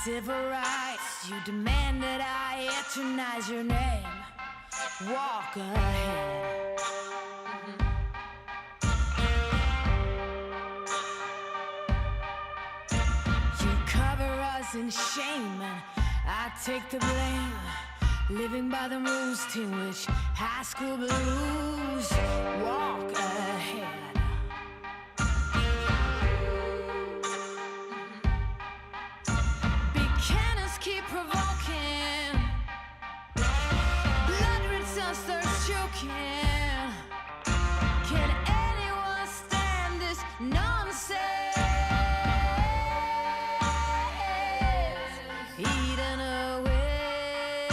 civil rights. You demand that I eternize your name. Walk ahead. You cover us in shame and I take the blame. Living by the rules to which high school blues. Walk ahead. Keep provoking. Blood returns, thirst choking. Can anyone stand this nonsense? Eating away,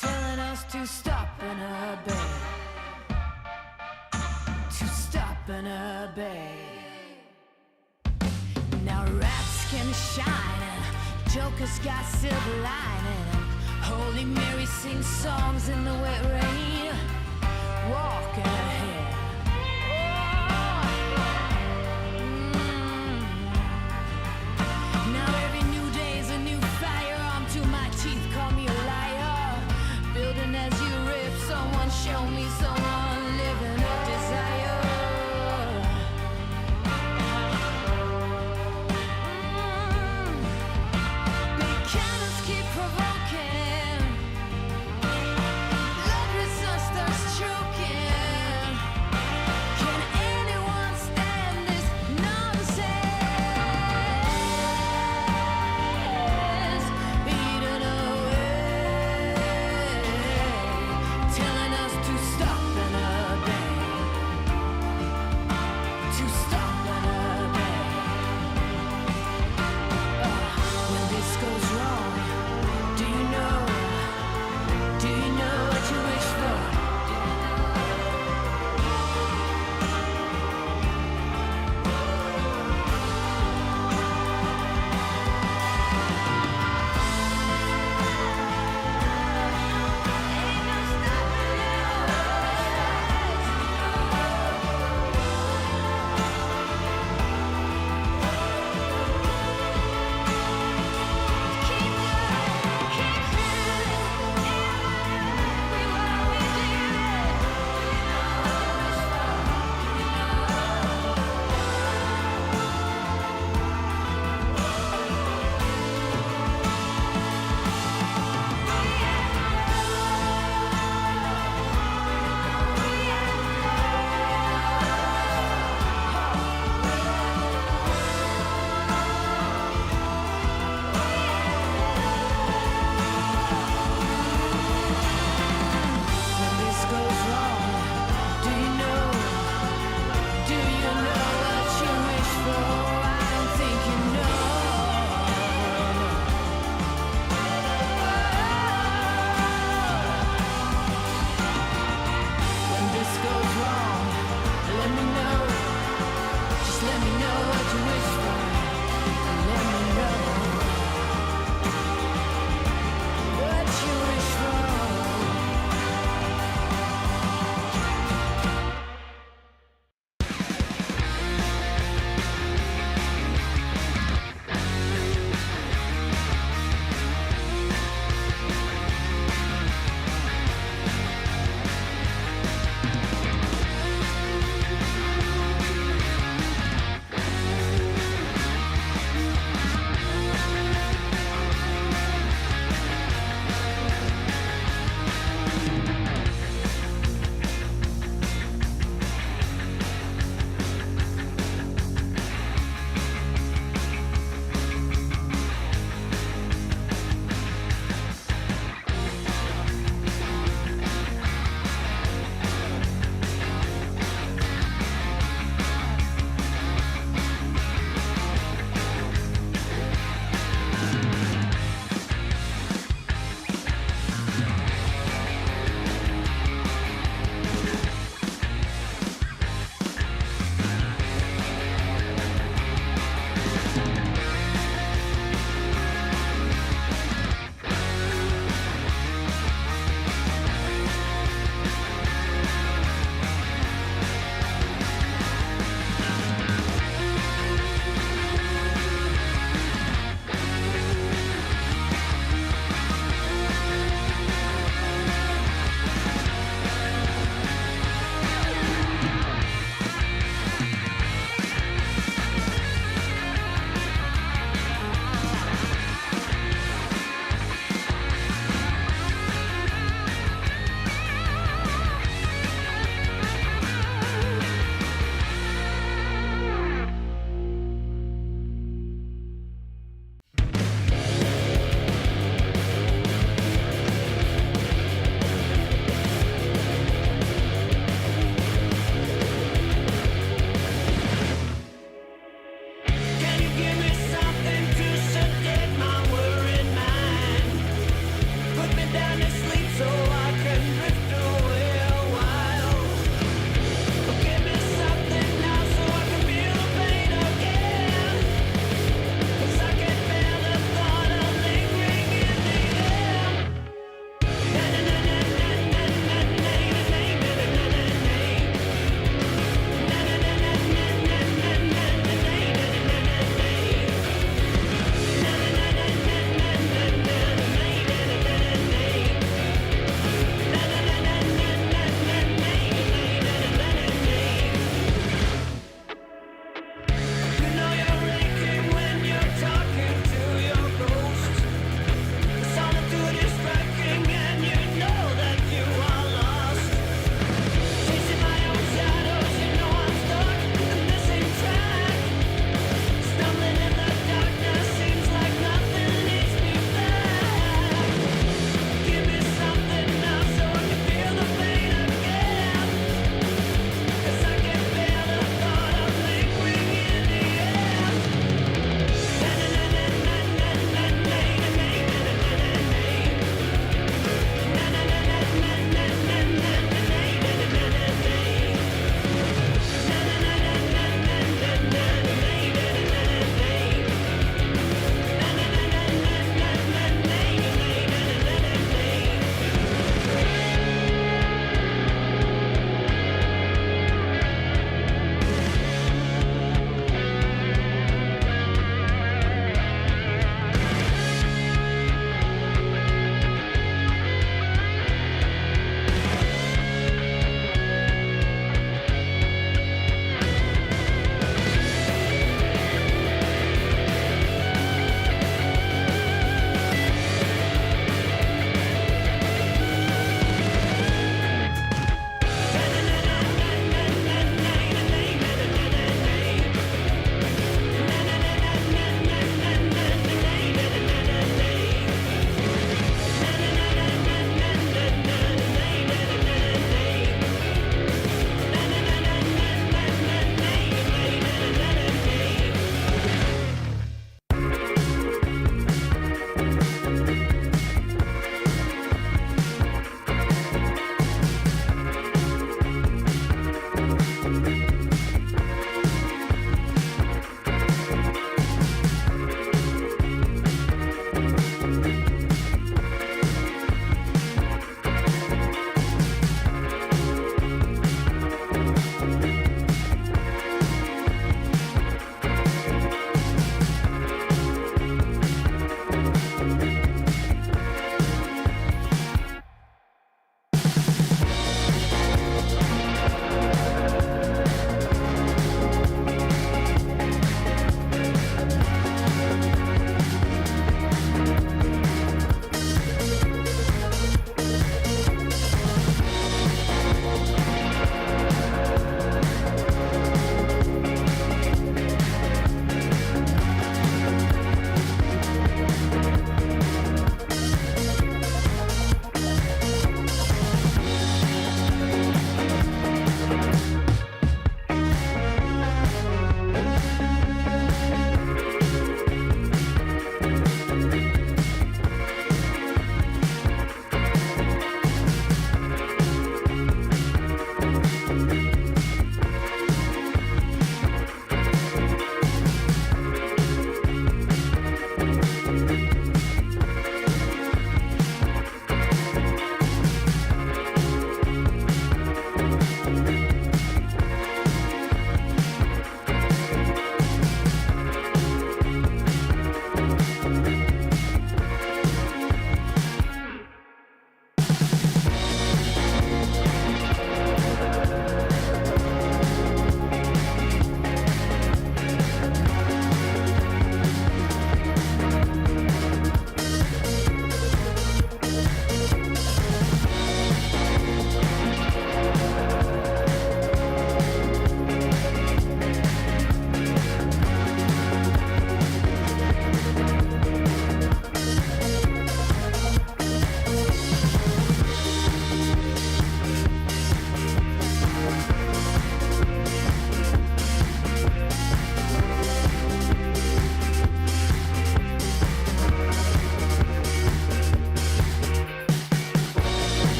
telling us to stop and obey. To stop and obey. Now rats can shine. Jokers got silver lining. Holy Mary sings songs in the wet rain. Walk ahead. Now every new day's a new firearm to my teeth. Call me a liar. Building as you rip. Someone show me someone living up desire. Stop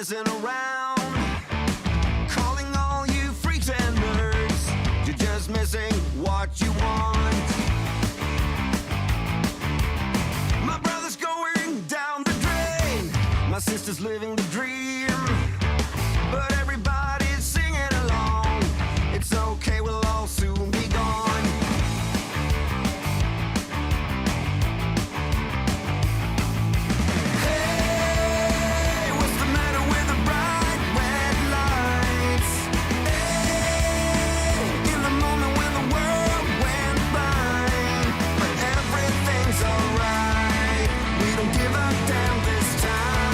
isn't around. Calling all you freaks and nerds, you're just missing what you want. My brother's going down the drain, my sister's living the dream, but everybody's singing along. It's okay, we'll all soon be gone. Hey, what's the matter with the bright red lights? Hey, in the moment when the world went blind, but everything's alright. We don't give a damn this time.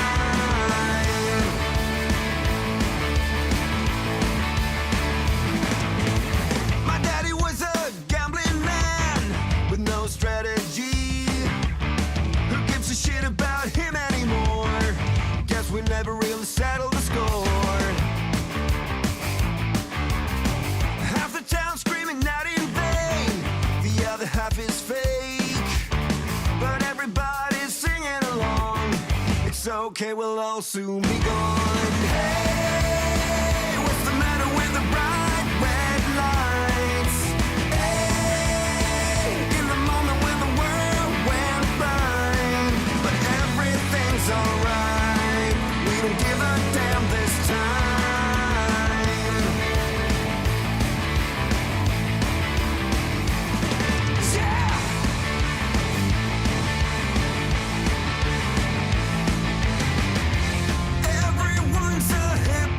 My daddy was a gambling man with no strategy. Who gives a shit about him anymore? Guess we never really settled the score. Half the town screaming out in vain, the other half is fake, but everybody's singing along. It's okay, we'll all soon be gone. Hey, what's the matter with the bright red lights? Hey, in the moment when the world went blind, but everything's alright. We don't give a damn this time. Yeah! Everyone's a hip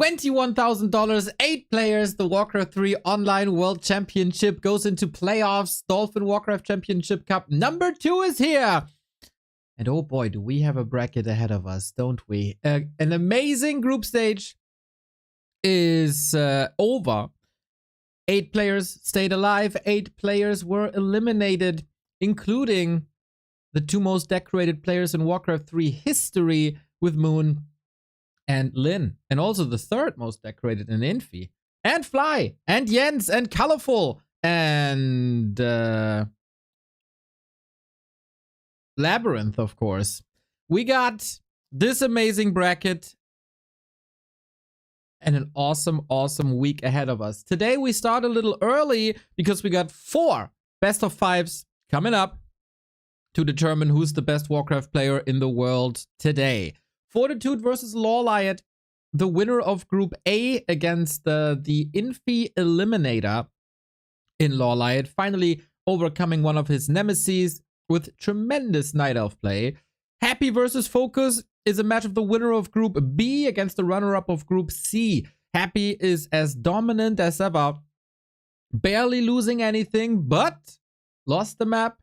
$21,000, 8 players. The Warcraft III Online World Championship goes into playoffs. Dolphin Warcraft Championship Cup number 2 is here. And oh boy, do we have a bracket ahead of us, don't we? An amazing group stage is over. 8 players stayed alive. 8 players were eliminated, including the 2 most decorated players in Warcraft 3 history with Moon and Lin. And also the 3rd most decorated in Infi. And Fly. And Jens. And Colorful. And Labyrinth, of course. We got this amazing bracket and an awesome, awesome week ahead of us. Today we start a little early because we got 4 best of 5s coming up to determine who's the best Warcraft player in the world today. Fortitude versus LawLiet, the winner of Group A against the Infi Eliminator in LawLiet, finally overcoming one of his nemesis with tremendous Night Elf play. Happy versus FoCuS is a match of the winner of Group B against the runner-up of Group C. Happy is as dominant as ever, barely losing anything, but lost the map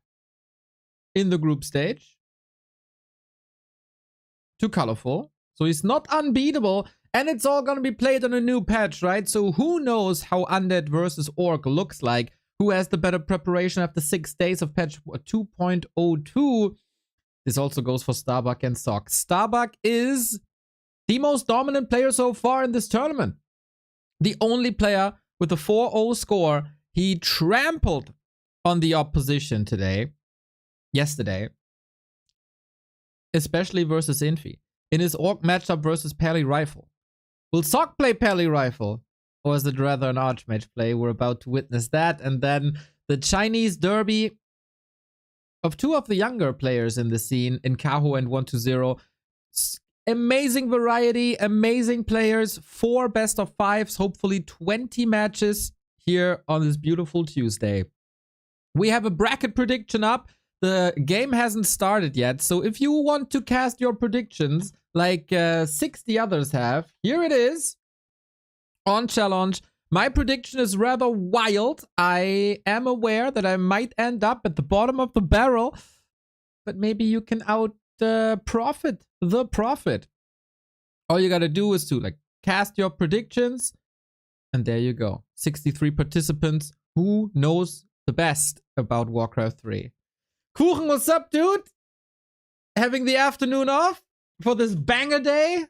in the group stage to Colorful. So he's not unbeatable, and it's all gonna be played on a new patch, right? So who knows how Undead versus Orc looks like? Who has the better preparation after 6 days of patch 2.02? This also goes for Starbuck and Sock. Starbuck is the most dominant player so far in this tournament. The only player with a 4-0 score. He trampled on the opposition yesterday, especially versus Infi, in his Orc matchup versus Pally Rifle. Will Sock play Pally Rifle? Or is it rather an Archmage play? We're about to witness that. And then the Chinese derby of 2 of the younger players in the scene, in Kaho and 120. Amazing variety, amazing players, 4 best of 5s, hopefully 20 matches here on this beautiful Tuesday. We have a bracket prediction up. The game hasn't started yet, so if you want to cast your predictions like 60 others have, here it is on challenge. My prediction is rather wild. I am aware that I might end up at the bottom of the barrel, but maybe you can profit the profit. All you gotta do is to cast your predictions, and there you go. 63 participants. Who knows the best about Warcraft 3? Kuchen, what's up, dude? Having the afternoon off for this banger day?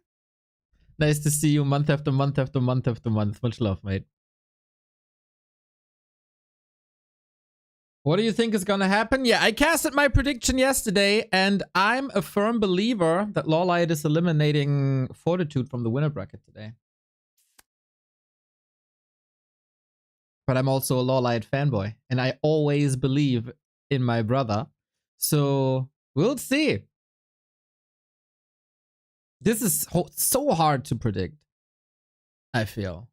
Nice to see you month after month after month after month. Much love, mate. What do you think is gonna happen? Yeah, I casted my prediction yesterday, and I'm a firm believer that LawLiet is eliminating Fortitude from the winner bracket today. But I'm also a LawLiet fanboy, and I always believe in my brother. So, we'll see. This is so hard to predict, I feel.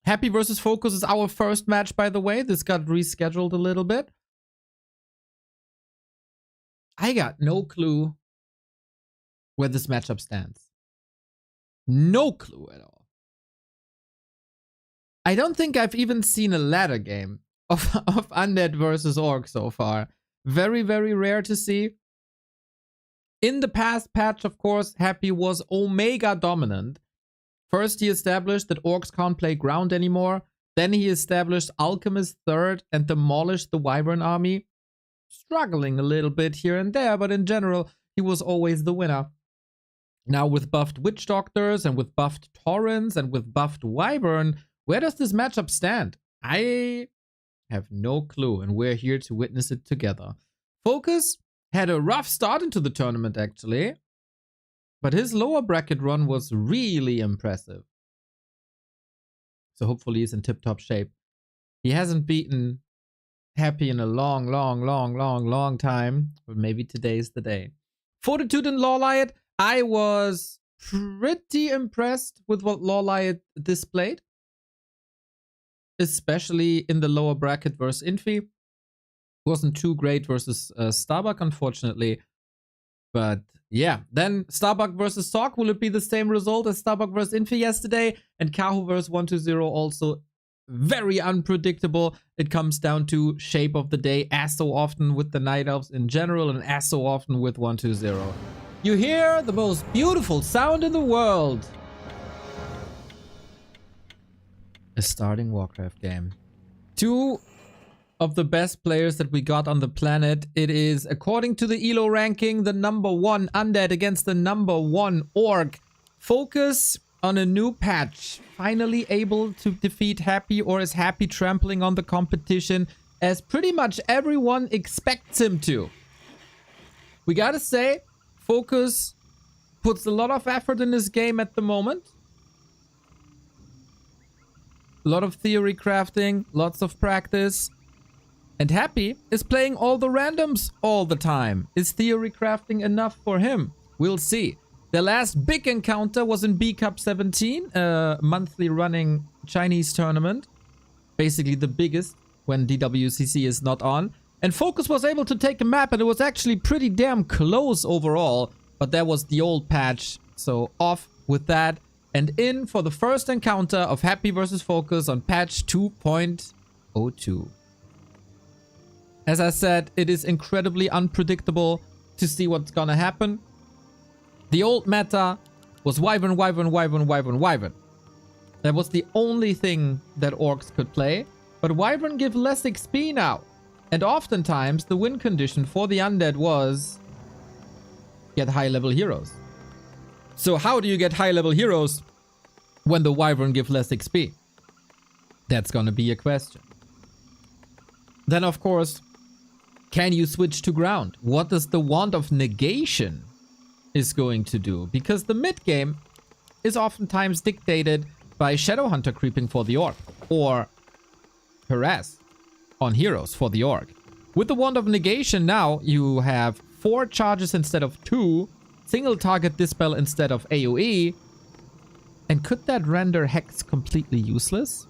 Happy versus FoCuS is our first match, by the way. This got rescheduled a little bit. I got no clue where this matchup stands. No clue at all. I don't think I've even seen a ladder game of Undead versus Orc so far. Very, very rare to see. In the past patch, of course, Happy was Omega dominant. First, he established that Orcs can't play ground anymore. Then he established Alchemist 3rd and demolished the Wyvern army. Struggling a little bit here and there, but in general, he was always the winner. Now with buffed Witch Doctors and with buffed Torrents and with buffed Wyvern, where does this matchup stand? I have no clue, and we're here to witness it together. FoCuS had a rough start into the tournament, actually. But his lower bracket run was really impressive. So hopefully he's in tip-top shape. He hasn't beaten Happy in a long time. But maybe today's the day. Fortitude and LawLiet. I was pretty impressed with what LawLiet displayed. Especially in the lower bracket versus Infi. Wasn't too great versus Starbuck, unfortunately. But yeah, then Starbuck versus Sock. Will it be the same result as Starbuck versus Infi yesterday? And Kaho versus 120 also very unpredictable. It comes down to shape of the day, as so often with the Night Elves in general, and as so often with 120. You hear the most beautiful sound in the world. A starting Warcraft game. Two of the best players that we got on the planet. It is, according to the ELO ranking, the #1 undead against the #1 orc. FoCuS on a new patch. Finally able to defeat Happy, or is Happy trampling on the competition as pretty much everyone expects him to. We gotta say, FoCuS puts a lot of effort in this game at the moment. A lot of theory crafting, lots of practice. And Happy is playing all the randoms all the time. Is theory crafting enough for him? We'll see. The last big encounter was in B Cup 17, a monthly running Chinese tournament. Basically the biggest when DWCC is not on. And FoCuS was able to take a map, and it was actually pretty damn close overall. But that was the old patch, so off with that. And in for the first encounter of Happy versus FoCuS on patch 2.02. As I said, it is incredibly unpredictable to see what's gonna happen. The old meta was Wyvern, Wyvern, Wyvern, Wyvern, Wyvern. That was the only thing that orcs could play. But Wyvern give less XP now. And oftentimes the win condition for the undead was get high level heroes. So how do you get high level heroes when the Wyvern give less XP? That's gonna be a question. Then of course, can you switch to ground? What does the Wand of Negation is going to do? Because the mid game is oftentimes dictated by Shadowhunter creeping for the orc, or harass on heroes for the orc. With the Wand of Negation now, you have 4 charges instead of 2, single target dispel instead of AoE, and could that render Hex completely useless?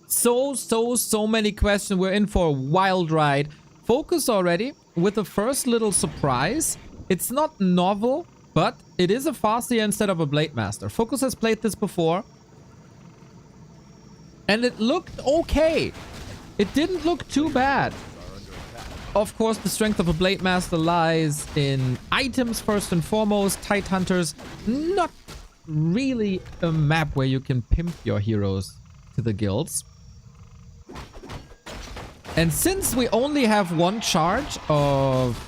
So many questions. We're in for a wild ride. FoCuS already with the first little surprise. It's not novel, but it is a Farseer instead of a Blade Master. FoCuS has played this before, and it looked okay. It didn't look too bad. Of course, the strength of a Blade Master lies in items first and foremost. Tidehunters, not really a map where you can pimp your heroes to the guilds. And since we only have 1 charge of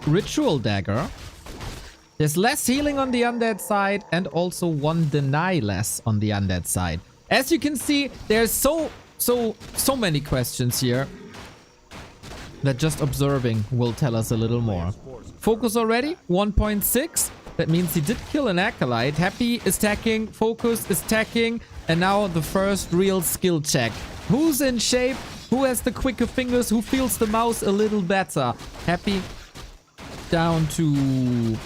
Ritual Dagger, there's less healing on the undead side, and also 1 deny less on the undead side. As you can see, there's so many questions here that just observing will tell us a little more. FoCuS already 1.6. That means he did kill an Acolyte. Happy is tacking, FoCuS is tacking, and now the first real skill check. Who's in shape? Who has the quicker fingers? Who feels the mouse a little better? Happy down to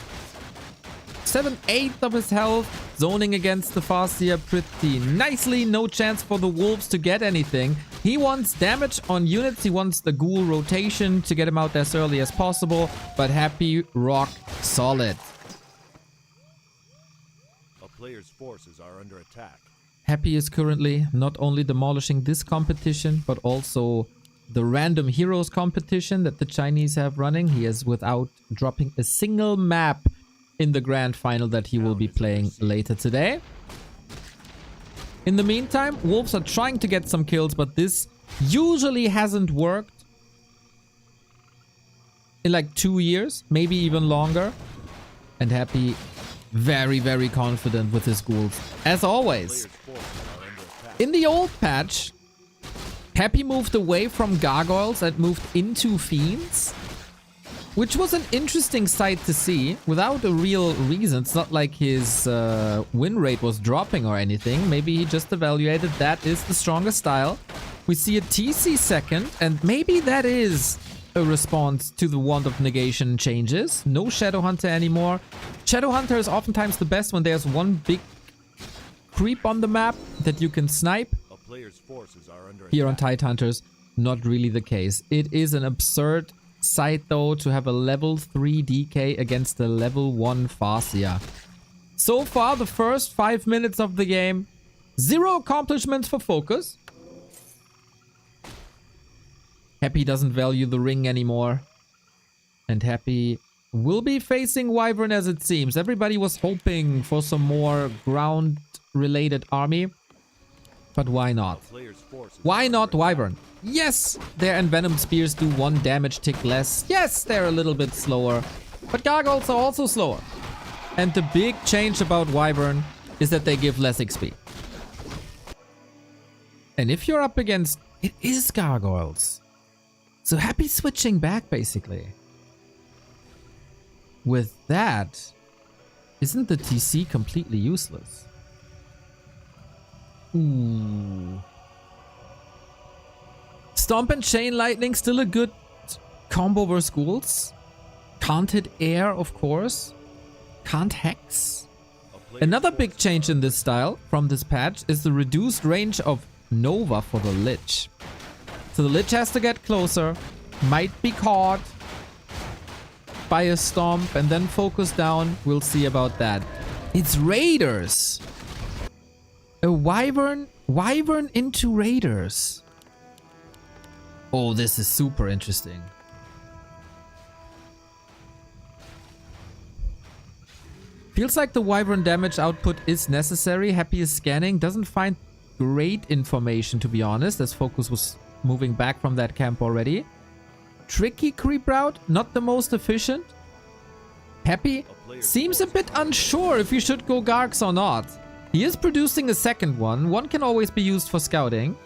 7/8 of his health. Zoning against the Farseer pretty nicely. No chance for the wolves to get anything. He wants damage on units. He wants the ghoul rotation to get him out as early as possible. But Happy rock solid. A player's forces are under attack. Happy is currently not only demolishing this competition, but also the random heroes competition that the Chinese have running. He is without dropping a single map in the grand final that he will be playing later today. In the meantime, wolves are trying to get some kills, but this usually hasn't worked in like 2 years, maybe even longer. And Happy very confident with his ghouls, as always. In the old patch, Happy moved away from gargoyles and moved into fiends, which was an interesting sight to see without a real reason. It's not like his win rate was dropping or anything. Maybe he just evaluated that is the strongest style. We see a TC second, and maybe that is a response to the Wand of Negation changes. No Shadowhunter anymore. Shadowhunter is oftentimes the best when there's 1 big creep on the map that you can snipe. A player's forces are under Here on attack. Tidehunters, not really the case. It is an absurd side though to have a level 3 DK against a level 1 Farseer. So far, the first 5 minutes of the game, 0 accomplishments for FoCuS. Happy doesn't value the ring anymore. And Happy will be facing Wyvern as it seems. Everybody was hoping for some more ground-related army. But why not? Why not Wyvern? Yes, their Envenom Spears do 1 damage tick less. Yes, they're a little bit slower. But Gargoyles are also slower. And the big change about Wyvern is that they give less XP. And if you're up against... It is Gargoyles. So Happy switching back, basically. With that, isn't the TC completely useless? Ooh. Stomp and Chain Lightning, still a good combo versus ghouls. Can't hit air, of course. Can't hex. Another big change in this style from this patch is the reduced range of Nova for the Lich. So the Lich has to get closer, might be caught by a Stomp and then FoCuS down. We'll see about that. It's Raiders. A Wyvern into Raiders. Oh, this is super interesting. Feels like the Wyvern damage output is necessary. Happy is scanning. Doesn't find great information, to be honest, as FoCuS was moving back from that camp already. Tricky creep route, not the most efficient. Happy seems a bit unsure if you should go Gargs or not. He is producing a second one. One can always be used for scouting.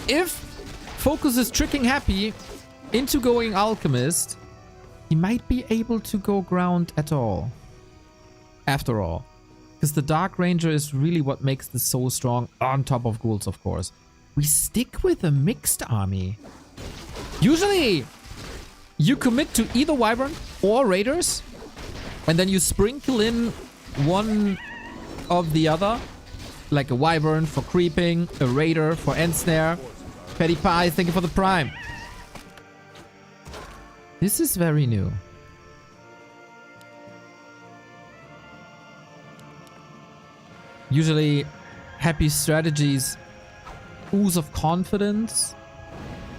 If FoCuS is tricking Happy into going Alchemist, he might be able to go ground at all. After all. Because the Dark Ranger is really what makes this so strong, on top of ghouls, of course. We stick with a mixed army. Usually, you commit to either Wyvern or Raiders, and then you sprinkle in one of the other. Like a Wyvern for creeping, a Raider for Ensnare. Petty Pie, thank you for the Prime. This is very new. Usually, Happy strategies ooze of confidence.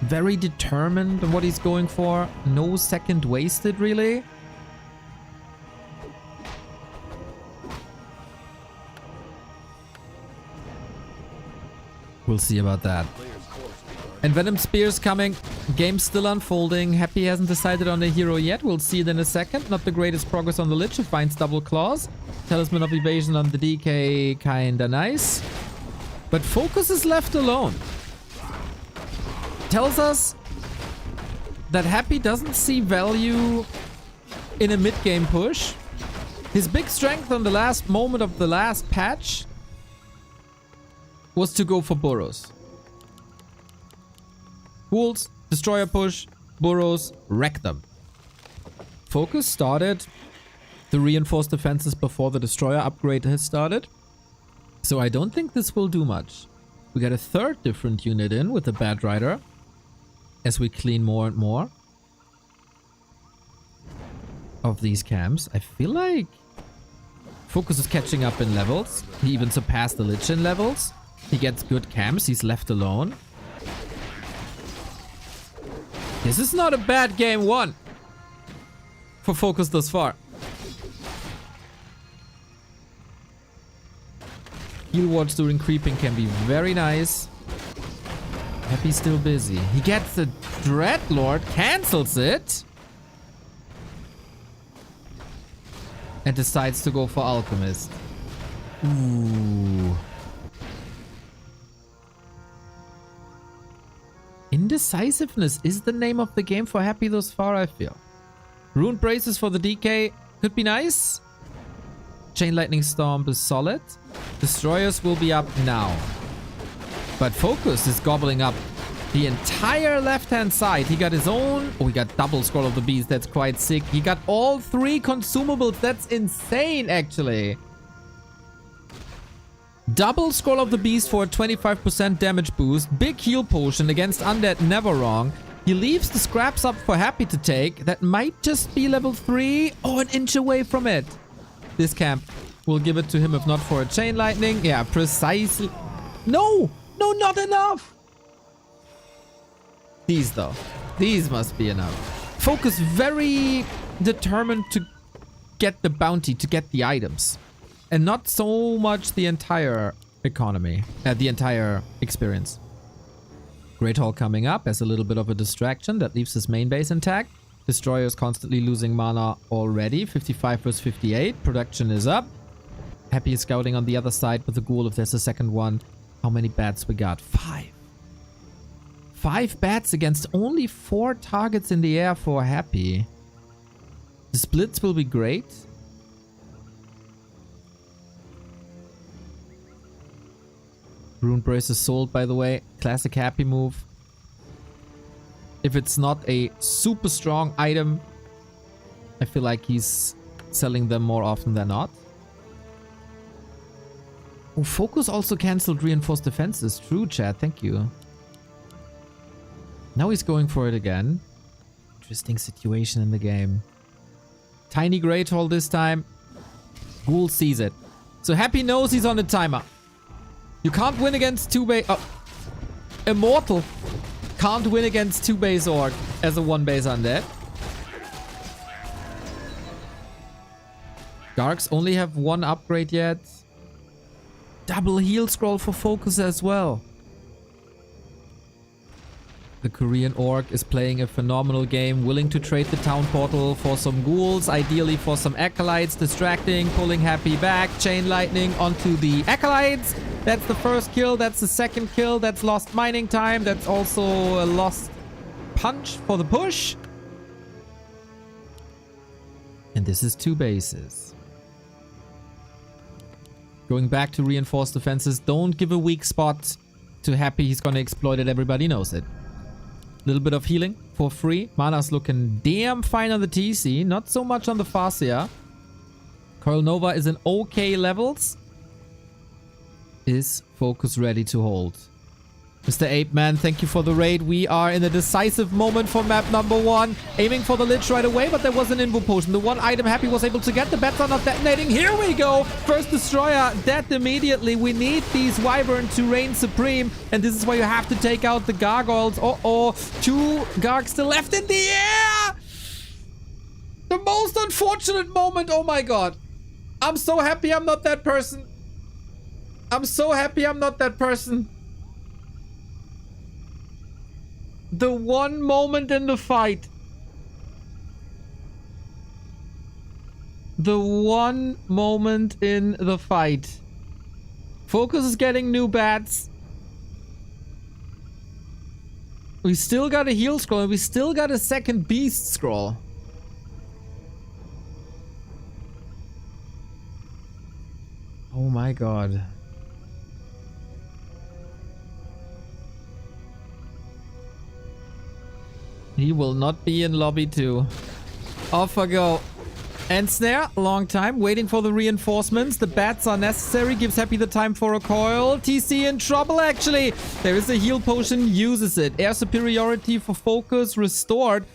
Very determined on what he's going for. No second wasted, really. We'll see about that. And Venom Spear's coming. Game's still unfolding. Happy hasn't decided on a hero yet. We'll see it in a second. Not the greatest progress on the Lich. Who finds double claws. Talisman of Evasion on the DK. Kinda nice. But FoCuS is left alone. Tells us that Happy doesn't see value in a mid-game push. His big strength on the last moment of the last patch was to go for burrows. Ghouls, destroyer push, burrows, wreck them. FoCuS started the reinforced defenses before the destroyer upgrade has started. So I don't think this will do much. We got a third different unit in with the Bad Rider. As we clean more and more of these camps. I feel like FoCuS is catching up in levels. He even surpassed the Lich in levels. He gets good camps. He's left alone. This is not a bad game one for FoCuS thus far. Heal wards during creeping can be very nice. Happy's still busy. He gets the Dreadlord, cancels it, and decides to go for Alchemist. Ooh. Indecisiveness is the name of the game for Happy thus far, I feel. Rune Braces for the DK could be nice. Chain Lightning Storm is solid. Destroyers will be up now. But FoCuS is gobbling up the entire left-hand side. He got his own... Oh, he got double Scroll of the Beast. That's quite sick. He got all 3 consumables. That's insane, actually. Double Scroll of the Beast for a 25% damage boost. Big heal potion against Undead, never wrong. He leaves the scraps up for Happy to take. That might just be level 3. Oh, an inch away from it. This camp will give it to him if not for a chain lightning. Yeah, precisely. No! No, not enough! These, though. These must be enough. FoCuS very determined to get the bounty, to get the items. And not so much the entire economy. The entire experience. Great Hall coming up as a little bit of a distraction. That leaves his main base intact. Destroyer is constantly losing mana already. 55 versus 58. Production is up. Happy is scouting on the other side with the ghoul if there's a second one. How many bats we got? 5. 5 bats against only 4 targets in the air for Happy. The splits will be great. Rune Brace is sold, by the way. Classic Happy move. If it's not a super strong item, I feel like he's selling them more often than not. Oh, FoCuS also cancelled reinforced defenses. True, chat. Thank you. Now he's going for it again. Interesting situation in the game. Tiny Great Hall this time. Ghoul sees it. So Happy knows he's on a timer. You can't win against 2-base... Oh. Immortal can't win against 2-base Orc as a 1-base undead. Gargs only have 1 upgrade yet. Double heal scroll for FoCuS as well. The Korean Orc is playing a phenomenal game, willing to trade the town portal for some ghouls, ideally for some acolytes, distracting, pulling Happy back, chain lightning onto the acolytes. That's the first kill, that's the second kill, that's lost mining time, that's also a lost punch for the push. And this is 2 bases. Going back to reinforced defenses, don't give a weak spot to Happy, he's gonna exploit it, everybody knows it. Little bit of healing for free. Mana's looking damn fine on the TC, not so much on the Farseer. Coil Nova is in okay levels. Is FoCuS ready to hold? Mr. Ape Man, thank you for the raid. We are in a decisive moment for map number 1. Aiming for the Lich right away, but there was an Invo Potion. The one item Happy was able to get. The bats are not detonating. Here we go! First Destroyer, dead immediately. We need these Wyvern to reign supreme. And this is why you have to take out the Gargoyles. Uh-oh. 2 Gargs still left in the air! The most unfortunate moment. Oh my god. I'm so happy I'm not that person. I'm so happy I'm not that person. The one moment in the fight. The one moment in the fight. FoCuS is getting new bats. We still got a heal scroll and we still got a second beast scroll. Oh my god. He will not be in lobby 2. Off I go. End snare, long time, waiting for the reinforcements. The bats are necessary, gives Happy the time for a coil. TC in trouble actually. There is a heal potion, uses it. Air superiority for FoCuS restored.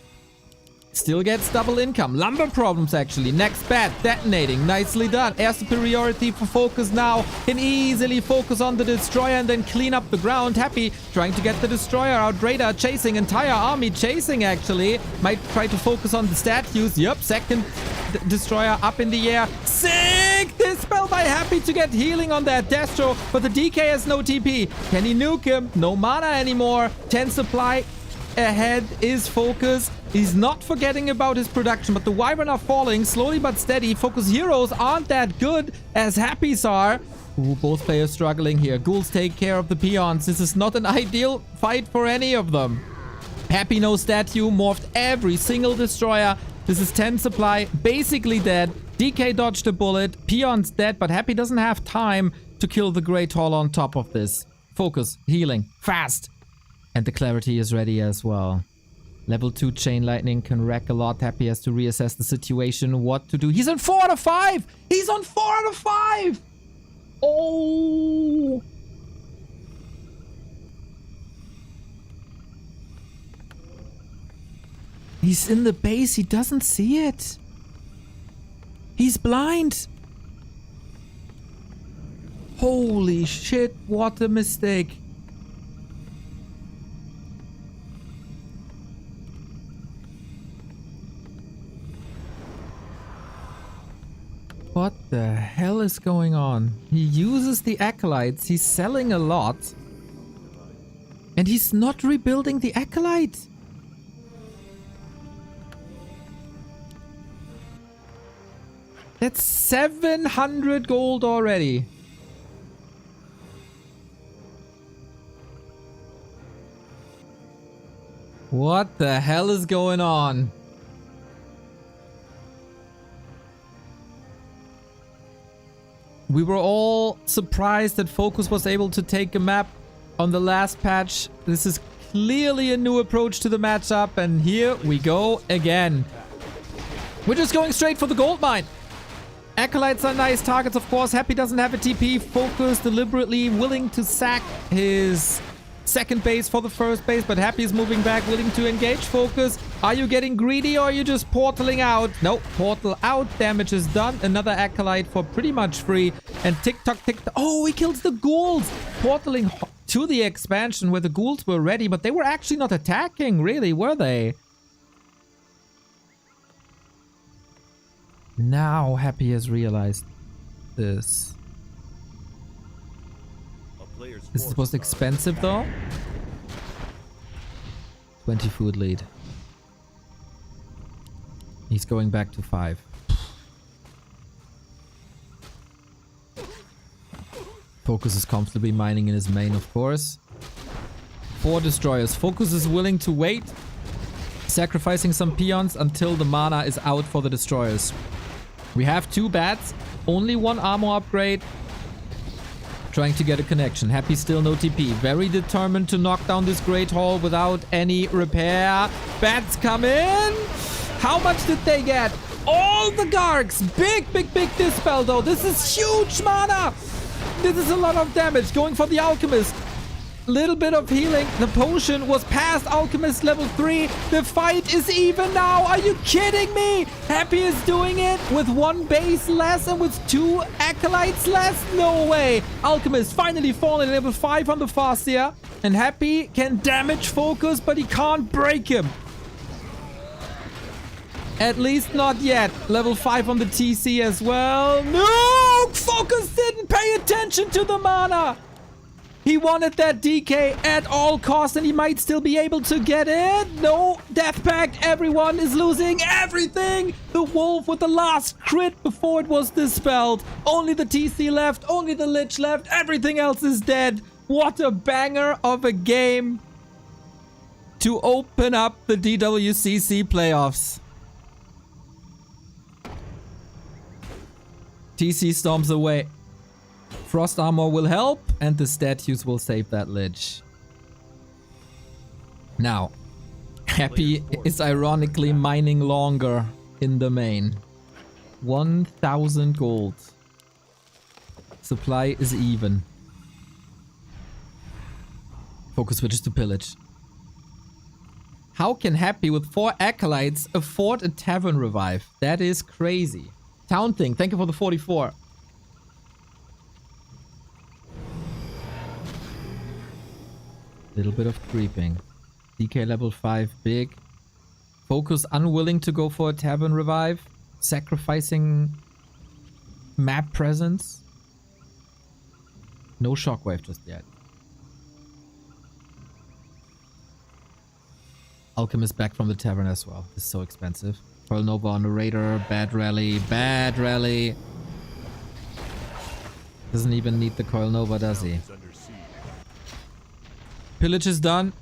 Still gets double income. Lumber problems actually. Next bat detonating. Nicely done. Air superiority for FoCuS now. Can easily focus on the destroyer and then clean up the ground. Happy trying to get the destroyer out. Raider chasing. Entire army chasing actually. Might try to focus on the statues. Yup. Second destroyer up in the air. Sick! Dispel by Happy to get healing on that Destro. But the DK has no TP. Can he nuke him? No mana anymore. 10 supply. Ahead is FoCuS. He's not forgetting about his production, but the Wyvern are falling slowly but steady. FoCuS heroes aren't that good as Happy's are. Ooh, both players struggling here. Ghouls take care of the peons. This is not an ideal fight for any of them. Happy no statue, morphed every single destroyer. This is 10 supply, basically dead. DK dodged a bullet. Peon's dead, but Happy doesn't have time to kill the Great Hall on top of this. FoCuS, healing, fast. And the clarity is ready as well. Level 2 Chain Lightning can wreck a lot. Happy has to reassess the situation, what to do. He's on 4 out of 5! He's on 4 out of 5! Oh! He's in the base. He doesn't see it. He's blind. Holy shit, what a mistake. What the hell is going on? He uses the acolytes. He's selling a lot. And he's not rebuilding the acolyte. That's 700 gold already. What the hell is going on? We were all surprised that FoCuS was able to take a map on the last patch. This is clearly a new approach to the matchup, and here we go again. We're just going straight for the gold mine. Acolytes are nice targets, of course. Happy doesn't have a TP. FoCuS deliberately willing to sack his second base for the first base, but Happy is moving back, willing to engage FoCuS. Are you getting greedy or are you just portaling out? No, portal out. Damage is done. Another acolyte for pretty much free. And tick-tock, tick-tock. Oh, he kills the ghouls. Portaling to the expansion where the ghouls were ready, but they were actually not attacking, really, were they? Now Happy has realized this. This was expensive though. 20 food lead. He's going back to 5. FoCuS is comfortably mining in his main, of course. 4 destroyers. FoCuS is willing to wait, sacrificing some peons until the mana is out for the destroyers. We have 2 bats, only 1 armor upgrade. Trying to get a connection. Happy still no TP. Very determined to knock down this Great Hall without any repair. Bats come in. How much did they get? All the Gargs. Big, big, big dispel though. This is huge mana. This is a lot of damage. Going for the Alchemist. Little bit of healing. The potion was past Alchemist level 3. The fight is even now. Are you kidding me? Happy is doing it with 1 base less and with 2 acolytes less? No way. Alchemist finally fallen level 5 on the Farseer. And Happy can damage FoCuS, but he can't break him. At least not yet. Level 5 on the TC as well. No! FoCuS didn't pay attention to the mana. He wanted that DK at all costs, and he might still be able to get it. No, Death Pact, everyone is losing everything. The Wolf with the last crit before it was dispelled. Only the TC left, only the Lich left. Everything else is dead. What a banger of a game to open up the DWCC playoffs. TC storms away. Frost Armor will help, and the statues will save that Lich. Now, Happy is ironically mining longer in the main. 1,000 gold. Supply is even. FoCuS switches to pillage. How can Happy with 4 acolytes afford a tavern revive? That is crazy. Town Thing, thank you for the 44. Little bit of creeping. DK level 5 big. FoCuS unwilling to go for a tavern revive. Sacrificing map presence. No shockwave just yet. Alchemist back from the tavern as well. This is so expensive. Coil Nova on the Raider. Bad rally. Bad rally. Doesn't even need the Coil Nova, does he? Pillage is done.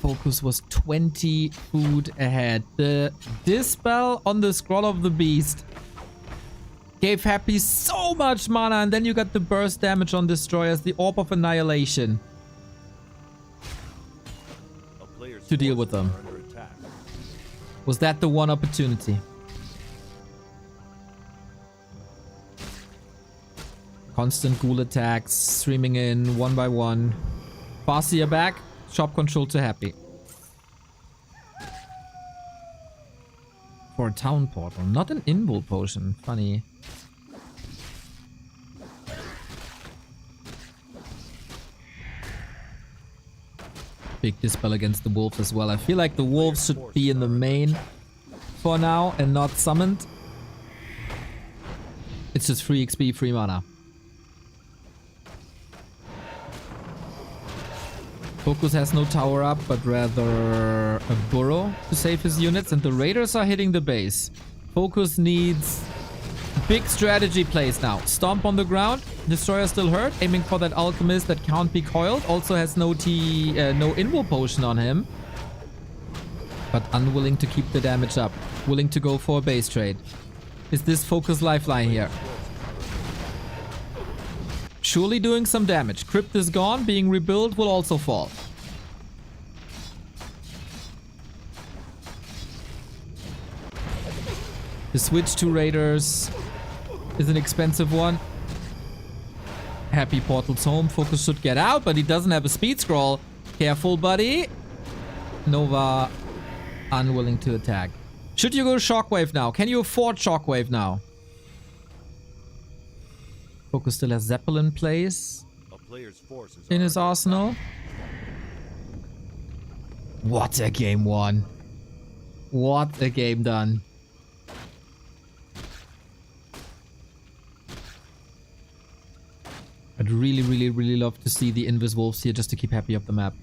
FoCuS was 20 food ahead. The Dispel on the Scroll of the Beast gave Happy so much mana, and then you got the burst damage on Destroyers, the Orb of Annihilation to deal with them. Was that the one opportunity? Constant ghoul attacks, streaming in one by one. Farseer back, shop control to Happy. For a town portal, not an invul potion. Funny. Big dispel against the wolves as well. I feel like the wolves should be in the main for now and not summoned. It's just free XP, free mana. FoCuS has no tower up, but rather a burrow to save his units, and the raiders are hitting the base. FoCuS needs big strategy plays now. Stomp on the ground. Destroyer still hurt. Aiming for that alchemist that can't be coiled. Also has no invul potion on him. But unwilling to keep the damage up. Willing to go for a base trade. Is this FoCuS lifeline here? Surely doing some damage. Crypt is gone. Being rebuilt will also fall. The switch to raiders is an expensive one. Happy portals home. FoCuS should get out, but he doesn't have a speed scroll. Careful, buddy. Nova unwilling to attack. Should you go shockwave now? Can you afford shockwave now? FoCuS still has Zeppelin plays in his arsenal. What a game won. What a game done. I'd really love to see the Invis Wolves here just to keep Happy up the map.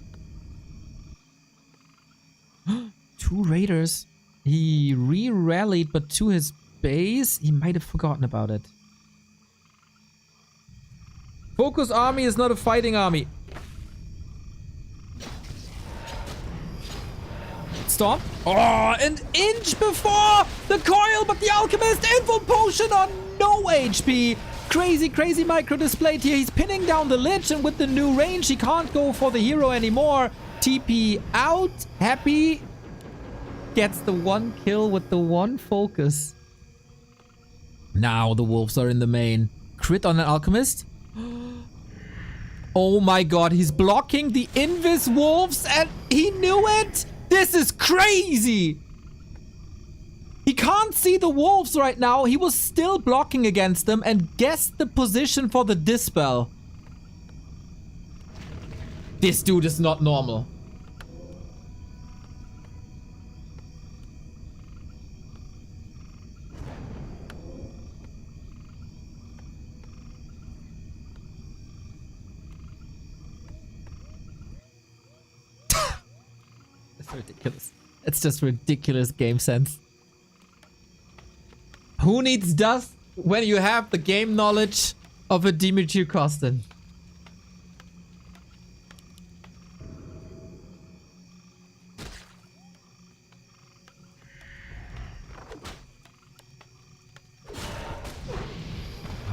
2 raiders. He re-rallied, but to his base, he might have forgotten about it. FoCuS army is not a fighting army. Stomp. Oh, an inch before the coil, but the alchemist invul potion on no HP. Crazy micro displayed here. He's pinning down the lich, and with the new range, he can't go for the hero anymore. TP out. Happy gets the 1 kill with the 1 focus. Now the wolves are in the main. Crit on an alchemist. Oh my god, he's blocking the Invis wolves and he knew it? This is crazy! He can't see the wolves right now. He was still blocking against them and guessed the position for the dispel. This dude is not normal. It's ridiculous. It's just ridiculous game sense. Who needs dust when you have the game knowledge of a Dimitri Kostin?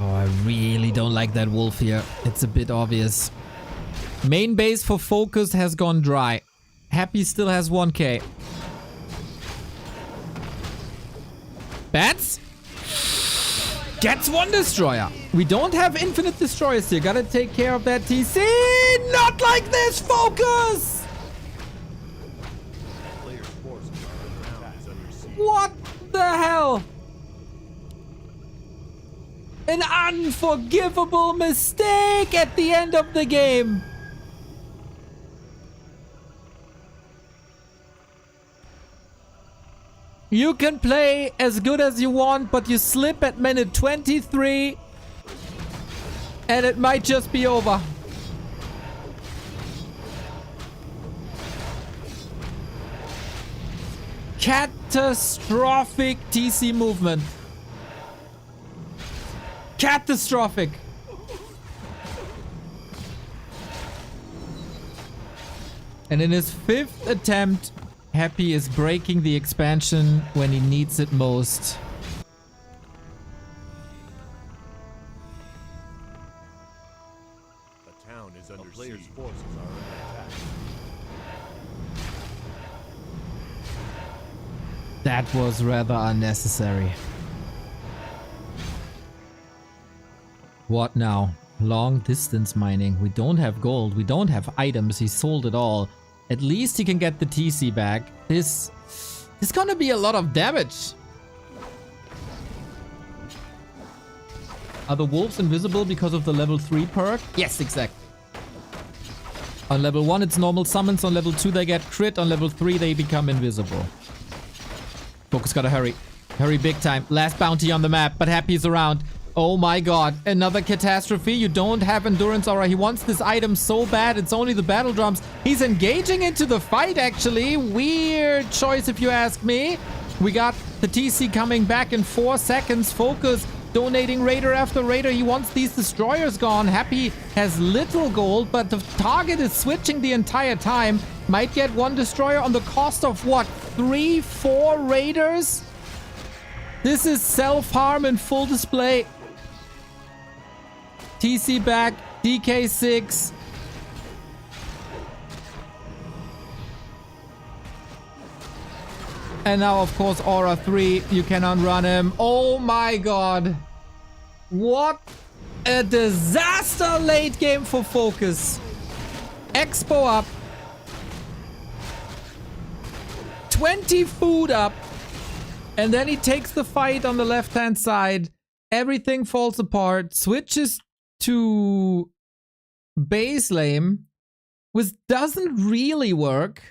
Oh, I really don't like that wolf here. It's a bit obvious. Main base for FoCuS has gone dry. Happy still has 1k. Bats? Gets 1 destroyer. We don't have infinite destroyers here. Gotta take care of that TC. Not like this, FoCuS! What the hell? An unforgivable mistake at the end of the game. You can play as good as you want, but you slip at minute 23 and it might just be over. Catastrophic TC movement. Catastrophic. And in his 5th attempt, Happy is breaking the expansion when he needs it most. The town is under siege. Forces are under attack. That was rather unnecessary. What now? Long distance mining. We don't have gold. We don't have items. He sold it all. At least he can get the TC back. This is gonna be a lot of damage. Are the wolves invisible because of the level 3 perk? Yes, exactly. On level 1 it's normal summons. On level 2 they get crit. On level 3 they become invisible. FoCuS gotta hurry. Hurry big time. Last bounty on the map, but Happy's around. Oh my god. Another catastrophe. You don't have endurance aura. He wants this item so bad. It's only the battle drums. He's engaging into the fight actually. Weird choice if you ask me. We got the TC coming back in 4 seconds. FoCuS donating raider after raider. He wants these destroyers gone. Happy has little gold, but the target is switching the entire time. Might get 1 destroyer on the cost of what? 3, 4 raiders? This is self-harm in full display. TC back, DK6. And now, of course, Aura 3. You cannot run him. Oh my god. What a disaster late game for FoCuS. Expo up. 20 food up. And then he takes the fight on the left-hand side. Everything falls apart. Switches to base lane, which doesn't really work.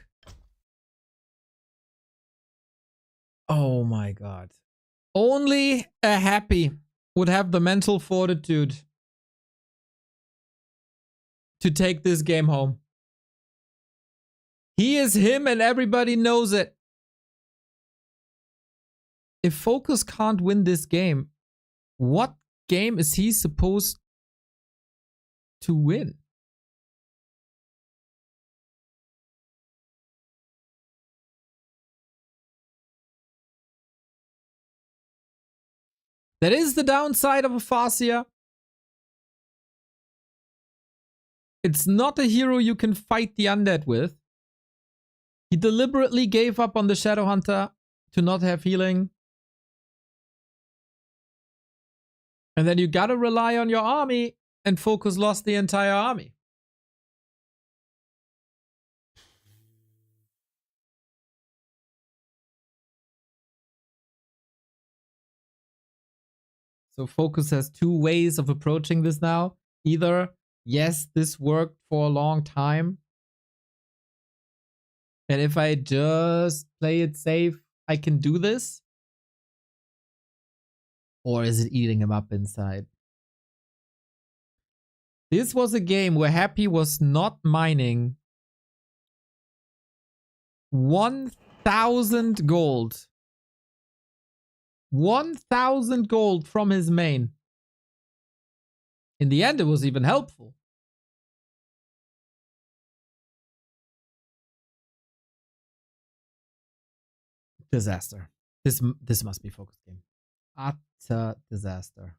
Oh my god. Only a Happy would have the mental fortitude to take this game home. He is him and everybody knows it. If FoCuS can't win this game, what game is he supposed to win? That is the downside of Aphasia. It's not a hero you can fight the undead with. He deliberately gave up on the Shadowhunter to not have healing. And then you gotta rely on your army, and FoCuS lost the entire army. So FoCuS has 2 ways of approaching this now. Either, yes, this worked for a long time, and if I just play it safe, I can do this. Or is it eating him up inside? This was a game where Happy was not mining 1,000 gold. 1,000 gold from his main. In the end, it was even helpful. Disaster. This must be FoCuS game. Utter disaster.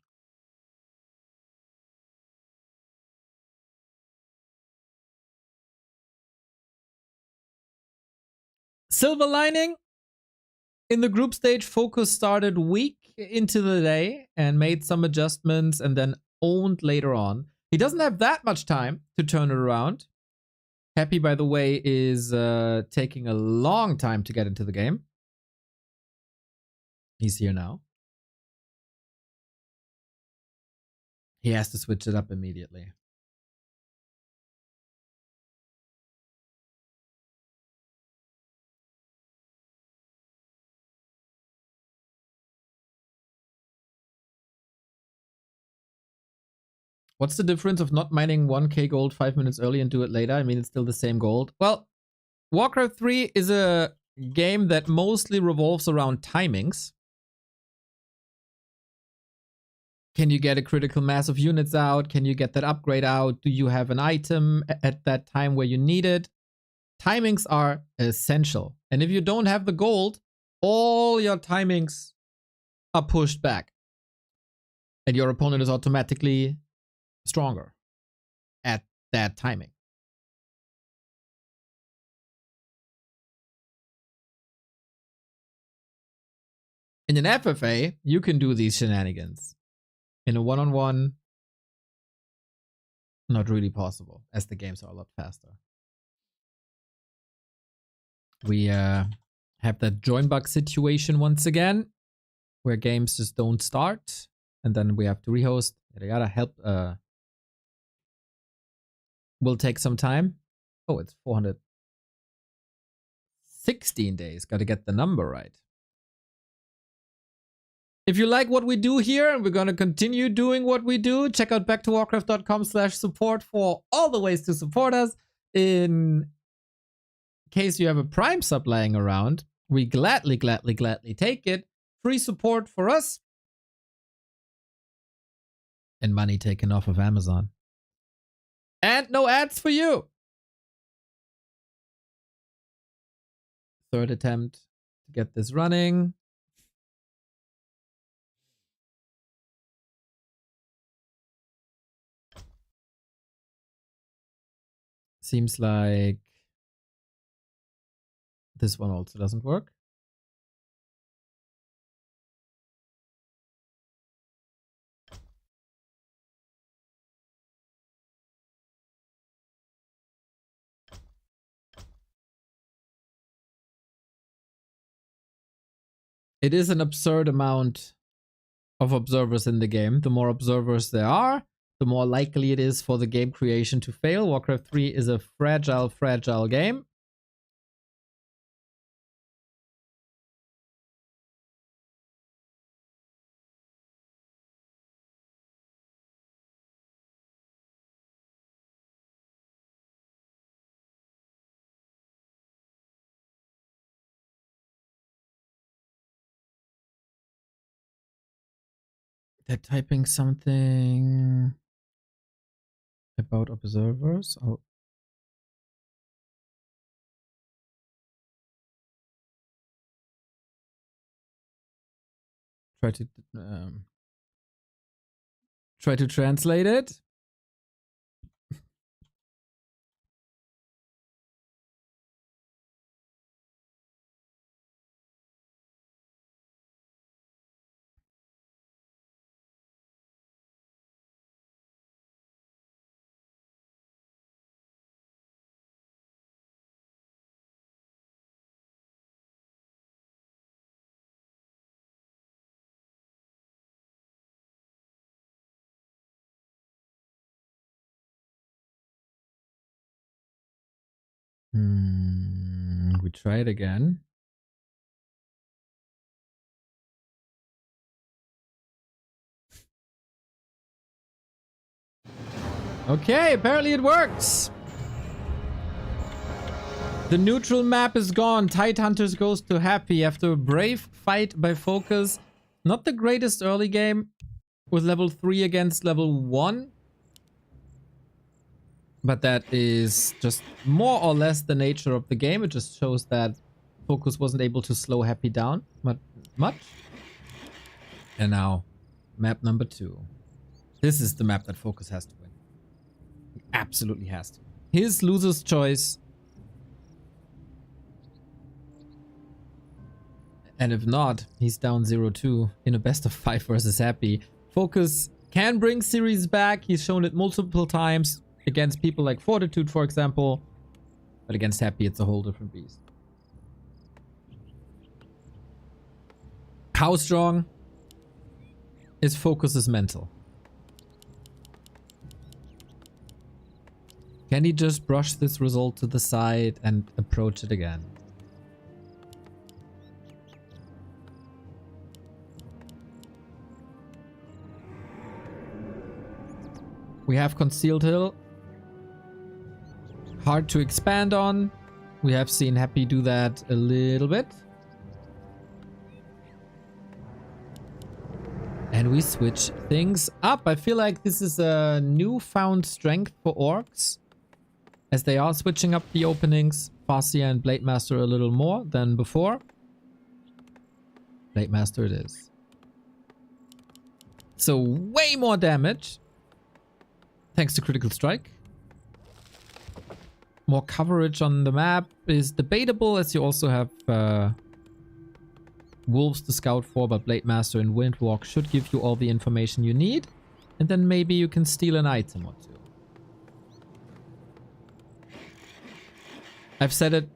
Silver lining. In the group stage, FoCuS started weak into the day and made some adjustments and then owned later on. He doesn't have that much time to turn it around. Happy, by the way, is taking a long time to get into the game. He's here now. He has to switch it up immediately. What's the difference of not mining 1k gold 5 minutes early and do it later? I mean, it's still the same gold. Well, Warcraft 3 is a game that mostly revolves around timings. Can you get a critical mass of units out? Can you get that upgrade out? Do you have an item at that time where you need it? Timings are essential. And if you don't have the gold, all your timings are pushed back. And your opponent is automatically stronger at that timing. In an FFA, you can do these shenanigans. In a one-on-one, not really possible, as the games are a lot faster. We have that join bug situation once again, where games just don't start, and then we have to rehost. Yada yada. Help will take some time. Oh, it's 416 days. Got to get the number right. If you like what we do here, and we're going to continue doing what we do, check out backtowarcraft.com/support for all the ways to support us. In case you have a Prime sub lying around, we gladly take it. Free support for us. And money taken off of Amazon. And no ads for you. Third attempt to get this running. Seems like this one also doesn't work. It is an absurd amount of observers in the game. The more observers there are, the more likely it is for the game creation to fail. Warcraft 3 is a fragile game. They're typing something about observers. Oh. Try to translate it. We try it again. Okay, apparently it works. The neutral map is gone. Tidehunters goes to Happy after a brave fight by FoCuS. Not the greatest early game with level 3 against level 1. But that is just more or less the nature of the game. It just shows that FoCuS wasn't able to slow Happy down much. And now, map number 2. This is the map that FoCuS has to win. He absolutely has to. His loser's choice. And if not, he's down 0-2 in a best of 5 versus Happy. FoCuS can bring series back. He's shown it multiple times against people like Fortitude, for example. But against Happy, it's a whole different beast. How strong is FoCuS's mental? Can he just brush this result to the side and approach it again? We have Concealed Hill. Hard to expand on. We have seen Happy do that a little bit. And we switch things up. I feel like this is a newfound strength for orcs, as they are switching up the openings. Farseer and Blade Master a little more than before. Blade Master it is. So way more damage. Thanks to Critical Strike. More coverage on the map is debatable, as you also have Wolves to scout for, but Blade Master and Windwalk should give you all the information you need. And then maybe you can steal an item or two. I've said it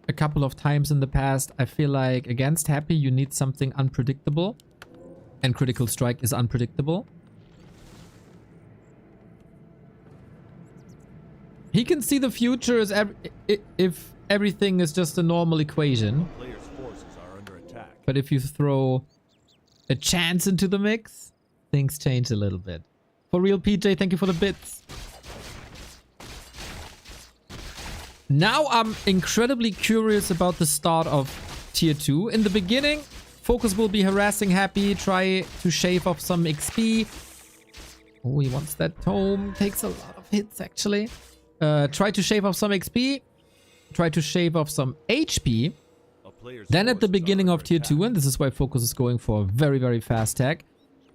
a couple of times in the past. I feel like against Happy, you need something unpredictable. And Critical Strike is unpredictable. He can see the future as if everything is just a normal equation. Player's forces are under attack. But if you throw a chance into the mix, things change a little bit. For real, PJ, thank you for the bits. Now I'm incredibly curious about the start of Tier 2. In the beginning, FoCuS will be harassing Happy, try to shave off some XP. Oh, he wants that tome. Takes a lot of hits, actually. Try to shave off some XP. Try to shave off some HP. Then at the beginning of Tier 2, and this is why FoCuS is going for a very, very fast tech,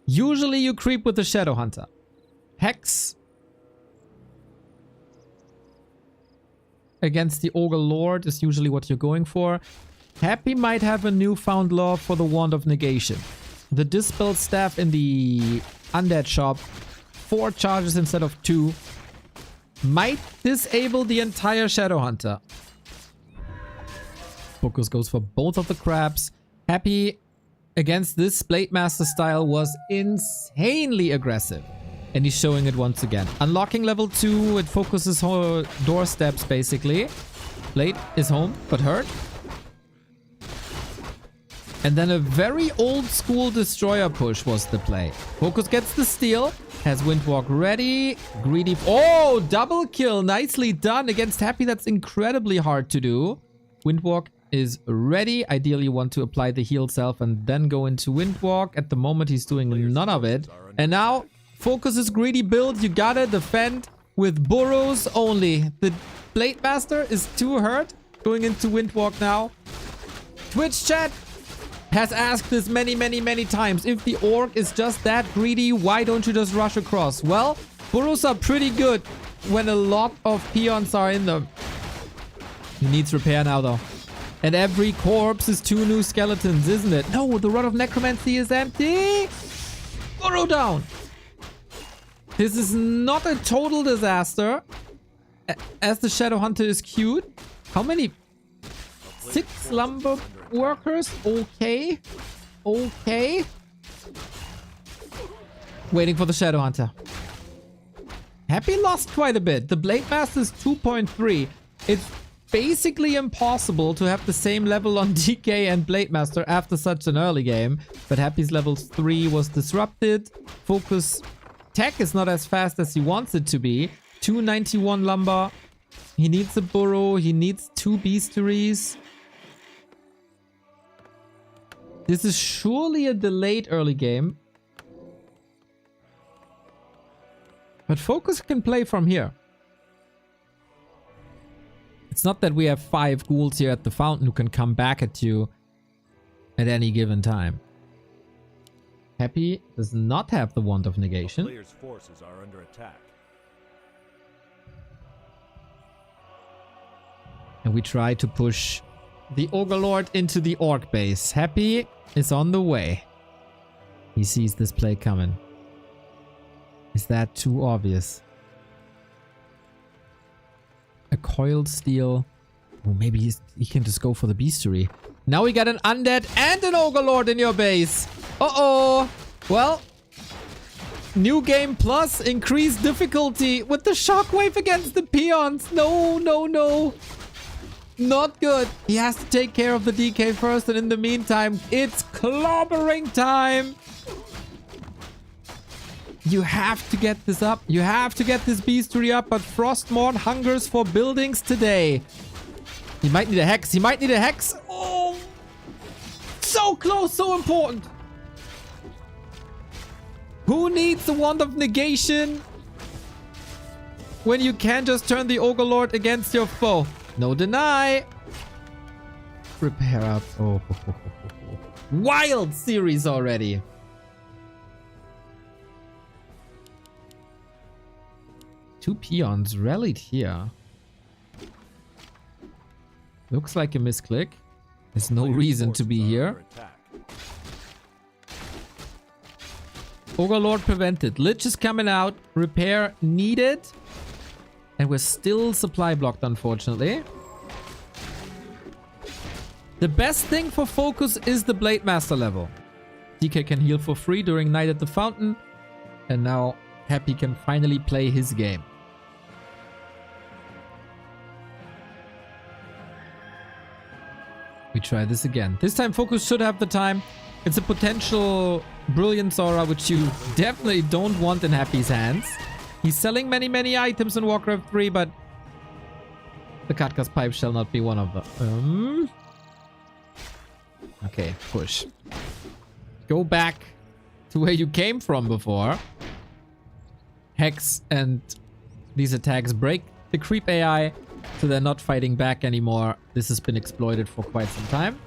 usually you creep with the Shadow Hunter. Hex against the Ogre Lord is usually what you're going for. Happy might have a newfound love for the Wand of Negation. The Dispel Staff in the Undead shop, 4 charges instead of 2, might disable the entire Shadow Hunter. FoCuS goes for both of the crabs. Happy against this Blade Master style was insanely aggressive. And he's showing it once again. Unlocking level 2, it focuses doorsteps basically. Blade is home, but hurt. And then a very old school destroyer push was the play. FoCuS gets the steal. Has Windwalk ready. Greedy. Oh, double kill. Nicely done against Happy. That's incredibly hard to do. Windwalk is ready. Ideally, you want to apply the heal self and then go into Windwalk. At the moment, he's doing none of it. And now, FoCuS is greedy build. You gotta defend with burrows only. The Blade Master is too hurt. Going into Windwalk now. Twitch chat has asked this many times. If the orc is just that greedy, why don't you just rush across? Well, burrows are pretty good when a lot of peons are in them. He needs repair now though. And every corpse is 2 new skeletons, isn't it? No, the Rod of Necromancy is empty. Burrow down. This is not a total disaster. As the Shadow Hunter is cute. How many? 6 slumber workers. Okay. Okay. Waiting for the Shadow Hunter. Happy lost quite a bit. The Blade Master is 2.3. It's basically impossible to have the same level on DK and Blade Master after such an early game. But Happy's level 3 was disrupted. FoCuS tech is not as fast as he wants it to be. 291 lumber. He needs a burrow. He needs 2 bestiaries. This is surely a delayed early game. But FoCuS can play from here. It's not that we have 5 ghouls here at the fountain who can come back at you at any given time. Happy does not have the Wand of Negation. Player's forces are under attack. And we try to push the Ogre Lord into the Orc base. Happy is on the way. He sees this play coming. Is that too obvious? A coiled steel. Oh, maybe he can just go for the bestiary. Now we got an undead and an Ogre Lord in your base. Uh-oh. Well, new game plus increased difficulty with the shockwave against the peons. No, no, no. Not good. He has to take care of the DK first, and in the meantime, it's clobbering time. You have to get this up. You have to get this bestiary up, but Frostmourne hungers for buildings today. He might need a hex. He might need a hex. Oh! So close, so important. Who needs the Wand of Negation when you can just turn the Ogre Lord against your foe? No deny. Repair up. Oh. Wild series already. Two peons rallied here. Looks like a misclick. There's no reason to be here. Ogre Lord prevented. Lich is coming out. Repair needed. And we're still supply blocked, unfortunately. The best thing for FoCuS is the Blade Master level. DK can heal for free during Night at the Fountain. And now Happy can finally play his game. We try this again. This time FoCuS should have the time. It's a potential Brilliance Aura, which you definitely don't want in Happy's hands. He's selling many items in Warcraft 3, but the Katka's pipe shall not be one of them. Okay, push. Go back to where you came from before. Hex and these attacks break the creep AI, so they're not fighting back anymore. This has been exploited for quite some time.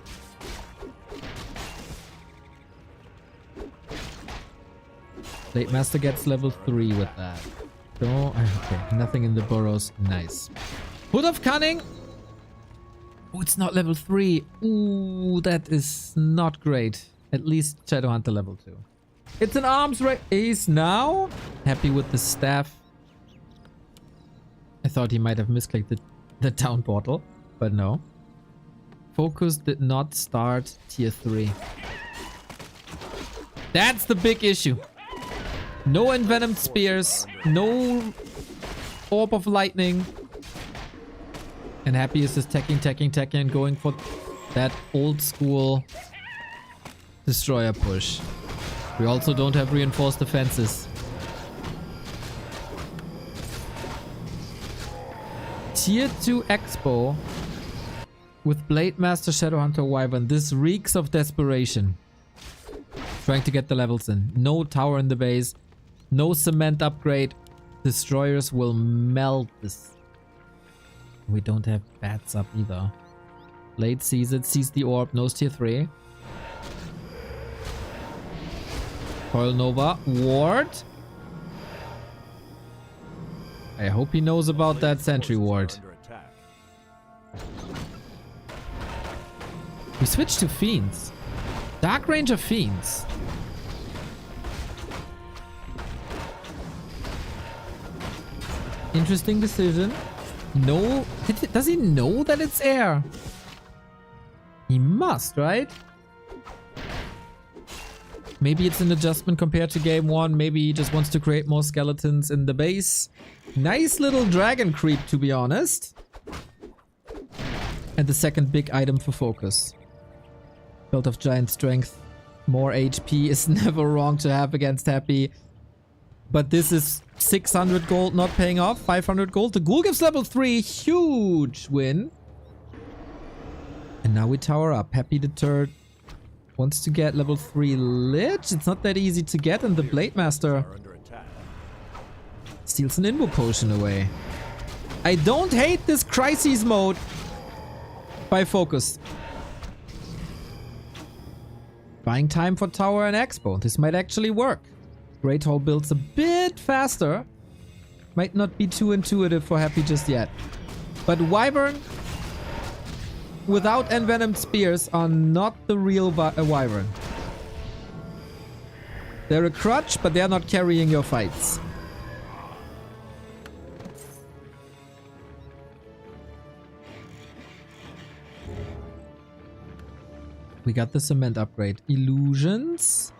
Blade Master gets level 3 with that. Oh, okay. Nothing in the burrows. Nice. Hood of Cunning. Oh, it's not level 3. Ooh, that is not great. At least Shadowhunter level 2. It's an arms race now. Happy with the staff. I thought he might have misclicked the town portal, but no. FoCuS did not start tier 3. That's the big issue. No envenomed spears, no orb of lightning. And Happy is just teching, and going for that old school destroyer push. We also don't have reinforced defenses. Tier 2 Expo with Blade Master, Shadowhunter, Wyvern. This reeks of desperation. Trying to get the levels in. No tower in the base. No cement upgrade. Destroyers will melt this. We don't have bats up either. Blade sees it, sees the orb, knows tier 3. Coil Nova. Ward. I hope he knows about that sentry ward. We switched to Fiends. Dark Ranger Fiends. Interesting decision. No. Does he know that it's air? He must, right? Maybe it's an adjustment compared to game 1. Maybe he just wants to create more skeletons in the base. Nice little dragon creep, to be honest. And the second big item for FoCuS. Belt of Giant Strength. More HP is never wrong to have against Happy. But this is 600 gold not paying off. 500 gold. The Ghoul gives level 3. Huge win. And now we tower up. Happy deterred. Wants to get level 3 Lich. It's not that easy to get. And the Blade Master steals an Invo Potion away. I don't hate this Crises mode by FoCuS. Buying time for Tower and Expo. This might actually work. Great Hall builds a bit faster. Might not be too intuitive for Happy just yet. But Wyvern without envenomed spears are not the real Wyvern. They're a crutch, but they're not carrying your fights. We got the cement upgrade. Illusions.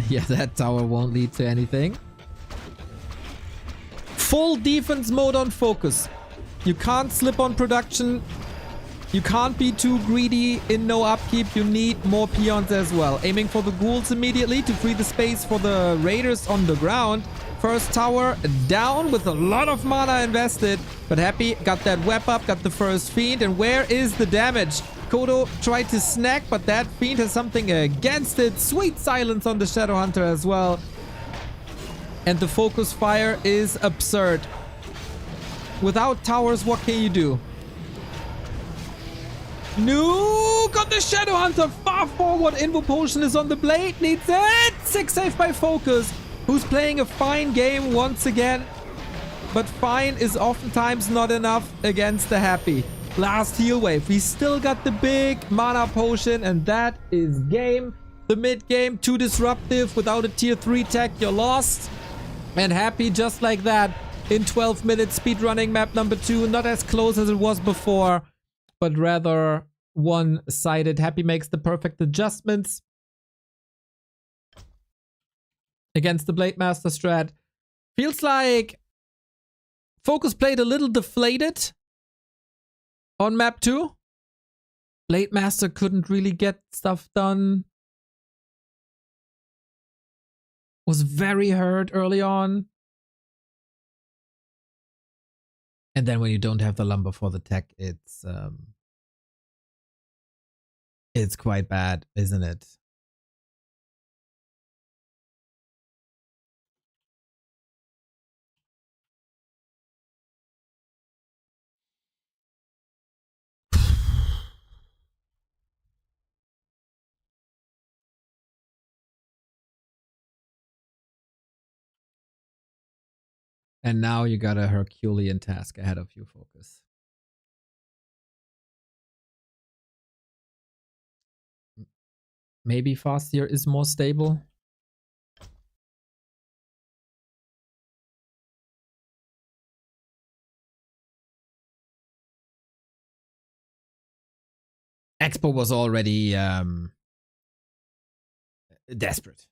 Yeah, that tower won't lead to anything. Full defense mode on FoCuS. You can't slip on production. You can't be too greedy in no upkeep. You need more peons as well. Aiming for the ghouls immediately to free the space for the raiders on the ground. First tower down with a lot of mana invested. But Happy got that web up, got the first fiend. And where is the damage? Kodo tried to snack, but that fiend has something against it. Sweet silence on the Shadowhunter as well. And the FoCuS fire is absurd. Without towers, what can you do? No! Got the Shadowhunter far forward. Invo Potion is on the blade. Needs it! 6 save by FoCuS, who's playing a fine game once again. But fine is oftentimes not enough against the Happy. Last heal wave. We still got the big mana potion, and that is game. The mid game, too disruptive. Without a tier 3 tech, you're lost. And Happy just like that in 12 minutes speedrunning map number 2. Not as close as it was before, but rather one-sided. Happy makes the perfect adjustments against the Blade Master strat. Feels like FoCuS played a little deflated on map 2. Blade Master couldn't really get stuff done. Was very hurt early on. And then when you don't have the lumber for the tech, it's quite bad, isn't it? And now you got a Herculean task ahead of you, FoCuS. Maybe Fastier is more stable. Expo was already desperate.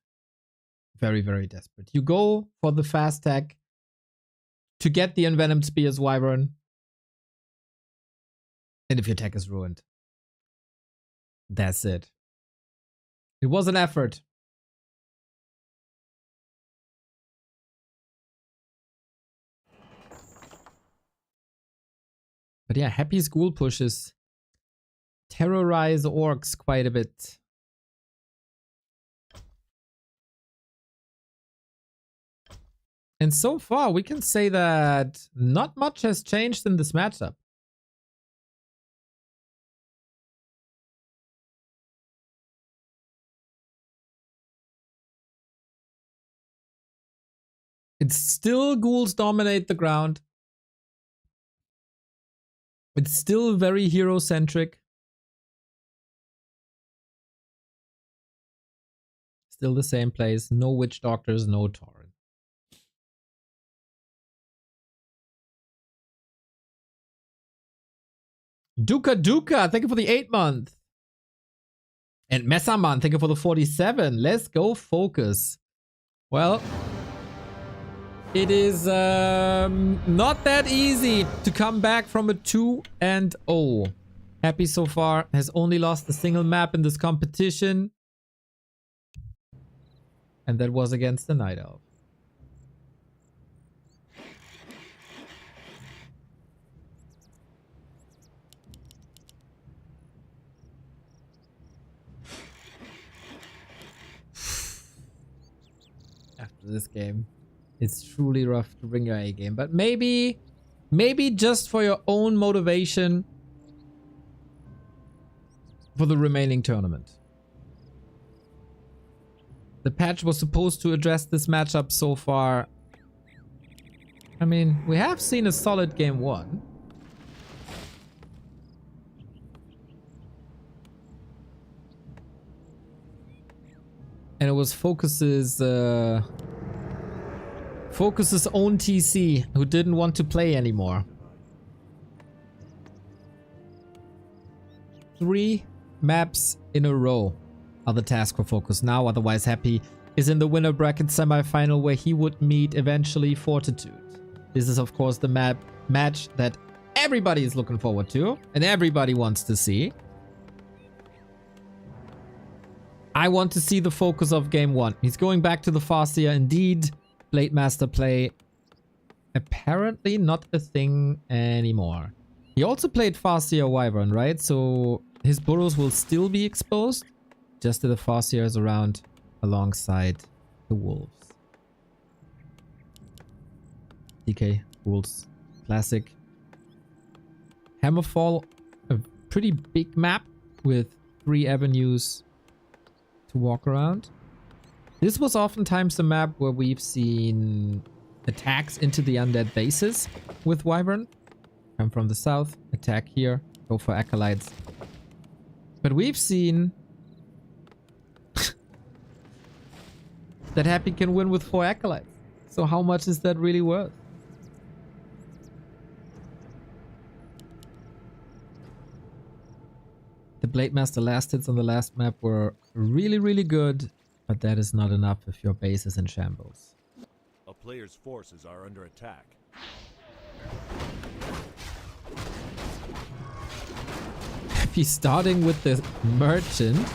Very, very desperate. You go for the fast tech to get the Envenomed Spears Wyvern. And if your tech is ruined, that's it. It was an effort. But yeah, Happy's ghoul pushes terrorize orcs quite a bit. And so far, we can say that not much has changed in this matchup. It's still ghouls dominate the ground. It's still very hero-centric. Still the same place. No witch doctors, no Tauren. Duka, thank you for the 8-month. And Messaman, thank you for the 47. Let's go FoCuS. Well, it is not that easy to come back from a 2-0. Happy so far has only lost a single map in this competition. And that was against the Night Elf. After this game, it's truly rough to bring your A game. But maybe just for your own motivation for the remaining tournament. The patch was supposed to address this matchup so far. I mean, we have seen a solid game 1. And it was FoCuS's own TC who didn't want to play anymore. 3 maps in a row are the task for FoCuS now. Otherwise, Happy is in the winner bracket semifinal where he would meet eventually Fortitude. This is, of course, the match that everybody is looking forward to and everybody wants to see. I want to see the FoCuS of game 1. He's going back to the Farseer indeed. Blade Master play apparently not a thing anymore. He also played Farseer Wyvern, right? So his burrows will still be exposed. Just that the Farseer is around alongside the wolves. DK, wolves, classic. Hammerfall, a pretty big map with 3 avenues to walk around. This was oftentimes the map where we've seen attacks into the undead bases with Wyvern. Come from the south, attack here, go for acolytes. But we've seen that Happy can win with 4 acolytes. So how much is that really worth? The Blade Master last hits on the last map were really, really good, but that is not enough if your base is in shambles. A player's forces are under attack. He's starting with the Merchant.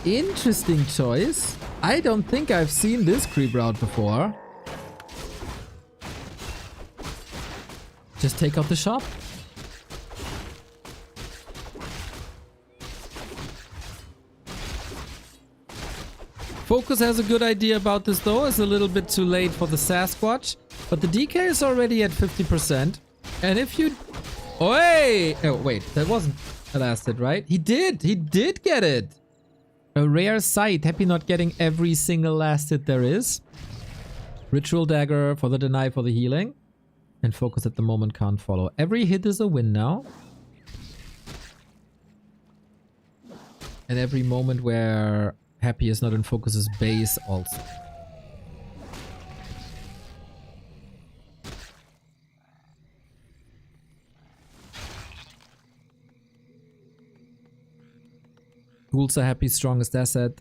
Interesting choice. I don't think I've seen this creep route before. Just take out the shop. FoCuS has a good idea about this though. It's a little bit too late for the Sasquatch, but the DK is already at 50%. And if you... Oi! Oh, wait, that wasn't a last hit, right? He did get it! A rare sight. Happy not getting every single last hit there is. Ritual Dagger for the deny for the healing. And FoCuS at the moment can't follow. Every hit is a win now. And every moment where Happy is not in FoCuS's base also. Ghouls are Happy's strongest asset.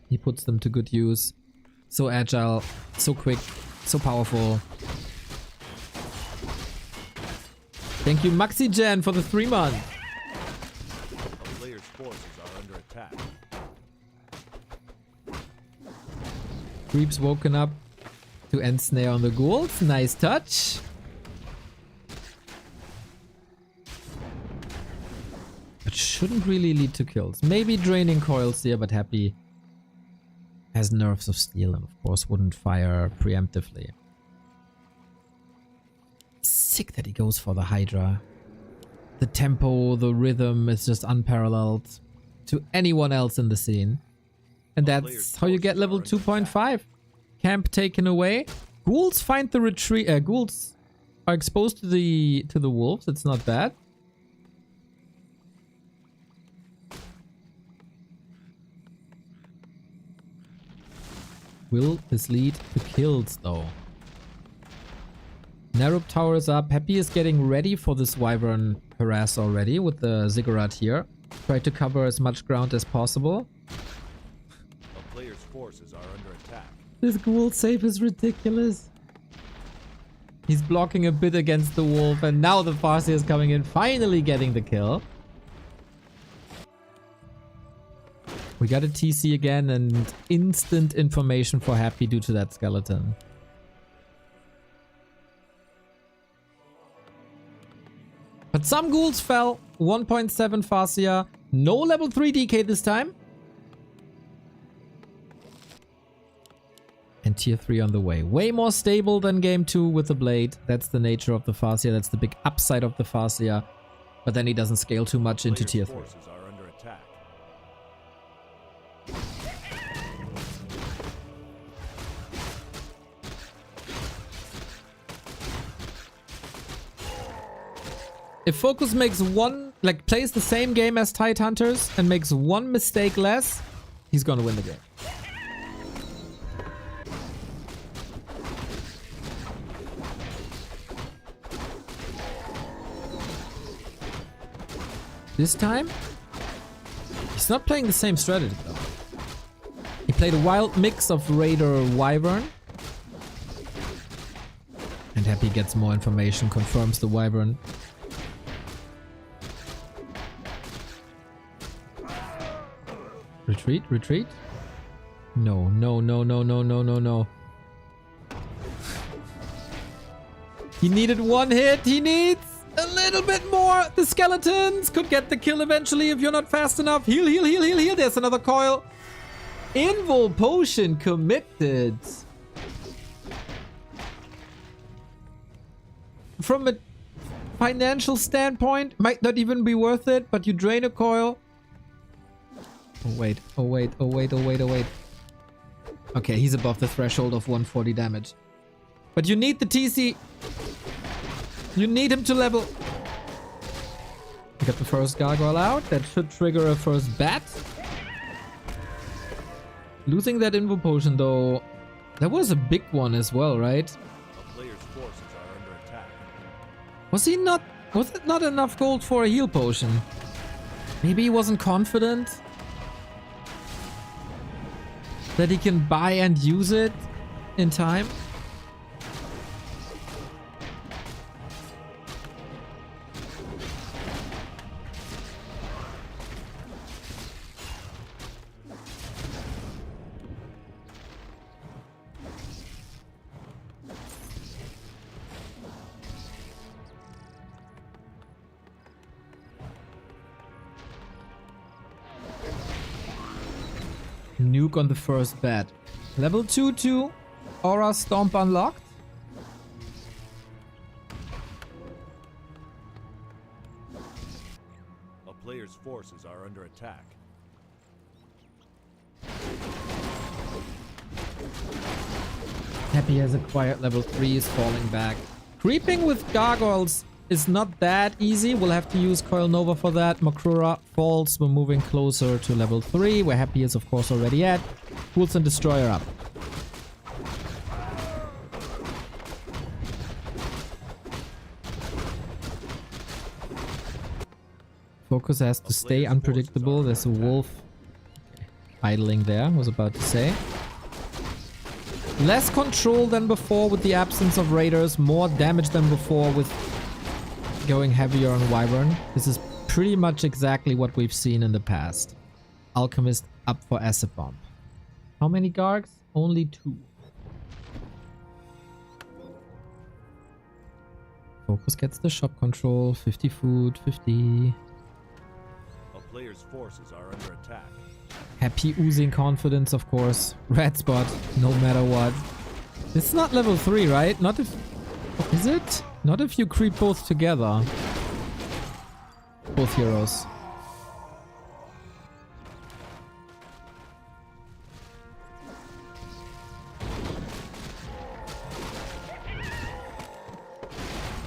He puts them to good use. So agile, so quick, so powerful. Thank you MaxiGen for the 3 months. A player's forces are under attack. Creeps woken up to end snare on the ghouls. Nice touch. It shouldn't really lead to kills. Maybe draining coils here, but Happy has nerves of steel and of course wouldn't fire preemptively. Sick that he goes for the Hydra. The tempo, the rhythm is just unparalleled to anyone else in the scene. And that's how you get level 2.5. Camp taken away. Ghouls find the retreat. Ghouls are exposed to the wolves. It's not bad. Will this lead to kills though? Narub Tower is up. Happy is getting ready for this Wyvern harass already with the Ziggurat here. Try to cover as much ground as possible. A player's forces are under attack. This ghoul save is ridiculous. He's blocking a bit against the wolf and now the Farseer is coming in, finally getting the kill. We got a TC again and instant information for Happy due to that skeleton. But some ghouls fell. 1.7 Farseer. No level 3 DK this time. And tier 3 on the way. Way more stable than game 2 with the blade. That's the nature of the Farseer. That's the big upside of the Farseer. But then he doesn't scale too much into tier 3. Forces are under attack. If FoCuS makes one, like plays the same game as Tide Hunters and makes one mistake less, he's gonna win the game. This time, he's not playing the same strategy though. He played a wild mix of Raider Wyvern. And Happy gets more information, confirms the Wyvern. Retreat, retreat. No, no, no, no, no, no, no, no. He needed one hit. He needs a little bit more. The skeletons could get the kill eventually if you're not fast enough. Heal, heal, heal, heal, heal. There's another coil. Invul potion committed. From a financial standpoint, might not even be worth it, but you drain a coil. Oh wait, oh wait, oh wait, oh wait, oh wait. Okay, he's above the threshold of 140 damage. But you need the TC. You need him to level. Get the first gargoyle out. That should trigger a first bat. Losing that Invo potion though That was a big one as well, right? A player's forces are under attack. Was he not... Was it not enough gold for a heal potion? Maybe he wasn't confident that he can buy and use it in time? Nuke on the first bat. Level 2 Aura Stomp unlocked. A player's forces are under attack. Happy has acquired level 3, is falling back. Creeping with gargoyles is not that easy. We'll have to use Coil Nova for that. Makrura falls. We're moving closer to level 3, where Happy is of course already at. Pools and Destroyer up. FoCuS has to stay unpredictable. There's a wolf idling there, I was about to say. Less control than before with the absence of raiders. More damage than before with going heavier on Wyvern. This is pretty much exactly what we've seen in the past. Alchemist up for Acid Bomb. How many Gargs? Only 2. FoCuS gets the shop control. 50 food, 50. A player's forces are under attack. Happy oozing confidence, of course. Red spot, no matter what. It's not level 3, right? Not if... Is it? Not if you creep both together. Both heroes.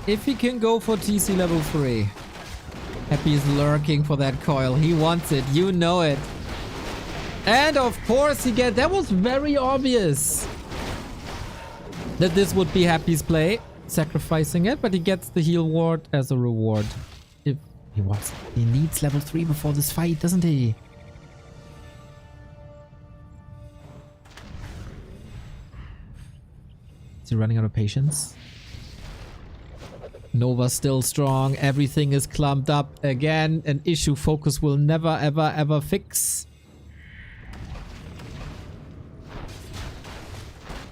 If he can go for TC level 3. Happy is lurking for that coil. He wants it. You know it. And of course he gets... That was very obvious that this would be Happy's play. Sacrificing it, but he gets the heal ward as a reward. If he wants... He needs level 3 before this fight, doesn't he? Is he running out of patience? Nova still strong. Everything is clumped up. Again, an issue FoCuS will never, ever, ever fix.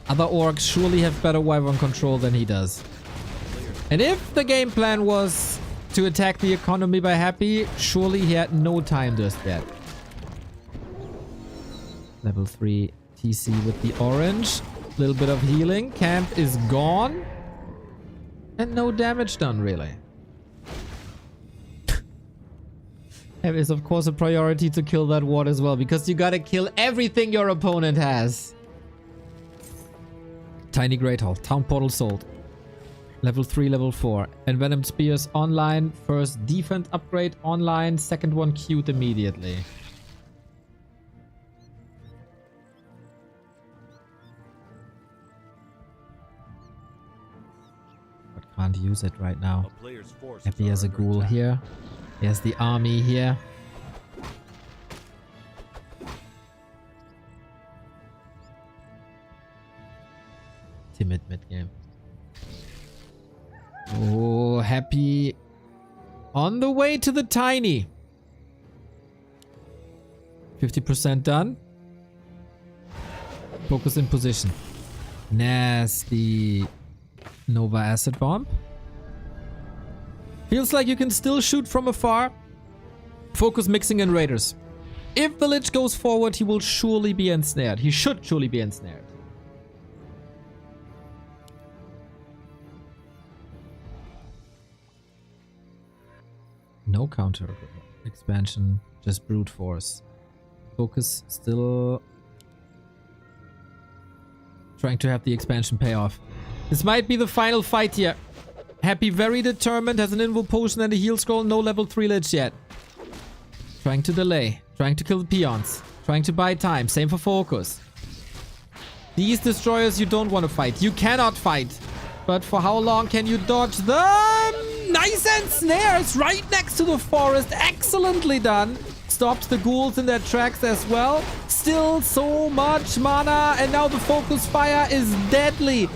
Other orcs surely have better Wyvern control than he does. And if the game plan was to attack the economy by Happy, surely he had no time just yet. Level 3 TC with the orange. Little bit of healing. Camp is gone. And no damage done, really. It is of course a priority to kill that ward as well, because you gotta kill everything your opponent has. Tiny Great Hall. Town Portal sold. Level 3, level 4. Envenomed Spears online. First defense upgrade online. Second one queued immediately. But can't use it right now. Happy has a ghoul here. He has the army here. Timid mid-game. Oh, Happy on the way to the tiny. 50% done. FoCuS in position. Nasty Nova Acid Bomb. Feels like you can still shoot from afar. FoCuS mixing in raiders. If the Lich goes forward, he will surely be ensnared. He should surely be ensnared. No counter expansion, just brute force. FoCuS still trying to have the expansion pay off. This might be the final fight here. Happy very determined, has an invo potion and a heal scroll, no level 3 lich yet. Trying to delay, trying to kill the peons, trying to buy time, same for FoCuS. These destroyers you don't want to fight. You cannot fight. But for how long can you dodge them? Nice and snares right next to the forest. Excellently done. Stops the ghouls in their tracks as well. Still so much mana. And now the focus fire is deadly.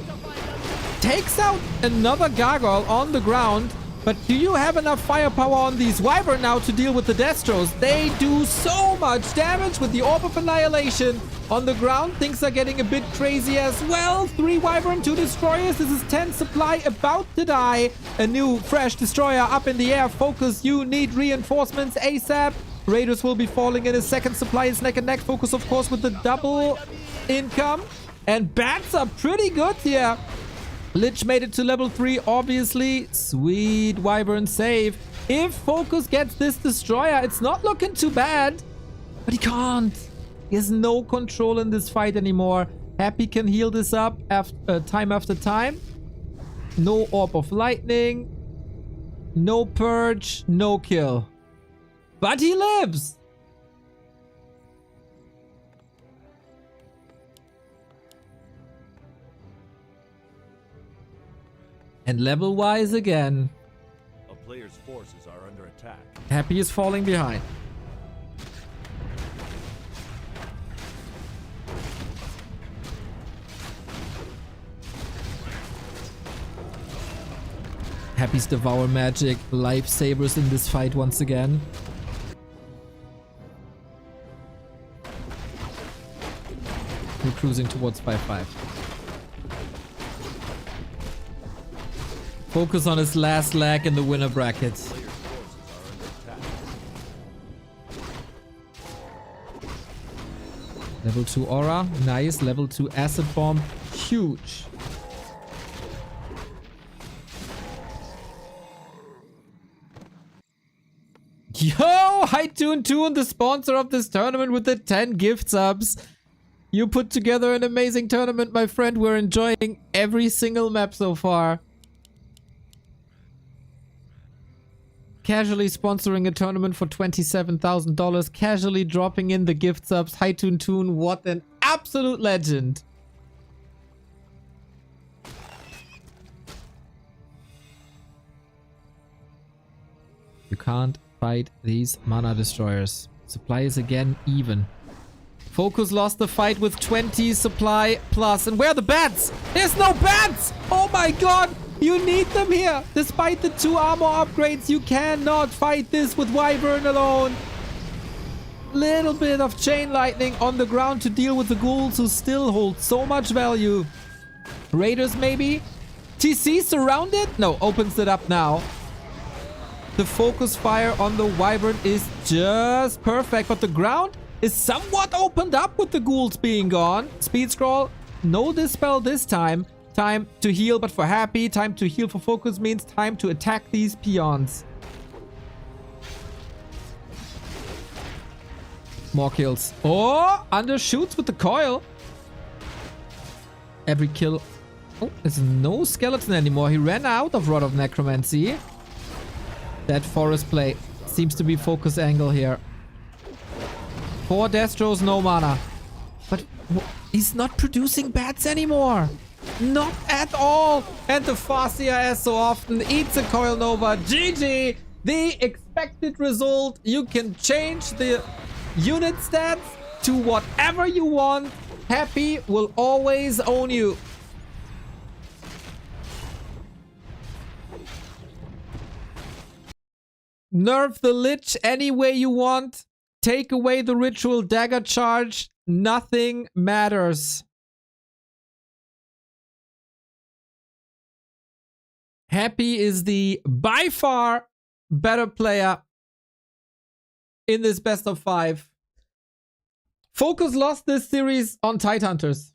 Takes out another gargoyle on the ground. But do you have enough firepower on these Wyvern now to deal with the Destros? They do so much damage with the Orb of Annihilation. On the ground, things are getting a bit crazy as well. 3 Wyvern, 2 Destroyers. This is 10 supply about to die. A new, fresh Destroyer up in the air. FoCuS, you need reinforcements ASAP. Raiders will be falling in. A second supply is neck and neck. FoCuS, of course, with the double income. And bats are pretty good here. Lich made it to level 3, obviously. Sweet Wyvern save. If FoCuS gets this Destroyer, it's not looking too bad. But he can't. He has no control in this fight anymore. Happy can heal this up time after time. No Orb of Lightning. No Purge. No kill. But he lives. And level-wise again. A player's forces are under attack. Happy is falling behind. Happy's Devour Magic, lifesavers in this fight once again. We're cruising towards 5-5. FoCuS on his last leg in the winner bracket. Player's forces are under attack. Level 2 Aura, nice. Level 2 Acid Bomb, huge. Yo, hi Toon, the sponsor of this tournament with the 10 gift subs. You put together an amazing tournament, my friend. We're enjoying every single map so far. Casually sponsoring a tournament for $27,000. Casually dropping in the gift subs. Hi Toon, what an absolute legend. You can't fight these mana destroyers. Supply is again even. FoCuS lost the fight with 20 supply plus. And where are the bats? There's no bats! Oh my god! You need them here! Despite the 2 armor upgrades, you cannot fight this with Wyvern alone. Little bit of Chain Lightning on the ground to deal with the ghouls who still hold so much value. Raiders maybe? TC surrounded? No, opens it up now. The focus fire on the Wyvern is just perfect, but the ground is somewhat opened up with the ghouls being gone. Speed scroll, no dispel this time. Time to heal, but for Happy, time to heal for FoCuS means time to attack these peons. More kills. Oh, undershoots with the coil. Every kill. Oh, there's no skeleton anymore. He ran out of Rod of Necromancy. That forest play seems to be FoCuS angle here. 4 Destros, no mana. But he's not producing bats anymore. Not at all. And the Farseer, as so often, eats a Coil Nova. GG. The expected result. You can change the unit stats to whatever you want. Happy will always own you. Nerf the Lich any way you want. Take away the ritual dagger charge. Nothing matters. Happy is the by far better player in this best of 5. FoCuS lost this series on Tidehunters.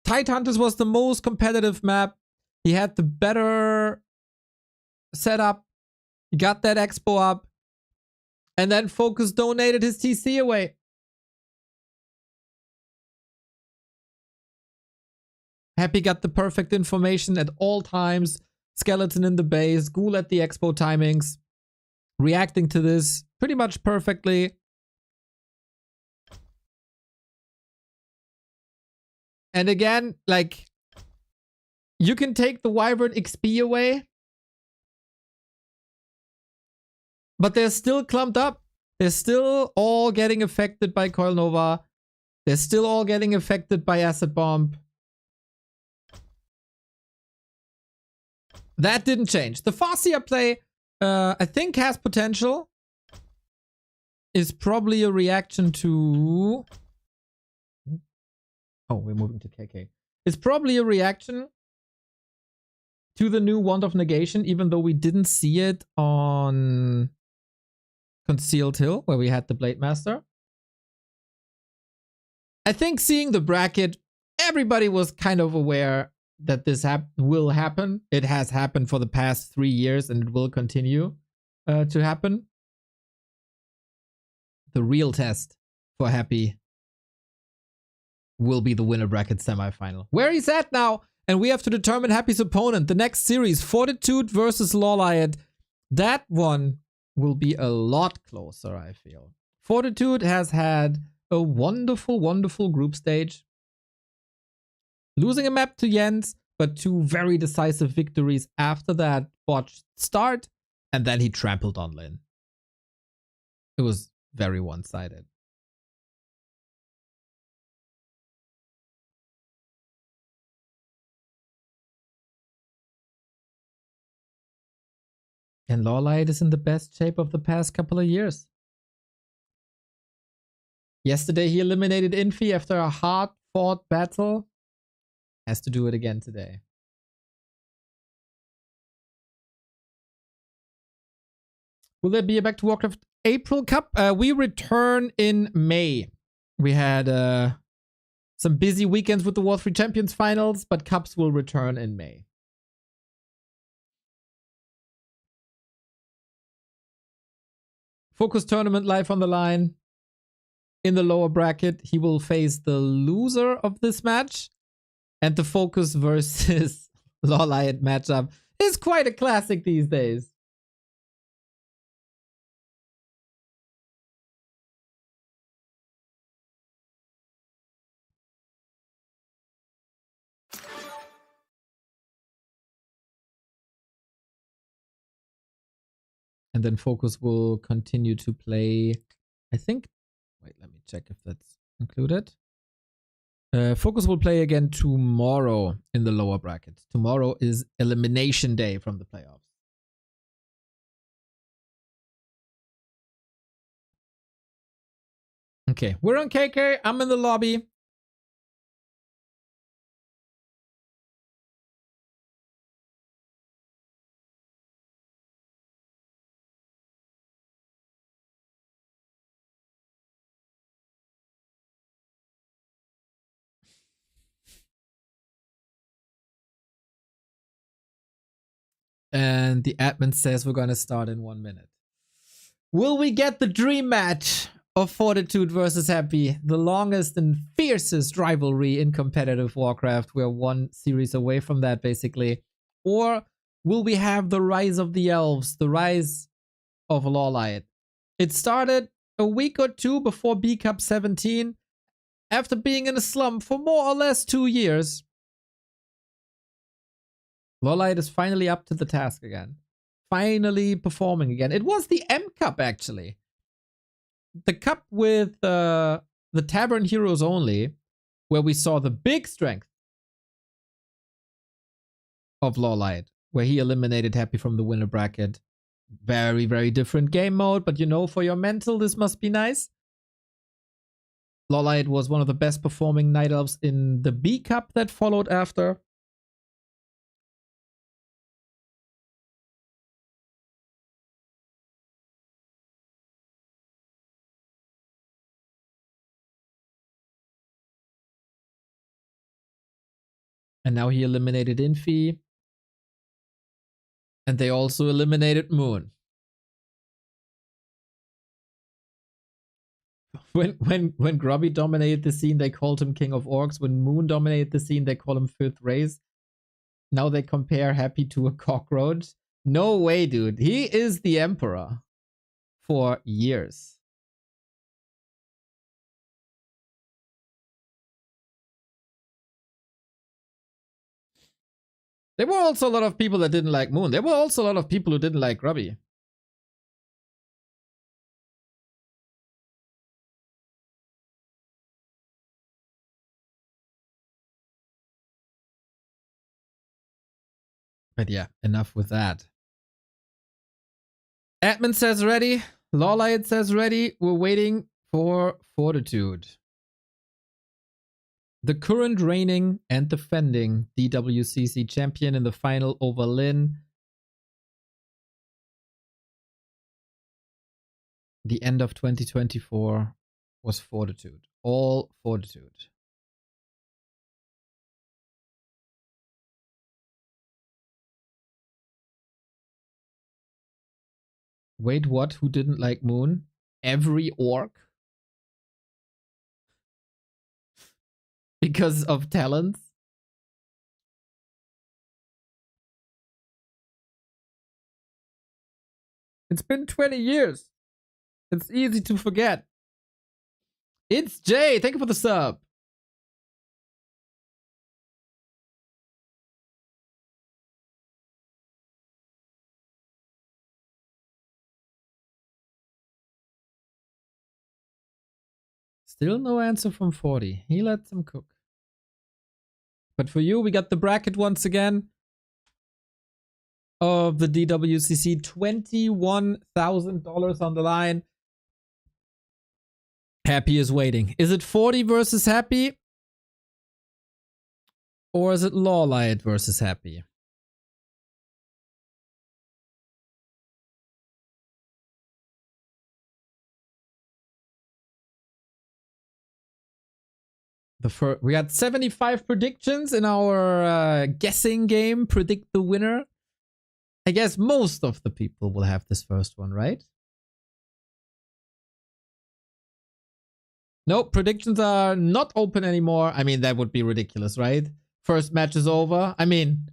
Tidehunters was the most competitive map. He had the better setup. He got that expo up. And then FoCuS donated his TC away. Happy got the perfect information at all times. Skeleton in the base, ghoul at the expo timings. Reacting to this pretty much perfectly. And again, like, you can take the Wyvern XP away, but they're still clumped up. They're still all getting affected by Coil Nova. They're still all getting affected by Acid Bomb. That didn't change. The Farseer play, I think, has potential. Is probably a reaction to... Oh, we're moving to KK. It's probably a reaction to the new Wand of Negation, even though we didn't see it on Concealed Hill, where we had the Blade Master. I think seeing the bracket, everybody was kind of aware that this will happen. It has happened for the past 3 years, and it will continue to happen. The real test for Happy will be the winner bracket semifinal, where he's at now, and we have to determine Happy's opponent. The next series, Fortitude versus LawLiet. That one will be a lot closer, I feel. Fortitude has had a wonderful, wonderful group stage. Losing a map to Jens, but 2 very decisive victories after that botched start, and then he trampled on Lin. It was very one-sided. And LawLiet is in the best shape of the past couple of years. Yesterday he eliminated Infi after a hard-fought battle. Has to do it again today. Will there be a Back to Warcraft April Cup? We return in May. We had some busy weekends with the War 3 Champions finals, but Cups will return in May. FoCuS tournament live on the line. In the lower bracket, he will face the loser of this match. And the FoCuS versus LawLiet matchup is quite a classic these days. And then FoCuS will continue to play, I think. Wait, let me check if that's included. FoCuS will play again tomorrow in the lower bracket. Tomorrow is elimination day from the playoffs. Okay, we're on KK. I'm in the lobby. And the admin says we're gonna start in 1 minute. Will we get the dream match of Fortitude versus Happy? The longest and fiercest rivalry in competitive Warcraft. We're 1 series away from that, basically. Or will we have the rise of the elves, the rise of LawLiet? It started a week or 2 before B Cup 17, after being in a slump for more or less 2 years. LawLiet is finally up to the task again. Finally performing again. It was the M Cup, actually. The cup with the Tavern Heroes only, where we saw the big strength of LawLiet, where he eliminated Happy from the winner bracket. Very, very different game mode, but you know, for your mental, this must be nice. LawLiet was one of the best performing Night Elves in the B Cup that followed after. And now he eliminated Infi. And they also eliminated Moon. When Grubby dominated the scene, they called him King of Orcs. When Moon dominated the scene, they call him Fifth Race. Now they compare Happy to a cockroach. No way, dude. He is the Emperor for years. There were also a lot of people that didn't like Moon. There were also a lot of people who didn't like Grubby. But yeah, enough with that. Admin says ready. LawLiet says ready. We're waiting for Fortitude. The current reigning and defending DWCC champion in the final over Lin. The end of 2024 was Fortitude. All Fortitude. Wait, what? Who didn't like Moon? Every orc? Because of talents? It's been 20 years. It's easy to forget. It's Jay. Thank you for the sub. Still no answer from 40. He lets him cook. But for you, we got the bracket once again of the DWCC. $21,000 on the line. Happy is waiting. Is it 40 versus Happy? Or is it LawLiet versus Happy? We got 75 predictions in our guessing game. Predict the winner. I guess most of the people will have this first one, right? Nope, predictions are not open anymore. I mean, that would be ridiculous, right? First match is over. I mean,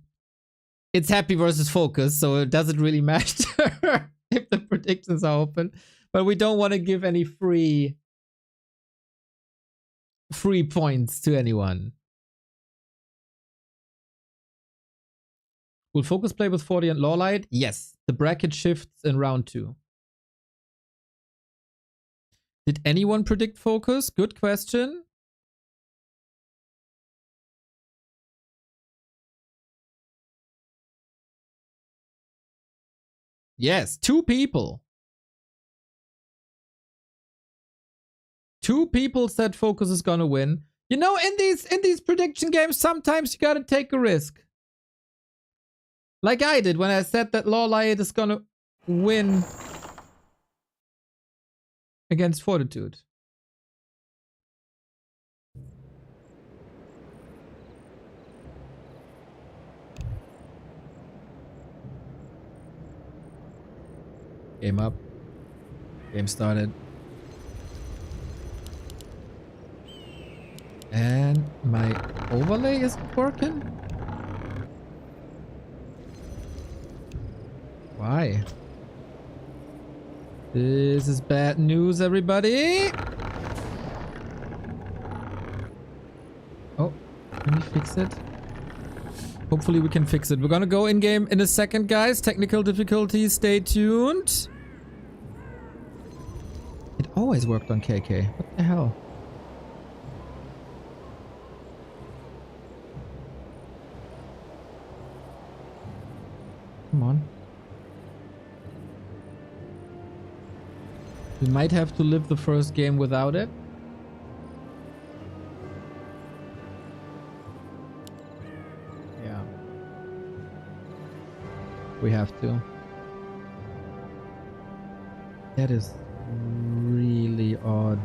it's Happy versus FoCuS, so it doesn't really matter if the predictions are open. But we don't want to give any free points to anyone. Will FoCuS play with 40 and LawLiet? Yes. The bracket shifts in round 2. Did anyone predict FoCuS? Good question. Yes, 2 people. 2 people said FoCuS is gonna win. You know, in these prediction games, sometimes you gotta take a risk. Like I did when I said that LawLiet is gonna win against Fortitude. Game up. Game started. And my overlay isn't working? Why? This is bad news, everybody. Oh, can we fix it? Hopefully we can fix it. We're gonna go in-game in a second, guys. Technical difficulties, stay tuned. It always worked on KK. What the hell? Come on. We might have to live the first game without it. Yeah. We have to. That is really odd.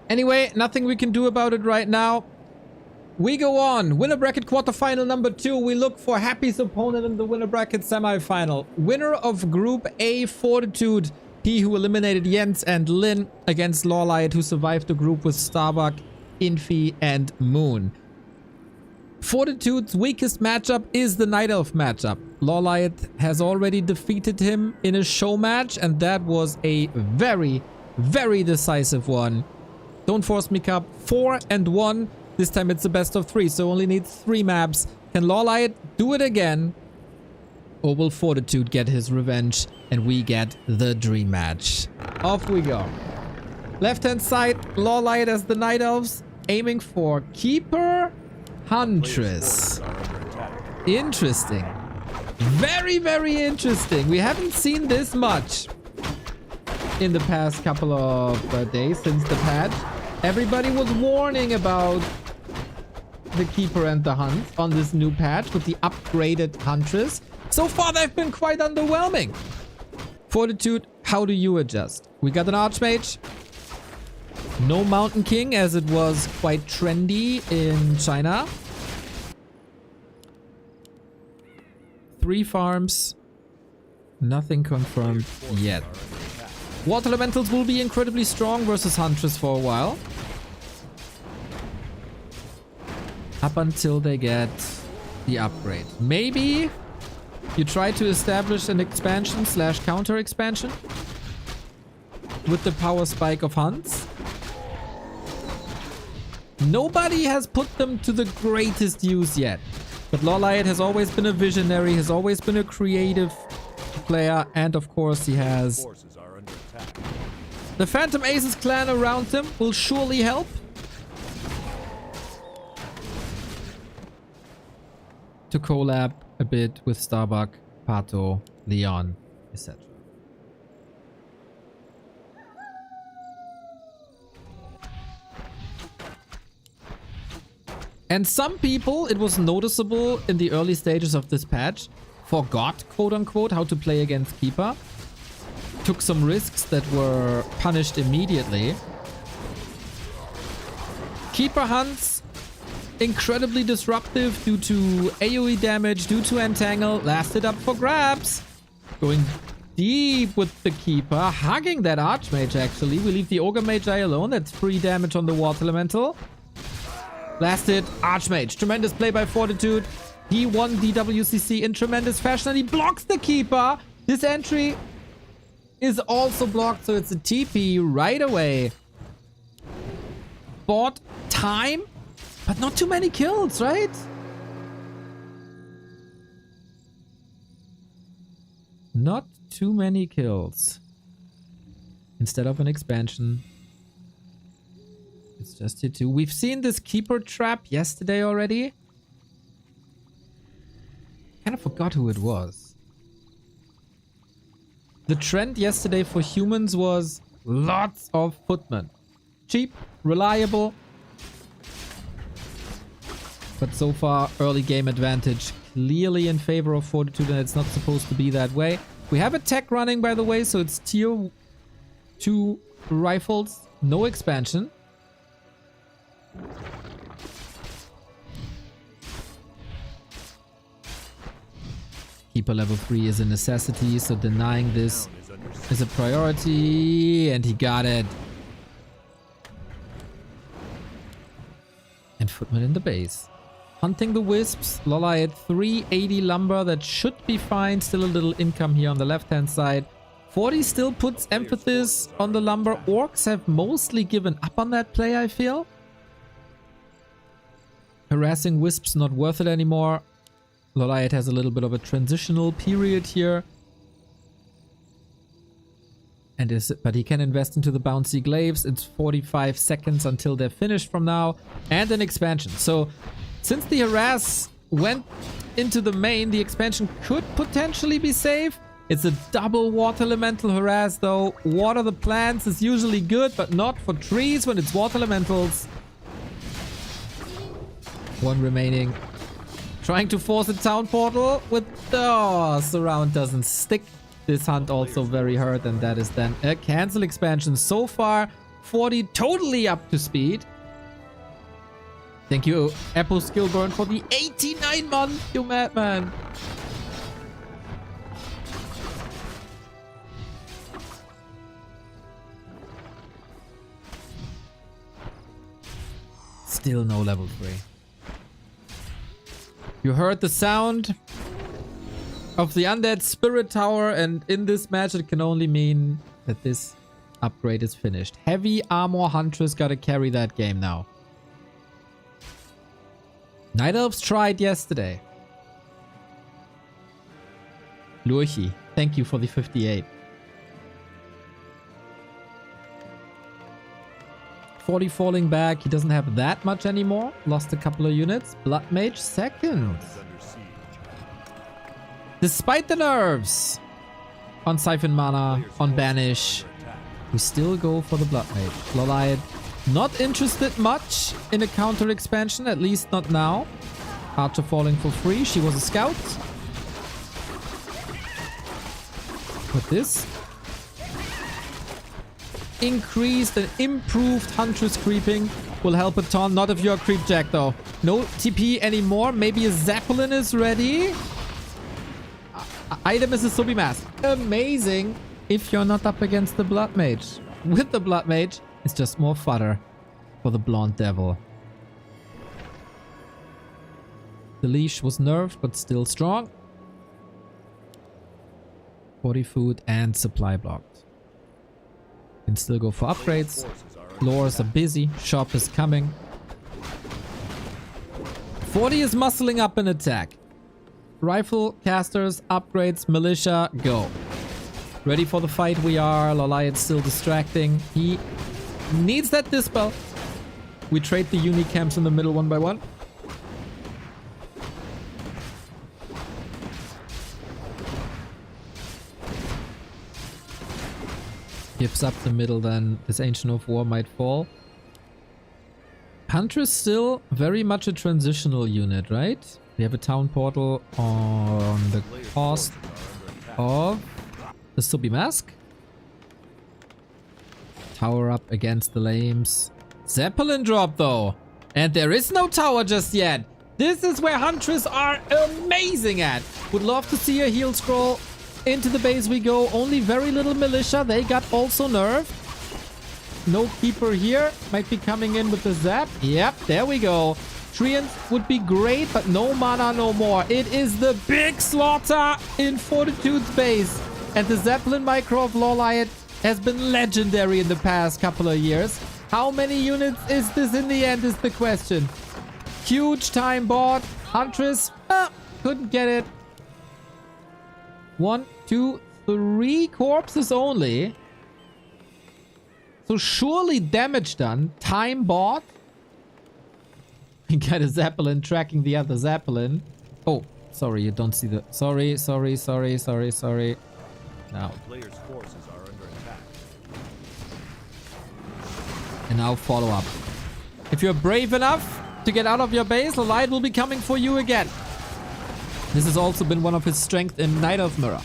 Anyway, nothing we can do about it right now. We go on. Winner bracket quarterfinal number 2. We look for Happy's opponent in the winner bracket semifinal. Winner of Group A, Fortitude. He who eliminated Jens and Lin against LawLiet, who survived the group with Starbuck, Infi, and Moon. Fortitude's weakest matchup is the Night Elf matchup. LawLiet has already defeated him in a show match, and that was a very, very decisive one. Don't force me, Cup. 4-1. This time it's the best of 3, so only need 3 maps. Can LawLiet do it again? Or will Fortitude get his revenge and we get the dream match? Off we go. Left-hand side, LawLiet as the Night Elves, aiming for Keeper, Huntress. Interesting. Very, very interesting. We haven't seen this much in the past couple of days since the patch. Everybody was warning about the Keeper and the Hunt on this new patch with the upgraded Huntress. So far, they've been quite underwhelming. Fortitude, how do you adjust? We got an Archmage. No Mountain King, as it was quite trendy in China. 3 farms. Nothing confirmed yet. Water Elementals will be incredibly strong versus Huntress for a while. Up until they get the upgrade. Maybe you try to establish an expansion / counter expansion with the power spike of Hunts. Nobody has put them to the greatest use yet. But LawLiet has always been a visionary, has always been a creative player, and of course he has the Phantom Aces clan around him will surely help. To collab a bit with Starbuck, Pato, Leon, etc. And some people, it was noticeable in the early stages of this patch, forgot, quote-unquote, how to play against Keeper. Took some risks that were punished immediately. Keeper Hunts, incredibly disruptive due to AoE damage, due to Entangle, lasted up for grabs. Going deep with the Keeper, hugging that Archmage actually. We leave the Ogre Magi alone, that's free damage on the Water Elemental. Last hit, Archmage. Tremendous play by Fortitude. He won DWCC in tremendous fashion and he blocks the Keeper. This entry is also blocked, so it's a TP right away. Bought time, but not too many kills, right? Not too many kills. Instead of an expansion. It's just here too. We've seen this Keeper trap yesterday already. Kind of forgot who it was. The trend yesterday for humans was lots of footmen. Cheap, reliable. But so far, early game advantage clearly in favor of Fortitude, and it's not supposed to be that way. We have a tech running, by the way, so it's tier 2 rifles, no expansion. Keeper level 3 is a necessity, so denying this is a priority, and he got it. And Footman in the base. Hunting the Wisps, LawLiet 380 lumber, that should be fine. Still a little income here on the left-hand side. 40 still puts emphasis on the lumber. Orcs have mostly given up on that play, I feel. Harassing Wisps not worth it anymore. LawLiet has a little bit of a transitional period here. But he can invest into the bouncy glaives. It's 45 seconds until they're finished from now. And an expansion. So since the harass went into the main, the expansion could potentially be safe. It's a double water elemental harass though. Water the plants is usually good, but not for trees when it's water elementals. One remaining. Trying to force a town portal with... Oh, surround doesn't stick. This Hunt also very hurt, and that is then a cancel expansion. So far, 40 totally up to speed. Thank you, Apple Skillburn, for the 89 month, you madman. Still no level 3. You heard the sound of the undead spirit tower, and in this match it can only mean that this upgrade is finished. Heavy Armor Huntress gotta carry that game now. Night Elves tried yesterday. Lurchi, thank you for the 58. 40 falling back. He doesn't have that much anymore. Lost a couple of units. Blood Mage second. Despite the nerves on Siphon Mana, on Banish, we still go for the Blood Mage. LawLiet not interested much in a counter expansion, at least not now. Archer falling for free. She was a scout. With this increased and improved Huntress creeping will help a ton. Not if you're a creep jack though. No TP anymore. Maybe a Zeppelin is ready. Item is a Subi Mask. Amazing if you're not up against the Blood Mage. With the Blood Mage, it's just more fodder for the Blonde Devil. The leash was nerfed, but still strong. 40 food and supply blocked. Can still go for upgrades. Lores are busy. Shop is coming. 40 is muscling up an attack. Rifle, casters, upgrades, militia, go. Ready for the fight we are. LawLiet still distracting. He needs that dispel. We trade the uni camps in the middle one by one. Gives up the middle, then this Ancient of War might fall. Huntress still very much a transitional unit, right? We have a town portal on the cost of the Subi Mask. Tower up against the lames. Zeppelin drop though. And there is no tower just yet. This is where Huntress are amazing at. Would love to see a heal scroll. Into the base we go. Only very little militia. They got also nerfed. No keeper here. Might be coming in with the zap. Yep, there we go. Treants would be great, but no mana no more. It is the big slaughter in Fortitude's base. And the Zeppelin micro of LawLiet has been legendary in the past couple of years. How many units is this in the end is the question. Huge time bought. Huntress, couldn't get it. 1, 2, 3 corpses only. So surely damage done. Time bought. We got a Zeppelin tracking the other Zeppelin. Oh, sorry, you don't see the... Sorry. Now. Player's forces are under attack. And now follow up. If you're brave enough to get out of your base, the light will be coming for you again. This has also been one of his strengths in Night Elf Mirror.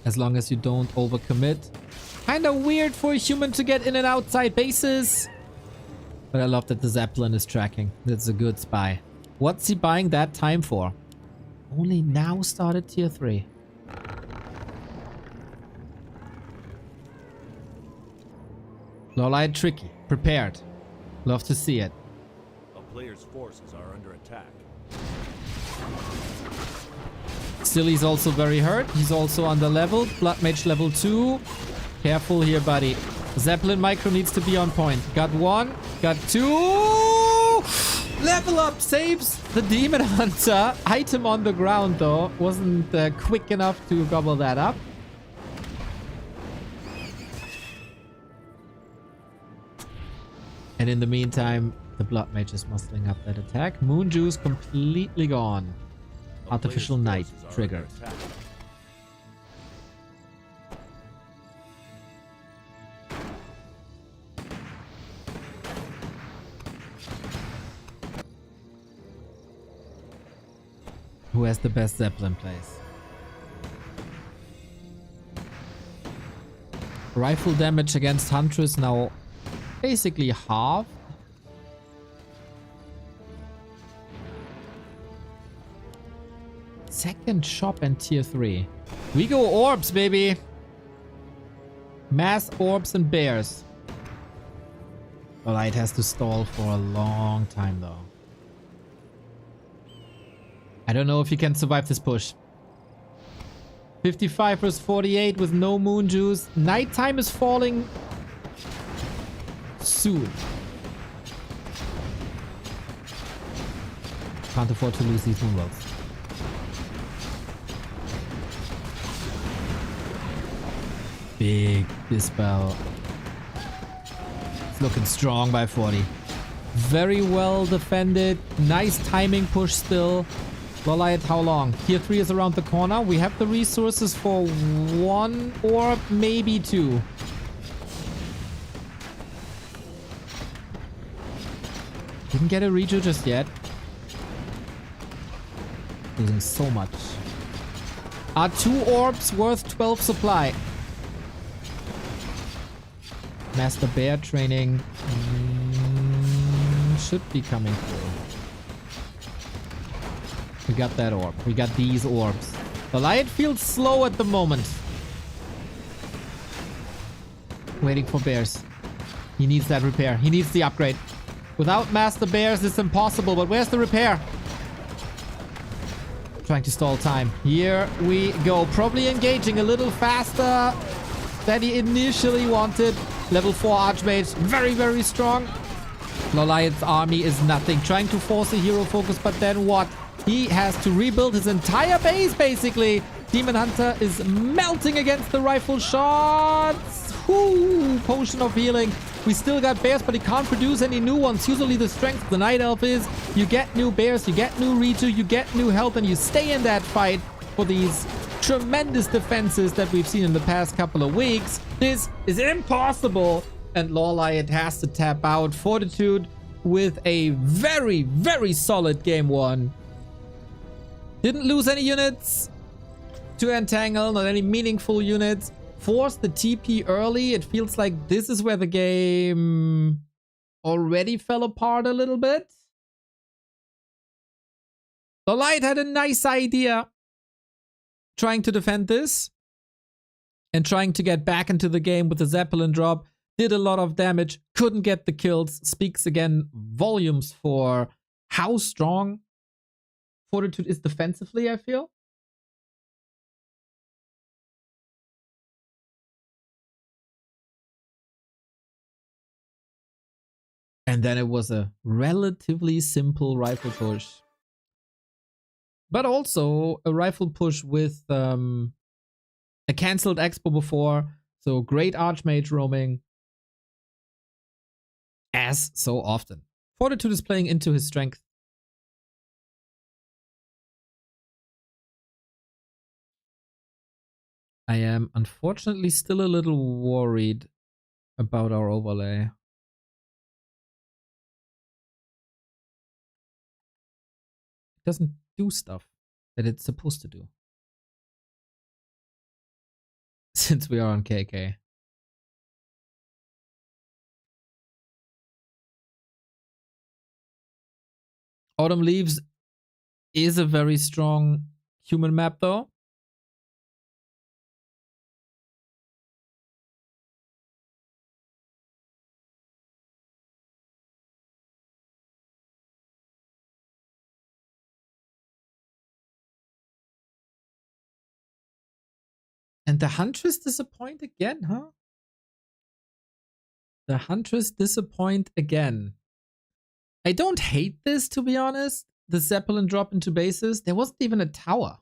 As long as you don't overcommit. Kinda weird for a human to get in and outside bases. But I love that the Zeppelin is tracking. That's a good spy. What's he buying that time for? Only now started tier 3. LawLiet tricky. Prepared. Love to see it. A player's forces are under attack. Still, he's also very hurt. He's also under-leveled. Blood Mage level 2. Careful here, buddy. Zeppelin micro needs to be on point. Got 1. Got 2. Level up saves the Demon Hunter. Item on the ground, though. Wasn't quick enough to gobble that up. And in the meantime, the Blood Mage is muscling up that attack. Moon Juice completely gone. Artificial Night triggered. Who has the best Zeppelin place? Rifle damage against Huntress now basically half. Second shop and tier 3. We go orbs, baby. Mass orbs and bears. LawLiet has to stall for a long time though. I don't know if he can survive this push. 55 versus 48 with no moon juice. Nighttime is falling soon. Can't afford to lose these moonwells. Big dispel. It's looking strong by 40. Very well defended. Nice timing push still. LawLiet, how long? Tier 3 is around the corner. We have the resources for 1 or maybe 2. Didn't get a rejo just yet. Losing so much. Are 2 orbs worth 12 supply? Master Bear training should be coming through. We got that orb. We got these orbs. LawLiet feels slow at the moment. Waiting for bears. He needs that repair. He needs the upgrade. Without Master Bears, it's impossible. But where's the repair? Trying to stall time. Here we go. Probably engaging a little faster than he initially wanted. Level 4 Archmage. Very, very strong. LawLiet's army is nothing. Trying to force a hero focus, but then what? He has to rebuild his entire base, basically. Demon Hunter is melting against the rifle shots. Whoo! Potion of healing. We still got bears, but he can't produce any new ones. Usually the strength of the Night Elf is you get new bears, you get new rejo, you get new health, and you stay in that fight for these tremendous defenses that we've seen in the past couple of weeks. This is impossible, and LawLiet has to tap out. Fortitude with a very, very solid game 1. Didn't lose any units to Entangle, not any meaningful units. Forced the TP early. It feels like this is where the game already fell apart a little bit. LawLiet had a nice idea trying to defend this and trying to get back into the game with the Zeppelin drop. Did a lot of damage, couldn't get the kills. Speaks again volumes for how strong Fortitude is defensively, I feel. And then it was a relatively simple rifle push. But also a rifle push with a cancelled expo before. So great Archmage roaming. As so often. Fortitude is playing into his strength. I am unfortunately still a little worried about our overlay. It doesn't do stuff that it's supposed to do. Since we are on KK. Autumn Leaves is a very strong human map though. And the Huntress disappoint again, huh? The Huntress disappoint again. I don't hate this, to be honest. The Zeppelin drop into bases. There wasn't even a tower.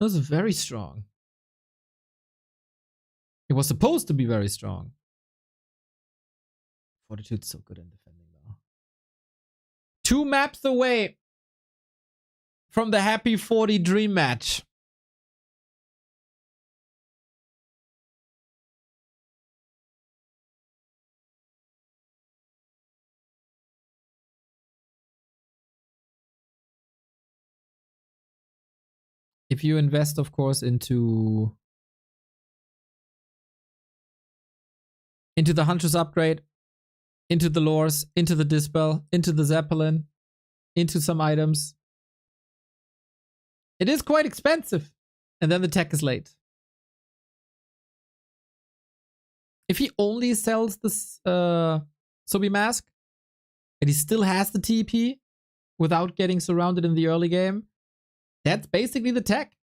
It was very strong. It was supposed to be very strong. Fortitude's so good in defending, though. 2 maps away from the Happy 40 dream match. If you invest, of course, into the Huntress upgrade, into the lores, into the Dispel, into the Zeppelin, into some items, it is quite expensive. And then the tech is late. If he only sells this Sobi Mask, and he still has the TP without getting surrounded in the early game, that's basically the tech.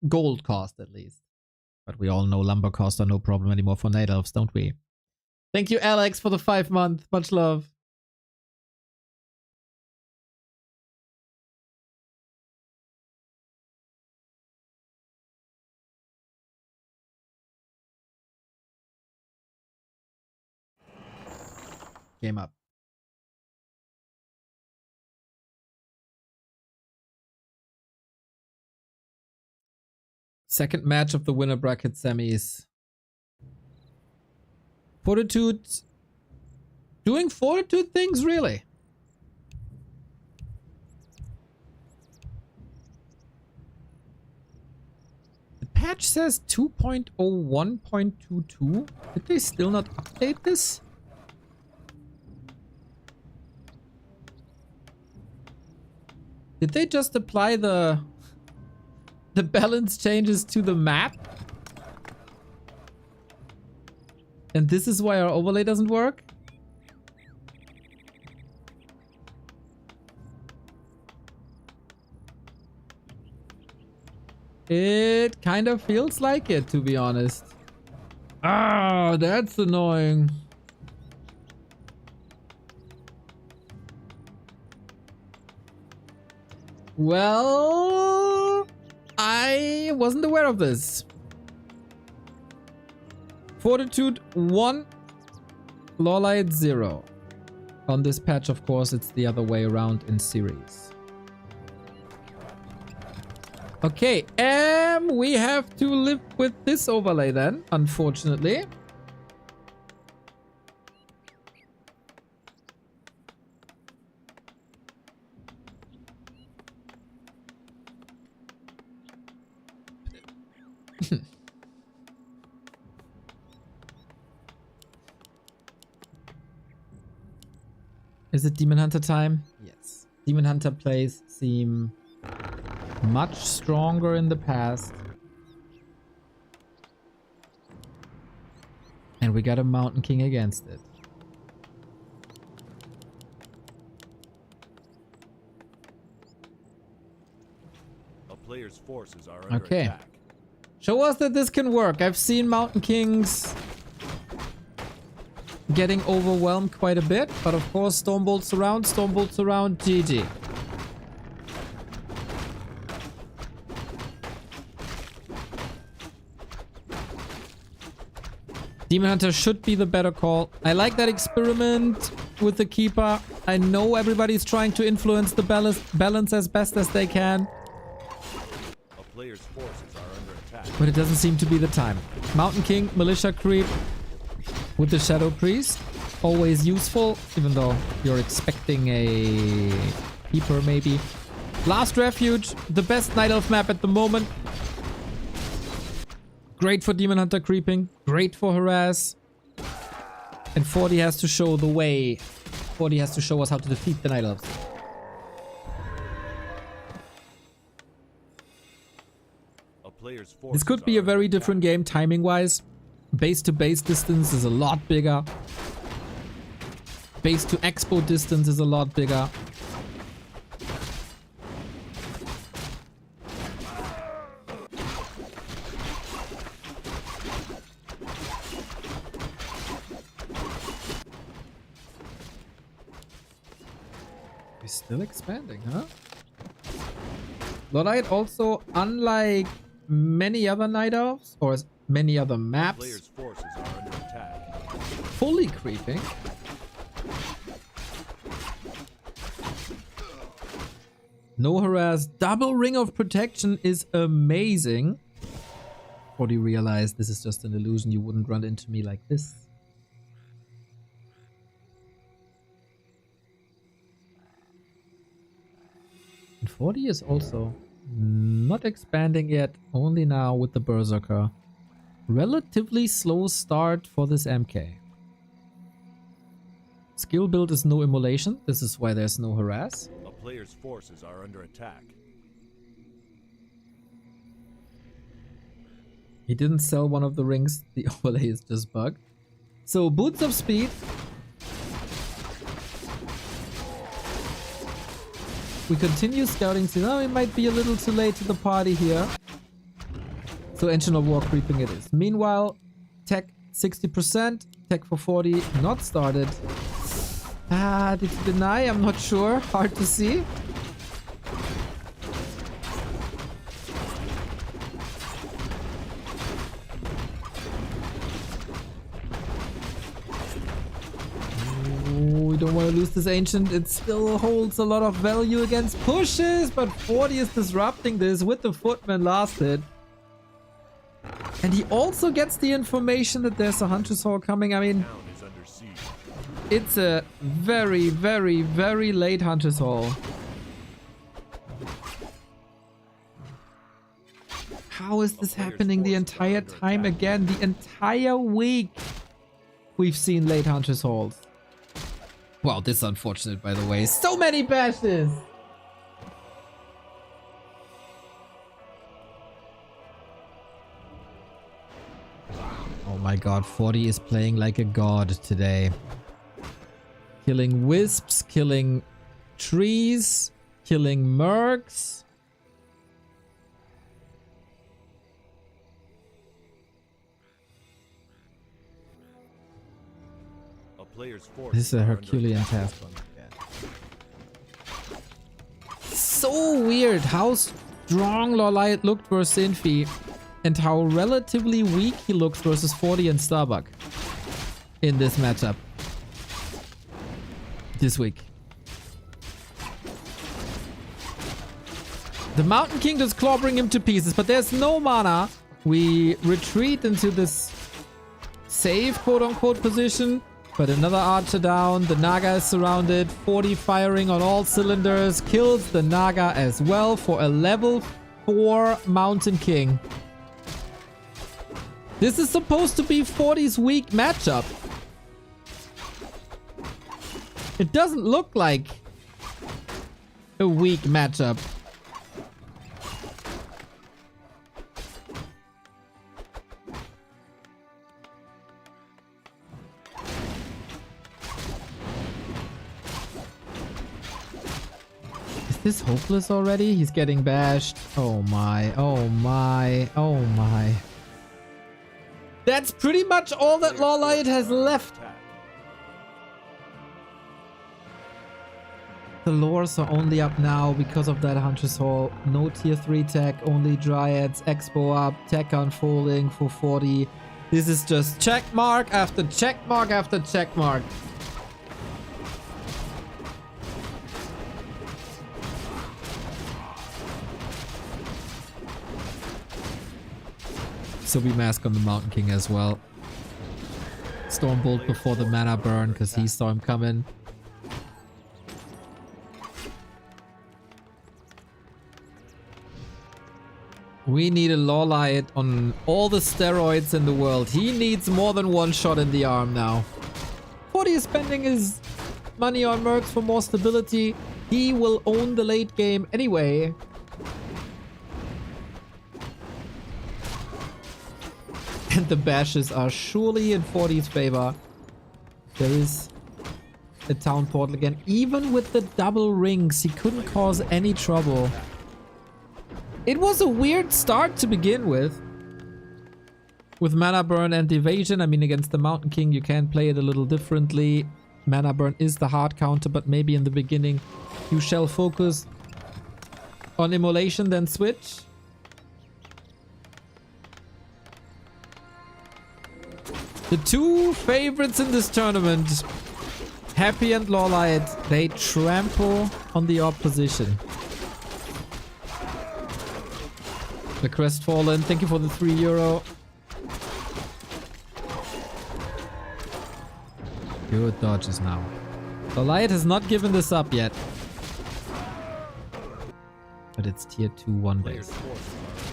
gold cost at least. But we all know lumber costs are no problem anymore for Night Elves, don't we? Thank you, Alex, for the 5 month. Much love. Game up. Second match of the winner bracket semis. Fortitude doing Fortitude things, really. The patch says 2.01.22. Did they still not update this? Did they just apply the balance changes to the map? And this is why our overlay doesn't work? It kind of feels like it, to be honest. Ah, that's annoying. Well, I wasn't aware of this. Fortitude 1, LawLiet 0. On this patch, of course, it's the other way around in series. Okay, we have to live with this overlay then, unfortunately. Is it Demon Hunter time? Yes. Demon Hunter plays seem much stronger in the past. And we got a Mountain King against it. A player's forces are under Okay. attack. Show us that this can work. I've seen Mountain Kings getting overwhelmed quite a bit, but of course Stormbolt's around, GG. Demon Hunter should be the better call. I like that experiment with the Keeper. I know everybody's trying to influence the balance as best as they can. A player's forces are under attack. But it doesn't seem to be the time. Mountain King, Militia Creep with the Shadow Priest. Always useful, even though you're expecting a Keeper maybe. Last Refuge, the best Night Elf map at the moment. Great for Demon Hunter creeping. Great for harass. And 40 has to show the way. 40 has to show us how to defeat the Night Elves. A player's forces This could be are a very under different attack. game timing-wise. Base to base distance is a lot bigger. Base to expo distance is a lot bigger. We're still expanding, huh? LawLiet also, unlike many other Night Elves, or many other A maps, player's forces are under attack. fully creeping. No harass. Double ring of protection is amazing. Or do you realize this is just an illusion? You wouldn't run into me like this. And 40 is also not expanding yet. Only now with the Berserker. Relatively slow start for this MK. Skill build is no immolation. This is why there's no harass. A player's forces are under attack. He didn't sell one of the rings. The overlay is just bugged. So, Boots of Speed. We continue scouting. So, now it might be a little too late to the party here. So Ancient of War creeping it is. Meanwhile, tech 60%, tech for 40 not started. Did he deny? I'm not sure. Hard to see. We don't want to lose this Ancient. It still holds a lot of value against pushes, but 40 is disrupting this with the Footman last hit. And he also gets the information that there's a Hunter's Hall coming. I mean, it's a very, very, very late Hunter's Hall. How is this happening the entire time again? The entire week we've seen late Hunter's Halls. Wow, this is unfortunate, by the way. So many bashes! Oh my god, 40 is playing like a god today. Killing wisps, killing trees, killing mercs. This is a Herculean task. So weird how strong LawLiet looked versus Infi and how relatively weak he looks versus 40 and Starbuck in this matchup this week. The Mountain King does clawbring him to pieces, but there's no mana. We retreat into this safe quote-unquote position. But another archer down, the Naga is surrounded, 40 firing on all cylinders, kills the Naga as well for a level 4 Mountain King. This is supposed to be 40's weak matchup. It doesn't look like a weak matchup. Is this hopeless already? He's getting bashed. Oh my, oh my, oh my. That's pretty much all that LawLiet has left. The lores are only up now because of that Hunter's Hall. No tier 3 tech, only Dryads, Expo up, tech unfolding for 40. This is just check mark after check mark after check mark. So we mask on the Mountain King as well. Stormbolt before the mana burn because he saw him coming. We need a LawLiet on all the steroids in the world. He needs more than one shot in the arm now. 40 is spending his money on mercs for more stability. He will own the late game anyway. And the bashes are surely in 40's favor. There is a town portal again. Even with the double rings, he couldn't cause any trouble. It was a weird start to begin with. With mana burn and evasion. I mean, against the Mountain King, you can play it a little differently. Mana burn is the hard counter, but maybe in the beginning you shall focus on immolation, then switch. The two favorites in this tournament, Happy and LawLiet, they trample on the opposition. The Crestfallen, thank you for the €3. Good dodges now. LawLiet has not given this up yet. But it's tier 2 1 base.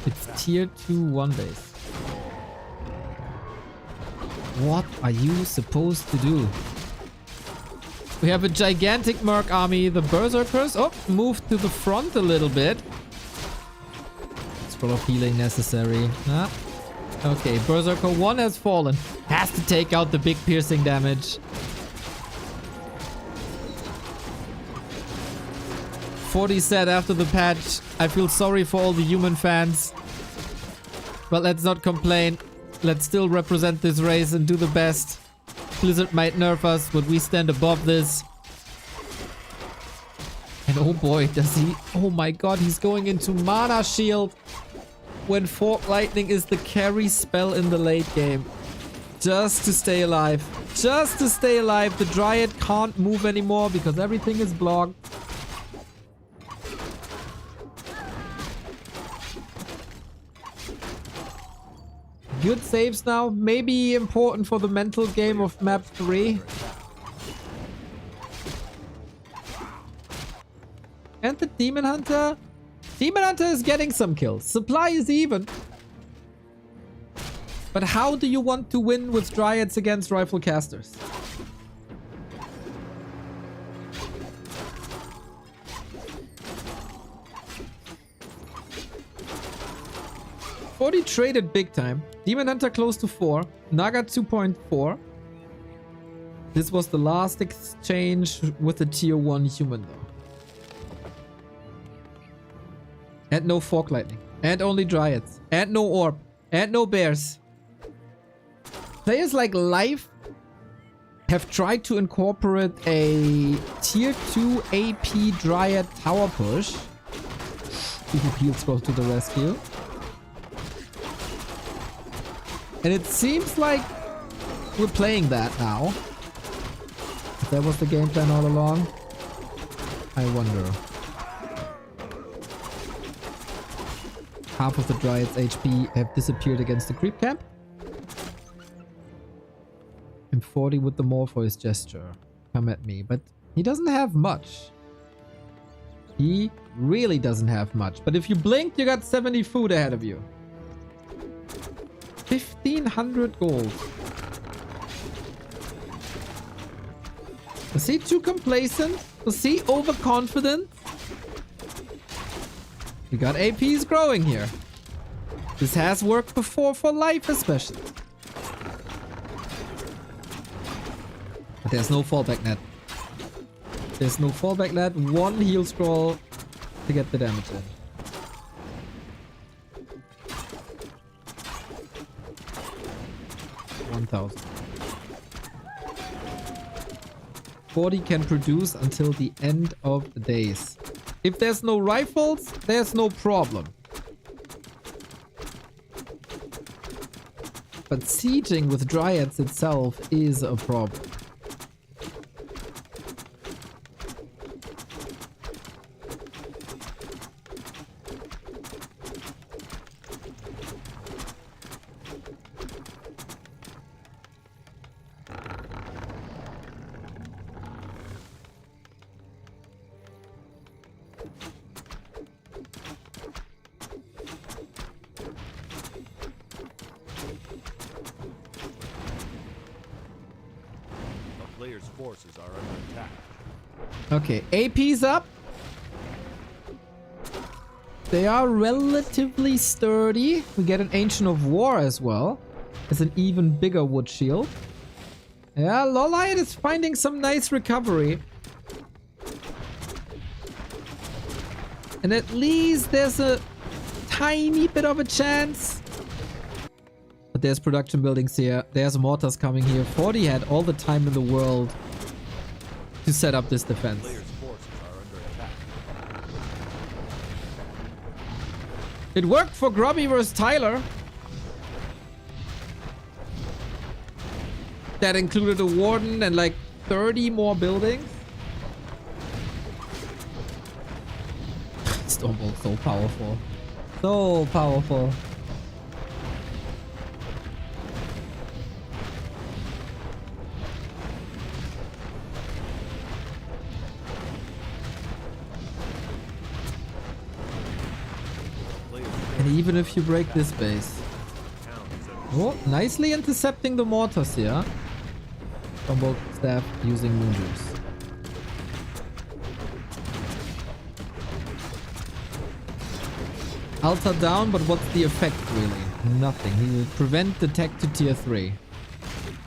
It's tier 2 1 base. What are you supposed to do? We have a gigantic Merc army. The Berserkers, moved to the front a little bit. Scroll of healing necessary. Okay, Berserker 1 has fallen. Has to take out the big piercing damage. 40 said after the patch, I feel sorry for all the human fans. But let's not complain. Let's still represent this race and do the best. Blizzard might nerf us, but we stand above this. And oh boy, does he... Oh my god, he's going into Mana Shield when Fork Lightning is the carry spell in the late game. Just to stay alive. Just to stay alive. The Dryad can't move anymore because everything is blocked. Good saves now. Maybe important for the mental game of map 3. And the Demon Hunter. Demon Hunter is getting some kills. Supply is even. But how do you want to win with Dryads against Rifle Casters? Forty traded big time. Demon Hunter close to 4. Naga 2.4. This was the last exchange with the tier 1 human though. And no Fork Lightning. And only Dryads. And no Orb. And no Bears. Players like Life have tried to incorporate a tier 2 AP Dryad tower push. PvP goes to the rescue. And it seems like we're playing that now. If that was the game plan all along, I wonder. Half of the Dryad's HP have disappeared against the creep camp. And 40 with the Morpheus gesture. Come at me. But he doesn't have much. He really doesn't have much. But if you blink, you got 70 food ahead of you. 1500 gold. Was he too complacent? Was he overconfident? We got APs growing here. This has worked before for Life especially. But there's no fallback net. There's no fallback net. One heal scroll to get the damage in. 1000. 40 can produce until the end of the days. If there's no rifles, there's no problem. But sieging with Dryads itself is a problem. Players' forces are under attack. Okay, AP's up. They are relatively sturdy. We get an Ancient of War as well. It's an even bigger wood shield. Yeah, LawLiet is finding some nice recovery. And at least there's a tiny bit of a chance. But there's production buildings here. There's mortars coming here. 40 had all the time in the world to set up this defense. Players' forces are under attack. It worked for Grubby versus Tyler. That included a warden and like 30 more buildings. Stormbolt, so powerful. So powerful. And even if you break this base. Oh, nicely intercepting the mortars here. Stormbolt staff using moon juice. Altar down, but what's the effect really? Nothing. He will prevent the tech to tier 3.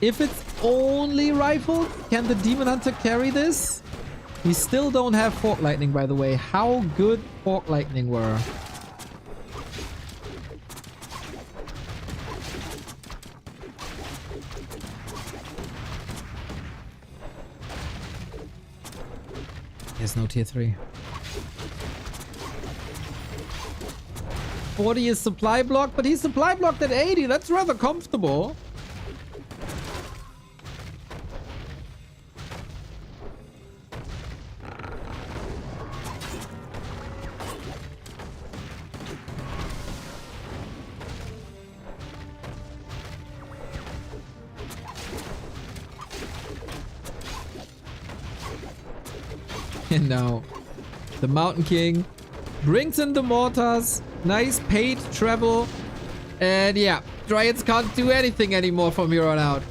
If it's only rifles, can the Demon Hunter carry this? We still don't have Fork Lightning, by the way. How good Fork Lightning were. There's no tier 3. 40 is supply blocked, but he's supply blocked at 80. That's rather comfortable. And now the Mountain King brings in the mortars. Nice paid travel. And yeah, Dryads can't do anything anymore from here on out.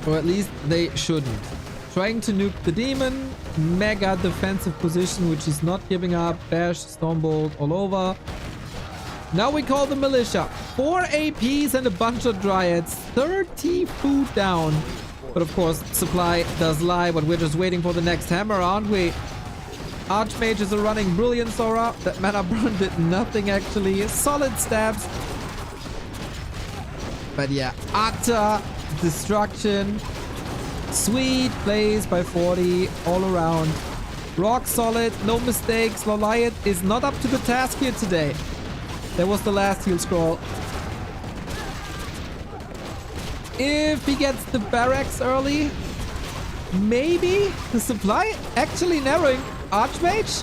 Or at least they shouldn't. Trying to nuke the demon. Mega defensive position, which he's not giving up. Bash, Stormbolt all over. Now we call the militia. 4 APs and a bunch of Dryads. 30 food down. But of course, supply does lie, but we're just waiting for the next hammer, aren't we? Archmages are running brilliant Sora. That mana burn did nothing actually. Solid stabs. But yeah, utter destruction. Sweet plays by 40 all around. Rock solid, no mistakes. LawLiet is not up to the task here today. That was the last heal scroll. If he gets the barracks early, maybe the supply actually narrowing. Archmage?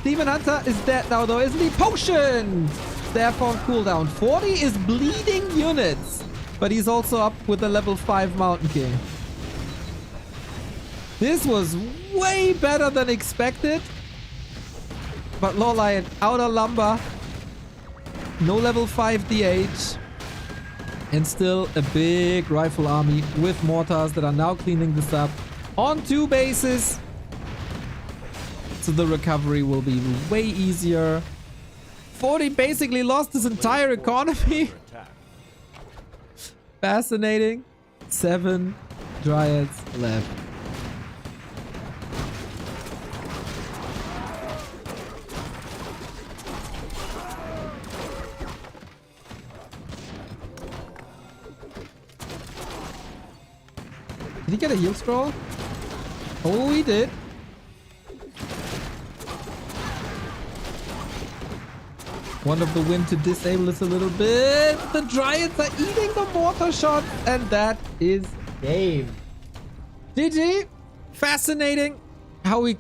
Demon Hunter is dead now though, isn't he? Potion! Staff on cooldown. 40 is bleeding units. But he's also up with the level 5 Mountain King. This was way better than expected. But LawLiet, outer lumber. No level 5 DH. And still a big rifle army with mortars that are now cleaning this up on 2 bases. So the recovery will be way easier. 40 basically lost his entire economy. Fascinating. 7 Dryads left. Did he get a heal scroll? Oh, he did. One of the wind to disable this a little bit. The Dryads are eating the mortar shot, and that is game. GG. Fascinating how we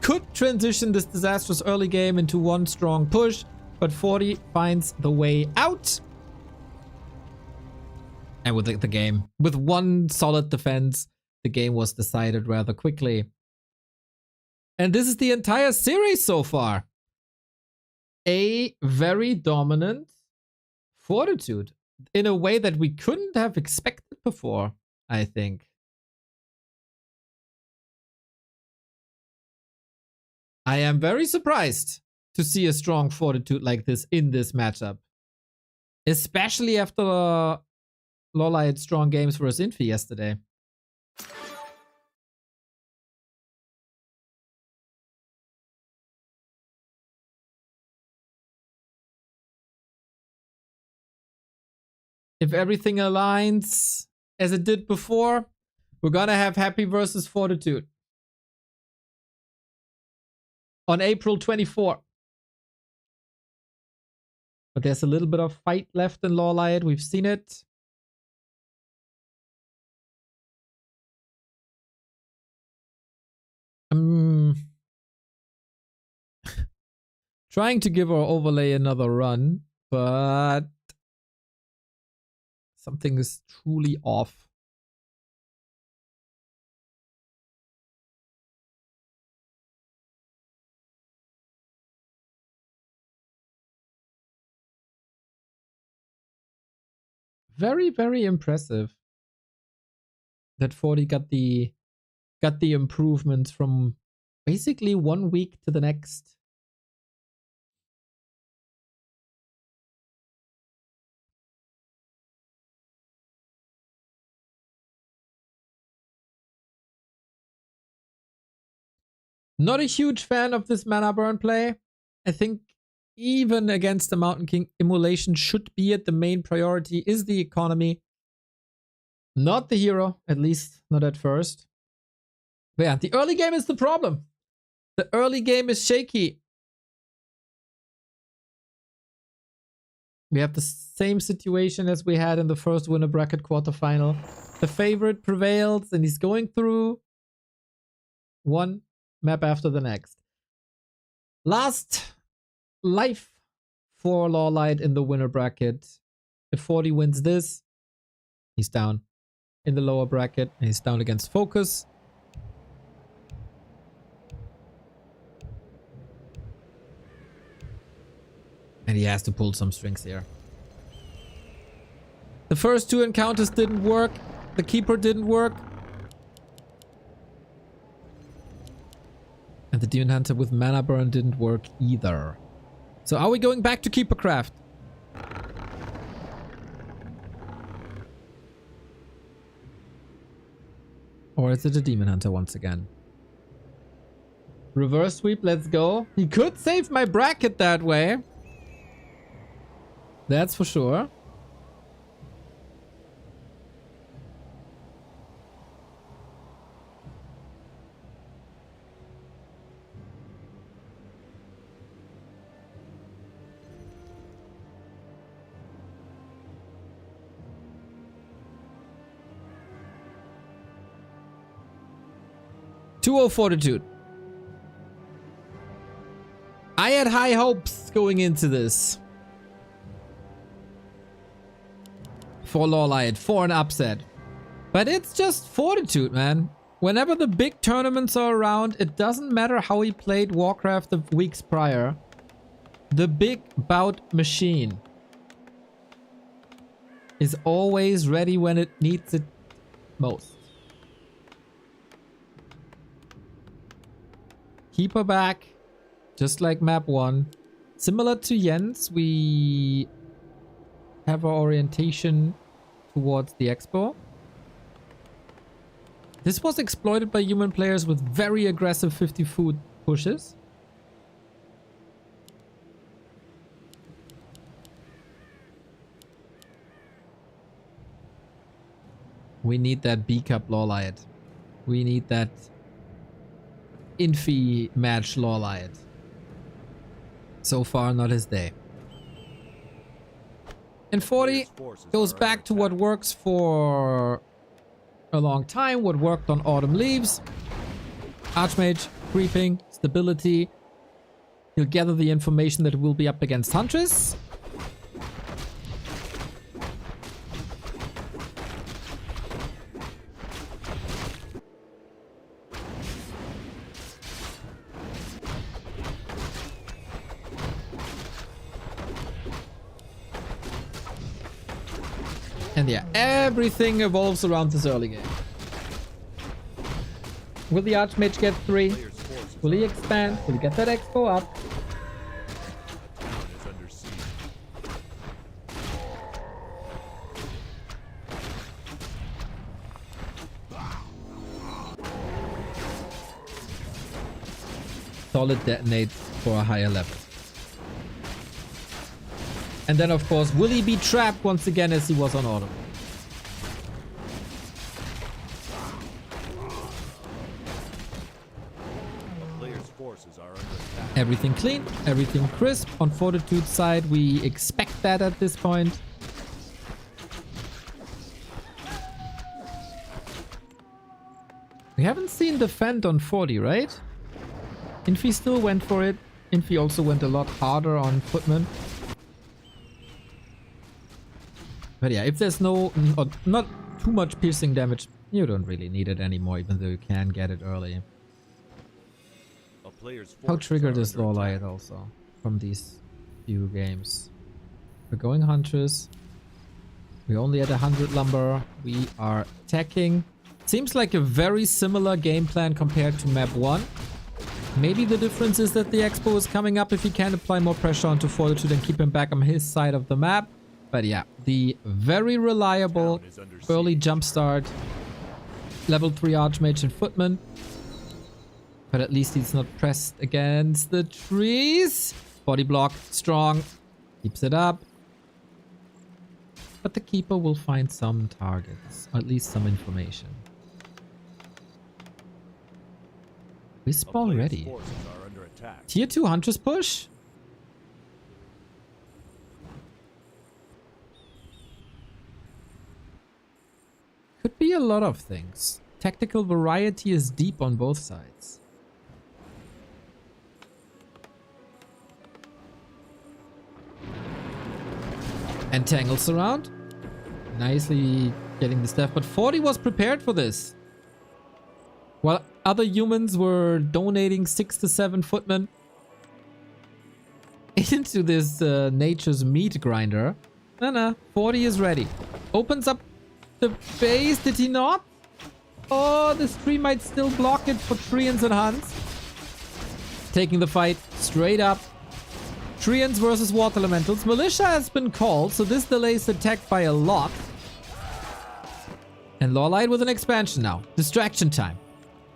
could transition this disastrous early game into one strong push, but 40 finds the way out. And with the game, with one solid defense, the game was decided rather quickly. And this is the entire series so far. A very dominant Fortitude in a way that we couldn't have expected before, I think. I am very surprised to see a strong Fortitude like this in this matchup. Especially after LawLiet strong games versus Infi yesterday. If everything aligns as it did before, we're gonna have Happy versus Fortitude on April 24. But there's a little bit of fight left in LawLiet. We've seen it. Trying to give our overlay another run, but something is truly off. Very, very impressive that 40 got the improvements from basically 1 week to the next. Not a huge fan of this mana burn play. I think even against the Mountain King, immolation should be it. The main priority is the economy. Not the hero, at least not at first. But yeah, the early game is the problem. The early game is shaky. We have the same situation as we had in the first winner bracket quarterfinal. The favorite prevails and he's going through one map after the next. Last life for LawLiet in the winner bracket. If 40 wins this, he's down in the lower bracket. And he's down against FoCuS. And he has to pull some strings here. The first two encounters didn't work. The keeper didn't work. And the Demon Hunter with Mana Burn didn't work either. So are we going back to Keepercraft? Or is it a Demon Hunter once again? Reverse sweep, let's go. He could save my bracket that way. That's for sure. Fortitude. I had high hopes going into this. For LawLiet, for an upset. But it's just Fortitude, man. Whenever the big tournaments are around, it doesn't matter how he played Warcraft the weeks prior. The big bout machine is always ready when it needs it most. Keep her back, just like map 1. Similar to Jens, we have our orientation towards the expo. This was exploited by human players with very aggressive 50 food pushes. We need that B-Cup LawLiet. We need that Infi match LawLiet. So far, not his day. And 40 goes back to what works for a long time, what worked on Autumn Leaves. Archmage, creeping, stability. He'll gather the information that will be up against Huntress. And yeah, everything evolves around this early game. Will the Archmage get 3? Will he expand? Will he get that expo up? Solid detonates for a higher level. And then, of course, will he be trapped once again as he was on Autumn? Everything clean, everything crisp. On Fortitude's side, we expect that at this point. We haven't seen defend on 40, right? Infi still went for it. Infi also went a lot harder on Footman. But yeah, if there's not too much piercing damage, you don't really need it anymore, even though you can get it early. How triggered is LawLiet also from these few games? We're going Huntress. We only had 100 lumber. We are attacking. Seems like a very similar game plan compared to map 1. Maybe the difference is that the expo is coming up if he can apply more pressure onto Fortitude and keep him back on his side of the map. But yeah, the very reliable early jumpstart. Level 3 Archmage and Footman. But at least he's not pressed against the trees. Body block, strong. Keeps it up. But the keeper will find some targets, or at least some information. Wisp already. Forces are under attack. Tier 2 Huntress push? Could be a lot of things. Tactical variety is deep on both sides. Entangles around. Nicely getting the staff, but 40 was prepared for this. While other humans were donating 6 to 7 footmen into this nature's meat grinder. No, 40 is ready. Opens up the base, did he not? Oh, this tree might still block it for Treants and Huns. Taking the fight straight up. Treants versus Water Elementals. Militia has been called, so this delays attack by a lot. And LawLiet with an expansion now. Distraction time.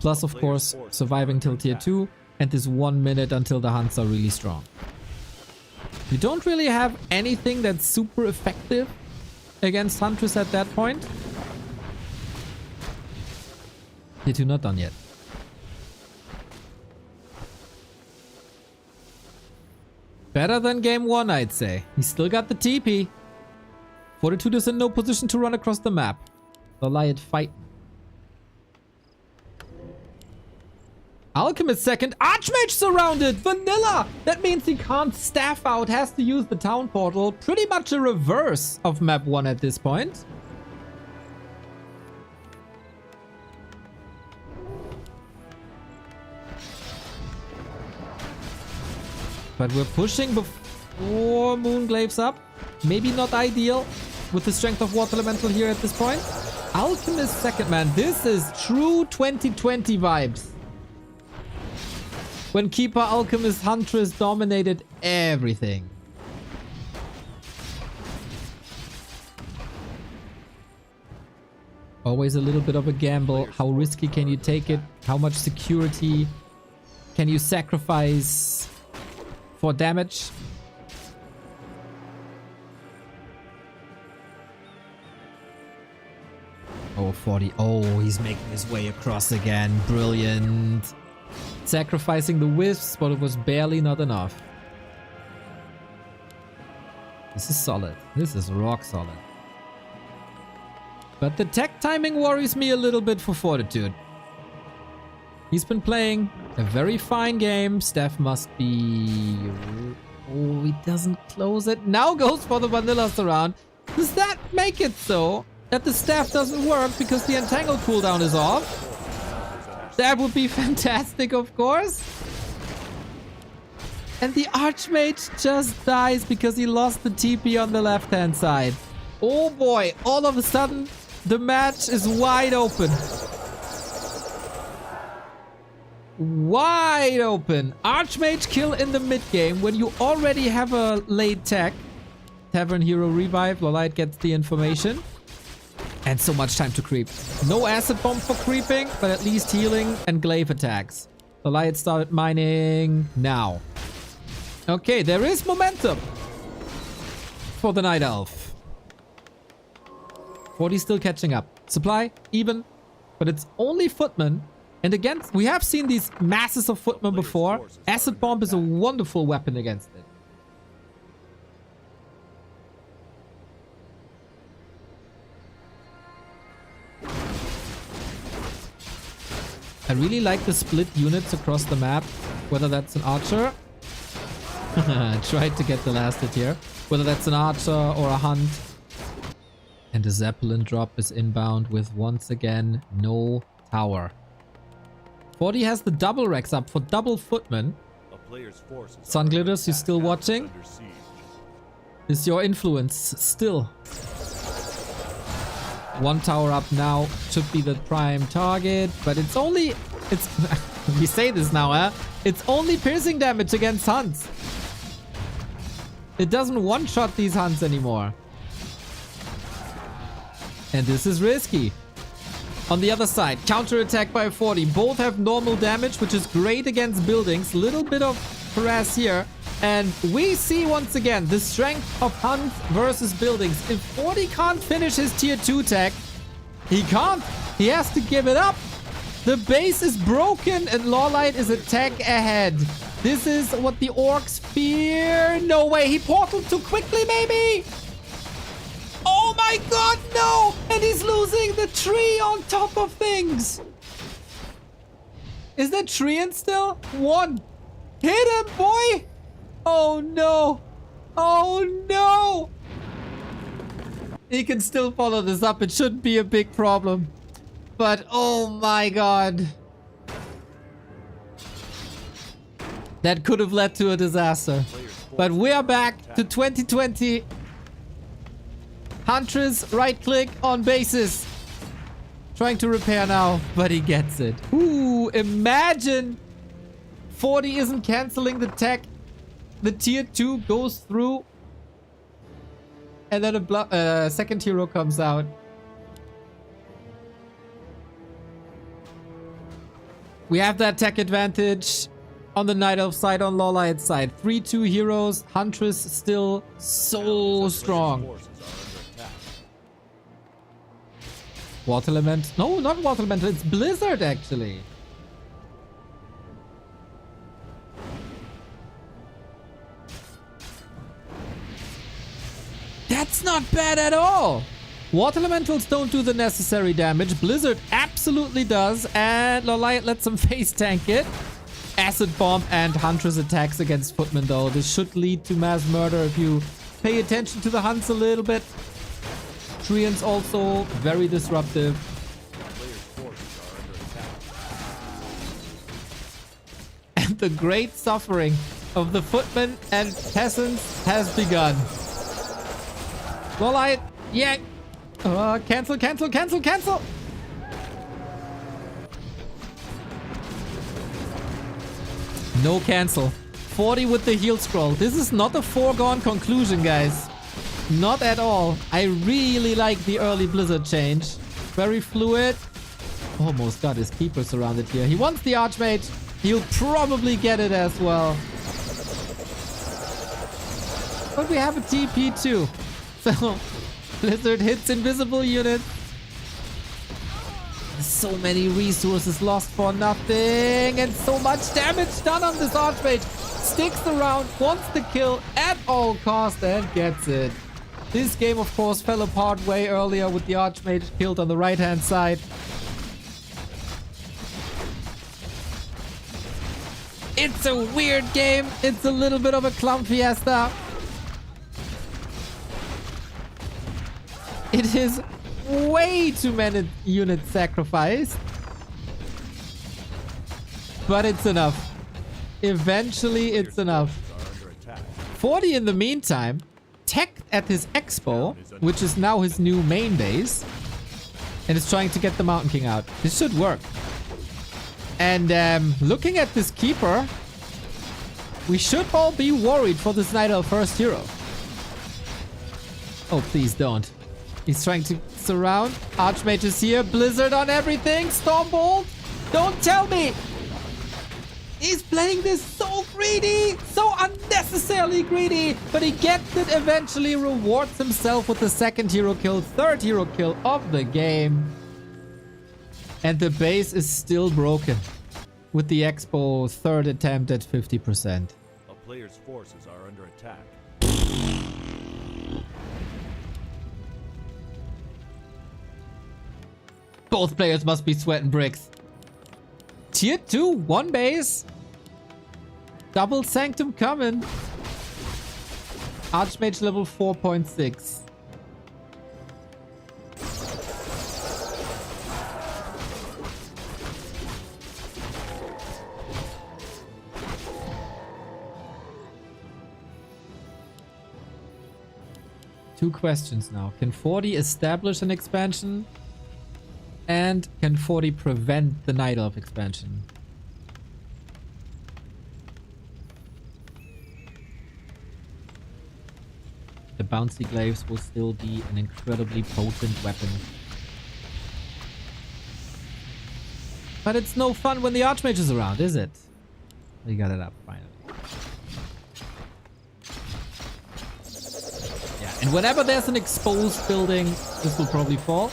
Plus, of course, surviving till tier 2. And this 1 minute until the Huns are really strong. We don't really have anything that's super effective against Huntress at that point. Tier 2 not done yet. Better than game 1, I'd say. He's still got the TP. Fortitude is in no position to run across the map. LawLiet fighting. Alchemist second. Archmage surrounded. Vanilla. That means he can't staff out. Has to use the town portal. Pretty much a reverse of map 1 at this point. But we're pushing before Moonglave's up. Maybe not ideal with the strength of Water Elemental here at this point. Alchemist second, man. This is true 2020 vibes. When Keeper, Alchemist, Huntress dominated everything. Always a little bit of a gamble. How risky can you take it? How much security can you sacrifice for damage? Oh, 40. Oh, he's making his way across again. Brilliant. Sacrificing the wisps, but it was barely not enough. This is solid. This is rock solid. But the tech timing worries me a little bit for Fortitude. He's been playing a very fine game. Steph must be... Oh, he doesn't close it. Now goes for the vanilla surround. Does that make it so that the staff doesn't work because the entangle cooldown is off? That would be fantastic, of course. And the Archmage just dies because he lost the TP on the left-hand side. Oh boy, all of a sudden, the match is wide open. Wide open. Archmage kill in the mid-game when you already have a late tech. Tavern Hero revive. LawLiet gets the information. And so much time to creep. No acid bomb for creeping, but at least healing and glaive attacks. LawLiet started mining now. Okay, there is momentum for the Night Elf. 40 still catching up. Supply, even, but it's only footmen. And again, we have seen these masses of footmen before. Acid bomb is a wonderful weapon against it. I really like the split units across the map, whether that's an archer. Tried to get the last hit here. Whether that's an archer or a hunt. And the Zeppelin drop is inbound with, once again, no tower. 40 has the double Rex up for double footman. Sun Glitters, you still watching? Is your influence still? One tower up now should be the prime target, but it's only... we say this now, eh? It's only piercing damage against hunts. It doesn't one-shot these hunts anymore. And this is risky. On the other side, counter-attack by 40. Both have normal damage, which is great against buildings. Little bit of harass here. And we see once again the strength of Hunt versus buildings. If 40 can't finish his tier 2 tech, he can't. He has to give it up. The base is broken and LawLiet is a tech ahead. This is what the orcs fear. No way. He portaled too quickly, maybe. Oh my god, no. And he's losing the tree on top of things. Is that Treant still? 1. Hit him, boy. Oh no. Oh no. He can still follow this up. It shouldn't be a big problem. But oh my god. That could have led to a disaster. But we are back to 2020. Huntress right click on bases. Trying to repair now, but he gets it. Ooh, imagine 40 isn't canceling the tech. The tier 2 goes through. And then a second hero comes out. We have that tech advantage on the Night Elf side, on LawLiet's side. 3-2 heroes. Huntress still so strong. Water Element. No, not Water Element. It's Blizzard, actually. That's not bad at all. Water Elementals don't do the necessary damage. Blizzard absolutely does. And LawLiet lets him face tank it. Acid Bomb and Huntress attacks against Footman, though. This should lead to mass murder if you pay attention to the hunts a little bit. Treants also very disruptive. And the great suffering of the footmen and peasants has begun. LawLiet, yeah. Cancel, cancel, cancel, cancel. No cancel. 40 with the heal scroll. This is not a foregone conclusion, guys. Not at all. I really like the early Blizzard change. Very fluid. Almost got his keeper surrounded here. He wants the Archmage. He'll probably get it as well. But we have a TP too. So Blizzard hits invisible units. So many resources lost for nothing. And so much damage done on this Archmage. Sticks around, wants the kill at all costs and gets it. This game, of course, fell apart way earlier with the Archmage killed on the right-hand side. It's a weird game. It's a little bit of a clown fiesta. It is way too many units sacrificed. But it's enough. Eventually, it's enough. 40 in the meantime teched at his expo, which is now his new main base, and is trying to get the Mountain King out. This should work. And looking at this keeper, we should all be worried for this Night Elf first hero. Oh, please don't. He's trying to surround. Archmage is here. Blizzard on everything. Stormbolt. Don't tell me. He's playing this so greedy. So unnecessarily greedy. But he gets it eventually. Rewards himself with the second hero kill. Third hero kill of the game. And the base is still broken. With the Expo third attempt at 50%. A player's forces are under attack. Both players must be sweating bricks. Tier 2, 1 base. Double Sanctum coming. Archmage level 4.6. Two questions now. Can 40 establish an expansion? And can 40 prevent the Night Elf expansion? The bouncy glaives will still be an incredibly potent weapon. But it's no fun when the Archmage is around, is it? We got it up finally. And whenever there's an exposed building, this will probably fall.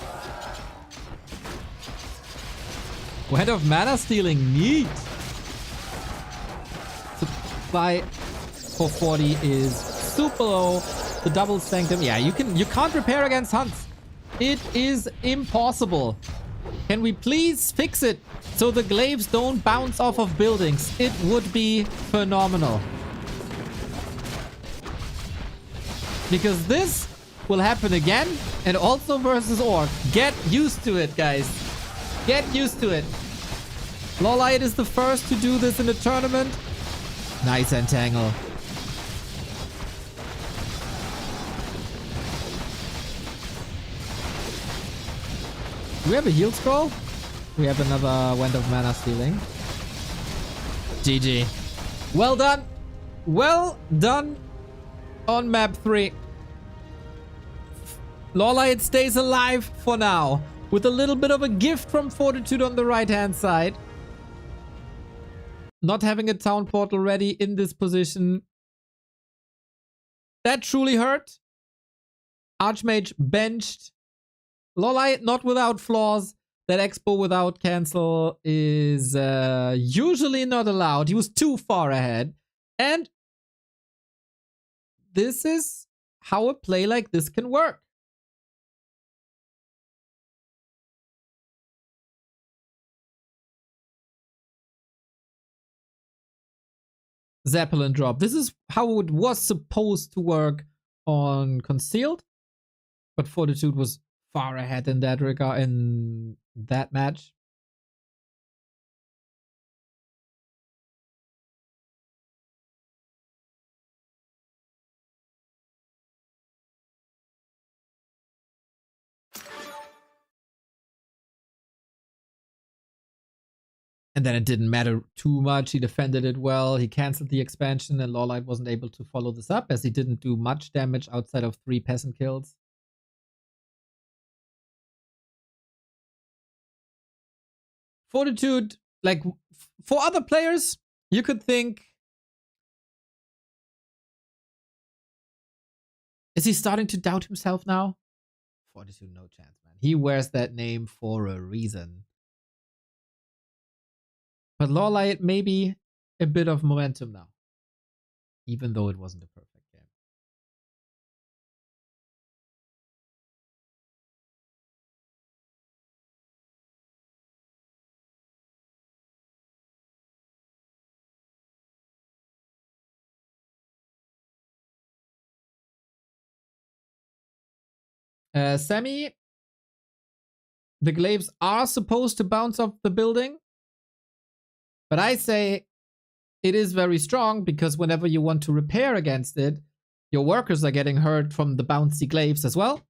Wand of Mana Stealing, neat. Supply for 40 is super low. The double sanctum, yeah, you can't repair against hunts. It is impossible. Can we please fix it so the glaives don't bounce off of buildings? It would be phenomenal. Because this will happen again, and also versus Orc. Get used to it, guys. Get used to it. LawLiet is the first to do this in a tournament. Nice entangle. Do we have a heal scroll? We have another Wand of Mana Stealing. GG. Well done. Well done on map 3. LawLiet stays alive for now, with a little bit of a gift from Fortitude on the right-hand side. Not having a town portal ready in this position. That truly hurt. Archmage benched. LawLiet not without flaws. That expo without cancel is usually not allowed. He was too far ahead. And this is how a play like this can work. Zeppelin drop. This is how it was supposed to work on Concealed. But Fortitude was far ahead in that regard, in that match. And then it didn't matter too much. He defended it well. He cancelled the expansion, and LawLiet wasn't able to follow this up as he didn't do much damage outside of 3 peasant kills. Fortitude, like, for other players, you could think, is he starting to doubt himself now? Fortitude, no chance, man. He wears that name for a reason. But LawLiet maybe a bit of momentum now, even though it wasn't a perfect game. Sammy, the glaives are supposed to bounce off the building. But I say it is very strong because whenever you want to repair against it, your workers are getting hurt from the bouncy glaives as well.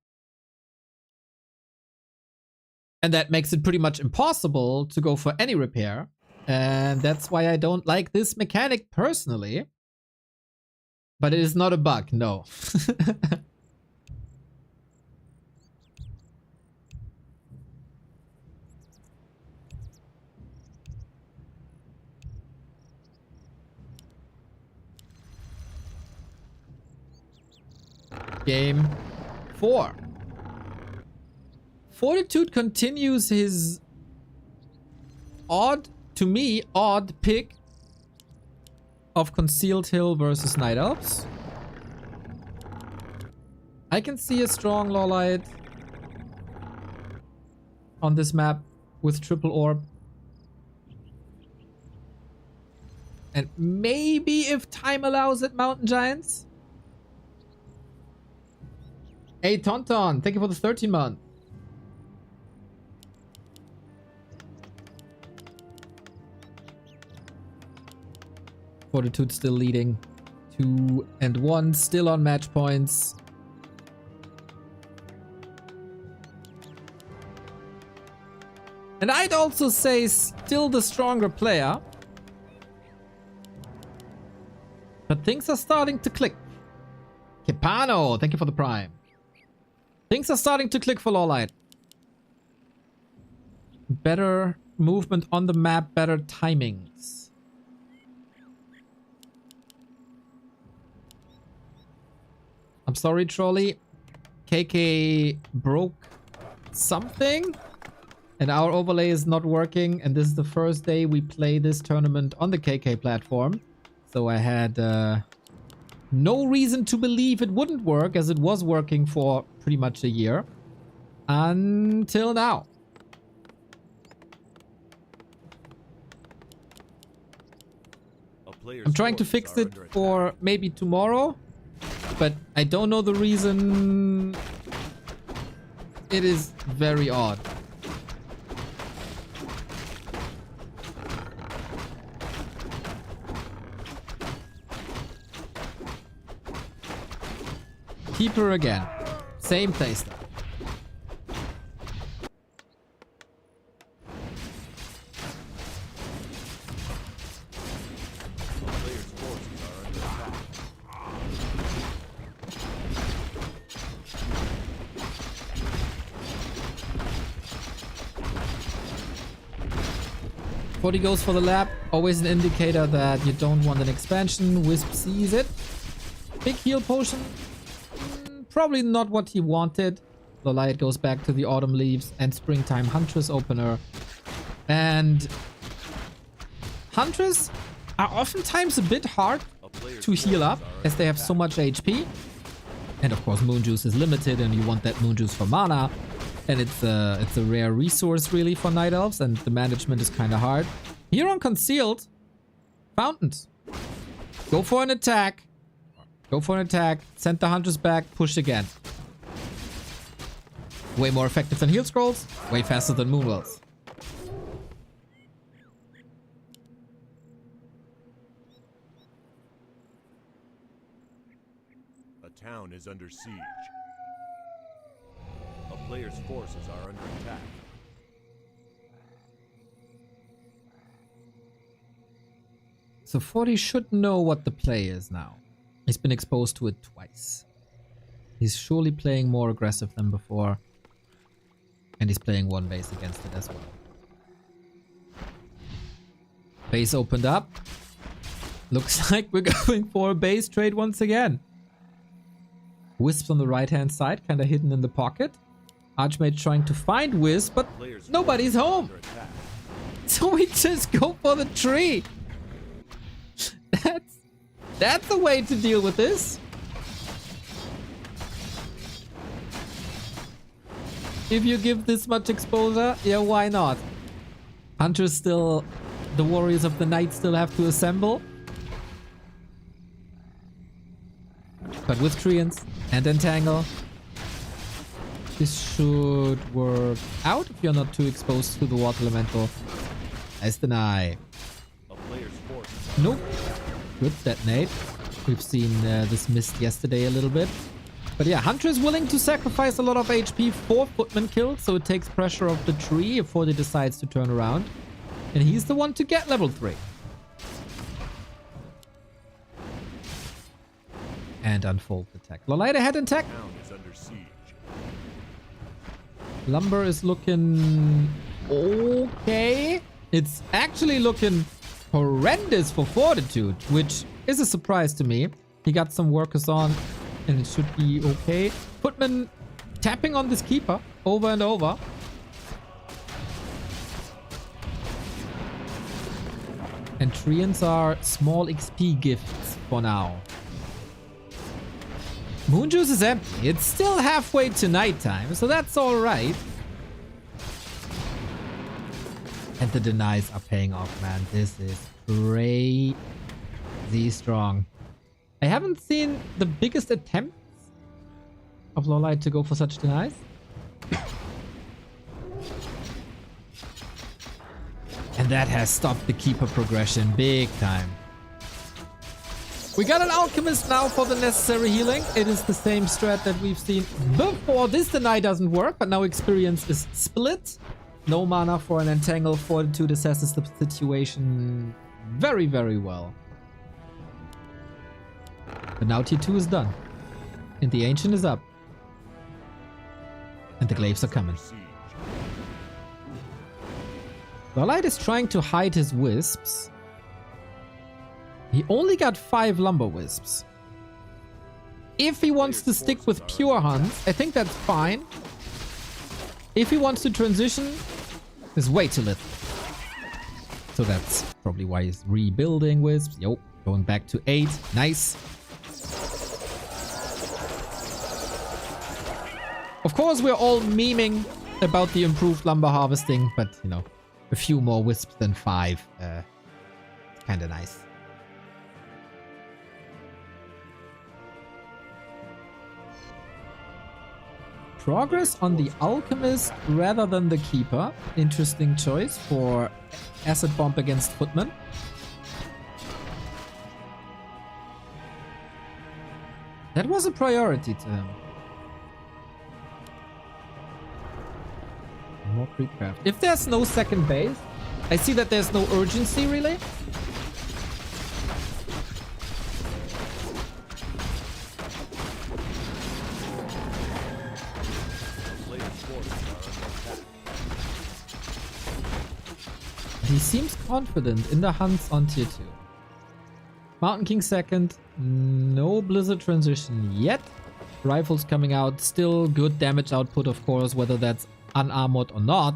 And that makes it pretty much impossible to go for any repair. And that's why I don't like this mechanic personally. But it is not a bug, no. Game 4. Fortitude continues his odd, to me, odd pick of Concealed Hill versus Night Elves. I can see a strong LawLiet on this map with triple orb. And maybe if time allows it, Mountain Giants. Hey, Tonton, thank you for the 13 month. Fortitude still leading. 2-1, still on match points. And I'd also say still the stronger player. But things are starting to click. Kepano, thank you for the prime. Things are starting to click for LawLiet. Better movement on the map, better timings. I'm sorry, Trolley. KK broke something and our overlay is not working, and this is the first day we play this tournament on the KK platform. So I had no reason to believe it wouldn't work, as it was working for pretty much a year. Until now. I'm trying to fix it for maybe tomorrow, but I don't know the reason. It is very odd. Keeper again. Same playstyle. He goes for the lab. Always an indicator that you don't want an expansion. Wisp sees it. Big heal potion. Probably not what he wanted. LawLiet goes back to the autumn leaves and springtime Huntress opener. And Huntress are oftentimes a bit hard to heal up as they have so much HP. And of course Moon Juice is limited and you want that Moon Juice for mana. And it's a rare resource really for Night Elves, and the management is kind of hard. Here on Concealed, Fountains. Go for an attack. Go for an attack. Send the Hunters back. Push again. Way more effective than Heal Scrolls. Way faster than Moonwells. A town is under siege. A player's forces are under attack. So 40 should know what the play is now. He's been exposed to it twice. He's surely playing more aggressive than before. And he's playing one base against it as well. Base opened up. Looks like we're going for a base trade once again. Wisps on the right hand side, kind of hidden in the pocket. Archmage trying to find Wisp, but nobody's home. So we just go for the tree. That's a way to deal with this. If you give this much exposure, yeah, why not? Hunters still, the warriors of the night still have to assemble. But with Treants and Entangle, this should work out if you're not too exposed to the water elemental. Nice deny. Nope. Good detonate. We've seen this missed yesterday a little bit. But yeah, Hunter is willing to sacrifice a lot of HP for footman kills, so it takes pressure off the tree before he decides to turn around. And he's the one to get level 3. And unfold the tech. LawLiet ahead in tech. Lumber is looking okay. It's actually looking horrendous for Fortitude, which is a surprise to me. He got some workers on and it should be okay. Footman tapping on this keeper over and over. And Treants are small XP gifts for now. Moon Juice is empty. It's still halfway to nighttime, so that's alright. And the denies are paying off, man. This is crazy strong. I haven't seen the biggest attempts of LawLiet to go for such denies. And that has stopped the keeper progression big time. We got an alchemist now for the necessary healing. It is the same strat that we've seen before. This deny doesn't work, but now experience is split. No mana for an entangle. Fortitude assesses the situation very, very well. But now T2 is done. And the ancient is up. And the glaives are coming. LawLiet is trying to hide his wisps. He only got 5 lumber wisps. If he wants to stick with pure hunts, I think that's fine. If he wants to transition, there's way too little. So that's probably why he's rebuilding wisps. Yo, going back to 8. Nice. Of course, we're all memeing about the improved lumber harvesting, but, you know, a few more wisps than 5. Kind of nice. Progress on the Alchemist rather than the Keeper. Interesting choice for Acid Bomb against Footman. That was a priority to him. More pre-craft. If there's no second base, I see that there's no urgency really. He seems confident in the hunts on tier 2. Mountain King second. No Blizzard transition yet. Rifles coming out. Still good damage output, of course, whether that's unarmored or not.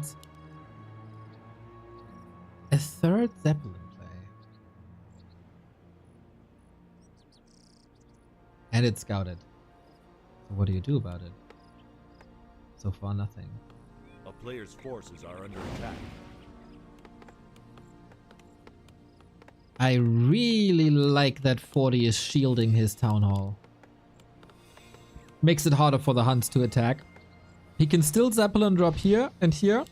A third Zeppelin play. And it's scouted. So what do you do about it? So far, nothing. A player's forces are under attack. I really like that 40 is shielding his town hall. Makes it harder for the hunts to attack. He can still Zeppelin drop here and here.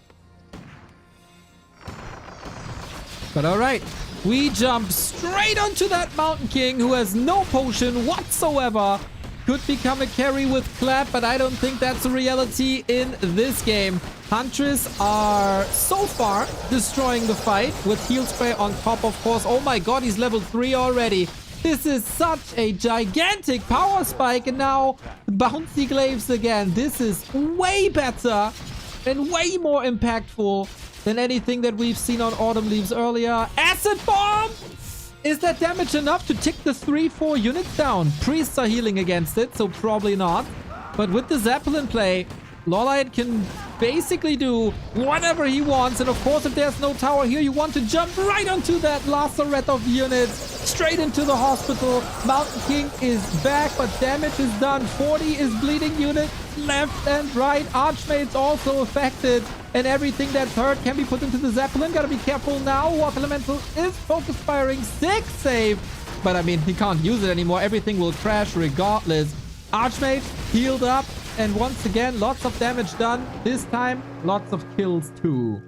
But alright, we jump straight onto that Mountain King who has no potion whatsoever. Could become a carry with Clap, but I don't think that's a reality in this game. Huntress are so far destroying the fight with heal spray on top, of course. Oh my god, he's level 3 already. This is such a gigantic power spike, and now bouncy glaives again. This is way better and way more impactful than anything that we've seen on Autumn Leaves earlier. Acid Bomb! Is that damage enough to tick the 3-4 units down? Priests are healing against it, so probably not. But with the Zeppelin play, LawLiet can basically do whatever he wants. And of course, if there's no tower here, you want to jump right onto that lacerette of units. Straight into the hospital. Mountain King is back, but damage is done. 40 is bleeding units left and right. Archmage's also affected. And everything that's hurt can be put into the Zeppelin. Gotta be careful now. Water Elemental is focus firing. 6 save. But I mean, he can't use it anymore. Everything will crash regardless. Archmage healed up. And once again, lots of damage done. This time, lots of kills too.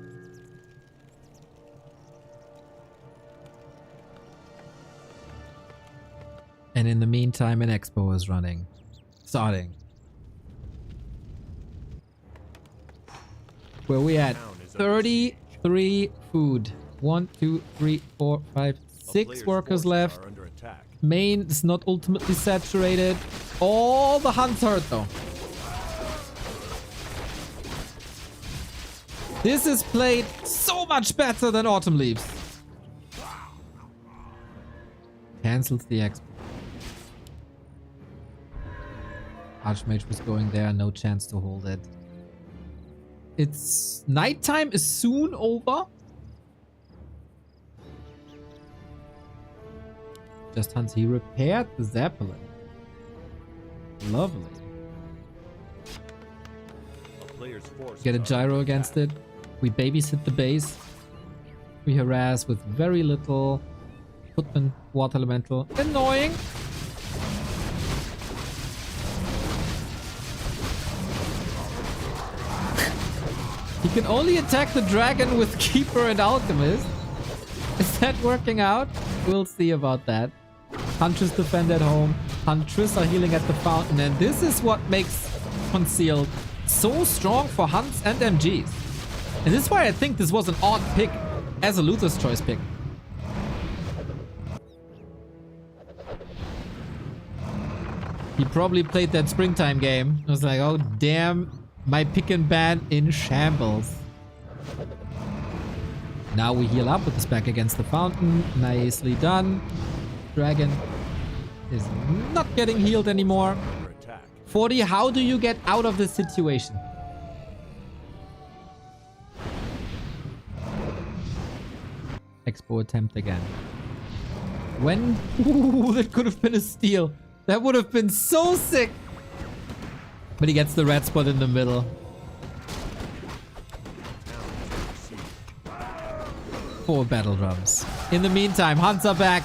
And in the meantime, an expo is running. Starting. Where we at? 33 food. 1, 2, 3, 4, 5, 6 workers left. Main is not ultimately saturated. All the hunts hurt though. This is played so much better than Autumn Leaves. Cancels the expo. Archmage was going there, no chance to hold it. It's nighttime is soon over. Just hunts. He repaired the Zeppelin. Lovely. Get a gyro against it. We babysit the base. We harass with very little. Footman, Water Elemental. Annoying. He can only attack the dragon with Keeper and Alchemist. Is that working out? We'll see about that. Huntress defend at home. Huntress are healing at the fountain. And this is what makes Concealed so strong for Hunts and MGs. And this is why I think this was an odd pick as a Luther's Choice pick. He probably played that springtime game. I was like, oh damn, my pick and ban in shambles. Now we heal up with the spec against the fountain. Nicely done. Dragon is not getting healed anymore. Under attack. 40, how do you get out of this situation? Expo attempt again. When? Ooh, that could have been a steal. That would have been so sick. But he gets the red spot in the middle. 4 battle drums. In the meantime, Hunts are back.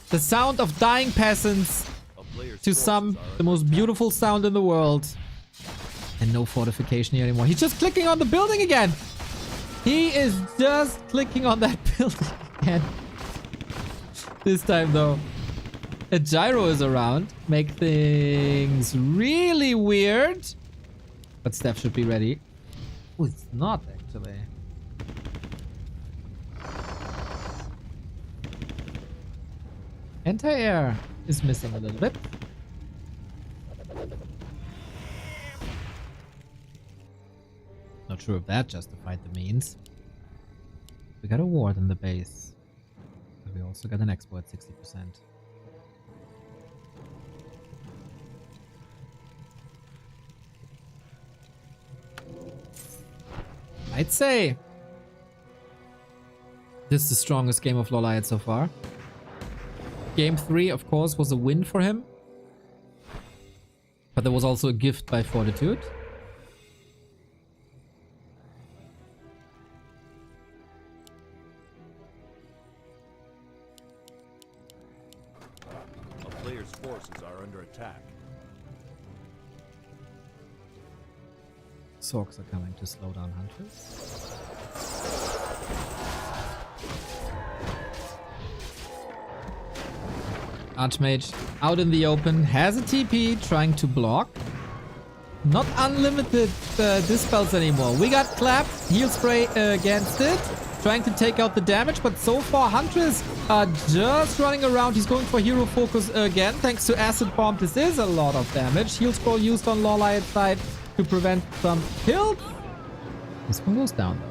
The sound of dying peasants. To some, the most beautiful sound in the world. And no fortification here anymore. He's just clicking on the building again. He is just clicking on that building again. This time though, a gyro is around. Make things really weird. But Steph should be ready. Oh, it's not actually. Anti-air is missing a little bit. Not sure if that justified the means. We got a ward in the base. But we also got an expo at 60%. I'd say this is the strongest game of LawLiet so far. Game 3, of course, was a win for him. But there was also a gift by Fortitude. A player's forces are under attack. Sorks are coming to slow down Hunters. Archmage out in the open, has a TP, trying to block. Not unlimited dispels anymore. We got Clap, heal spray against it, trying to take out the damage, but so far Huntress are just running around. He's going for hero focus again, thanks to Acid Bomb. This is a lot of damage. Heal scroll used on LawLiet's side to prevent some kills. This one goes down though.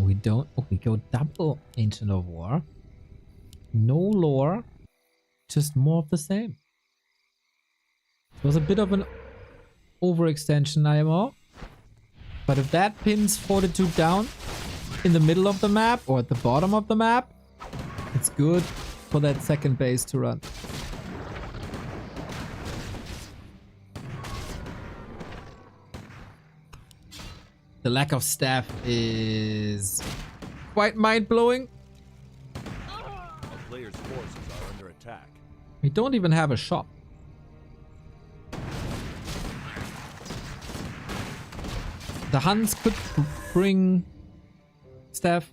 We don't. Oh, we go double Ancient of War. No lore, just more of the same. It was a bit of an overextension, IMO. But if that pins Fortitude down in the middle of the map or at the bottom of the map, it's good for that second base to run. The lack of staff is quite mind-blowing. A player's forces are under attack. We don't even have a shop. The Huns could bring staff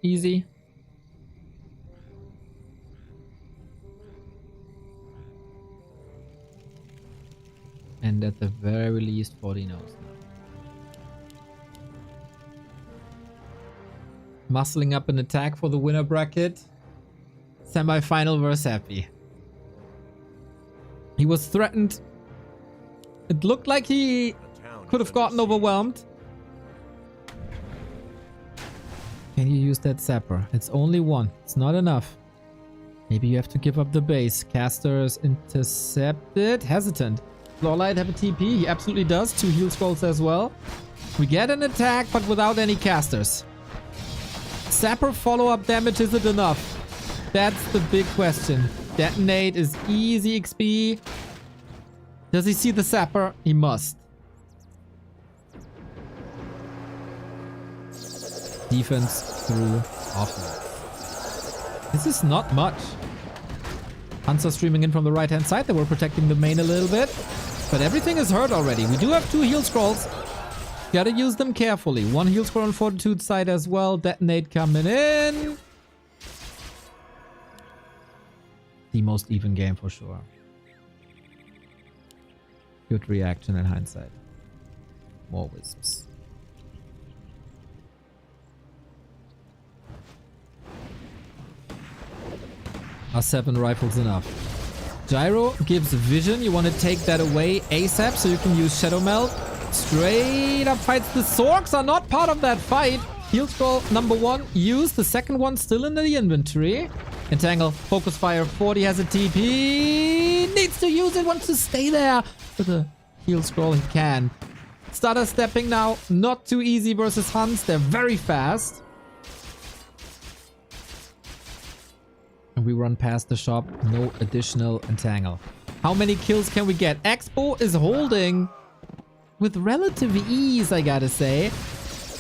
easy. And at the very least, 40 knows. Muscling up an attack for the winner bracket. Semi-final versus Happy. He was threatened. It looked like he could have gotten overwhelmed. Can you use that Zapper? It's only one. It's not enough. Maybe you have to give up the base. Casters intercepted. Hesitant. LawLiet have a TP. He absolutely does. 2 heal scrolls as well. We get an attack, but without any casters. Zapper follow-up damage, is it enough? That's the big question. Detonate is easy XP. Does he see the Zapper? He must. Defense through offense. This is not much. Hunts are streaming in from the right-hand side. They were protecting the main a little bit. But everything is hurt already. We do have 2 heal scrolls. Gotta use them carefully. 1 heal scroll on Fortitude side as well. Detonate coming in. The most even game for sure. Good reaction in hindsight. More wisps. Are 7 rifles enough? Gyro gives vision. You want to take that away ASAP so you can use Shadow Melt Straight up fights. The Zorks are not part of that fight. Heal scroll number 1 used. The second one still in the inventory. Entangle. Focus fire. 40 has a TP. Needs to use it. Wants to stay there. With a heal scroll he can. Stutter stepping now. Not too easy versus Hunts. They're very fast. And we run past the shop. No additional entangle. How many kills can we get? Expo is holding with relative ease, I gotta say.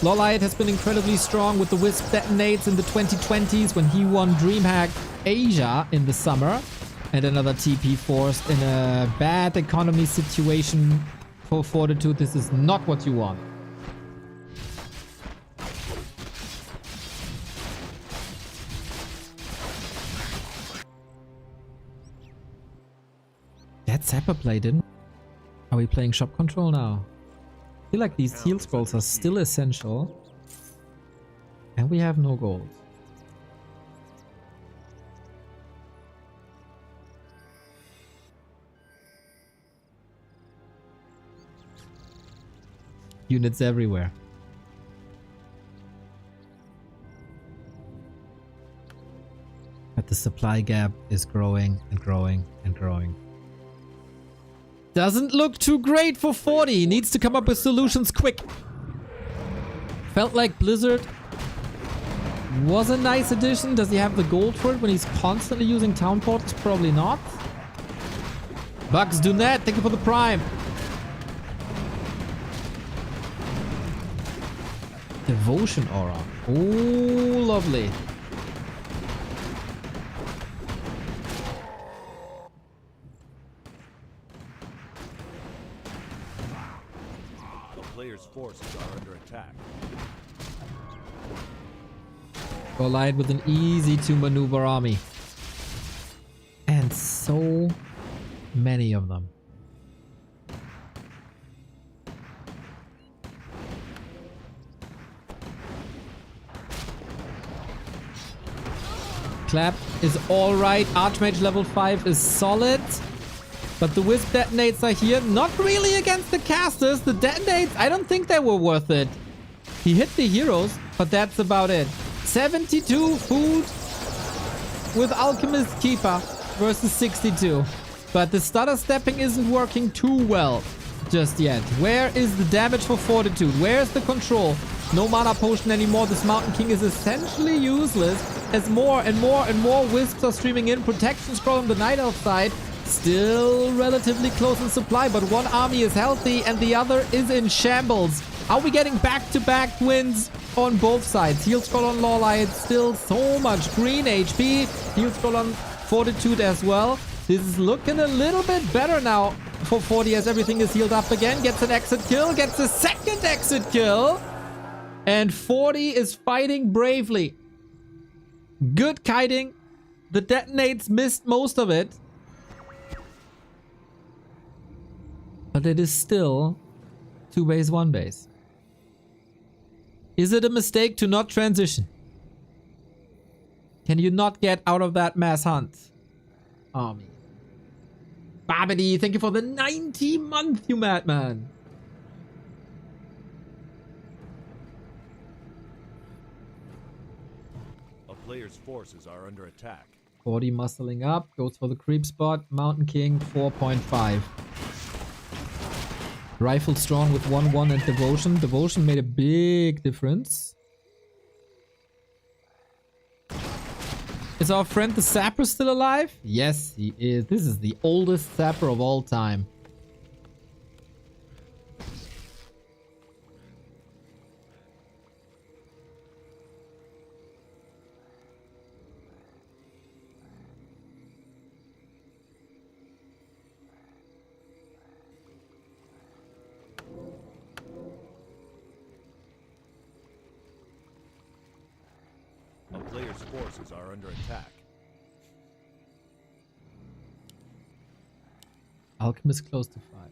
LawLiet has been incredibly strong with the Wisp detonates in the 2020s when he won DreamHack Asia in the summer. And another TP forced in a bad economy situation for Fortitude. This is not what you want. That Zapper play didn't. Are we playing shop control now? I feel like these heal scrolls are still essential. And we have no gold. Units everywhere. But the supply gap is growing and growing and growing. Doesn't look too great for 40. Needs to come up with solutions quick. Felt like Blizzard was a nice addition. Does he have the gold for it when he's constantly using town portals? Probably not. Bugs do that. Thank you for the prime. Devotion aura. Oh, lovely. Players' forces are under attack. LawLiet with an easy to maneuver army. And so many of them. Clap is alright. Archmage level 5 is solid. But the Wisp detonates are here. Not really against the casters. The detonates, I don't think they were worth it. He hit the heroes, but that's about it. 72 food with Alchemist Keeper versus 62. But the stutter stepping isn't working too well just yet. Where is the damage for Fortitude? Where's the control? No mana potion anymore. This Mountain King is essentially useless as more and more and more Wisps are streaming in. Protection scroll on the Night Elf side. Still relatively close in supply, but one army is healthy and the other is in shambles. Are we getting back-to-back wins on both sides? Heal scroll on LawLiet, still so much green HP. Heal scroll on Fortitude as well. This is looking a little bit better now for 40 as everything is healed up again. Gets an exit kill, gets a second exit kill. And 40 is fighting bravely. Good kiting. The detonates missed most of it. But it is still 2 base, 1 base. Is it a mistake to not transition? Can you not get out of that mass hunt army? Babidi, thank you for the 90-month, you madman. A player's forces are under attack. 40 muscling up, goes for the creep spot. Mountain King 4.5. Rifle strong with 1-1 and Devotion. Devotion made a big difference. Is our friend the Sapper still alive? Yes, he is. This is the oldest Sapper of all time. A player's forces are under attack. Alchemist close to 5.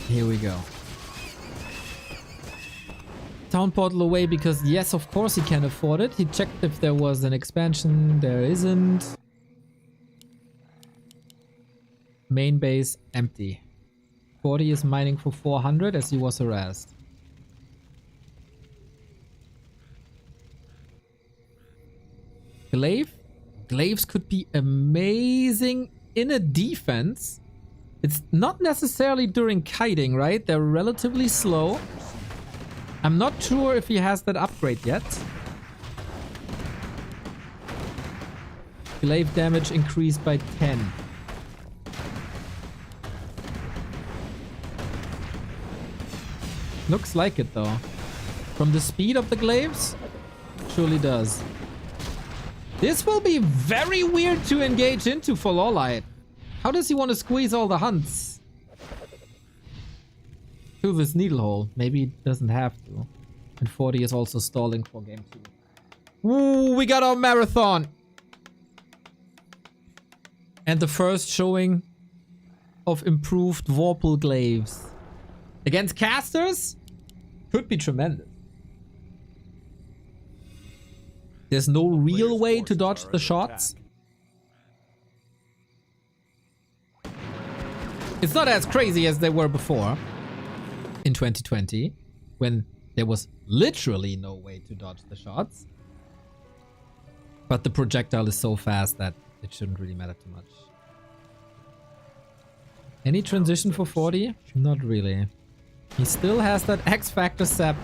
Here we go. town portal away because yes, of course he can afford it. He checked if there was an expansion. There isn't. Main base empty. 40 is mining for 400 as he was harassed. Glaive? Glaives could be amazing in a defense. It's not necessarily during kiting, right? They're relatively slow. I'm not sure if he has that upgrade yet. Glaive damage increased by 10. Looks like it though. From the speed of the glaives, surely does. This will be very weird to engage into for LawLiet. How does he want to squeeze all the hunts? Through this needle hole. Maybe he doesn't have to. And 40 is also stalling for game 2. Ooh, we got our marathon! And the first showing of improved Vorpal glaives. Against casters? Could be tremendous. There's no real way to dodge the shots. It's not as crazy as they were before. In 2020. When there was literally no way to dodge the shots. But the projectile is so fast that it shouldn't really matter too much. Any transition for 40? Not really. He still has that X-Factor sapper.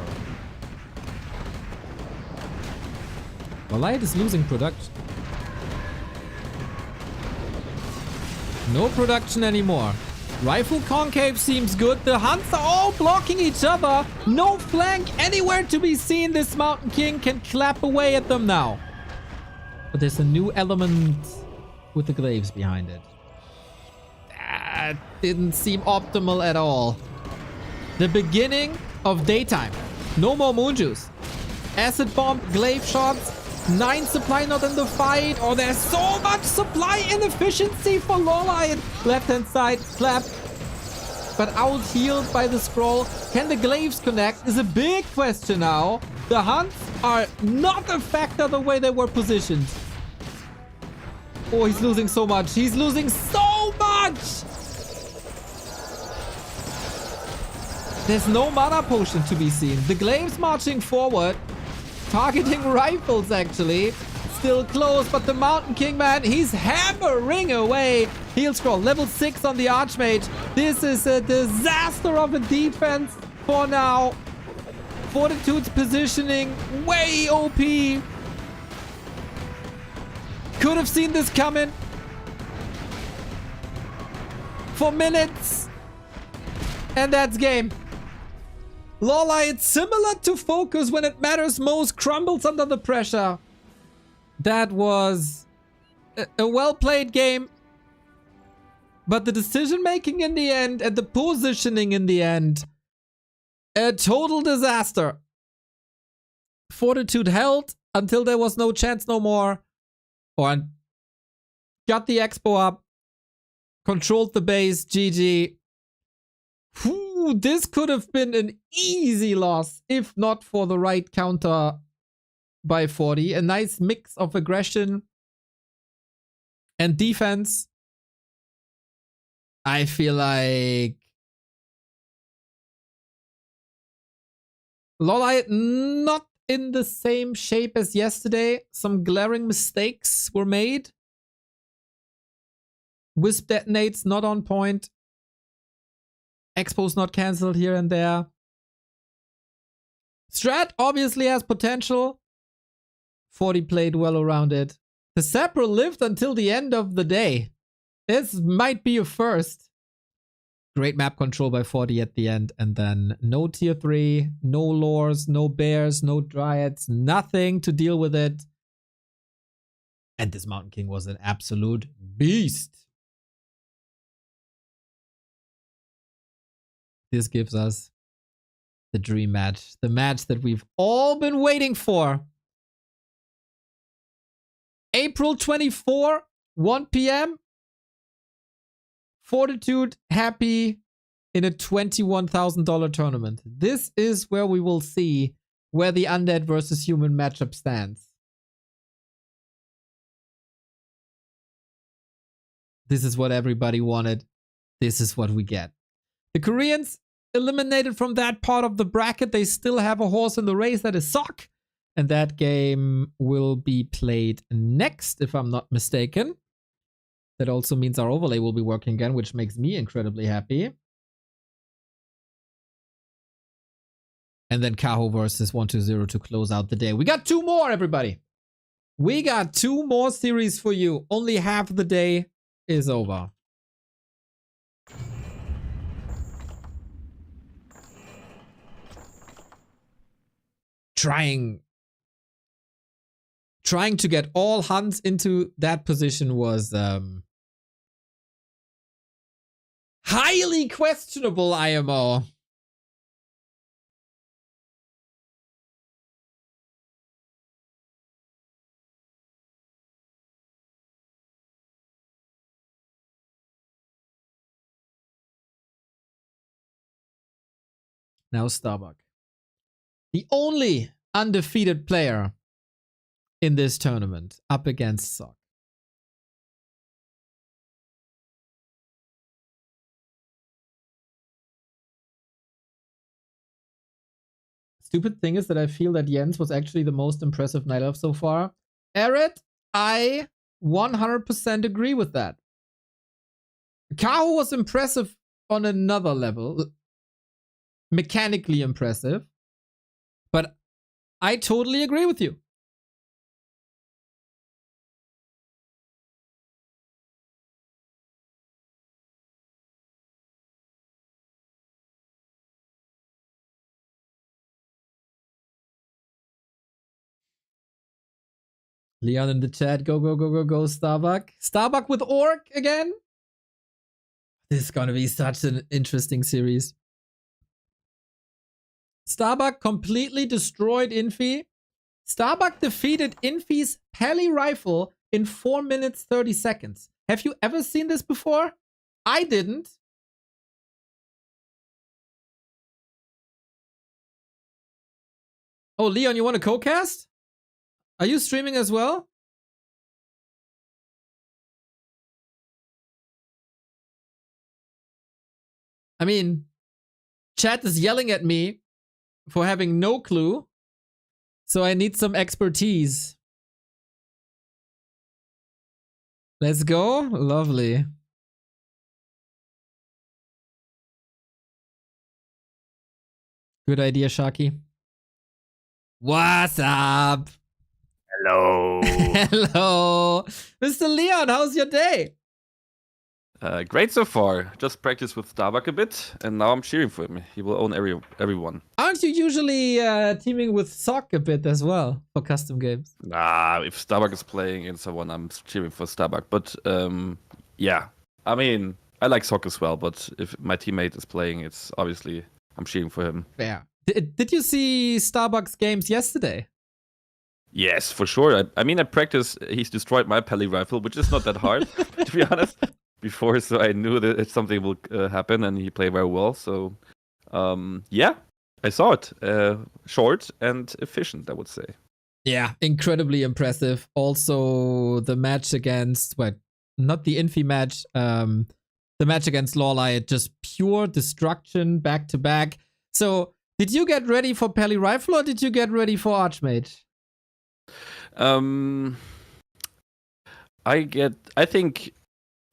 LawLiet is losing production. No production anymore. Rifle concave seems good. The hunts are all blocking each other. No flank anywhere to be seen. This Mountain King can clap away at them now. But there's a new element with the glaives behind it. That didn't seem optimal at all. The beginning of daytime. No more moon juice. Acid bomb, glaive shots. 9 supply not in the fight. Oh, there's so much supply inefficiency for LawLiet. Left hand side, clap. But out healed by the scroll. Can the glaives connect? Is a big question now. The hunts are not a factor the way they were positioned. Oh, he's losing so much. He's losing so much. There's no mana potion to be seen. The glaives marching forward. Targeting rifles, actually. Still close, but the Mountain King, man, he's hammering away. Heal scroll, level 6 on the Archmage. This is a disaster of a defense for now. Fortitude's positioning, way OP. Could have seen this coming. For minutes. And that's game. LawLiet, similar to FoCuS when it matters most, crumbles under the pressure. That was a well-played game. But the decision-making in the end and the positioning in the end, a total disaster. Fortitude held until there was no chance no more. Or got the expo up. Controlled the base, GG. Whew, this could have been an easy loss if not for the right counter by 40. A nice mix of aggression and defense. I feel like LawLiet not in the same shape as yesterday. Some glaring mistakes were made. Wisp detonates not on point. Expo's not cancelled here and there. Strat obviously has potential. 40 played well around it. The Sapper lived until the end of the day. This might be a first. Great map control by 40 at the end. And then no tier 3, no lores, no bears, no dryads, nothing to deal with it. And this Mountain King was an absolute beast. This gives us the dream match. The match that we've all been waiting for. April 24, 1 p.m. Fortitude happy in a $21,000 tournament. This is where we will see where the undead versus human matchup stands. This is what everybody wanted. This is what we get. The Koreans eliminated from that part of the bracket. They still have a horse in the race, that is FoCuS. And that game will be played next, if I'm not mistaken. That also means our overlay will be working again, which makes me incredibly happy. And then Kaho versus 120 to close out the day. We got 2 more, everybody. We got 2 more series for you. Only half the day is over. Trying to get all Huns into that position was highly questionable, IMO. Now Starbuck. The only undefeated player in this tournament up against FoCuS. Stupid thing is that I feel that Jens was actually the most impressive night elf so far. Eret, I 100% agree with that. Kaho was impressive on another level. Mechanically impressive. But I totally agree with you. Leon in the chat, go, go, go, go, go, Starbuck. Starbuck with Orc again? This is gonna be such an interesting series. Starbuck completely destroyed Infi. Starbuck defeated Infi's Pally rifle in 4 minutes 30 seconds. Have you ever seen this before? I didn't. Oh, Leon, you want to co-cast? Are you streaming as well? I mean, chat is yelling at me for having no clue, so I need some expertise. Let's go. Lovely. Good idea, Shaki. What's up? Hello. Hello. Mr. Leon, how's your day? Great so far. Just practiced with Starbuck a bit, and now I'm cheering for him. He will own everyone. Aren't you usually teaming with FoCuS a bit as well for custom games? Nah, if Starbuck is playing against someone, I'm cheering for Starbuck. But yeah, I mean, I like FoCuS as well, but if my teammate is playing, it's obviously I'm cheering for him. Yeah. Did you see Starbuck's games yesterday? Yes, for sure. I mean, at practice, he's destroyed my Pally rifle, which is not that hard, to be honest. Before, so I knew that something will happen, and he played very well. So, yeah, I saw it. Short and efficient, I would say. Yeah, incredibly impressive. Also, the match against, not the Infi match, the match against LawLiet, just pure destruction back to back. So, did you get ready for Pally Rifle or did you get ready for Archmage? I think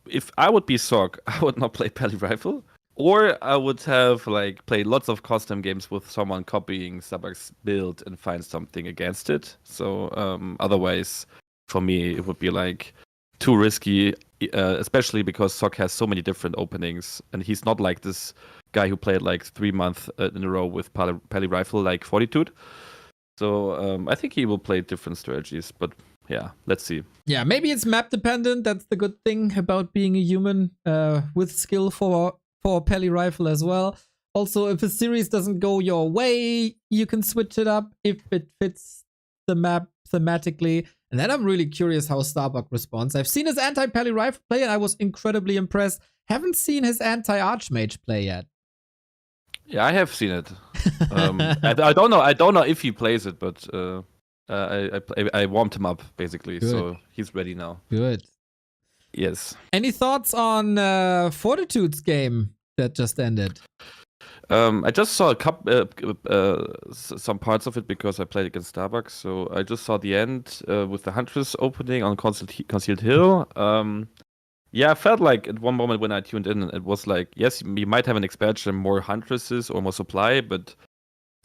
if I would be FoCuS, I would not play Pally Rifle. Or I would have played lots of custom games with someone copying Starbuck's build and find something against it. So otherwise, for me, it would be too risky, especially because FoCuS has so many different openings, and he's not like this guy who played 3 months in a row with Pally Rifle like Fortitude. So I think he will play different strategies, but yeah, let's see. Yeah, maybe it's map dependent. That's the good thing about being a human with skill for Pally Rifle as well. Also, if a series doesn't go your way, you can switch it up if it fits the map thematically. And then I'm really curious how Starbuck responds. I've seen his anti-Pally Rifle play and I was incredibly impressed. Haven't seen his anti-Archmage play yet. Yeah, I have seen it. I don't know. I don't know if he plays it, but I warmed him up basically, Good. so he's ready now. Good. Yes. Any thoughts on Fortitude's game that just ended? I just saw a couple, some parts of it because I played against Starbuck. So I just saw the end with the Huntress opening on Concealed Hill. Yeah, I felt like at one moment when I tuned in, it was like, yes, you might have an expansion, more Huntresses or more supply, but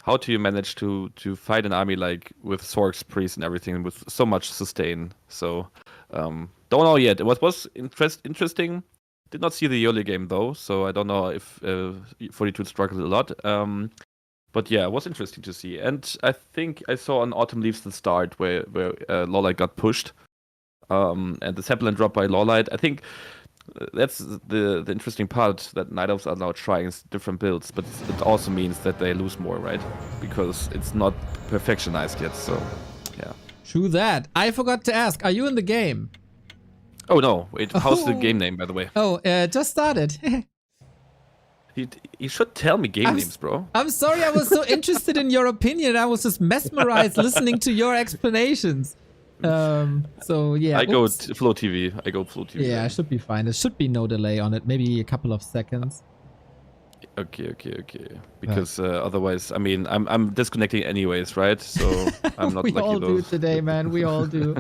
how do you manage to fight an army like with Sorks, Priest, and everything with so much sustain? So don't know yet. It was interesting. Did not see the early game though, so I don't know if Fortitude struggled a lot. But yeah, it was interesting to see. And I think I saw on Autumn Leaves the start where LawLiet got pushed. And the Zeppelin drop by LawLiet. I think that's the interesting part, that Night Elves are now trying different builds, but it also means that they lose more, right? Because it's not perfectionized yet, so yeah. True that. I forgot to ask, are you in the game? Oh no, wait, how's the game name, by the way? Oh, just started. You should tell me game names, bro. I'm sorry, I was so interested in your opinion. I was just mesmerized listening to your explanations. So yeah. I go Flow TV. Yeah, it should be fine. There should be no delay on it. Maybe a couple of seconds. Okay. Because otherwise, I mean, I'm disconnecting anyways, right? So I'm not we lucky all though. do today, man. We all do.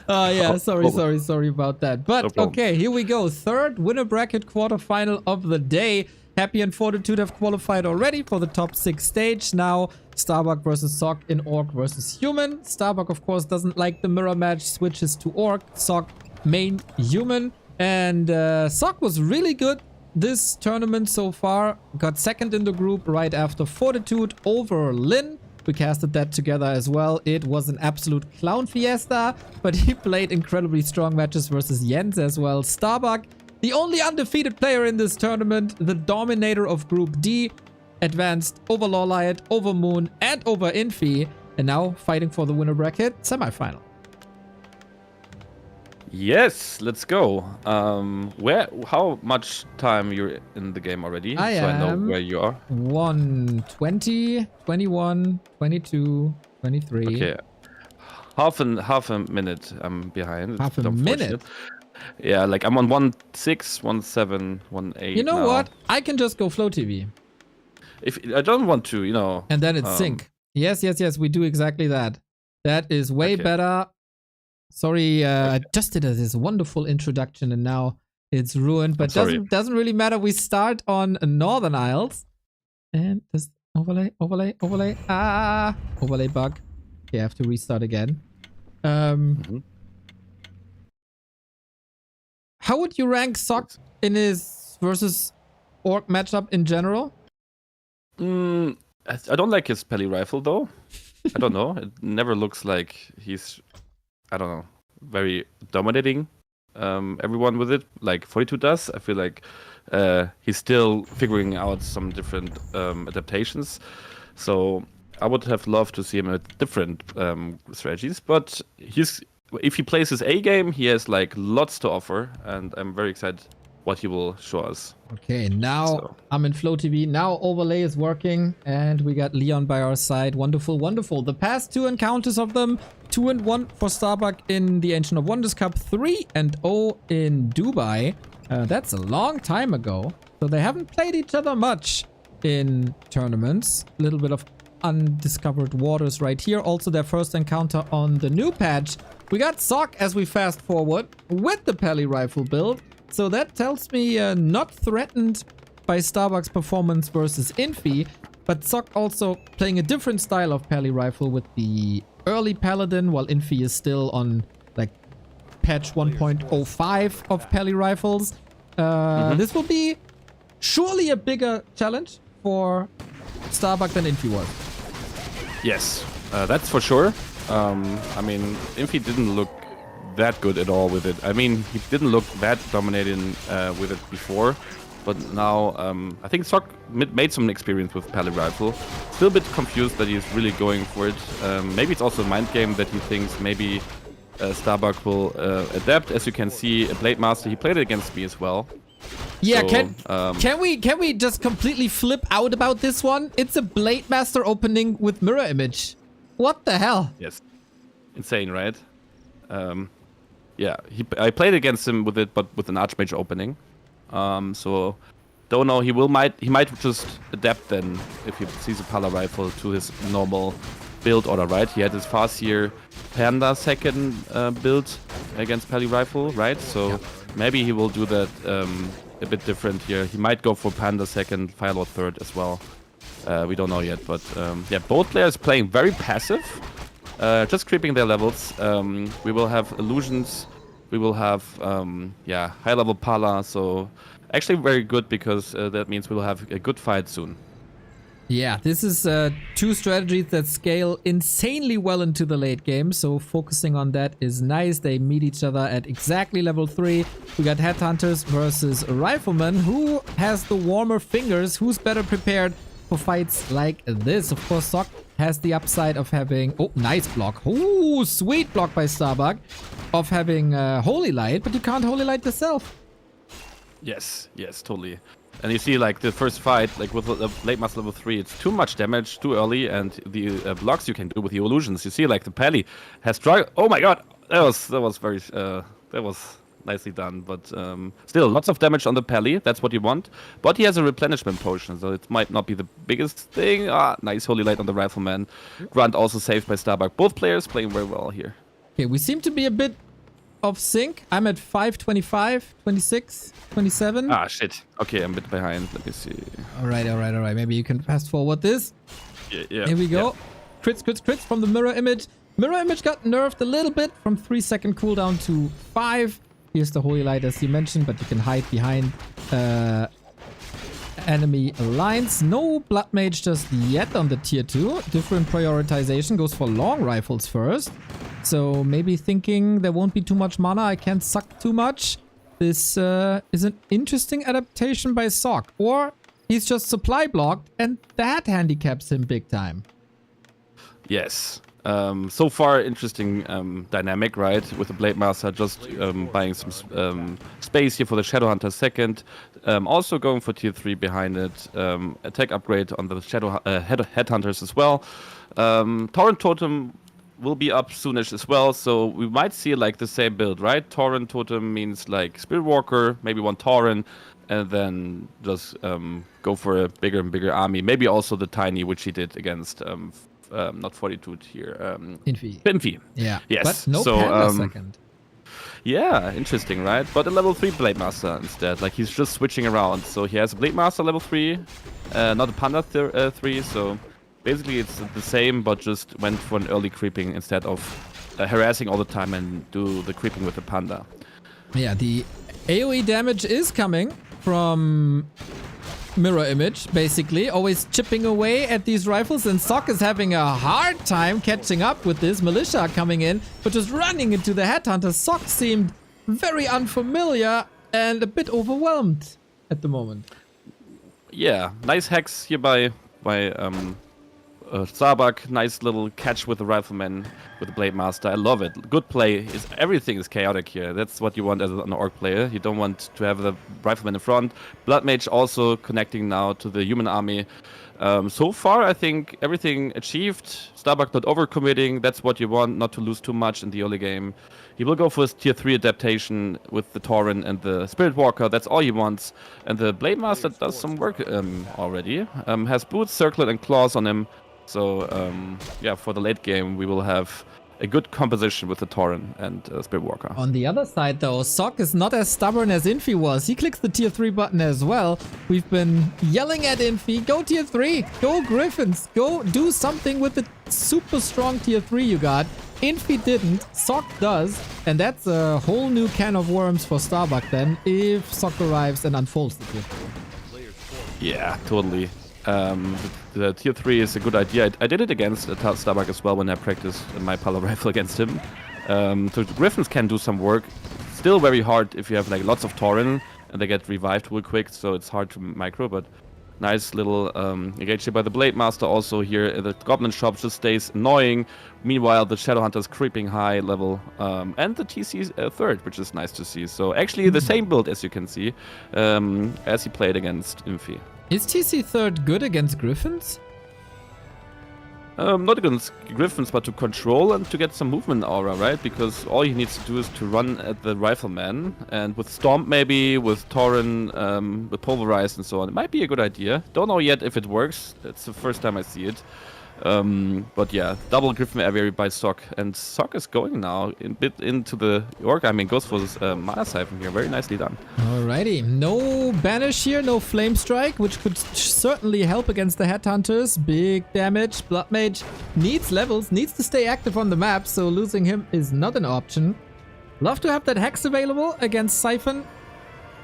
Yeah, sorry about that. But No okay, here we go. Third winner bracket quarterfinal of the day. Happy and Fortitude have qualified already for the top 6 stage. Now Starbuck versus Sock in Orc versus Human. Starbuck, of course, doesn't like the mirror match, switches to Orc. Sock main Human. And Sock was really good this tournament so far. Got second in the group right after Fortitude over Lin. We casted that together as well. It was an absolute clown fiesta, but he played incredibly strong matches versus Jens as well. Starbuck, the only undefeated player in this tournament, the dominator of Group D, advanced over LawLiet, over Moon, and over Infi, and now fighting for the winner bracket semifinal. Yes, let's go. How much time you're in the game already? I know am where you are. 1:20, 21, 22, 23. Okay. Half a minute I'm behind. Half It's a minute? unfortunate. Yeah, like I'm on 1.6, 1.7, 1.8. You know now. what? I can just go Flow TV. If I don't want to, And then it's sync. Yes, we do exactly that. That is way Okay. better. Sorry, I just did this wonderful introduction and now it's ruined, but doesn't really matter. We start on Northern Isles. And just overlay. Overlay bug. Okay, I have to restart again. How would you rank Sock in his versus Orc matchup in general? I don't like his Peli rifle though. I don't know. It never looks like he's, I don't know, very dominating everyone with it, like Fortitude does. I feel like he's still figuring out some different adaptations. So I would have loved to see him with different strategies. But if he plays his A game, he has like lots to offer, and I'm very excited what he will show us. Okay, now I'm in Flow TV. Now overlay is working and we got Leon by our side. Wonderful. The past 2 encounters of them, 2-1 for Starbuck in the Ancient of Wonders Cup, 3-0 in Dubai. That's a long time ago. So they haven't played each other much in tournaments. A little bit of undiscovered waters right here. Also their first encounter on the new patch. We got Sock as we fast forward with the Peli rifle build. So that tells me not threatened by Starbuck's performance versus Infi, but Sock also playing a different style of Peli rifle with the early Paladin, while Infi is still on like patch 1.05 of Peli rifles. This will be surely a bigger challenge for Starbuck than Infi was. Yes, that's for sure. I mean, Infi didn't look that good at all with it. I mean, he didn't look that dominating with it before, but now I think Sock made some experience with Peli rifle. Still a bit confused that he's really going for it. Maybe it's also a mind game that he thinks maybe Starbuck will adapt. As you can see, a Blade Master, he played it against me as well. Yeah, So, can we just completely flip out about this one? It's a Blade Master opening with mirror image. What the hell? yes, insane, right? Yeah, I played against him with it, but with an Archmage opening. So don't know. He might just adapt then if he sees a Pala rifle to his normal build order, right? He had his Farseer Panda second build against Pally rifle, right? So maybe he will do that a bit different here. He might go for Panda second, Firelord third as well. We don't know yet, but yeah, both players playing very passive, just creeping their levels. We will have illusions. We will have yeah, high level Pala. So actually very good because that means we'll have a good fight soon. Yeah, this is two strategies that scale insanely well into the late game, so focusing on that is nice. They meet each other at exactly level 3. We got Headhunters versus Riflemen. Who has the warmer fingers? Who's better prepared for fights like this? Of course, Sock has the upside of having... Oh, nice block. Oh, sweet block by Starbuck. Of having Holy Light, but you can't Holy Light yourself. Yes, totally. And you see, like, the first fight, like, with the Blade Master level 3, it's too much damage, too early, and the blocks you can do with the illusions. You see, like, the Pally has struggled. Oh my god! That was very... that was nicely done, but still, lots of damage on the Pally. That's what you want. But he has a replenishment potion, so it might not be the biggest thing. Ah, nice Holy Light on the Rifleman. Grunt also saved by Starbuck. Both players playing very well here. Okay, we seem to be a bit of sync. I'm at 525, 26, 27. Ah, shit. Okay, I'm a bit behind. Let me see. All right. Maybe you can fast forward this. Yeah. Here we go. Yeah. Crits from the mirror image. Mirror image got nerfed a little bit from 3-second cooldown to 5. Here's the Holy Light as you mentioned, but you can hide behind enemy lines. No Blood Mage just yet on the tier 2. Different prioritization goes for long rifles first. So maybe thinking there won't be too much mana, I can't suck too much. This is an interesting adaptation by Sock. Or he's just supply blocked and that handicaps him big time. Yes. So far, interesting dynamic, right? With the Blade Master just buying some space here for the Shadowhunter second. Also going for tier 3 behind it. Attack upgrade on the Headhunters as well. Torrent Totem will be up soonish as well, so we might see like the same build, right? Torrent Totem means like Spirit Walker, maybe one Torrent, and then just go for a bigger and bigger army. Maybe also the Tiny, which he did against not Fortitude here. Infi. Yeah. Yes. But no Panda second. Yeah, interesting, right? But a level 3 Blade Master instead. Like he's just switching around. So he has a Blade Master level 3, not a Panda 3, so basically it's the same, but just went for an early creeping instead of harassing all the time and do the creeping with the Panda. Yeah, the AoE damage is coming from mirror image, basically. Always chipping away at these rifles, and Sock is having a hard time catching up with this. Militia coming in, but just running into the Headhunter. Sock seemed very unfamiliar and a bit overwhelmed at the moment. Yeah, nice hacks here by Starbuck. Nice little catch with the Rifleman, with the Blade Master. I love it. Good play. Everything is chaotic here. That's what you want as an Orc player. You don't want to have the Rifleman in front. Blood Mage also connecting now to the human army. So far, I think everything achieved. Starbuck not overcommitting. That's what you want, not to lose too much in the early game. He will go for his tier 3 adaptation with the Torrent and the Spirit Walker. That's all he wants. And the Blade Master does some work already. Has boots, circlet, and claws on him. So, yeah, for the late game, we will have a good composition with the Torrent and Spirit Walker. On the other side, though, Sock is not as stubborn as Infi was. He clicks the tier 3 button as well. We've been yelling at Infi, go tier 3, go Griffins, go do something with the super strong tier 3 you got. Infi didn't, Sock does, and that's a whole new can of worms for Starbuck then, if Sock arrives and unfolds the tier 3. Yeah, totally. The tier 3 is a good idea. I did it against Starbuck as well when I practiced my Pala rifle against him. So Griffins can do some work. Still very hard if you have like lots of Torrent and they get revived real quick, so it's hard to micro, but Nice little engage here by the Blade Master. Also here, the Goblin Shop just stays annoying. Meanwhile, the Shadowhunter's creeping high level. And the TC third, which is nice to see. So actually the same build, as you can see, as he played against Infi. Is TC third good against Griffins? Not against Griffins, but to control and to get some movement aura, right? Because all he needs to do is to run at the Rifleman, and with Stomp maybe, with Tauren, with Pulverized and so on, it might be a good idea. Don't know yet if it works. It's the first time I see it. But yeah, double Griffin Aviary by Sok, and Sok is going now a bit into the Orc. I mean, goes for this Mana Siphon here. Very nicely done. Alrighty, no Banish here, no Flame Strike, which could certainly help against the Headhunters. Big damage. Blood Mage needs levels, needs to stay active on the map, so losing him is not an option. Love to have that Hex available against Siphon,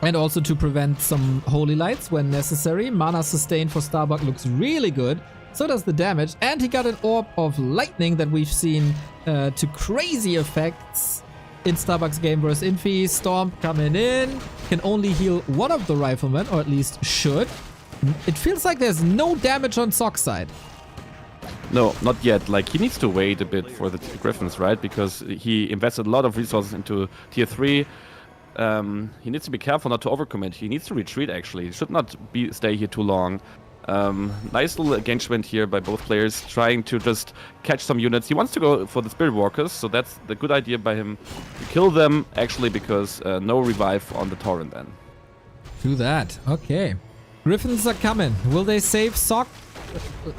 and also to prevent some Holy Lights when necessary. Mana Sustain for Starbuck looks really good. So does the damage, and he got an Orb of Lightning that we've seen to crazy effects in Starbuck's game versus Infi. Stomp coming in, can only heal one of the Riflemen, or at least should. It feels like there's no damage on Sok's side. No, not yet. Like, he needs to wait a bit for the Griffins, right? Because he invested a lot of resources into tier 3. He needs to be careful not to overcommit. He needs to retreat, actually. He should not stay here too long. Nice little engagement here by both players, trying to just catch some units. He wants to go for the Spirit Walkers, so that's the good idea by him to kill them, actually, because no revive on the Tauren then. True that. Okay. Griffins are coming. Will they save Sok?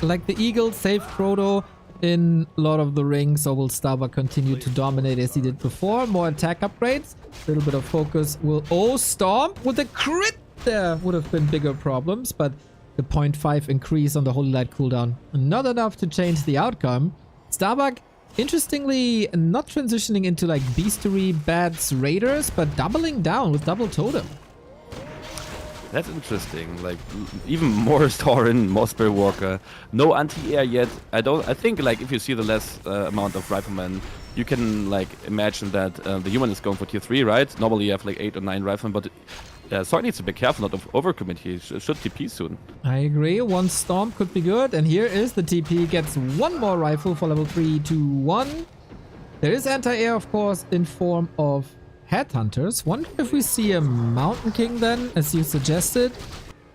Like the Eagle saved Frodo in Lord of the Rings, or will Starbuck continue to dominate as he did before? More attack upgrades. A little bit of focus will... Oh, Stomp with a crit there would have been bigger problems, but the 0.5 increase on the Holy Light cooldown, not enough to change the outcome. Starbuck, interestingly, not transitioning into like Beastery, Bats, Raiders, but doubling down with double Totem. That's interesting. Like, even more Tauren, more Spirit Walker. No anti-air yet. I think, like, if you see the less amount of Riflemen, you can, like, imagine that the human is going for tier 3, right? Normally you have, like, 8 or 9 Riflemen, but Sok needs to be careful not to overcommit. He should TP soon. I agree. One Stomp could be good. And here is the TP. Gets one more rifle for level 3, 2, 1. There is anti-air, of course, in form of Headhunters. Wonder if we see a Mountain King then, as you suggested.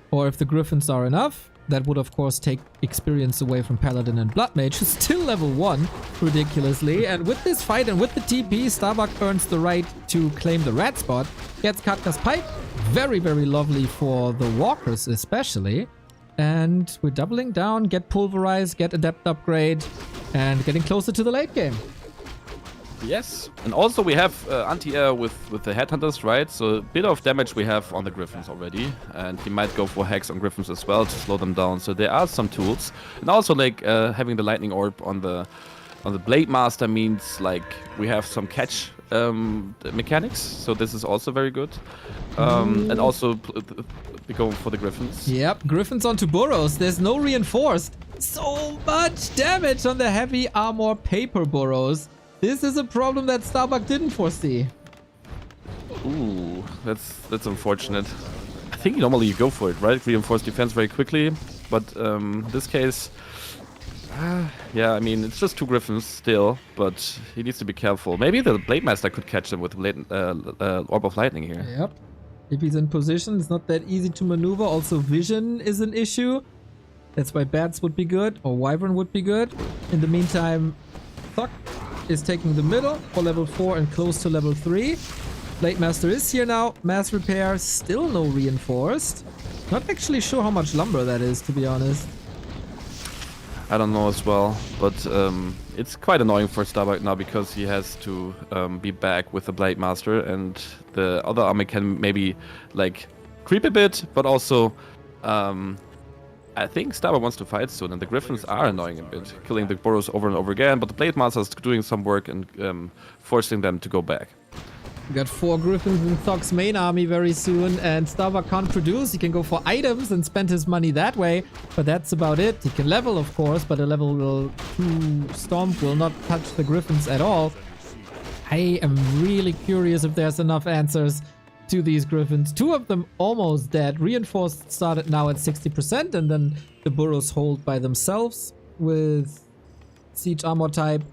Or if the Griffins are enough. That would, of course, take experience away from Paladin and Blood Mage, who's still level 1, ridiculously. And with this fight and with the TP, Starbuck earns the right to claim the red spot. Gets Katka's Pipe. Very, very lovely for the Walkers, especially. And we're doubling down, get Pulverized, get Adept Upgrade, and getting closer to the late game. Yes, and also we have anti-air with the Headhunters, right? So a bit of damage we have on the Griffins already, and he might go for Hex on Griffins as well to slow them down. So there are some tools, and also like having the Lightning Orb on the Blade Master means like we have some catch mechanics. So this is also very good, and also going for the Griffins. Yep, Griffins onto Burrows. There's no reinforced. So much damage on the heavy armor paper Burrows. This is a problem that Starbuck didn't foresee. Ooh, that's unfortunate. I think normally you go for it, right? Reinforce defense very quickly, but in this case, yeah, I mean, it's just 2 Griffins still, but he needs to be careful. Maybe the Blade Master could catch him with Orb of Lightning here. Yep. If he's in position, it's not that easy to maneuver. Also, vision is an issue. That's why Bats would be good, or Wyvern would be good. In the meantime, Thok is taking the middle for level 4 and close to level 3. Blade Master is here now. Mass Repair, still no reinforced. Not actually sure how much lumber that is, to be honest. I don't know as well, but it's quite annoying for Starbuck now because he has to be back with the Blade Master, and the other army can maybe like creep a bit, but also I think Starbuck wants to fight soon, and the Griffins are annoying a bit, killing the Burrows over and over again, but the Blade Master is doing some work and forcing them to go back. We got 4 Griffins in Thok's main army very soon, and Starbuck can't produce. He can go for items and spend his money that way, but that's about it. He can level, of course, but a level 2 Stomp will not touch the Griffins at all. I am really curious if there's enough answers to these Griffins. 2 of them almost dead. Reinforced started now at 60%, and then the burrows hold by themselves with siege armor type.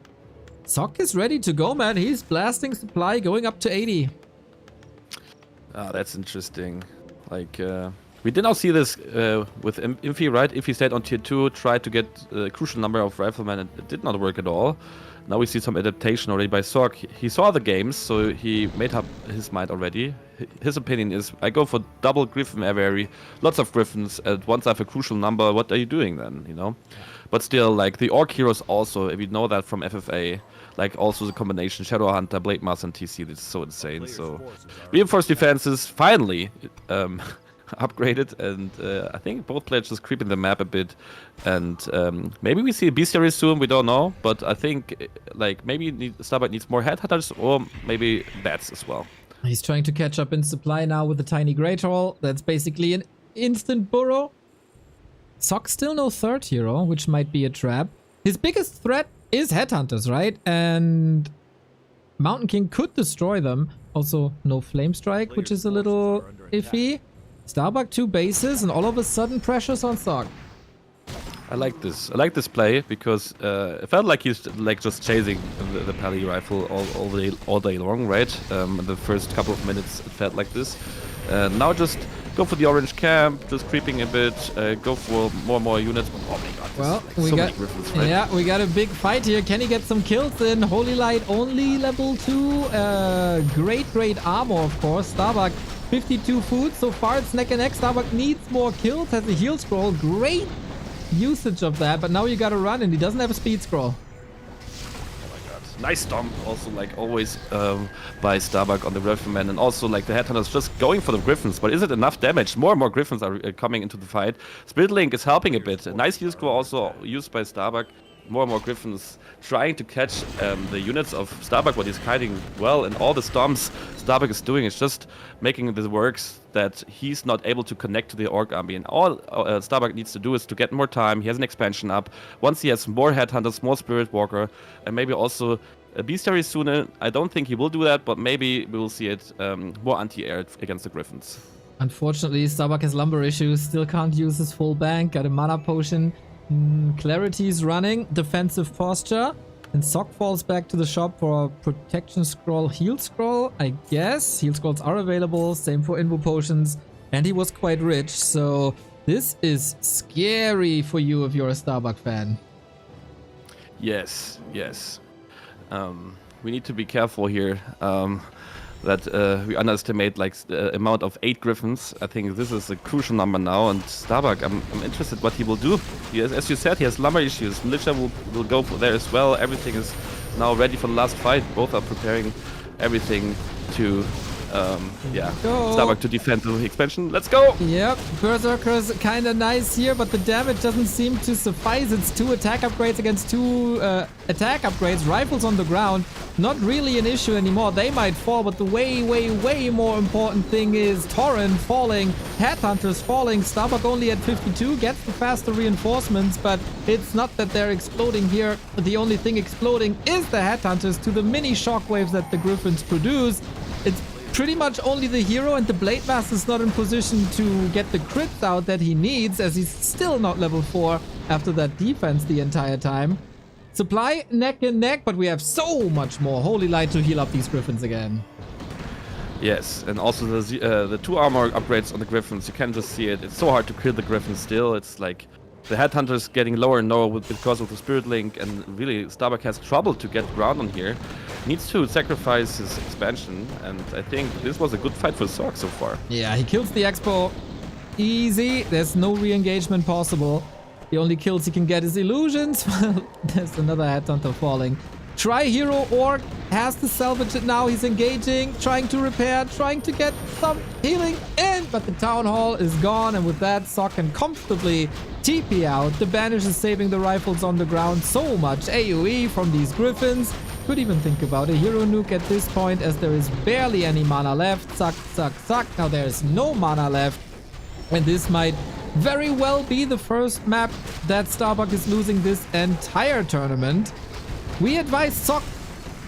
Sock is ready to go, man. He's blasting supply, going up to 80. Ah, that's interesting. Like, we did not see this with Infi, right? Infi stayed on tier 2, tried to get a crucial number of riflemen, and it did not work at all. Now we see some adaptation already by Sock. He saw the games, so he made up his mind already. His opinion is, I go for double Griffin aviary, lots of Griffins, and once I have a crucial number, what are you doing then, you know? But still, like, the Orc heroes also, if you know that from FFA, like, also the combination Shadow Hunter, Blade Master, and TC, it's so insane. So, reinforced defenses, finally, upgraded, and I think both players just creeping the map a bit, and maybe we see a bestiary soon, we don't know, but I think like maybe Starbuck needs more headhunters or maybe bats as well. He's trying to catch up in supply now with the tiny Great Hall. That's basically an instant burrow. Sock still no third hero, which might be a trap. His biggest threat is headhunters, right? And Mountain King could destroy them. Also no flame strike, which is a little iffy. Starbuck 2 bases, and all of a sudden pressures on Sock. I like this. I like this play because it felt like he's like just chasing the Pally rifle all day long, right? In the first couple of minutes, it felt like this. Now just go for the orange camp, just creeping a bit, go for more units. Oh my god! Well, like we so got many Griffins, right? yeah, we got a big fight here. Can he get some kills in? Holy Light only level 2. Great armor, of course. Starbuck 52 food so far. It's neck and neck. Starbuck needs more kills. Has a heal scroll. Great usage of that, but now you gotta run, and he doesn't have a speed scroll. Oh my god. Nice stomp also, like always, by Starbuck on the Rifleman, and also like the Headhunters just going for the Griffins, but is it enough damage? More and more Griffins are coming into the fight. Spirit Link is helping a bit. A nice heal scroll also used by Starbuck. More and more Griffins trying to catch the units of Starbuck, what he's hiding well, and all the stomps Starbuck is doing is just making the works that he's not able to connect to the Orc army. And all Starbuck needs to do is to get more time. He has an expansion up. Once he has more Headhunters, more Spirit Walker, and maybe also a Bestiary sooner. I don't think he will do that, but maybe we will see it more anti-air against the Griffins. Unfortunately, Starbuck has lumber issues. Still can't use his full bank. Got a mana potion. Clarity's running. Defensive posture. And Sock falls back to the shop for a protection scroll, heal scroll, I guess. Heal scrolls are available. Same for invo potions. And he was quite rich. So this is scary for you if you're a Starbuck fan. Yes. We need to be careful here. That we underestimate like the amount of 8 Griffins. I think this is a crucial number now, and Starbuck, I'm interested what he will do. He has, as you said, he has lumber issues. Militia will go for there as well. Everything is now ready for the last fight. Both are preparing everything to Starbuck to defend the expansion. Let's go! Yep, Berserker's kinda nice here, but the damage doesn't seem to suffice. It's 2 attack upgrades against 2 attack upgrades. Rifles on the ground, not really an issue anymore. They might fall, but the way more important thing is Torrent falling, Headhunters falling. Starbuck only at 52, gets the faster reinforcements, but it's not that they're exploding here. The only thing exploding is the Headhunters to the mini shockwaves that the Griffins produce. It's pretty much only the hero, and the Blade Master's not in position to get the crits out that he needs, as he's still not level 4 after that defense the entire time. Supply neck and neck, but we have so much more Holy Light to heal up these Griffins again. Yes, and also the 2 armor upgrades on the Griffins, you can just see it. It's so hard to kill the Griffins still. It's like the Headhunters getting lower and lower because of the Spirit Link, and really Starbuck has trouble to get ground on here. Needs to sacrifice his expansion, and I think this was a good fight for Sock so far. Yeah, he kills the Expo easy. There's no re-engagement possible. The only kills he can get is illusions. There's another Headhunter falling. Tri-Hero Orc has to salvage it now. He's engaging, trying to repair, trying to get some healing in, but the Town Hall is gone, and with that, Sock can comfortably TP out. The Banish is saving the rifles on the ground. So much AoE from these Griffins. Could even think about a hero nuke at this point, as there is barely any mana left. Suck. Now there's no mana left, and this might very well be the first map that Starbuck is losing this entire tournament. We advise Sock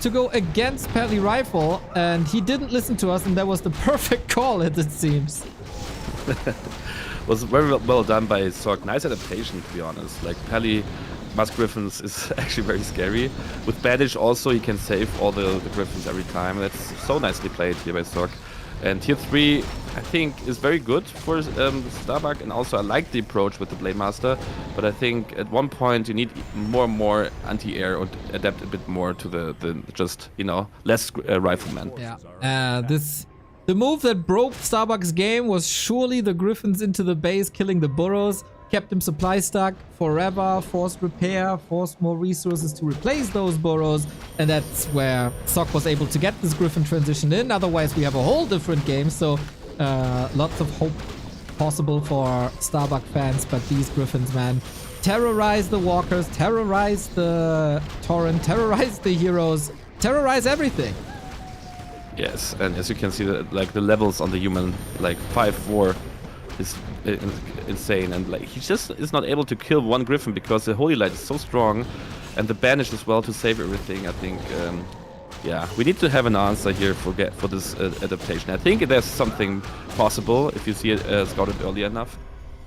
to go against Pally Rifle, and he didn't listen to us, and that was the perfect call, as it seems. Was very well done by Sorg. Nice adaptation, to be honest. Like, Pally Musk Griffins is actually very scary. With Bandage also, you can save all the Griffins every time. That's so nicely played here by Sorg. And tier 3, I think, is very good for Starbuck, and also I like the approach with the Blade Master, but I think at one point you need more and more anti-air or adapt a bit more to the just, you know, less rifleman. Yeah. The move that broke Starbuck's game was surely the Griffins into the base, killing the burrows, kept him supply stuck forever, forced repair, forced more resources to replace those burrows, and that's where Sock was able to get this Griffin transition in. Otherwise, we have a whole different game, so lots of hope possible for Starbuck fans, but these Griffins, man, terrorize the walkers, terrorize the torrent, terrorize the heroes, terrorize everything. Yes, and as you can see, like the levels on the human, like 5-4 is insane, and like he just is not able to kill one Griffin because the Holy Light is so strong, and the Banish as well to save everything. I think, yeah, we need to have an answer here for this adaptation. I think there's something possible if you see it scouted early enough.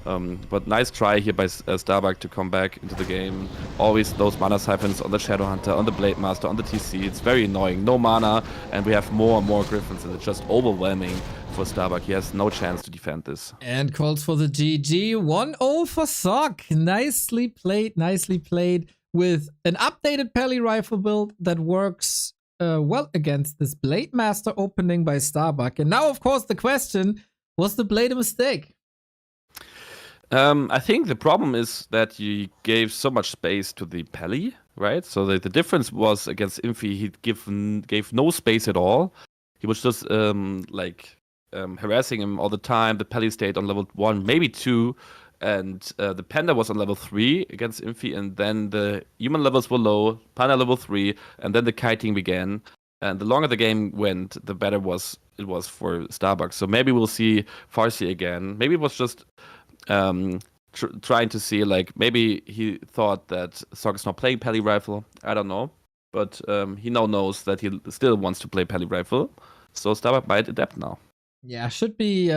But nice try here by Starbuck to come back into the game. Always those mana siphons on the Shadow Hunter, on the Blade Master, on the TC. It's very annoying. No mana, and we have more and more Griffins, and it's just overwhelming for Starbuck. He has no chance to defend this. And calls for the GG. 1-0 for Sock. Nicely played with an updated Pally Rifle build that works well against this Blade Master opening by Starbuck. And now, of course, the question, was the Blade a mistake? I think the problem is that you gave so much space to the Pally, right? So the difference was against Infi, he gave no space at all. He was just harassing him all the time. The Pally stayed on level 1, maybe 2, and the Panda was on level 3 against Infi, and then the human levels were low, Panda level 3, and then the kiting began. And the longer the game went, the better it was for Starbucks. So maybe we'll see Farsi again. Maybe it was just trying to see, like, maybe he thought that Sock is not playing Pally Rifle. I don't know, but he now knows that he still wants to play Pally Rifle, so Starbuck might adapt now. Yeah, should be.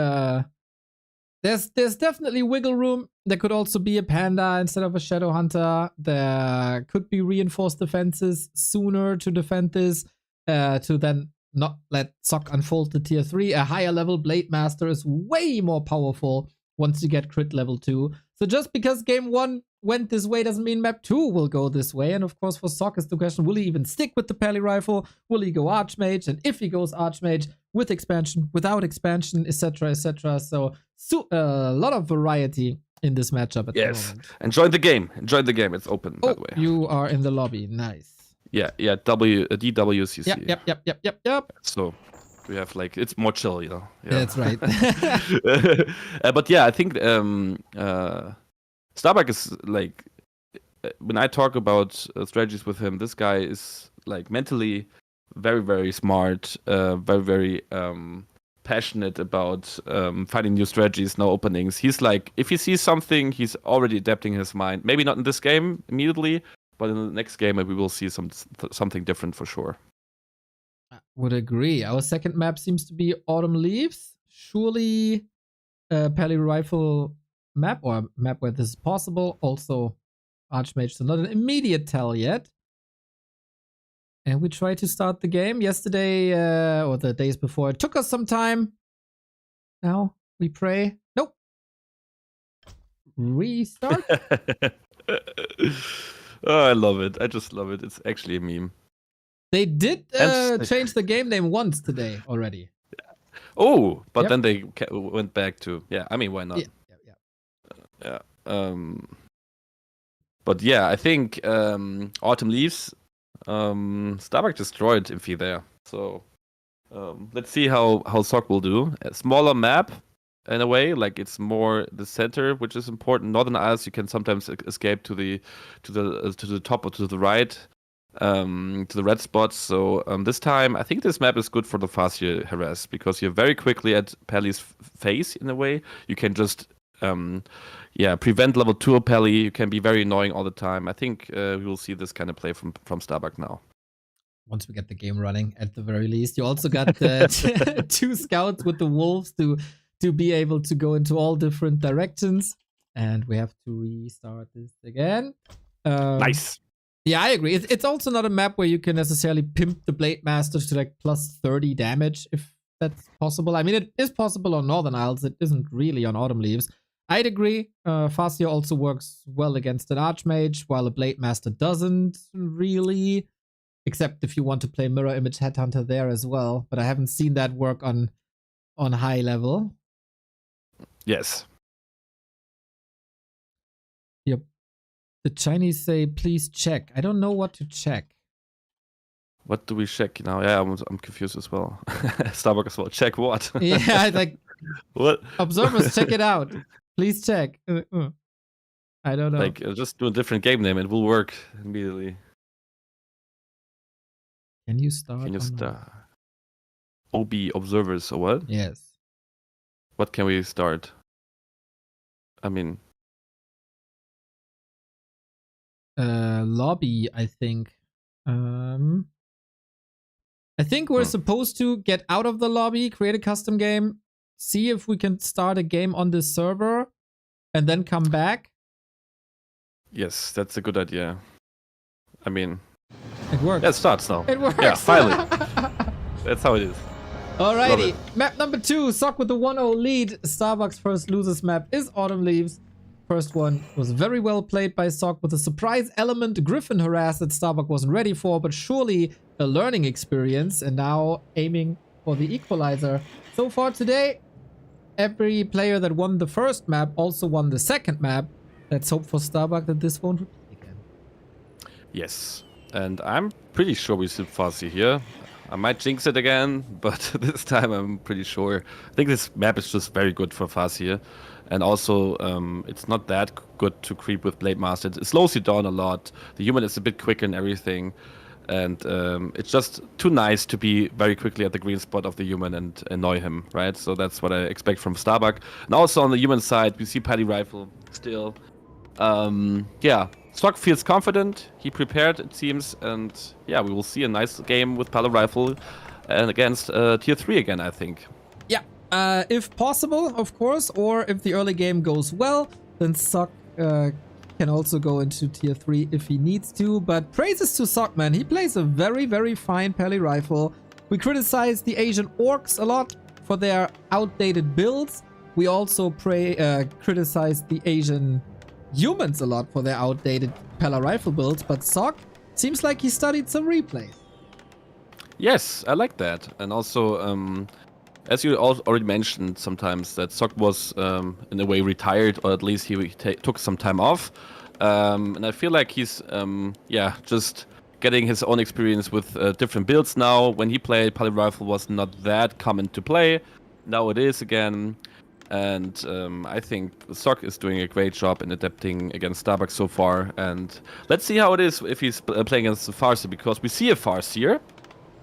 There's definitely wiggle room. There could also be a Panda instead of a Shadow Hunter. There could be reinforced defenses sooner to defend this, to then not let Sock unfold the tier 3. A higher level Blade Master is way more powerful once you get crit level 2. So just because game 1 went this way doesn't mean map 2 will go this way. And of course for Sock is the question, will he even stick with the Pally Rifle? Will he go Archmage? And if he goes Archmage, with expansion, without expansion, etc, etc. So a lot of variety in this matchup at the moment. Enjoy the game. It's open, by the way. You are in the lobby. Nice. Yeah, DWCC. Yep. So we have, like, it's more chill, you know. Yeah. That's right. But yeah, I think Starbuck is, like, when I talk about strategies with him, this guy is, like, mentally very, very smart, very passionate about finding new strategies, no openings. He's like, if he sees something, he's already adapting his mind. Maybe not in this game immediately, but in the next game we will see something different for sure. Would agree. Our second map seems to be Autumn Leaves. Surely a Pally Rifle map, or a map where this is possible. Also Archmage, so not an immediate tell yet. And we try to start the game. Yesterday, or the days before, it took us some time. Now we pray. Nope. Restart. Oh, I love it. I just love it. It's actually a meme. They did change the game name once today already. Oh, but then they went back to, yeah, I mean, why not? Yeah. But yeah, I think Autumn Leaves, Starbuck destroyed Infi there. So let's see how Sock will do. A smaller map, in a way, like it's more the center, which is important. Northern Isles, you can sometimes escape to the top or to the right. To the red spots. So this time, I think this map is good for the Farsi harass, because you're very quickly at Pally's face in a way. You can just prevent level 2 of Pally. You can be very annoying all the time. I think we will see this kind of play from Starbuck now. once we get the game running, at the very least. You also got the 2 scouts with the wolves to be able to go into all different directions. And we have to restart this again. Nice. Yeah, I agree. It's also not a map where you can necessarily pimp the Blade Masters to like plus 30 damage, if that's possible. I mean, it is possible on Northern Isles. It isn't really on Autumn Leaves. I'd agree. FoCuS also works well against an Archmage, while a Blade Master doesn't really. Except if you want to play Mirror Image Headhunter there as well. But I haven't seen that work on high level. Yes. Yep. The Chinese say, please check. I don't know what to check. What do we check now? Yeah, I'm confused as well. Starbuck as well. Check what? Yeah, like what? Observers, check it out. Please check. I don't know. Like just do a different game name. It will work immediately. Can you start? Can you start? OB observers or what? Yes. What can we start? I mean, lobby, I think. I think we're supposed to get out of the lobby, create a custom game, see if we can start a game on this server, and then come back. yes, that's a good idea. I mean, it works. Yeah, it starts now. It works. Yeah, finally. That's how it is. Alrighty, map number 2, Sock with the 1-0 lead. Starbuck's first losers map is Autumn Leaves. First one was very well played by Sock with a surprise element Griffin harass that Starbuck wasn't ready for, but surely a learning experience, and now aiming for the equalizer. So far today, every player that won the first map also won the second map. Let's hope for Starbuck that this won't repeat again. Yes, and I'm pretty sure we should FoCuS here. I might jinx it again, but this time I'm pretty sure. I think this map is just very good for FoCuS here. And also, it's not that good to creep with Blade Master. It slows you down a lot. The human is a bit quicker and everything. And it's just too nice to be very quickly at the green spot of the human and annoy him, right? So that's what I expect from Starbuck. And also on the human side, we see Paddy Rifle still. Yeah, Stock feels confident. He prepared, it seems. And yeah, we will see a nice game with Paddy Rifle and against Tier 3 again, I think. Yeah, if possible, of course. Or if the early game goes well, then Sock can also go into Tier 3 if he needs to. But praises to Sock, man. He plays a very, very fine Pally Rifle. We criticize the Asian orcs a lot for their outdated builds. We also criticize the Asian humans a lot for their outdated Pally Rifle builds. But Sock seems like he studied some replays. Yes, I like that. And also, as you already mentioned sometimes, that Sock was in a way retired, or at least he took some time off. And I feel like he's, yeah, just getting his own experience with different builds now. When he played, Pally Rifle was not that common to play. Now it is again. And I think Sock is doing a great job in adapting against Starbuck so far. And let's see how it is if he's playing against the Farseer, because we see a Farseer.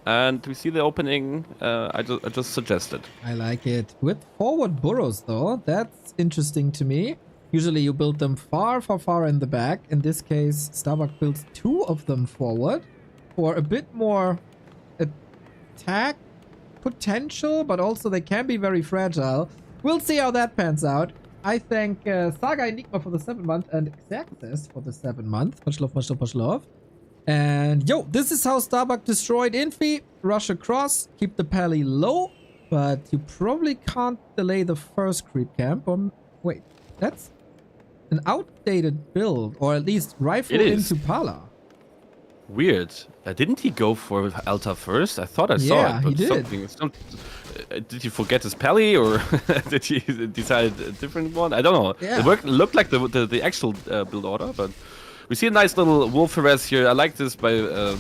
And we see the opening I just suggested. I like it. With forward burrows, though, that's interesting to me. Usually you build them far, far, far in the back. In this case, Starbuck builds 2 of them forward for a bit more attack potential, but also they can be very fragile. We'll see how that pans out. I thank Saga Enigma for the 7 month and Xerxes for the 7 month. Much love, much love, much love. And yo, this is how Starbuck destroyed Infi. Rush across, keep the pally low, but you probably can't delay the first creep camp. Wait, that's an outdated build, or at least rifle into Pala. Weird. Didn't he go for Alta first? I thought I saw it. But he did. Did he forget his pally, or did he decide a different one? I don't know. Yeah. It looked like the actual build order, but we see a nice little wolf harass here. I like this by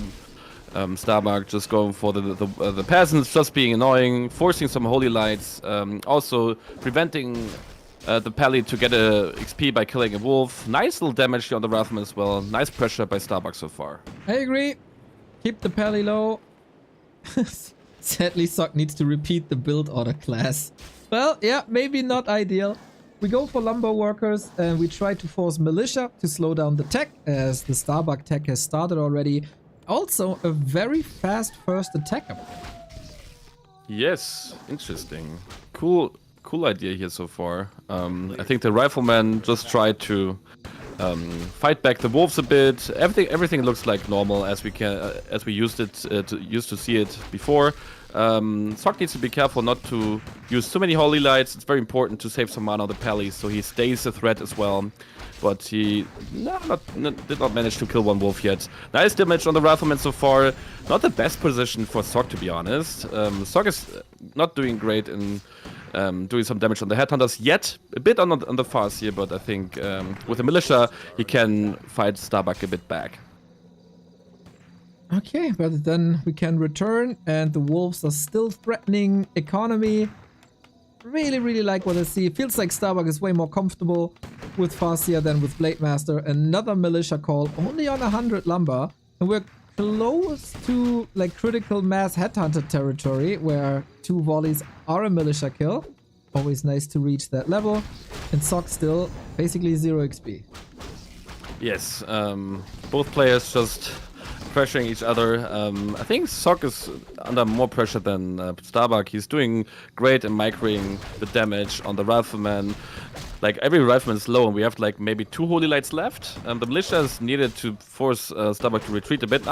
Starbuck, just going for the peasants, just being annoying, forcing some holy lights, also preventing the pally to get a XP by killing a wolf. Nice little damage here on the Rifleman as well. Nice pressure by Starbuck so far. I agree. Keep the pally low. Sadly, Sock needs to repeat the build order class. Well, yeah, maybe not ideal. We go for lumber workers and we try to force militia to slow down the tech, as the Starbuck tech has started already. also a very fast first attacker. Yes, interesting. Cool idea here so far. I think the rifleman just tried to fight back the wolves a bit. Everything looks like normal as we used to see it before. Sock needs to be careful not to use too many holy lights. It's very important to save some mana on the pally, so he stays a threat as well. But he did not manage to kill one wolf yet. Nice damage on the rifleman so far. Not the best position for Sock, to be honest. Sock is not doing great in doing some damage on the headhunters yet. A bit on the fast here, but I think with the militia he can fight Starbuck a bit back. Okay, but then we can return, and the wolves are still threatening economy. Really like what I see. It feels like Starbuck is way more comfortable with Farseer than with Blade Master. Another militia call, only on 100 lumber, and we're close to like critical mass headhunter territory, where 2 volleys are a militia kill. Always nice to reach that level. And Sock still basically 0 XP. Yes, both players just pressuring each other. I think Sock is under more pressure than Starbuck. He's doing great in microing the damage on the rifleman. Like, every rifleman is low, and we have like maybe 2 holy lights left. The militia is needed to force Starbuck to retreat a bit.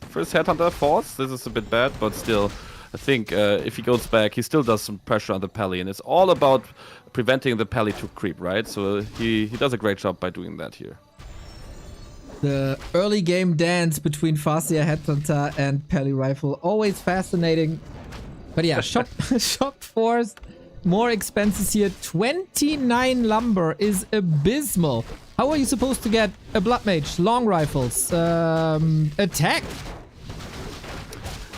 First headhunter falls. This is a bit bad, but still, I think if he goes back, he still does some pressure on the pally, and it's all about preventing the pally to creep, right? So he does a great job by doing that here. The early game dance between Farseer Headhunter and Pally Rifle, always fascinating. But yeah, shock force, more expenses here. 29 lumber is abysmal. How are you supposed to get a Blood Mage, long rifles, attack?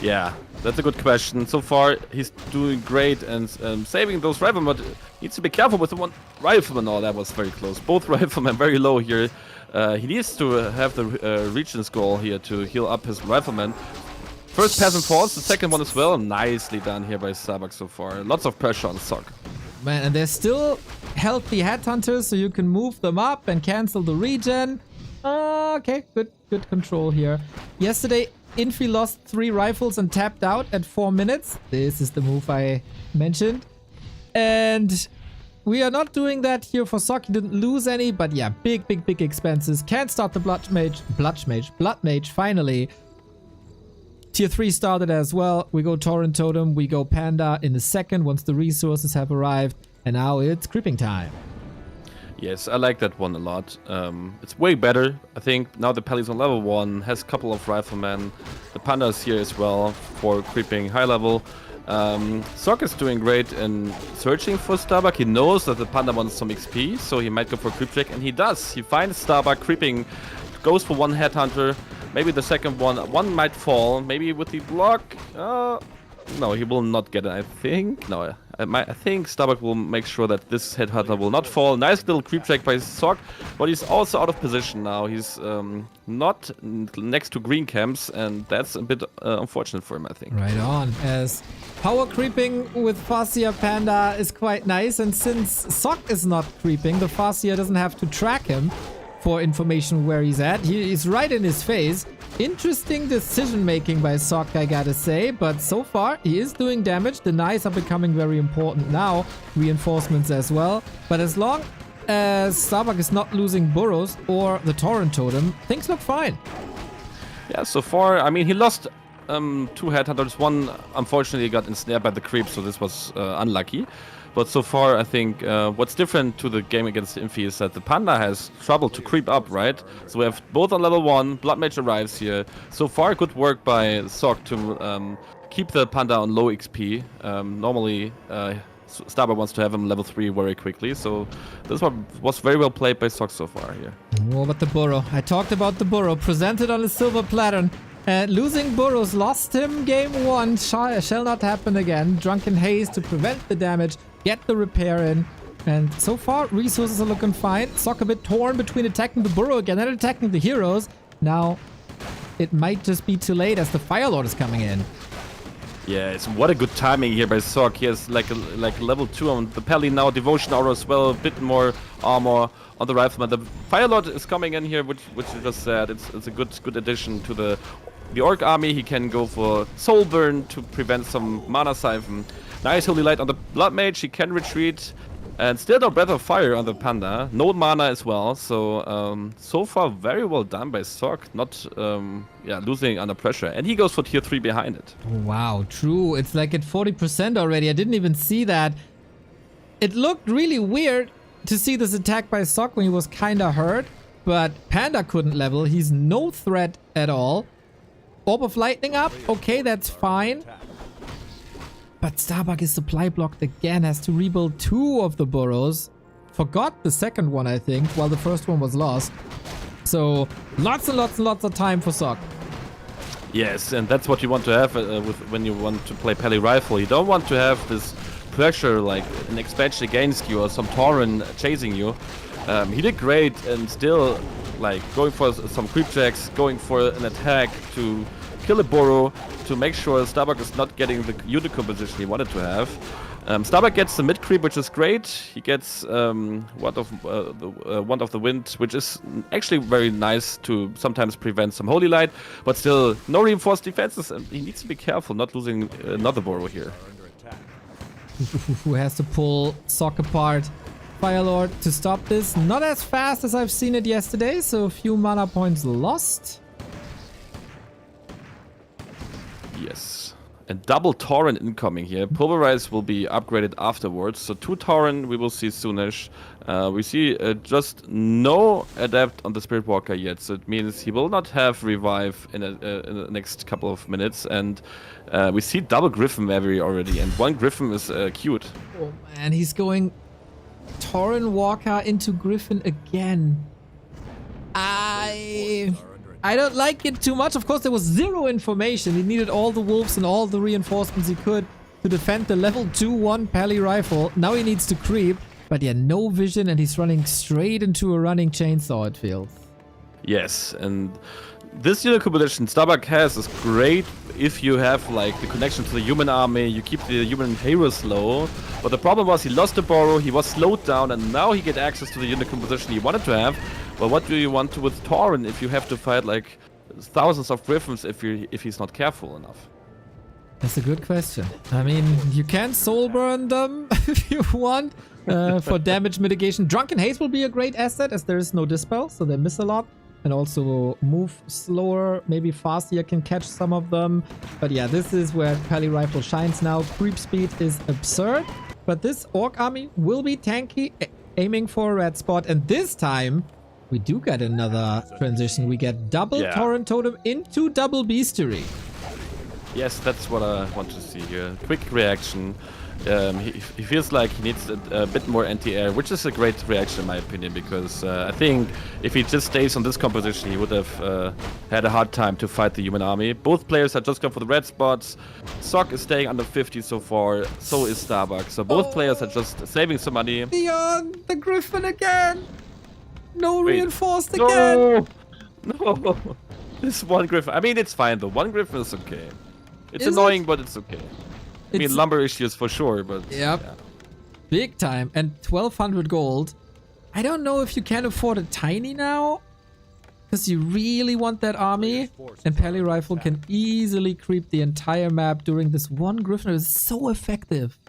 Yeah, that's a good question. So far, he's doing great and saving those riflemen, but needs to be careful with the one rifleman. Oh, that was very close. Both riflemen very low here. He needs to have the Regent's goal here to heal up his rifleman. First peasant falls, the second one as well. Nicely done here by Starbuck so far. Lots of pressure on Sock. Man, and there's still healthy headhunters, so you can move them up and cancel the regen. Okay, good control here. Yesterday, Infi lost 3 rifles and tapped out at 4 minutes. This is the move I mentioned. And we are not doing that here for Sock. He didn't lose any, but yeah, big expenses. Can't start the Blood Mage finally. Tier 3 started as well. We go Torrent Totem, we go Panda in a second once the resources have arrived. And now it's creeping time. Yes, I like that one a lot. It's way better. I think now the Pally's on level 1, has a couple of riflemen. The Panda is here as well for creeping high level. Sock is doing great in searching for Starbuck. He knows that the Panda wants some XP, so he might go for a creep check, and he does. He finds Starbuck creeping, goes for one headhunter, maybe the second one might fall, maybe with the block. No, he will not get it, I think. No, I think Starbuck will make sure that this headhunter will not fall. Nice little creep check by Sock, but he's also out of position now. He's not next to green camps, and that's a bit unfortunate for him, I think. Right on, as power creeping with Farseer Panda is quite nice, and since Sock is not creeping, the Farseer doesn't have to track him for information where he's at. He's right in his face. Interesting decision making by Sock, I gotta say, but so far he is doing damage. Denies are becoming very important now, reinforcements as well. But as long as Starbuck is not losing burrows or the Torrent Totem, things look fine. Yeah, so far, I mean, he lost 2 headhunters. One unfortunately got ensnared by the creep, so this was unlucky. But so far, I think what's different to the game against Infi is that the Panda has trouble to creep up, right? So we have both on level 1, Blood Mage arrives here. So far, good work by Sock to keep the Panda on low XP. Normally, Starbuck wants to have him level 3 very quickly, so this one was very well played by Sock so far here. Oh, but the burrow. I talked about the burrow, presented on a silver platter. Losing burrows lost him game 1, shall not happen again. Drunken Haze to prevent the damage, get the repair in, and so far resources are looking fine. Sock a bit torn between attacking the burrow again and attacking the heroes. Now it might just be too late as the Fire Lord is coming in. Yes, what a good timing here by Sock. He has like level 2 on the Pally now, Devotion Aura as well, a bit more armor on the Rifleman. The Fire Lord is coming in here, which you just said. It's a good addition to the the Orc army, he can go for Soul Burn to prevent some Mana Siphon. Nice Holy Light on the Blood Mage, he can retreat. And still no Breath of Fire on the Panda. No Mana as well. So, so far very well done by Sok. Not losing under pressure. And he goes for tier 3 behind it. Wow, true. It's like at 40% already. I didn't even see that. It looked really weird to see this attack by Sok when he was kinda hurt. But Panda couldn't level. He's no threat at all. Orb of Lightning up. Okay, that's fine. But Starbuck is supply blocked again, has to rebuild 2 of the burrows. Forgot the second one, I think, while the first one was lost. So, lots and lots and lots of time for Sok. Yes, and that's what you want to have when you want to play Pally Rifle. You don't want to have this pressure, like an expansion against you or some Tauren chasing you. He did great and still, like, going for some creep checks, going for an attack to kill a burrow, to make sure Starbuck is not getting the unit composition he wanted to have. Starbuck gets the mid creep, which is great. He gets Wand of the Wind, which is actually very nice to sometimes prevent some Holy Light, but still no reinforced defenses, and he needs to be careful not losing another burrow here. Who has to pull Sok apart. Firelord to stop this. Not as fast as I've seen it yesterday, so a few mana points lost. Yes. And double Tauren incoming here. Pulverize will be upgraded afterwards. So 2 Tauren we will see soonish. We see just no Adapt on the Spirit Walker yet. So it means he will not have Revive in the next couple of minutes. And we see double Griffin Avery already. And 1 Griffin is cute. Oh man, he's going Tauren Walker into Griffin again. I don't like it too much. Of course, there was 0 information. He needed all the wolves and all the reinforcements he could to defend the level 2-1 Pally Rifle. Now he needs to creep, but yeah, no vision, and he's running straight into a running chainsaw, it feels. Yes, and this unit composition Starbuck has is great if you have like the connection to the human army, you keep the human heroes low. But the problem was he lost the burrow, he was slowed down, and now he get access to the unit composition he wanted to have. But what do you want to with Tauren if you have to fight like thousands of Griffins if he's not careful enough? That's a good question. I mean, you can soul burn them if you want for damage mitigation. Drunken Haze will be a great asset as there is no dispel, so they miss a lot. And also move slower, maybe faster, can catch some of them. But yeah, this is where Pally Rifle shines now. Creep speed is absurd. But this Orc army will be tanky, aiming for a red spot. And this time, we do get another transition. We get double Torrent Totem into double Beastery. Yes, that's what I want to see here. Quick reaction. He feels like he needs a bit more anti-air, which is a great reaction in my opinion, because I think if he just stays on this composition, he would have had a hard time to fight the human army. Both players have just gone for the red spots. Sok is staying under 50 so far, so is Starbuck. So both players are just saving some money. Leon, the Griffin again! No reinforced again! No! This 1 Griffin. I mean, it's fine though. 1 Griffin is okay. It's annoying, but it's okay. I mean, lumber issues for sure, but... Yep. Yeah. Big time. And 1,200 gold. I don't know if you can afford a tiny now. Because you really want that army. And Pally Rifle can easily creep the entire map during this 1 Griffin. It's so effective.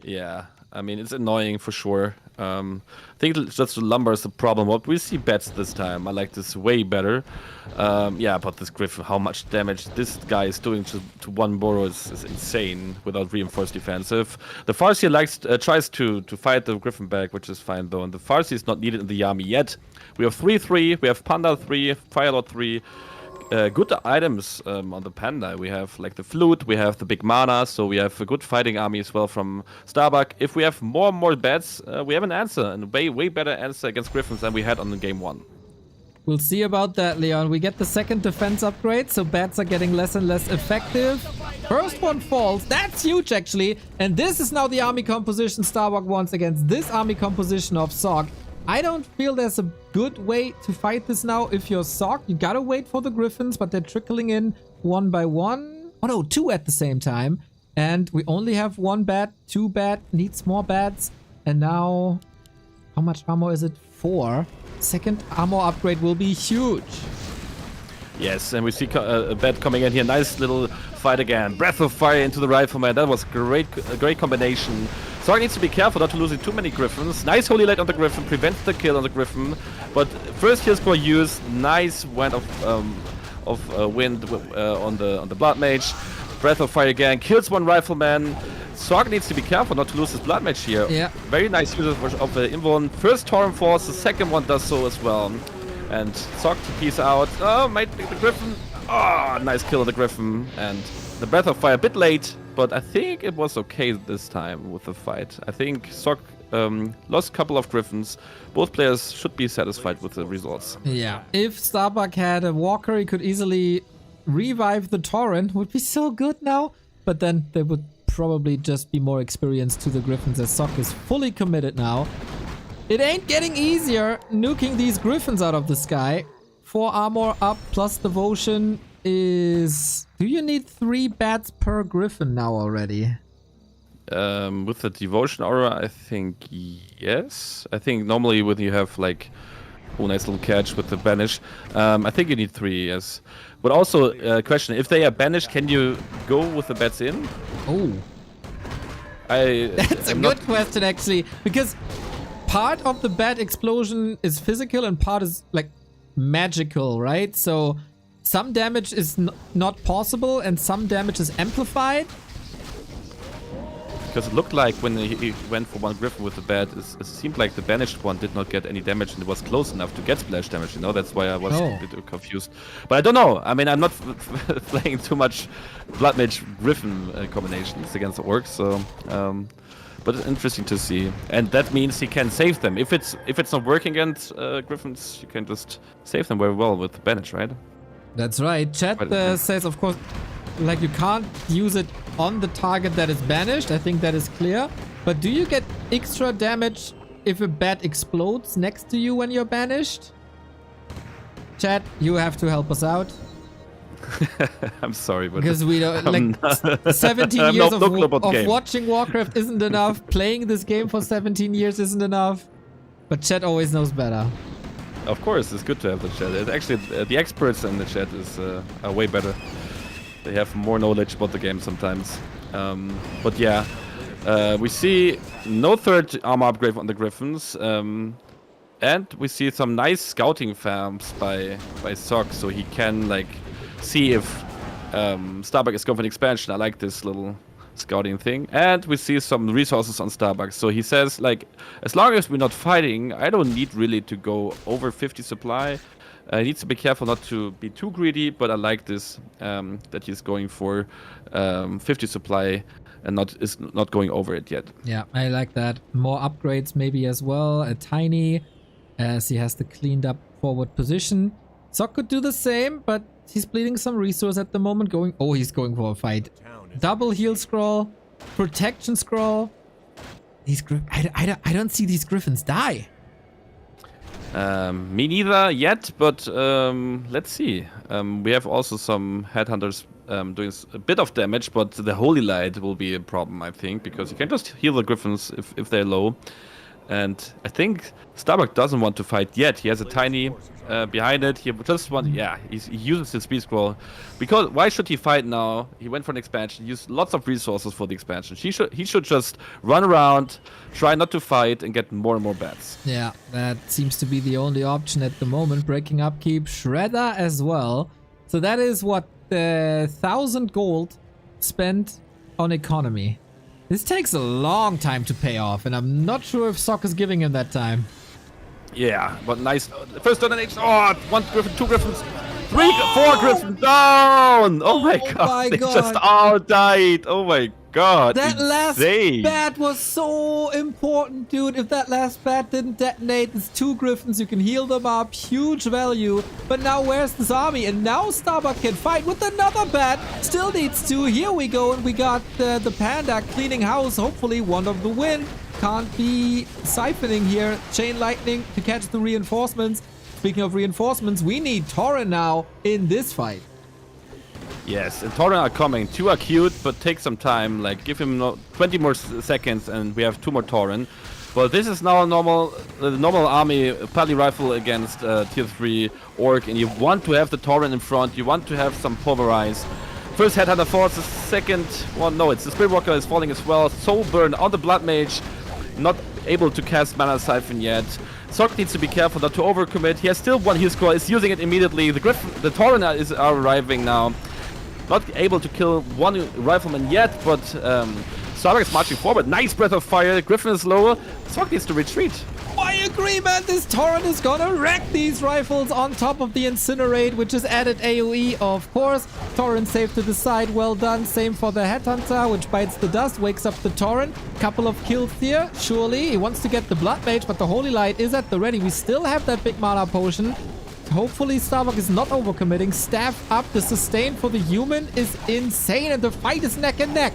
Yeah. I mean, it's annoying for sure. I think just the lumber is the problem. What we see bets this time. I like this way better. Yeah, but this Griffin, how much damage this guy is doing to 1 burrow is insane without reinforced defensive. The Farseer tries to fight the Griffin back, which is fine though. And the Farseer is not needed in the army yet. We have 3-3, we have Panda 3, Firelord 3. Good items on the Panda. We have like the flute, we have the big mana, so we have a good fighting army as well from Starbuck. If we have more and more bets, we have an answer, and way better answer against Griffins than we had on the game 1. We'll see about that, Leon. We get the second defense upgrade, so bats are getting less and less effective. First one falls. That's huge, actually. And this is now the army composition Starbuck wants against this army composition of Sok. I don't feel there's a good way to fight this now. If you're Sok, you gotta wait for the Griffins, but they're trickling in 1 by 1. Oh no, 2 at the same time. And we only have 1 bat, 2 bat, needs more bats. And now, how much armor is it? 4. Second armor upgrade will be huge. Yes, and we see a bat coming in here. Nice little fight again. Breath of Fire into the Rifleman. That was a great combination. Sorg needs to be careful not to losing too many Griffins. Nice Holy Light on the Griffin, prevents the kill on the Griffin. But first heal score used. Nice wind of wind on the Blood Mage. Breath of Fire again, kills one Rifleman. Sorg needs to be careful not to lose his Blood Mage here. Yeah. Very nice use of the Invuln. First Torrent Force, the second one does so as well. And Sorg TP's out. Oh, might be the Griffin. Oh, nice kill of the Griffin. And the Breath of Fire a bit late, but I think it was okay this time with the fight. I think Sorg lost a couple of Griffins. Both players should be satisfied with the results. Yeah. If Starbuck had a Walker, he could easily revive the Torrent. Would be so good now. But then they would probably just be more experienced to the Griffins, as Sorg is fully committed now. It ain't getting easier nuking these Griffins out of the sky. 4 armor up plus devotion is... Do you need 3 bats per Griffin now already? With the devotion aura, I think yes. I think normally when you have like... Oh, nice little catch with the banish. I think you need 3, yes. But also, question, if they are banished, can you go with the bats in? Oh. That's a good question, actually. Because... part of the bat explosion is physical and part is like magical, right? So some damage is not possible and some damage is amplified. Because it looked like when he went for one Griffin with the bat, it seemed like the banished one did not get any damage and it was close enough to get splash damage, you know? That's why I was a bit confused. But I don't know. I mean, I'm not playing too much Blood Mage Griffin combinations against the orcs, so... but it's interesting to see, and that means he can save them. If it's not working against Griffins, you can just save them very well with the banish, right? That's right. Chat says, of course, like you can't use it on the target that is banished. I think that is clear. But do you get extra damage if a bat explodes next to you when you're banished? Chat, you have to help us out. I'm sorry, but because we don't like 17 years of watching Warcraft isn't enough. Playing this game for 17 years isn't enough. But chat always knows better. Of course, it's good to have the chat. It actually, the experts in the chat are way better. They have more knowledge about the game sometimes. But yeah, we see no third armor upgrade on the Griffins. And we see some nice scouting farms by Sorg, so he can like see if Starbuck is going for an expansion. I like this little scouting thing. And we see some resources on Starbuck. So he says, like, as long as we're not fighting, I don't need really to go over 50 supply. He needs to be careful not to be too greedy, but I like this, that he's going for 50 supply and is not going over it yet. Yeah, I like that. More upgrades maybe as well. A tiny, as he has the cleaned up forward position. Sorg could do the same, but he's bleeding some resource at the moment. He's going for a fight. Double heal scroll, protection scroll. I don't see these Griffins die. Me neither yet, but let's see. We have also some headhunters doing a bit of damage, but the Holy Light will be a problem, I think, because you can just heal the Griffins if they're low. And I think Starbuck doesn't want to fight yet. He has a tiny behind it. He just he uses his speed scroll. Because why should he fight now? He went for an expansion, used lots of resources for the expansion. He should just run around, try not to fight, and get more and more bats. Yeah, that seems to be the only option at the moment. Breaking upkeep, Shredder as well. So that is what, 1,000 gold spent on economy. This takes a long time to pay off, and I'm not sure if Sorg is giving him that time. Yeah, but nice. First donation. Oh, 1 Griffin, 2 Griffins, 3, 4 Griffins down. Oh my god. They just all died. Oh my god. That last bat was so important, dude. If that last bat didn't detonate, it's 2 Griffins. You can heal them up. Huge value. But now where's this army? And now Starbuck can fight with another bat. Still needs 2. Here we go. And we got the Panda cleaning house. Hopefully one of the win. Can't be siphoning here. Chain lightning to catch the reinforcements. Speaking of reinforcements, we need Tauren now in this fight. Yes, and Tauren are coming. 2 are cute, but take some time. Like, give him 20 more seconds and we have 2 more Tauren. But this is now a normal army Pally Rifle against tier 3 Orc, and you want to have the Tauren in front, you want to have some Pulverize. First Headhunter falls, the second one, no, it's the Spirit Walker is falling as well. Soul Burn on the Blood Mage, not able to cast Mana Siphon yet. Sock needs to be careful not to overcommit. He has still one heal scroll, is using it immediately. The Tauren are arriving now. Not able to kill one Rifleman yet, but Starbuck is marching forward. Nice Breath of Fire. Griffin is lower. Sock needs to retreat. I agree, man. This Torrent is gonna wreck these rifles on top of the Incinerate, which is added AoE, of course. Torrent safe to the side. Well done. Same for the Headhunter, which bites the dust, wakes up the Torrent. Couple of kills here. Surely he wants to get the Blood Mage, but the Holy Light is at the ready. We still have that big mana potion. Hopefully Starbuck is not overcommitting. Staff up. The sustain for the human is insane, and the fight is neck and neck.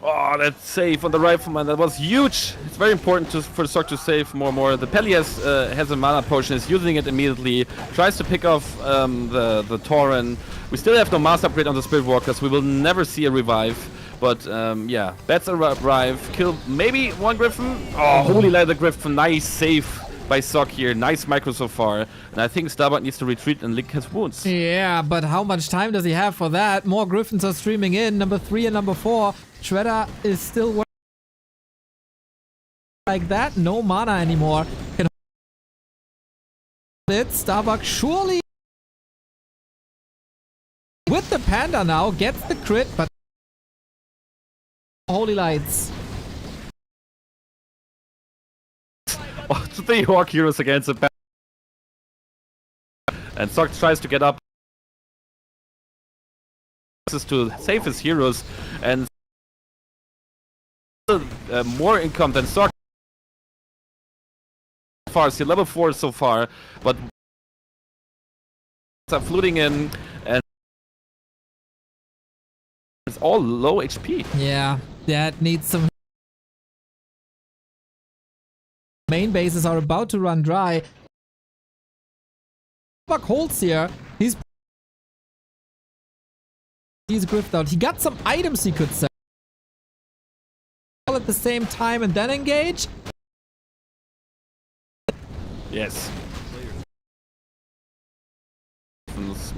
Oh, that save on the Rifleman, that was huge. It's very important for Sock to save more and more. The Pally has a mana potion, is using it immediately. Tries to pick off the Tauren. We still have no master upgrade on the Spirit Walkers. We will never see a revive. But yeah, bats arrive. Kill maybe one Griffin. Oh, Holy Light the Griffin. Nice save by Sock here. Nice micro so far. And I think Starbuck needs to retreat and lick his wounds. Yeah, but how much time does he have for that? More Griffins are streaming in. Number 3 and number 4. Shredder is still working like that. No mana anymore. Can hold it. Starbuck surely with the Panda now gets the crit, but Holy Lights. Oh, 3 Orc heroes against a Panda. And Sock tries to get up to save his heroes, and more income than Sock. Far, see level 4 so far, but are fluting in, and it's all low HP. Yeah, that needs some. Main bases are about to run dry. Buck holds here. He's griffed out. He got some items he could sell at the same time and then engage. Yes.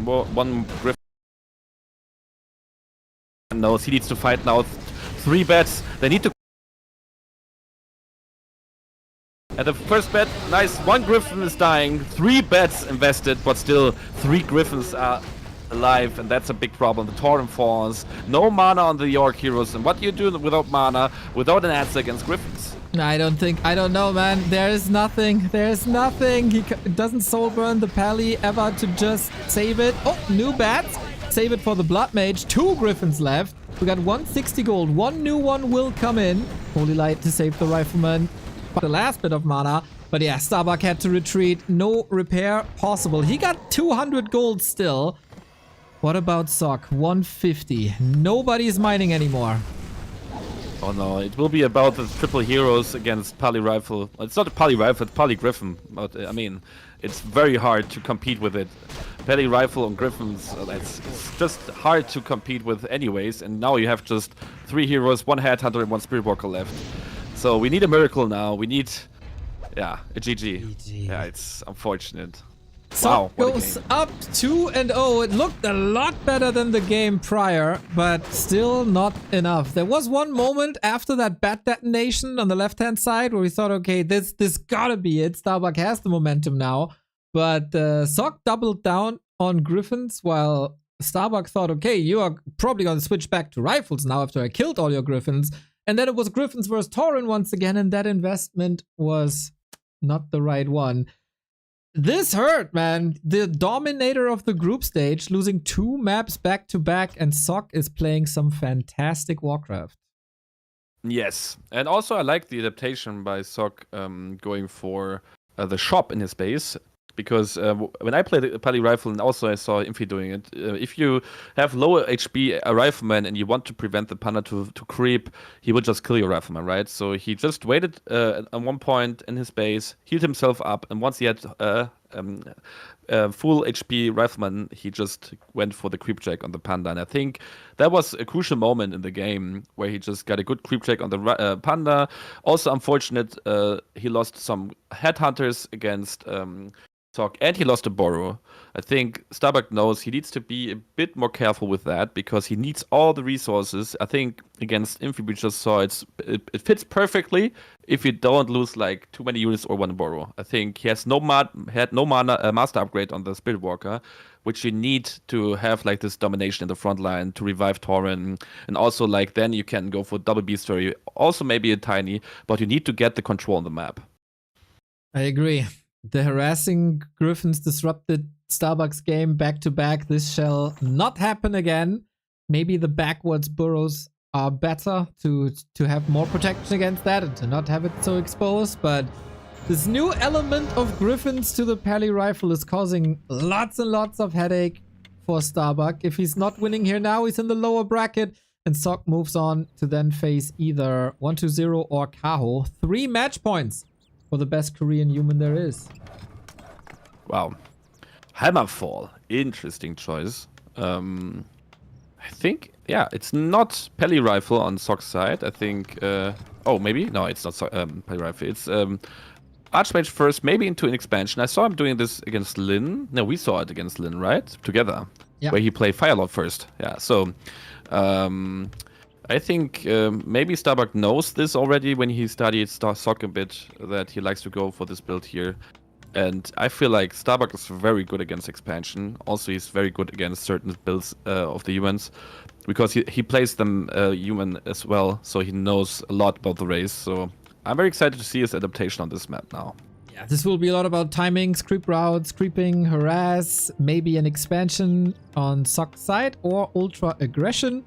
One Griffin knows he needs to fight now. 3 bats. They need to. At the first bet, nice. 1 Griffin is dying. 3 bats invested, but still 3 Griffins are alive, and that's a big problem. The Tauren falls. No mana on the York heroes. And what do you do without mana, without an answer against Griffins? I don't know, man. There's nothing. He doesn't soul burn the Pally ever to just save it. Oh, new bats. Save it for the Blood Mage. 2 Griffins left. We got 160 gold. 1 new one will come in. Holy Light to save the Rifleman. The last bit of mana. But yeah, Starbuck had to retreat. No repair possible. He got 200 gold still. What about Sock? 150. Nobody's mining anymore. Oh no, it will be about the triple heroes against Pally Rifle. It's not a Pally Rifle, it's Pally Griffin. But I mean, it's very hard to compete with it. Pally Rifle and Griffins, it's just hard to compete with anyways. And now you have just 3 heroes, 1 Headhunter and 1 Spirit Walker left. So we need a miracle now. We need, yeah, a GG. Yeah, it's unfortunate. Wow, goes up 2-0. It looked a lot better than the game prior, but still not enough. There was one moment after that bat detonation on the left-hand side where we thought, okay, this gotta be it. Starbuck has the momentum now. But Sock doubled down on Griffins while Starbuck thought, okay, you are probably gonna switch back to rifles now after I killed all your Griffins. And then it was Griffins versus Tauren once again, and that investment was not the right one. This hurt, man. The dominator of the group stage, losing 2 maps back to back, and Sock is playing some fantastic Warcraft. Yes, and also I like the adaptation by Sock going for the shop in his base. Because when I played the Pally Rifle, and also I saw Infi doing it, if you have lower HP a Rifleman and you want to prevent the Panda to creep, he would just kill your Rifleman, right? So he just waited at one point in his base, healed himself up, and once he had full HP rifleman, he just went for the creep check on the Panda. And I think that was a crucial moment in the game where he just got a good creep check on the Panda. Also unfortunate, he lost some headhunters against Sock, and he lost a Borrow. I think Starbuck knows he needs to be a bit more careful with that because he needs all the resources. I think against Infi, we just saw it fits perfectly if you don't lose like too many units or one Borrow. I think he has no mana master upgrade on the Spirit Walker, which you need to have like this domination in the front line to revive Tauren, and also like then you can go for double beast story, also maybe a tiny, but you need to get the control on the map. I agree. The harassing Griffins disrupted Starbucks game back to back. This shall not happen again. Maybe the backwards burrows are better to have more protection against that and to not have it so exposed. But this new element of Griffins to the Pally rifle is causing lots and lots of headache for Starbuck. If he's not winning here now, he's in the lower bracket. And Sock moves on to then face either 1-2-0 or Kaho. 3 match points for the best Korean human there is. Wow. Hammerfall. Interesting choice. I think, yeah, it's not Pally Rifle on Sock's side. I think, oh, maybe? No, it's not Pally Rifle. It's Archmage first, maybe into an expansion. I saw him doing this against Lin. No, we saw it against Lin, right? Together. Yeah. Where he played Firelord first. Yeah, so I think maybe Starbuck knows this already when he studied Sock a bit, that he likes to go for this build here. And I feel like Starbuck is very good against expansion. Also, he's very good against certain builds of the humans, because he plays them human as well, so he knows a lot about the race. So I'm very excited to see his adaptation on this map now. Yeah, this will be a lot about timings, creep routes, creeping, harass, maybe an expansion on Sock's side or ultra aggression.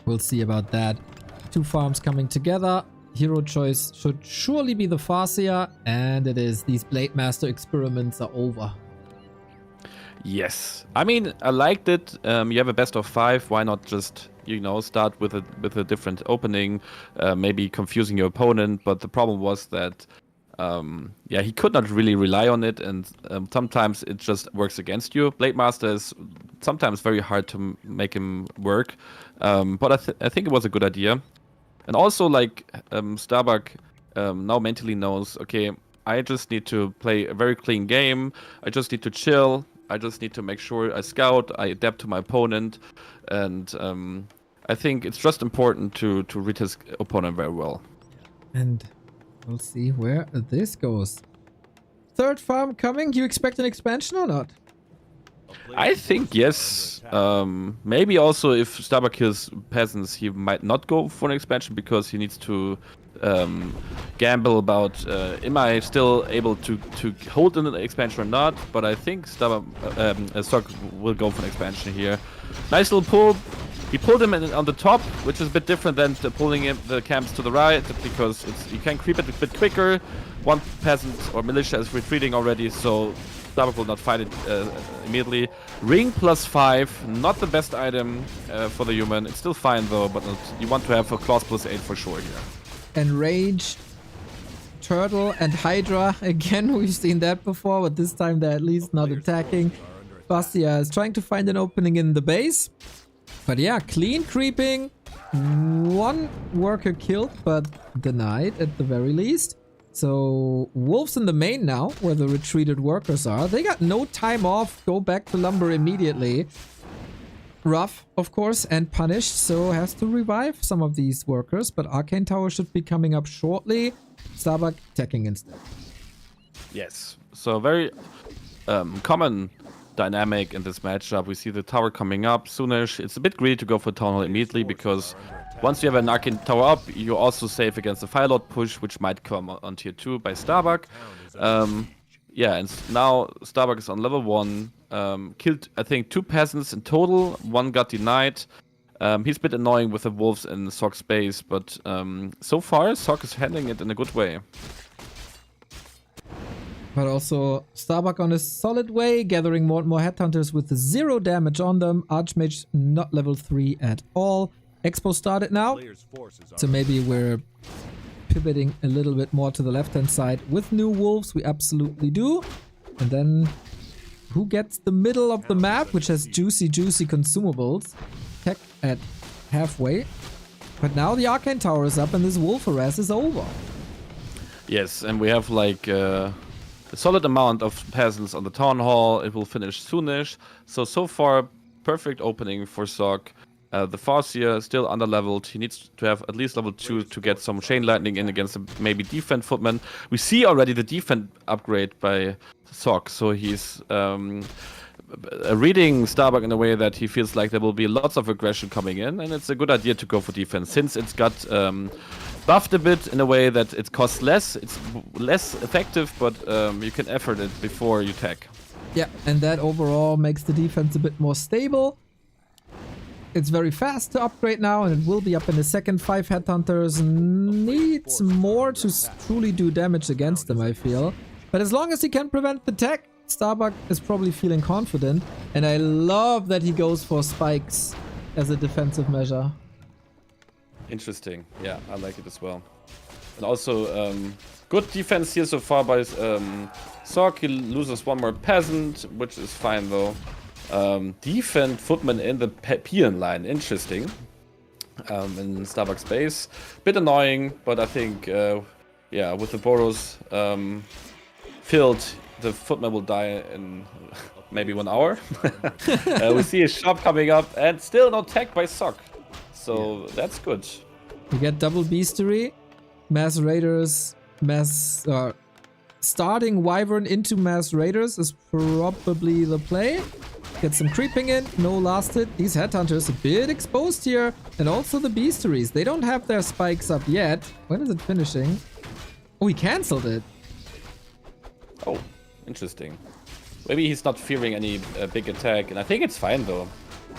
We'll see about that. 2 farms coming together. Hero choice should surely be the Farseer, and it is. These Blade Master experiments are over. Yes, I mean, I liked it. You have a best of 5. Why not just, you know, start with a different opening, maybe confusing your opponent? But the problem was that, yeah, he could not really rely on it, and sometimes it just works against you. Blade Master is sometimes very hard to make him work, but I think it was a good idea. And also, like, Starbuck now mentally knows, okay, I just need to play a very clean game. I just need to chill. I just need to make sure I scout, I adapt to my opponent. And I think it's just important to read his opponent very well. And we'll see where this goes. 3rd farm coming. You expect an expansion or not? I think yes. Maybe also if Starbuck kills peasants, he might not go for an expansion because he needs to gamble about am I still able to hold an expansion or not. But I think Starbuck Sock will go for an expansion here. Nice little pull. He pulled him on the top, which is a bit different than pulling the camps to the right, because you can creep it a bit quicker. One peasant or militia is retreating already, so Starbuck will not fight it immediately. Ring +5, not the best item for the human. It's still fine though, but you want to have a claws +8 for sure here. And Rage, Turtle and Hydra. Again, we've seen that before, but this time they're at least not attacking. Bastia is trying to find an opening in the base. But yeah, clean creeping. 1 worker killed, but denied at the very least. So wolves in the main now, where the retreated workers are. They got no time off. Go back to lumber immediately. Rough, of course, and punished, so has to revive some of these workers. But Arcane Tower should be coming up shortly. Starbuck attacking instead. Yes, so very common dynamic in this matchup. We see the tower coming up soonish. It's a bit greedy to go for Town Hall immediately, because once you have an Arcane Tower up, you're also safe against the Firelord push, which might come on tier 2 by Starbuck. Yeah, and now Starbuck is on level 1. Killed, I think, 2 peasants in total. 1 got denied. He's a bit annoying with the wolves in Sock's space, but so far Sock is handling it in a good way. But also Starbuck on a solid way, gathering more and more headhunters with 0 damage on them. Archmage not level 3 at all. Expo started now, so maybe we're pivoting a little bit more to the left-hand side with new wolves. We absolutely do. And then who gets the middle of the map, which has juicy consumables. Tech at halfway. But now the Arcane Tower is up and this wolf harass is over. Yes, and we have like a solid amount of peasants on the town hall. It will finish soonish. So far, perfect opening for Sock. The Farseer is still under-leveled. He needs to have at least level 2 to get some Chain Lightning in against maybe Defend Footman. We see already the Defend upgrade by Sock, so he's reading Starbuck in a way that he feels like there will be lots of aggression coming in, and it's a good idea to go for defense since it's got buffed a bit in a way that it costs less. It's less effective, but you can effort it before you tech. Yeah, and that overall makes the defense a bit more stable. It's very fast to upgrade now, and it will be up in a second. 5 Headhunters needs more to truly do damage against them, I feel. But as long as he can prevent the tech, Starbuck is probably feeling confident. And I love that he goes for spikes as a defensive measure. Interesting. Yeah, I like it as well. And also, good defense here so far by Sock. He loses one more peasant, which is fine though. Defend Footman in the peon line. Interesting. In Starbuck's base. Bit annoying, but I think, yeah, with the Boros filled, the Footman will die in maybe 1 hour. We see a shop coming up and still no tech by Sock. So that's good. We get double Beastery, Mass Raiders, starting Wyvern into Mass Raiders is probably the play. Get some creeping in, no lasted. These Headhunters a bit exposed here. And also the Beasteries. They don't have their spikes up yet. When is it finishing? Oh, he cancelled it. Oh, interesting. Maybe he's not fearing any big attack. And I think it's fine though.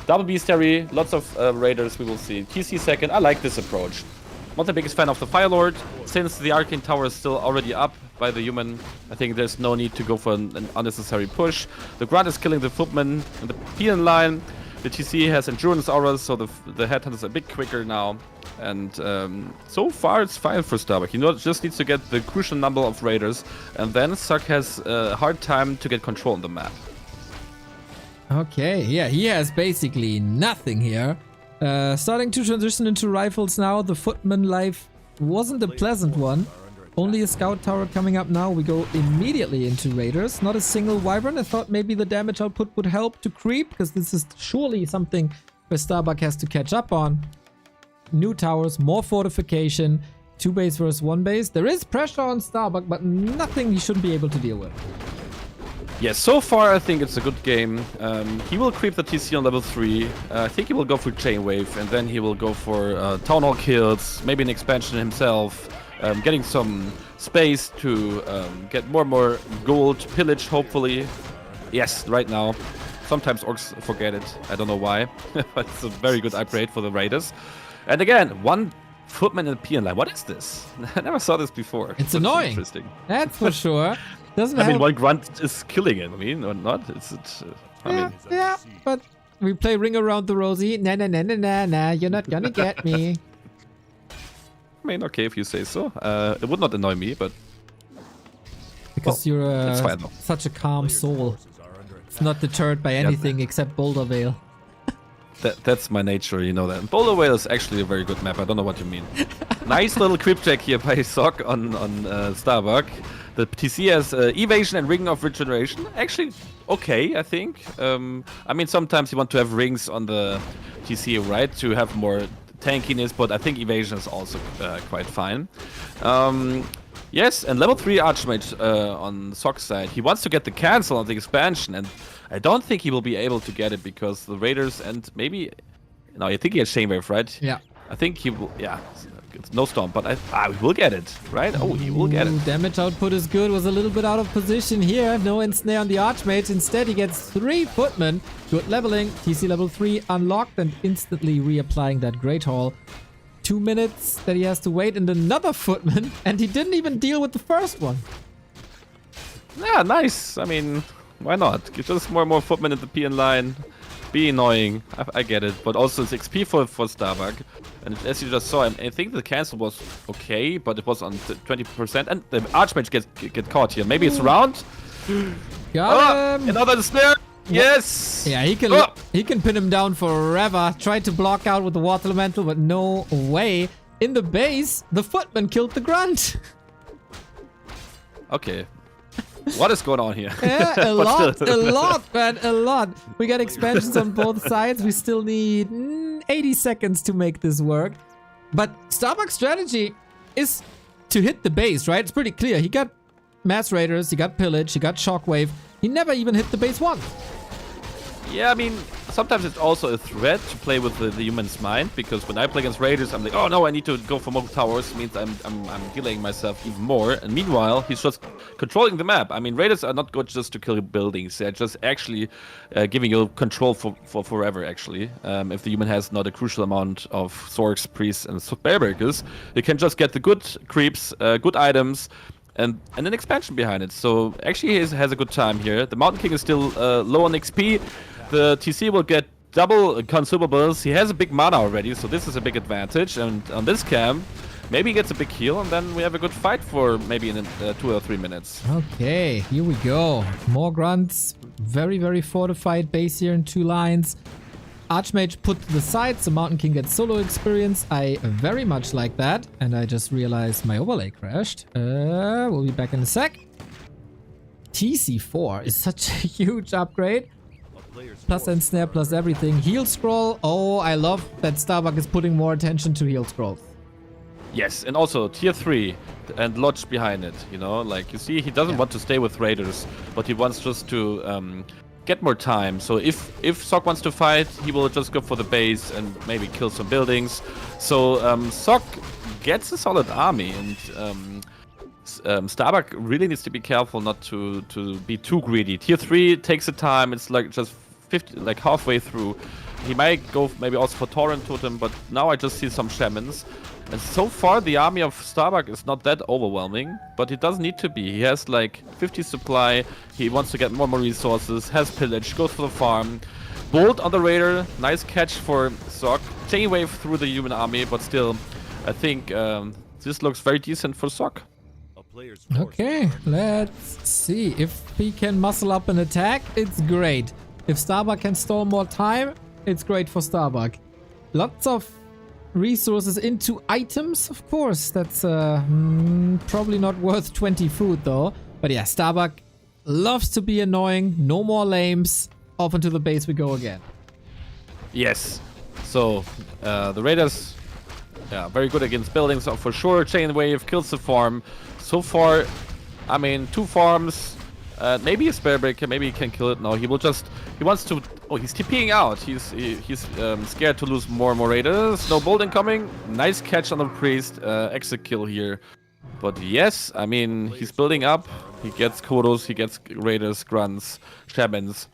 Double Beastery, lots of Raiders we will see. TC second, I like this approach. Not the biggest fan of the Fire Lord. Since the Arcane Tower is still already up by the human, I think there's no need to go for an unnecessary push. The Grunt is killing the Footman in the peon line. The TC has Endurance Auras, so the Headhunt is a bit quicker now. And so far it's fine for Starbuck. He just needs to get the crucial number of Raiders. And then Suck has a hard time to get control on the map. Okay, yeah, he has basically nothing here. Starting to transition into rifles now. The Footman life wasn't a pleasant one. Only a Scout Tower coming up now. We go immediately into Raiders. Not a single Wyvern. I thought maybe the damage output would help to creep, because this is surely something where Starbuck has to catch up on. New towers, more fortification. 2 base versus 1 base. There is pressure on Starbuck, but nothing he shouldn't be able to deal with. Yeah, so far I think it's a good game. He will creep the TC on level 3. I think he will go for Chain Wave, and then he will go for Town Hall kills, maybe an expansion himself, getting some space to get more and more gold, pillage hopefully. Yes, right now. Sometimes orcs forget it, I don't know why, but it's a very good upgrade for the Raiders. And again, 1 Footman in the peon line. What is this? I never saw this before. It's annoying. Interesting. That's for sure. Doesn't I mean, help. 1 Grunt is killing it. I mean, or not? I mean, Yeah, but we play Ring Around the Rosie. Nah, nah, nah, nah, nah, nah. You're not gonna get me. I mean, okay, if you say so. It would not annoy me, but Because well, you're it's fine though. such a calm soul. It's not deterred by anything except Boulder Vale. That's my nature, you know that. Boulder Whale is actually a very good map. I don't know what you mean. Nice little creep check here by Sock on Starbuck. The TC has evasion and ring of regeneration. Actually, okay, I think. I mean, sometimes you want to have rings on the TC, right, to have more tankiness, but I think evasion is also quite fine. Yes, and level 3 Archmage on Sock's side. He wants to get the cancel on the expansion, and I don't think he will be able to get it because the Raiders and maybe... No, I think he has Chain Wave, right? Yeah. I think he will... Yeah, it's no storm, but he will get it, right? Oh, he will get it. Damage output is good. Was a little bit out of position here. No ensnare on the Archmage. Instead, he gets 3 Footmen. Good leveling. TC level 3 unlocked and instantly reapplying that Great Hall. 2 minutes that he has to wait and another Footman, and he didn't even deal with the first one. Yeah, nice. I mean, why not? Get just more and more Footmen in the peon line. Be annoying. I get it. But also it's XP for Starbuck. And as you just saw, I think the cancel was okay, but it was on 20%. And the Archmage get caught here. Maybe it's round. Got him. Another snare. Yes. Yeah, he can pin him down forever. Tried to block out with the water elemental, but no way. In the base, the footman killed the grunt. Okay. What is going on here? Yeah, a lot, man, a lot. We got expansions on both sides. We still need 80 seconds to make this work. But Starbuck's strategy is to hit the base, right? It's pretty clear. He got Mass Raiders, he got Pillage, he got Shockwave. He never even hit the base once. Yeah, I mean, sometimes it's also a threat to play with the human's mind, because when I play against Raiders, I'm like, oh no, I need to go for more towers. It means I'm delaying myself even more. And meanwhile, he's just controlling the map. I mean, Raiders are not good just to kill buildings. They're just actually giving you control for forever, actually. If the human has not a crucial amount of Zorks, Priests, and Spellbreakers, they can just get the good creeps, good items, and an expansion behind it. So actually he has a good time here. The Mountain King is still low on XP. The TC will get double consumables. He has a big mana already, so this is a big advantage. And on this camp, maybe he gets a big heal, and then we have a good fight for maybe in 2 or 3 minutes. Okay, here we go. More grunts. Very, very fortified base here in 2 lines. Archmage put to the side, so Mountain King gets solo experience. I very much like that. And I just realized my overlay crashed. We'll be back in a sec. TC4 is such a huge upgrade. Plus ensnare, plus everything. Heal scroll. Oh, I love that Starbuck is putting more attention to heal scrolls. Yes, and also tier 3 and Lodge behind it, you know? Like, you see, he doesn't want to stay with Raiders, but he wants just to get more time. So if Sok wants to fight, he will just go for the base and maybe kill some buildings. So Sok gets a solid army, and Starbuck really needs to be careful not to be too greedy. Tier 3 takes the time. It's like just 50, like halfway through. He might go maybe also for Torrent Totem, but now I just see some Shamans. And so far the army of Starbuck is not that overwhelming, but it doesn't need to be. He has like 50 supply, he wants to get more resources, has Pillage, goes for the farm. Bolt on the Raider, nice catch for Sok. Chain Wave through the human army, but still, I think this looks very decent for Sok. Okay, let's see. If he can muscle up an attack, it's great. If Starbuck can stall more time, it's great for Starbuck. Lots of resources into items, of course. That's probably not worth 20 food though. But yeah, Starbuck loves to be annoying. No more lames. Off into the base we go again. Yes. So the Raiders, yeah, very good against buildings, so for sure. Chain Wave kills the farm. So far, I mean, 2 farms. Maybe a Spellbreaker, maybe he can kill it. No, he wants to. Oh, he's TPing out. He's scared to lose more Raiders. No bolt incoming. Nice catch on the Priest. Exit kill here. But yes, I mean, he's building up. He gets Kodos, he gets Raiders, Grunts, Shamans.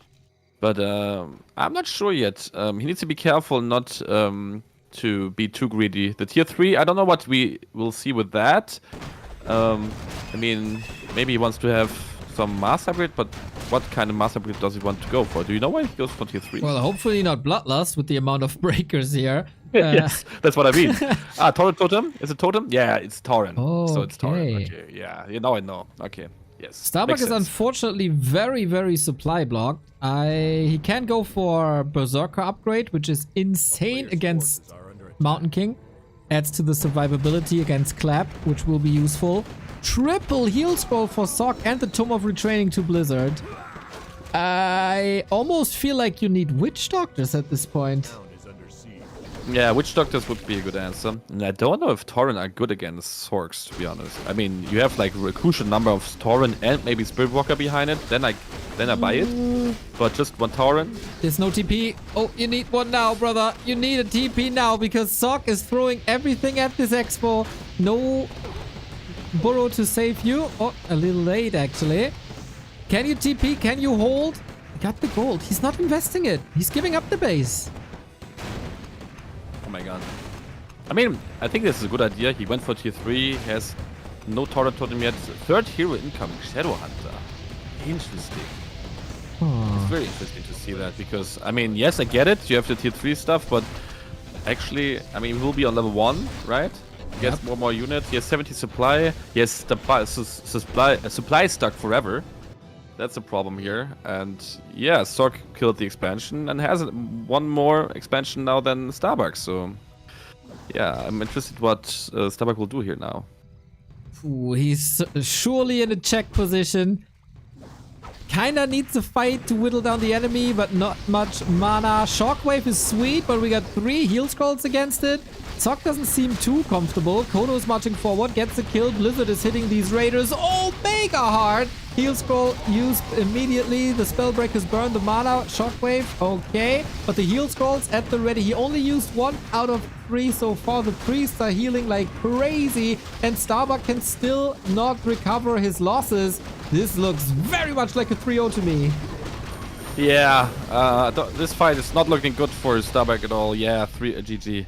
But I'm not sure yet. He needs to be careful not to be too greedy. The tier 3, I don't know what we will see with that. I mean, maybe he wants to have some mass upgrade, but what kind of mass upgrade does he want to go for? Do you know why he goes for tier 3? Well, hopefully not Bloodlust with the amount of breakers here. Yes, that's what I mean. Torrent Totem? Is it Totem? Yeah, it's Torrent. Oh, so it's Torrent. Okay, yeah, you know I know. Okay, yes. Starbuck is unfortunately very, very supply blocked. He can go for Berserker upgrade, which is insane against Mountain King. Adds to the survivability against Clap, which will be useful. Triple heal scroll for Sok and the Tome of Retraining to Blizzard. I almost feel like you need Witch Doctors at this point. Yeah, Witch Doctors would be a good answer. And I don't know if Torrent are good against Zorks, to be honest. I mean, you have like a crucial number of Torrent and maybe Spirit Walker behind it. Then I buy it. But just one Torrent. There's no TP. Oh, you need one now, brother. You need a TP now because Sok is throwing everything at this expo. No burrow to save you. Oh, a little late actually. Can you TP? Can you hold? Got the gold. He's not investing it. He's giving up the base. Oh my god. I mean, I think this is a good idea. He went for tier 3. He has no Totem yet. 3rd hero incoming, Shadowhunter. Interesting. It's very interesting to see that because, I mean, yes, I get it. You have the tier 3 stuff, but actually, I mean, he will be on level 1, right? He gets more units. He has 70 supply. He has supply stuck forever. That's a problem here. And yeah, Sork killed the expansion and has one more expansion now than Starbuck. So yeah, I'm interested what Starbuck will do here now. Ooh, he's surely in a check position. Kinda needs a fight to whittle down the enemy, but not much mana. Shockwave is sweet, but we got 3 heal scrolls against it. Sok doesn't seem too comfortable. Kodo is marching forward, gets a kill. Blizzard is hitting these raiders. Oh, mega hard! Heal scroll used immediately. The spellbreakers burn the mana. Shockwave, okay. But the heal scrolls at the ready. He only used 1 out of 3 so far. The priests are healing like crazy. And Starbuck can still not recover his losses. This looks very much like a 3-0 to me. Yeah, this fight is not looking good for Starbuck at all. Yeah, GG.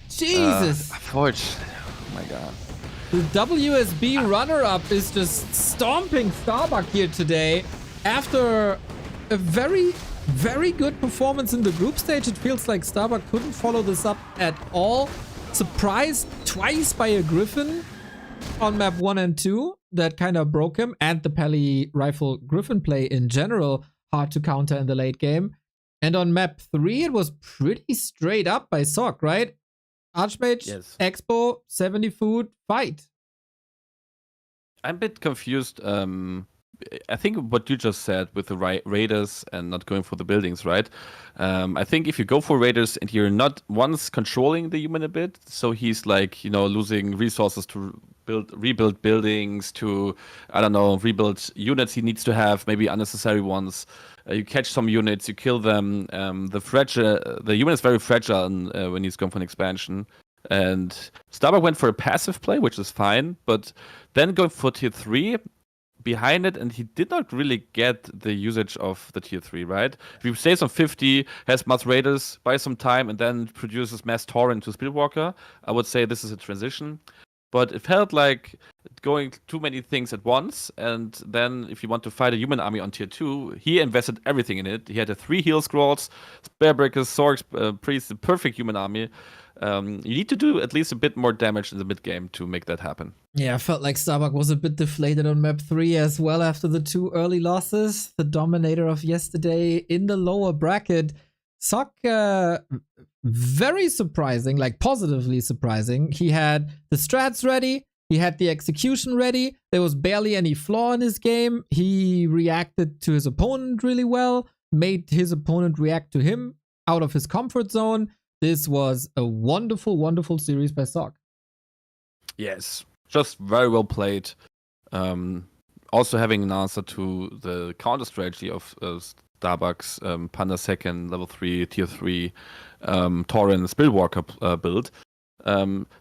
Jesus! Forge. Oh my god. The WSB runner-up is just stomping Starbuck here today. After a very, very good performance in the group stage, it feels like Starbuck couldn't follow this up at all. Surprised twice by a Griffin on map 1 and 2. That kind of broke him. And the Pally Rifle Griffin play in general, hard to counter in the late game. And on map 3, it was pretty straight up by Sok, right? Archmage, Yes. Expo, 70 food, fight. I'm a bit confused. I think what you just said with the raiders and not going for the buildings, right? I think if you go for raiders and you're not once controlling the human a bit, so he's like, losing resources to rebuild buildings, to, I don't know, rebuild units he needs to have, maybe unnecessary ones. You catch some units, you kill them. The human is very fragile when he's going for an expansion. And Starbuck went for a passive play, which is fine, but then going for tier 3 behind it, and he did not really get the usage of the tier 3, right? If he stays on 50, has mass raiders, buys some time, and then produces mass torrent to Speedwalker, I would say this is a transition. But it felt like going too many things at once, and then if you want to fight a human army on tier 2, he invested everything in it. He had 3 heal scrolls, spare breakers, swords, priests, the perfect human army. You need to do at least a bit more damage in the mid game to make that happen. Yeah, I felt like Starbuck was a bit deflated on map 3 as well after the 2 early losses. The dominator of yesterday in the lower bracket. Sok, very surprising, like positively surprising. He had the strats ready. He had the execution ready. There was barely any flaw in his game. He reacted to his opponent really well, made his opponent react to him out of his comfort zone. This was a wonderful, wonderful series by Sok. Yes, just very well played. Also having an answer to the counter strategy of Starbuck's Panda second, level 3, tier 3, Torrent, Speedwalker build.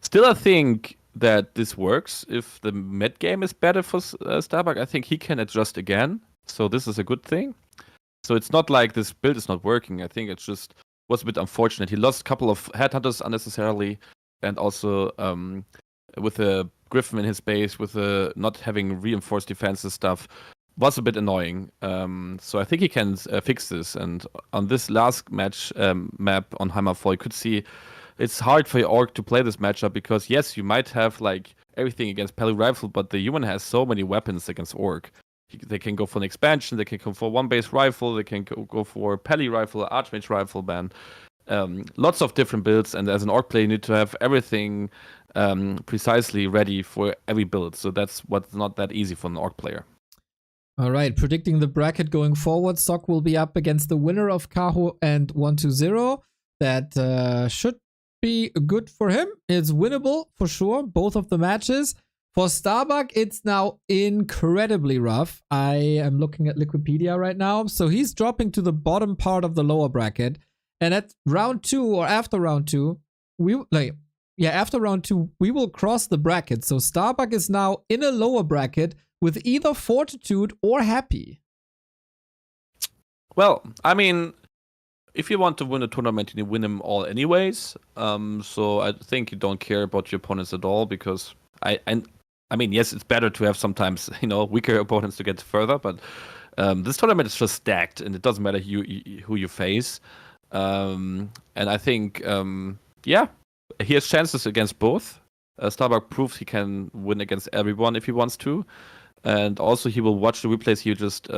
Still, I think that this works. If the mid game is better for Starbuck, I think he can adjust again. So this is a good thing. So it's not like this build is not working. I think it's just was a bit unfortunate. He lost a couple of headhunters unnecessarily, and also with a Griffin in his base, with not having reinforced defenses stuff, was a bit annoying. So I think he can fix this. And on this last match map on Hammerfall, you could see it's hard for your orc to play this matchup because yes, you might have like everything against Pally Rifle, but the human has so many weapons against orc. They can go for an expansion, they can go for one base rifle, they can go for Pally Rifle, Archmage Rifle ban. Lots of different builds, and as an orc player, you need to have everything precisely ready for every build. So that's what's not that easy for an orc player. All right, predicting the bracket going forward, Sok will be up against the winner of Kaho and 120. That should be good for him. It's winnable for sure, both of the matches. For Starbuck, it's now incredibly rough. I am looking at Liquipedia right now. So he's dropping to the bottom part of the lower bracket. And at round 2 or after round 2, after round 2, we will cross the bracket. So Starbuck is now in a lower bracket with either Fortitude or Happy. Well, I mean, if you want to win a tournament, you win them all anyways. So I think you don't care about your opponents at all because I mean, yes, it's better to have sometimes, weaker opponents to get further, but this tournament is just stacked, and it doesn't matter who you face. And I think, he has chances against both. Starbuck proves he can win against everyone if he wants to. and also he will watch the replays he just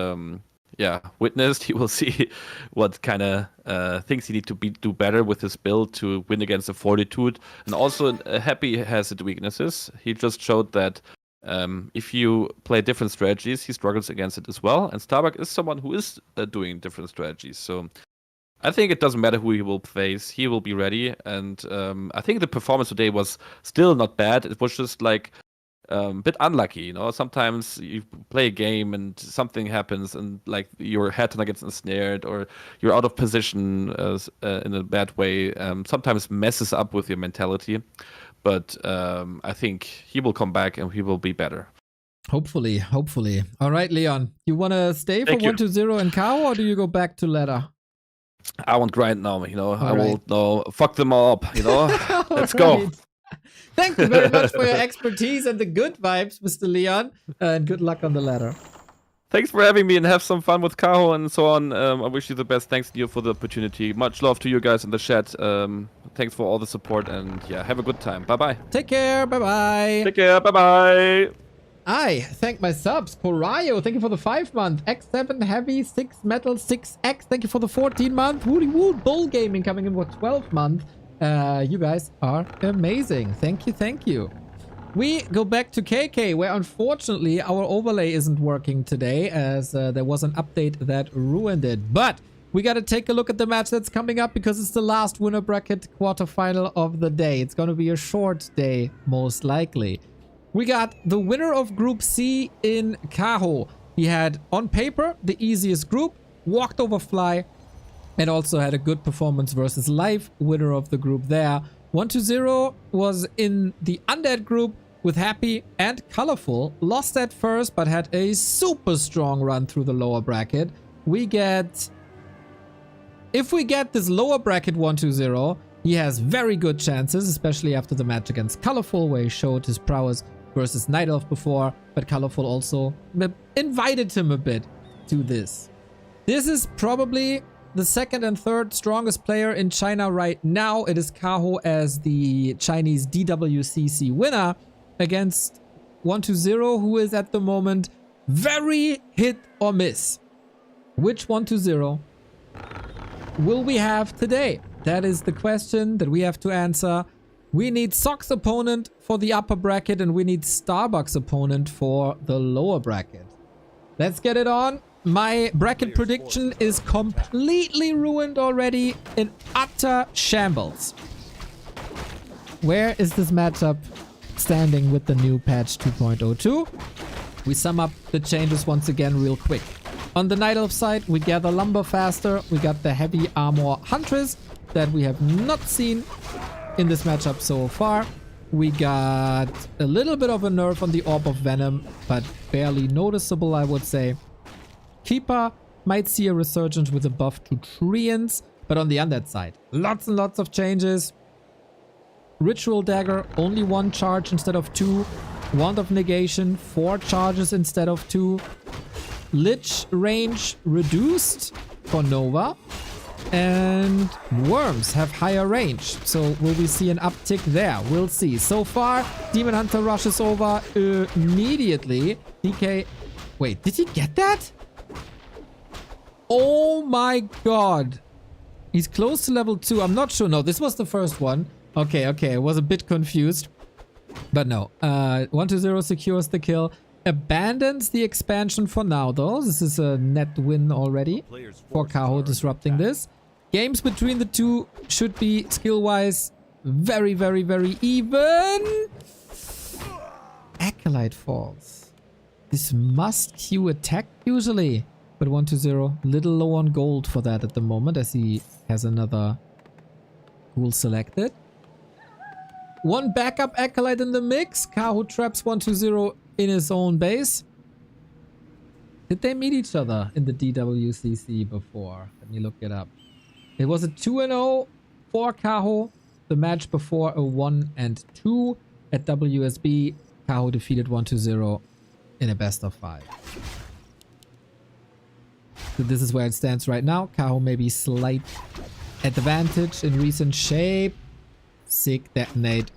witnessed. He will see what kind of things he need to do better with his build to win against the Fortitude. And also, Happy has its weaknesses. He just showed that if you play different strategies, he struggles against it as well. And Starbuck is someone who is doing different strategies. So I think it doesn't matter who he will face. He will be ready. And I think the performance today was still not bad. It was just like a bit unlucky, you know. Sometimes you play a game and something happens, and like your head turner gets ensnared, or you're out of position in a bad way. Sometimes messes up with your mentality, but I think he will come back and he will be better. Hopefully. All right, Leon, you want to stay for 1-0 in Kaho, or do you go back to ladder? I won't grind now, you know. Will fuck them all up, you know. Let's go. Thank you very much for your expertise and the good vibes, Mr. Leon. And good luck on the ladder. Thanks for having me and have some fun with Kaho and so on. I wish you the best. Thanks, Neo, for the opportunity. Much love to you guys in the chat. Thanks for all the support and yeah, have a good time. Bye-bye. Take care. Bye-bye. Take care. Bye-bye. I thank my subs. Korayo, thank you for the 5-month. X7 Heavy, 6 Metal, 6X. Thank you for the 14-month. Woody Wood Bull Gaming coming in for 12-month. You guys are amazing. Thank you. We go back to KK, where unfortunately our overlay isn't working today, as there was an update that ruined it. But we got to take a look at the match that's coming up, because it's the last winner bracket quarterfinal of the day. It's going to be a short day, most likely. We got the winner of Group C in Kaho. He had, on paper, the easiest group, walked over Fly, and also had a good performance versus Life, winner of the group there. 1-0 was in the Undead group with Happy and Colorful. Lost at first, but had a super strong run through the lower bracket. If we get this lower bracket 1-0, he has very good chances, especially after the match against Colorful, where he showed his prowess versus Night Elf before, but Colorful also invited him a bit to this. This is probably the second and third strongest player in China right now. It is Kaho as the Chinese DWCC winner against 1-0, who is at the moment very hit or miss. Which 1-0 will we have today? That is the question that we have to answer. We need Sock's opponent for the upper bracket, and we need Starbuck's opponent for the lower bracket. Let's get it on. My bracket prediction is completely ruined already, in utter shambles. Where is this matchup standing with the new patch 2.02? We sum up the changes once again real quick. On the Night Elf side, we gather lumber faster. We got the heavy armor Huntress that we have not seen in this matchup so far. We got a little bit of a nerf on the Orb of Venom, but barely noticeable, I would say. Keeper might see a resurgence with a buff to Treants, but on the Undead side, lots and lots of changes. Ritual Dagger, only 1 charge instead of 2. Wand of Negation, 4 charges instead of 2. Lich range reduced for Nova. And Worms have higher range. So will we see an uptick there? We'll see. So far, Demon Hunter rushes over immediately. DK... Wait, did he get that? Oh my god. He's close to level 2. I'm not sure. No, this was the first one. Okay. I was a bit confused. But no. 1-0 secures the kill. Abandons the expansion for now, though. This is a net win already for Kaho disrupting this. Games between the two should be skill-wise very even. Acolyte falls. This must queue attack usually. But 1-0, little low on gold for that at the moment, as he has another ghoul selected. One backup Acolyte in the mix. Kaho traps 1-0 in his own base. Did they meet each other in the DWCC before? Let me look it up. It was a 2-0 for Kaho. The match before a 1-2 at WSB. Kaho defeated 1-0 in a best of 5. So this is where it stands right now. Kaho maybe slight advantage in recent shape. Sick detonate.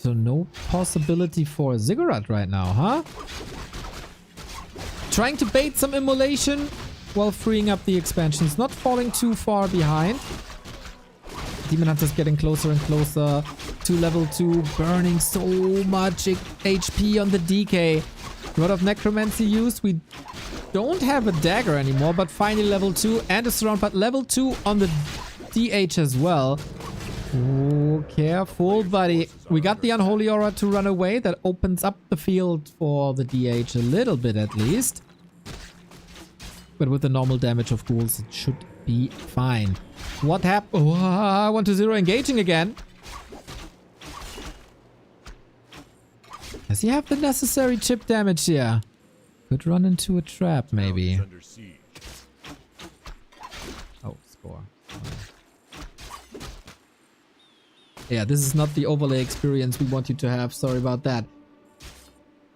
So no possibility for a Ziggurat right now, huh? Trying to bait some immolation while freeing up the expansions. Not falling too far behind. Demon Hunter's getting closer and closer to level 2. Burning so much HP on the DK. Rod of Necromancy used. We don't have a dagger anymore, but finally level 2 and a surround. But level 2 on the DH as well. Oh, careful, buddy. We got the Unholy Aura to run away. That opens up the field for the DH a little bit at least. But with the normal damage of ghouls, it should be fine. What happened? Oh, 1-0 engaging again. Does he have the necessary chip damage here? Could run into a trap, maybe. Oh, score. Yeah, this is not the overlay experience we want you to have. Sorry about that.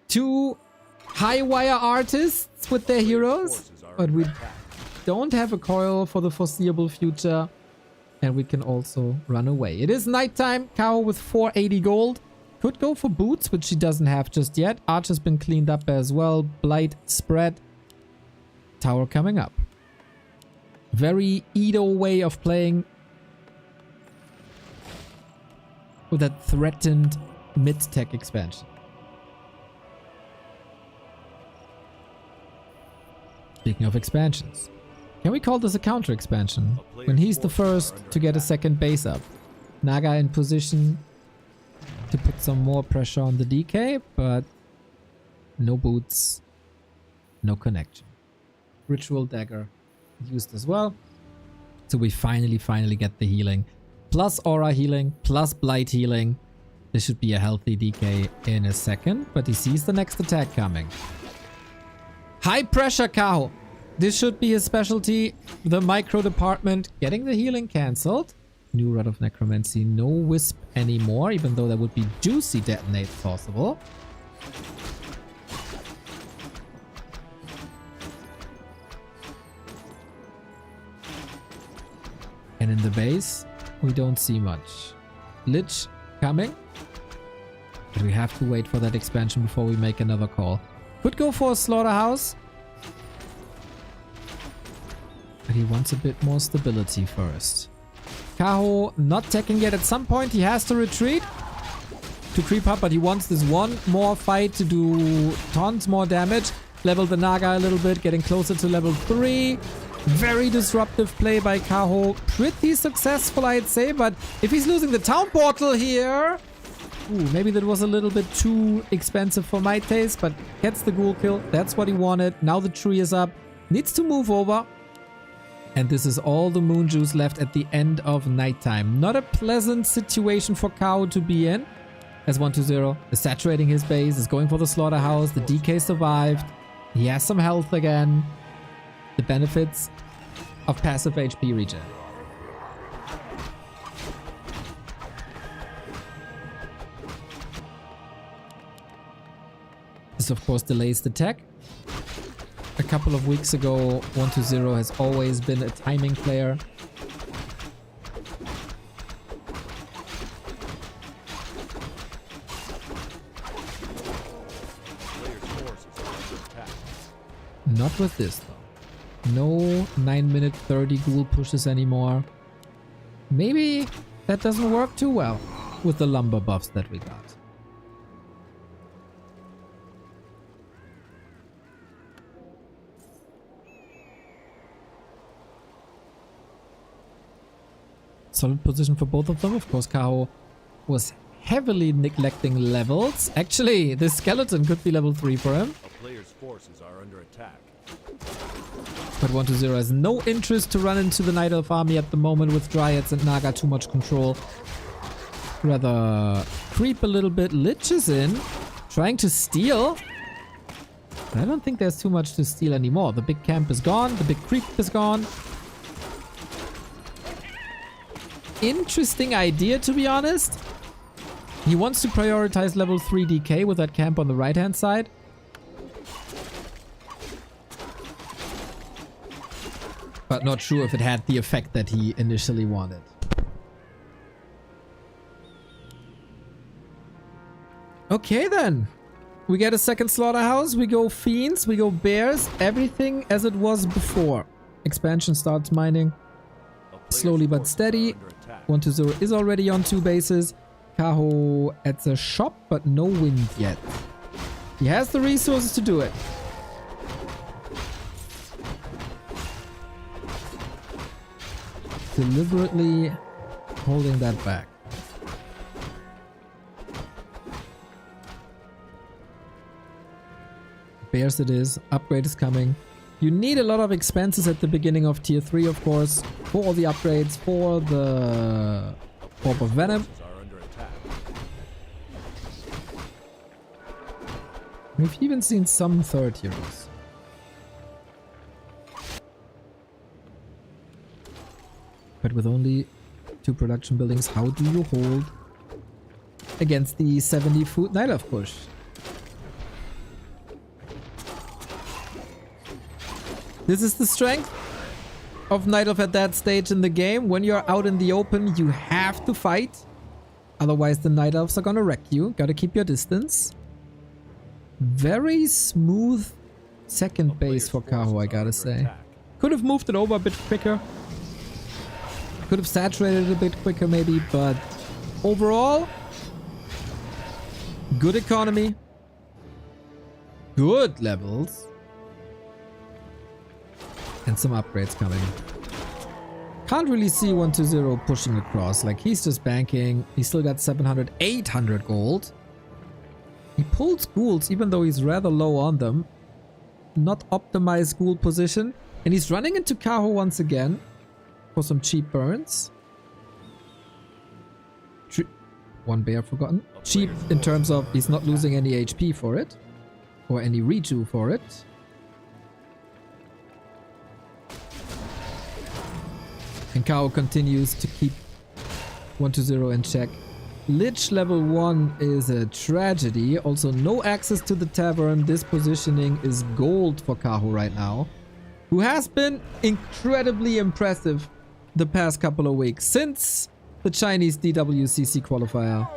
2 high wire artists with their heroes, but we don't have a coil for the foreseeable future, and we can also run away. It is nighttime. Kaho with 480 gold. Could go for boots, which she doesn't have just yet. Arch has been cleaned up as well. Blight spread. Tower coming up. Very Edo way of playing. With that threatened mid-tech expansion. Speaking of expansions, can we call this a counter expansion? When he's the first to get a second base up. Naga in position to put some more pressure on the DK, but no boots, no connection. Ritual dagger used as well. So we finally get the healing. Plus aura healing, plus blight healing. This should be a healthy DK in a second, but he sees the next attack coming. High pressure Kaho. This should be his specialty. The micro department getting the healing cancelled. New Rod of Necromancy. No Wisp anymore, even though that would be juicy detonate possible. And in the base, we don't see much. Lich coming. But we have to wait for that expansion before we make another call. Could go for a slaughterhouse. But he wants a bit more stability first. Kaho not teching yet. At some point he has to retreat to creep up, but he wants this one more fight to do tons more damage. Level the Naga a little bit, getting closer to level 3. Very disruptive play by Kaho. Pretty successful, I'd say, but if he's losing the town portal here... Ooh, maybe that was a little bit too expensive for my taste, but gets the ghoul kill. That's what he wanted. Now the tree is up. Needs to move over. And this is all the moon juice left at the end of nighttime. Not a pleasant situation for Kaho to be in. As 1-0 is saturating his base, is going for the slaughterhouse. The DK survived. He has some health again. The benefits of passive HP regen. This of course delays the tech. A couple of weeks ago, 1-0 has always been a timing player. Not with this though. No 9-minute 30 ghoul pushes anymore. Maybe that doesn't work too well with the lumber buffs that we got. Solid position for both of them. Of course, Kaho was heavily neglecting levels. Actually, this skeleton could be level 3 for him. A player's forces are under attack. But 1-0 has no interest to run into the Night Elf army at the moment with Dryads and Naga too much control. Rather creep a little bit. Lich is in, trying to steal. But I don't think there's too much to steal anymore. The big camp is gone. The big creep is gone. Interesting idea, to be honest. He wants to prioritize level 3 DK with that camp on the right hand side. But not sure if it had the effect that he initially wanted. Okay then. We get a second slaughterhouse. We go fiends. We go bears. Everything as it was before. Expansion starts mining. Slowly but steady. 120 is already on 2 bases. Kaho at the shop, but no wind yet. He has the resources to do it. Deliberately holding that back. Bears it is. Upgrade is coming. You need a lot of expenses at the beginning of tier 3, of course, for all the upgrades, for the Orb of Venom. We've even seen some third heroes. But with only 2 production buildings, how do you hold against the 70 food Night Elf push? This is the strength of Night Elf at that stage in the game. When you're out in the open, you have to fight. Otherwise, the Night Elves are gonna wreck you. Gotta keep your distance. Very smooth second base for Kaho, I gotta say. Could have moved it over a bit quicker. Could have saturated it a bit quicker maybe, but overall, good economy. Good levels. And some upgrades coming. Can't really see 120 pushing across. Like, he's just banking. He's still got 700, 800 gold. He pulls ghouls even though he's rather low on them. Not optimized ghoul position. And he's running into Kaho once again for some cheap burns. One bear forgotten. Cheap in terms of he's not losing any HP for it. Or any reju for it. And Kaho continues to keep 120 in check. Lich level 1 is a tragedy. Also, no access to the tavern. This positioning is gold for Kaho right now. Who has been incredibly impressive the past couple of weeks. Since the Chinese DWCC qualifier.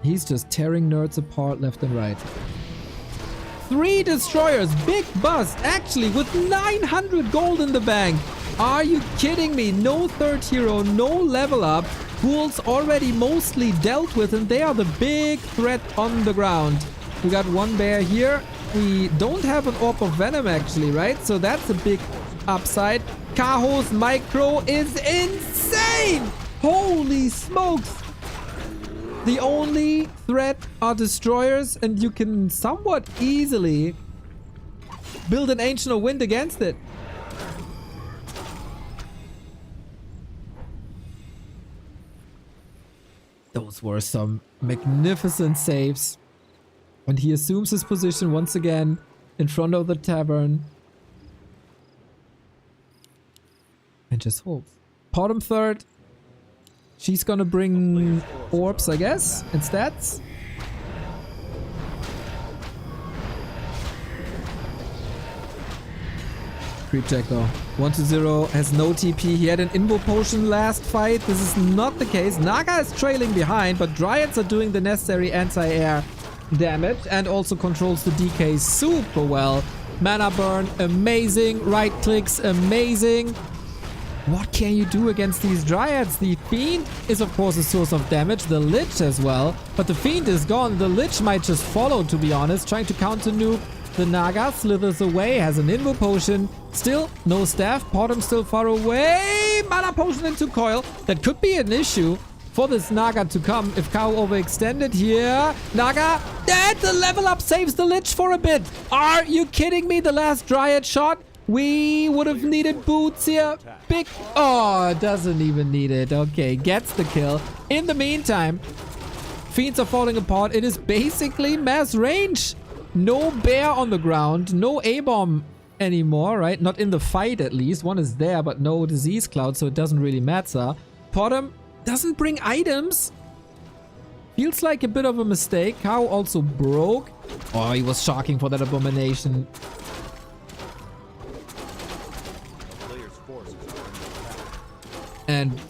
He's just tearing nerds apart left and right. 3 destroyers. Big bust. Actually, with 900 gold in the bank. Are you kidding me? No third hero, no level up. Ghouls already mostly dealt with, and they are the big threat on the ground. We got 1 bear here. We don't have an Orb of Venom actually, right? So that's a big upside. Kaho's micro is insane! Holy smokes! The only threat are destroyers, and you can somewhat easily build an Ancient of Wind against it. Those were some magnificent saves. And he assumes his position once again in front of the tavern. And just holds. Bottom third. She's gonna bring orbs, I guess, and stats. Creep check though. 120 has no TP. He had an Invo Potion last fight. This is not the case. Naga is trailing behind, but Dryads are doing the necessary anti-air damage and also controls the DK super well. Mana burn, amazing. Right clicks, amazing. What can you do against these Dryads? The Fiend is of course a source of damage. The Lich as well. But the Fiend is gone. The Lich might just follow, to be honest. Trying to counter nuke. The Naga slithers away, has an Invo Potion. Still, no staff. Bottom still far away. Mana Potion into Coil. That could be an issue for this Naga to come if Kaho overextended here. Naga, the level up saves the Lich for a bit. Are you kidding me? The last Dryad shot. We would have needed boots here. Big... Oh, doesn't even need it. Okay, gets the kill. In the meantime, Fiends are falling apart. It is basically mass range. No bear on the ground. No A-bomb anymore, right? Not in the fight, at least. One is there, but no disease cloud, so it doesn't really matter. Bottom doesn't bring items. Feels like a bit of a mistake. Kaho also broke. Oh, he was shocking for that abomination. And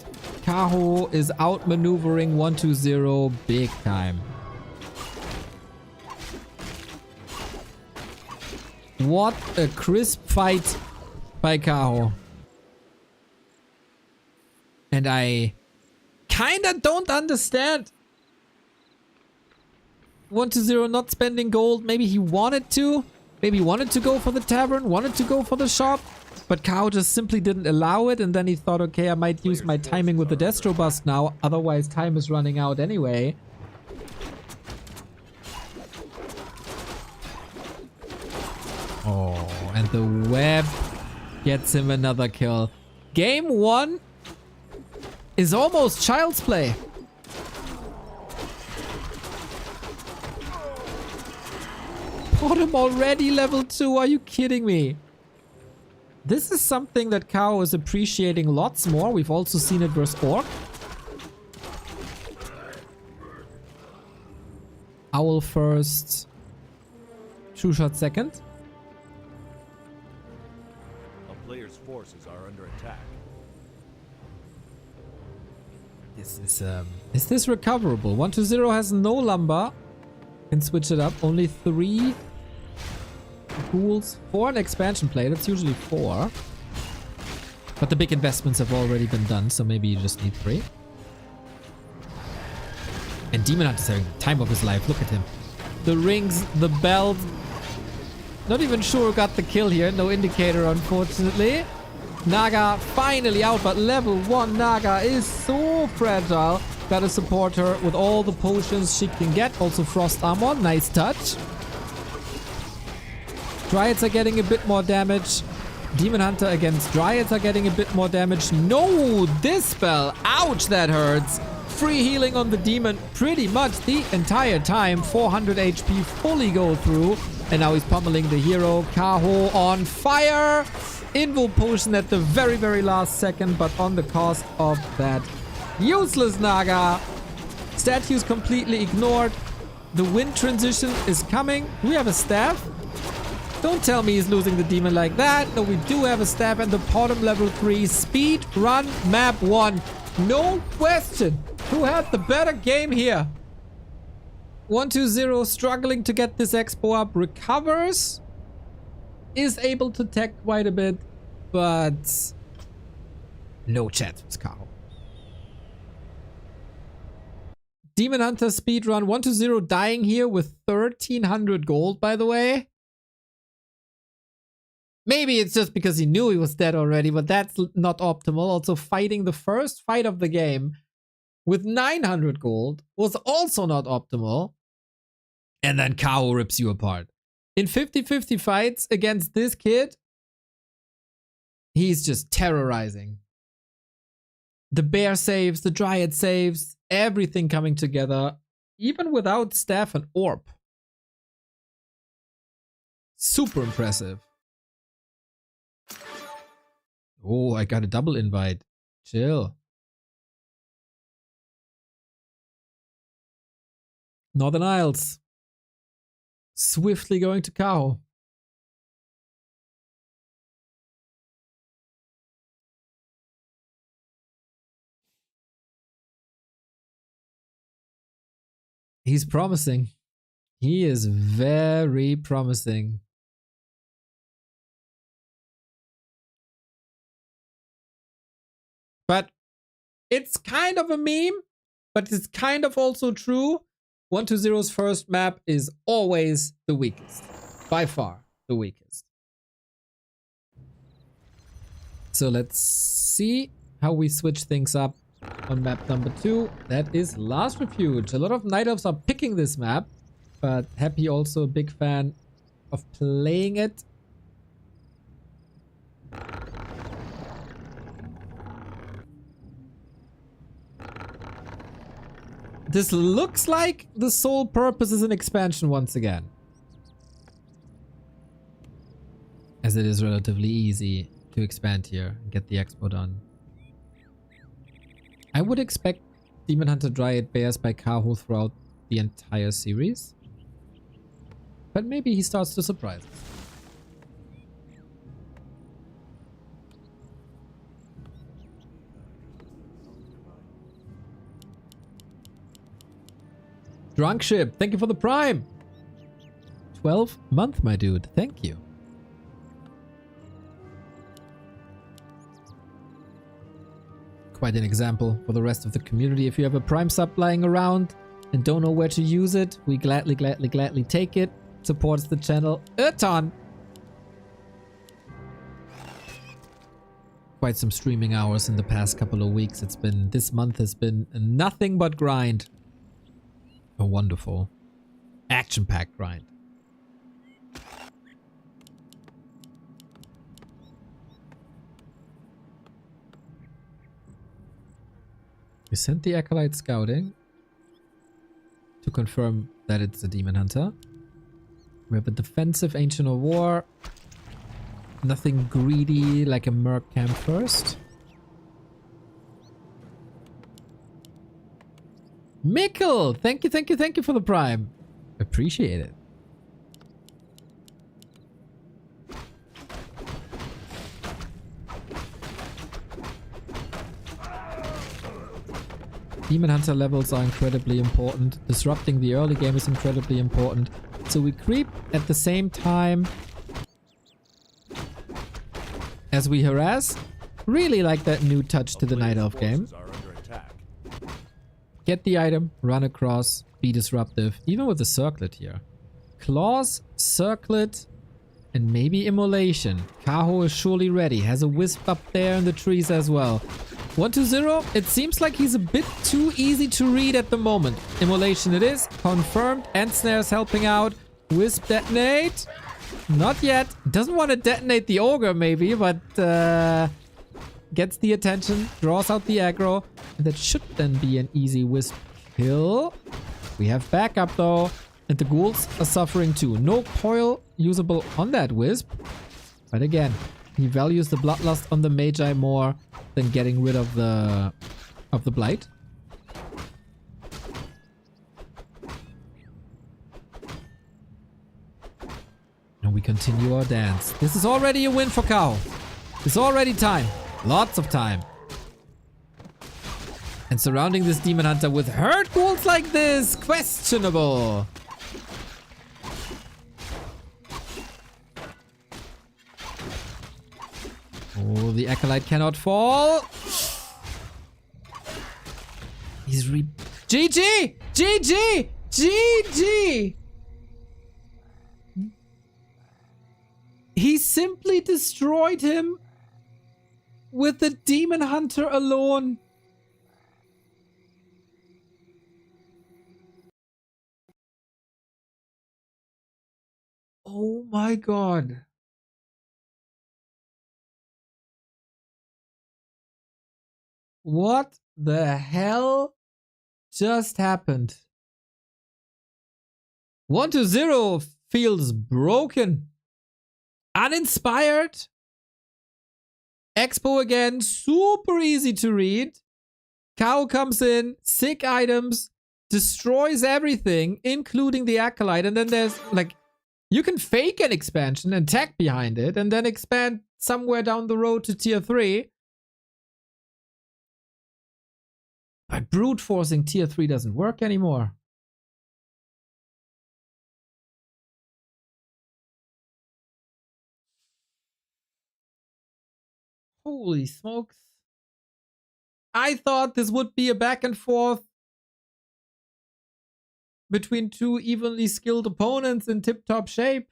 Kaho is outmaneuvering 120 big time. What a crisp fight by Kaho. And I kinda don't understand 120 not spending gold. Maybe he wanted to. Maybe he wanted to go for the tavern, wanted to go for the shop. But Kaho just simply didn't allow it. And then he thought, okay, I might use my timing with the Destro bust now. Otherwise, time is running out anyway. Oh, and the web gets him another kill. Game 1 is almost child's play. Bottom already level 2. Are you kidding me? This is something that Kaho is appreciating lots more. We've also seen it versus Orc. Owl first. True Shot second. A player's forces are under attack. Is this recoverable? 120 has no lumber. Can switch it up. Only 3 ghouls for an expansion play. That's usually 4. But the big investments have already been done, so maybe you just need 3. And Demon Hunter's having the time of his life. Look at him. The rings, the belt. Not even sure who got the kill here. No indicator, unfortunately. Naga finally out, but level 1 Naga is so fragile. Gotta support her with all the potions she can get. Also frost armor. Nice touch. Dryads are getting a bit more damage. Demon Hunter against Dryads are getting a bit more damage. No, this spell. Ouch, that hurts. Free healing on the demon pretty much the entire time. 400 HP fully go through. And now he's pummeling the hero. Kaho on fire. Invo potion at the very, very last second, but on the cost of that useless Naga. Statues completely ignored. The wind transition is coming. Do we have a staff? Don't tell me he's losing the demon like that. No, we do have a staff and the bottom level 3 speed run map 1. No question. Who had the better game here? 120 struggling to get this expo up. Recovers. Is able to tech quite a bit, but no chance with Kaho. Demon Hunter speedrun 120 dying here with 1300 gold, by the way. Maybe it's just because he knew he was dead already, but that's not optimal. Also, fighting the first fight of the game with 900 gold was also not optimal. And then Kaho rips you apart. In 50-50 fights against this kid, he's just terrorizing. The bear saves, the dryad saves, everything coming together, even without staff and orb. Super impressive. Oh, I got a double invite. Chill. Northern Isles. Swiftly going to Kaho. He's promising. He is very promising. But it's kind of a meme, but it's kind of also true. 120's first map is always the weakest. By far the weakest. So let's see how we switch things up on map number 2. That is Last Refuge. A lot of Night Elves are picking this map, but Happy also a big fan of playing it. This looks like the sole purpose is an expansion once again. As it is relatively easy to expand here and get the expo done. I would expect Demon Hunter Dryad Bears by Kaho throughout the entire series. But maybe he starts to surprise us. Drunk Ship, thank you for the Prime. 12th month, my dude. Thank you. Quite an example for the rest of the community. If you have a Prime sub lying around and don't know where to use it, we gladly take it. Supports the channel a ton. Quite some streaming hours in the past couple of weeks. This month has been nothing but grind. A wonderful action-packed grind. We sent the Acolyte scouting to confirm that it's a Demon Hunter. We have a defensive Ancient of War. Nothing greedy like a Merc camp first. Mikkel! Thank you for the Prime. Appreciate it. Demon Hunter levels are incredibly important. Disrupting the early game is incredibly important. So we creep at the same time as we harass. Really like that new touch to the Night Elf game. Get the item, run across, be disruptive, even with the circlet here. Claws, circlet, and maybe immolation. Kaho is surely ready. Has a wisp up there in the trees as well. 1-0, it seems like he's a bit too easy to read at the moment. Immolation it is, confirmed. End snares helping out. Wisp detonate. Not yet. Doesn't want to detonate the ogre maybe, but gets the attention, draws out the aggro, and that should then be an easy wisp kill. We have backup though, and the ghouls are suffering too. No coil usable on that wisp, but again, he values the bloodlust on the Magi more than getting rid of the blight. And we continue our dance. This is already a win for Kaho. It's already time. Lots of time. And surrounding this Demon Hunter with herd ghouls like this, questionable. Oh, the Acolyte cannot fall. He's GG! GG! GG! He simply destroyed him with the Demon Hunter alone. Oh my god. What the hell just happened? 1-0 feels broken. Uninspired. Expo again, super easy to read. Kaho comes in, sick items, destroys everything, including the Acolyte. And then there's like, you can fake an expansion and tech behind it and then expand somewhere down the road to tier 3. But brute forcing tier 3 doesn't work anymore. Holy smokes. I thought this would be a back and forth between two evenly skilled opponents in tip-top shape.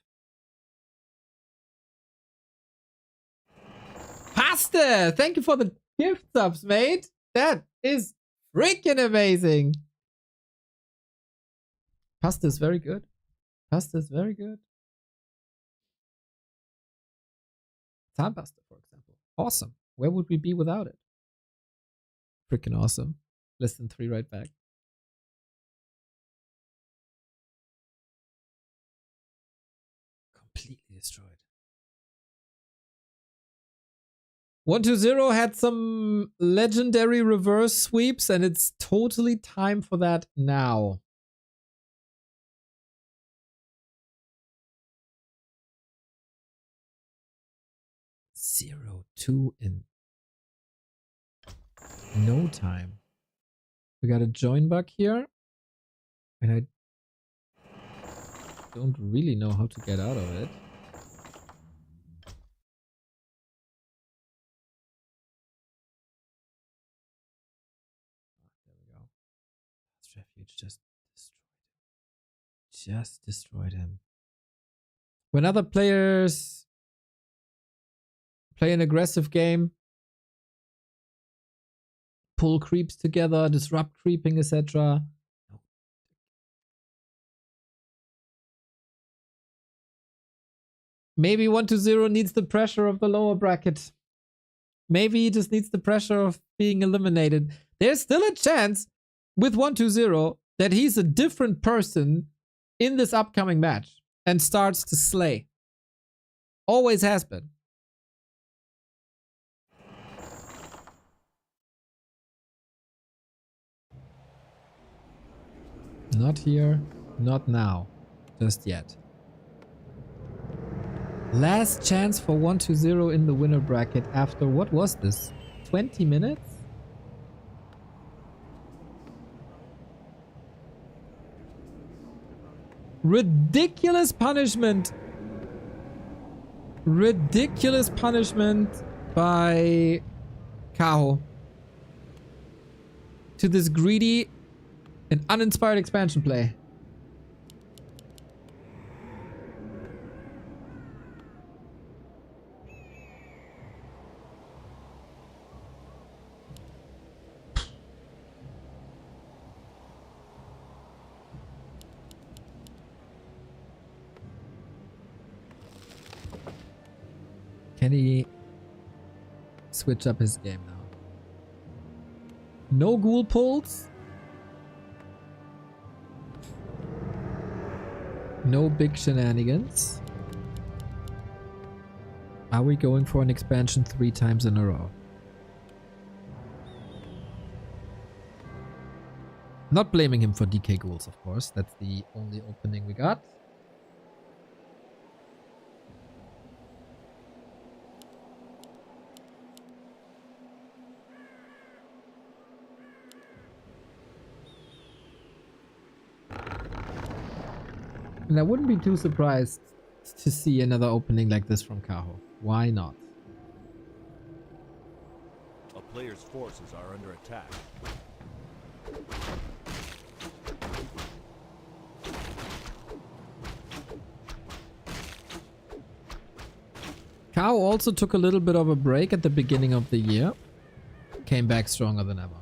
Pasta! Thank you for the gift subs, mate. That is freaking amazing. Pasta is very good. Pasta is very good. Zahnpasta, for example. Awesome. Where would we be without it? Freaking awesome. Less than 3 right back. Completely destroyed. 1-0 had some legendary reverse sweeps, and it's totally time for that now. Zero 2 in no time. We got a join bug here, and I don't really know how to get out of it. There we go. This refuge just destroyed him. When other players play an aggressive game, pull creeps together, disrupt creeping, etc. Maybe 1-0 needs the pressure of the lower bracket. Maybe he just needs the pressure of being eliminated. There's still a chance with 1-0 that he's a different person in this upcoming match and starts to slay. Always has been. Not here, not now, just yet. Last chance for 1-0 in the winner bracket after, what was this? 20 minutes? Ridiculous punishment. Ridiculous punishment by Kaho to this greedy and uninspired expansion play. Can he switch up his game now? No ghoul pulls. No big shenanigans. Are we going for an expansion 3 times in a row? Not blaming him for DK ghouls, of course. That's the only opening we got. And I wouldn't be too surprised to see another opening like this from Kaho. Why not? A player's forces are under attack. Kaho also took a little bit of a break at the beginning of the year. Came back stronger than ever.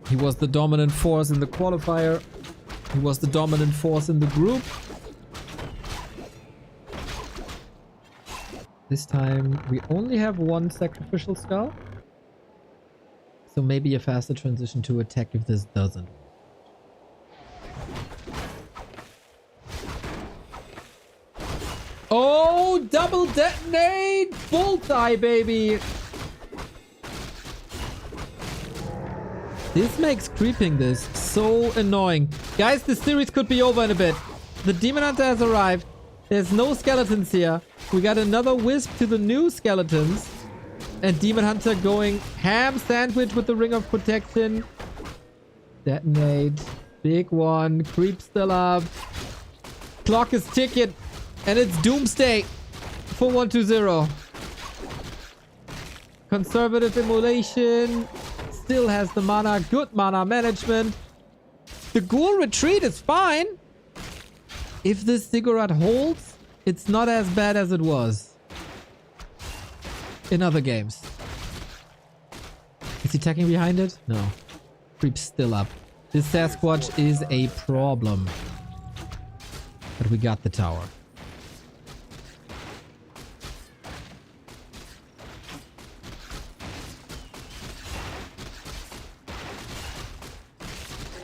He was the dominant force in the qualifier. He was the dominant force in the group. This time we only have 1 sacrificial skull. So maybe a faster transition to attack if this doesn't. Oh, double detonate! Bullseye, baby! This makes creeping this so annoying. Guys, this series could be over in a bit. The Demon Hunter has arrived. There's no skeletons here. We got another wisp to the new skeletons. And Demon Hunter going ham sandwich with the Ring of Protection. Detonate. Big one. Creep still up. Clock is ticking. And it's doomsday for 1-0. Conservative immolation. Still has the mana. Good mana management. The ghoul retreat is fine. If this ziggurat holds, it's not as bad as it was in other games. Is he attacking behind it? No. Creep's still up. This Sasquatch is a problem. But we got the tower.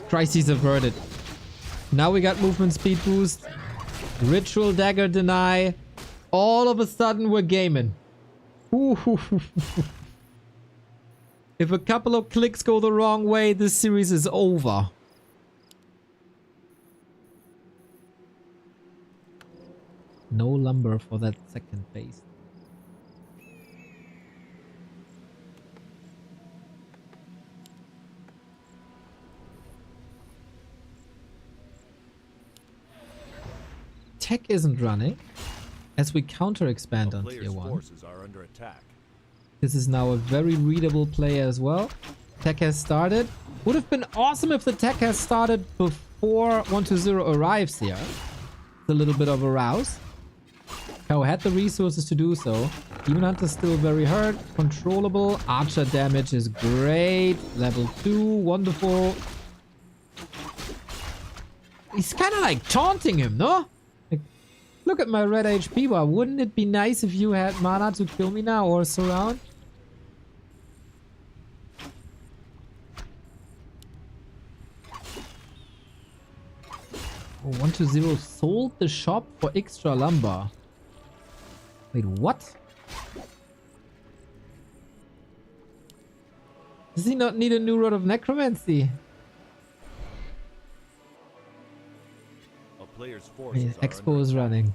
Crises averted. Now we got movement speed boost. Ritual dagger deny. All of a sudden we're gaming. If a couple of clicks go the wrong way, this series is over. No lumber for that second base. tech isn't running as we counter expand A on player's tier 1. forces are under attack. This is now a very readable play as well. Tech has started. Would have been awesome if the tech has started before 120 arrives here. It's a little bit of a rouse. Kaho had the resources to do so. Demon Hunter's still very hurt. Controllable. Archer damage is great. Level 2. Wonderful. He's kind of like taunting him, no? Like, look at my red HP bar. Wouldn't it be nice if you had mana to kill me now or surround? Oh, 120 sold the shop for extra lumber. Wait, what? Does he not need a new rod of necromancy? A player's forces Wait, are Expo under is attack. running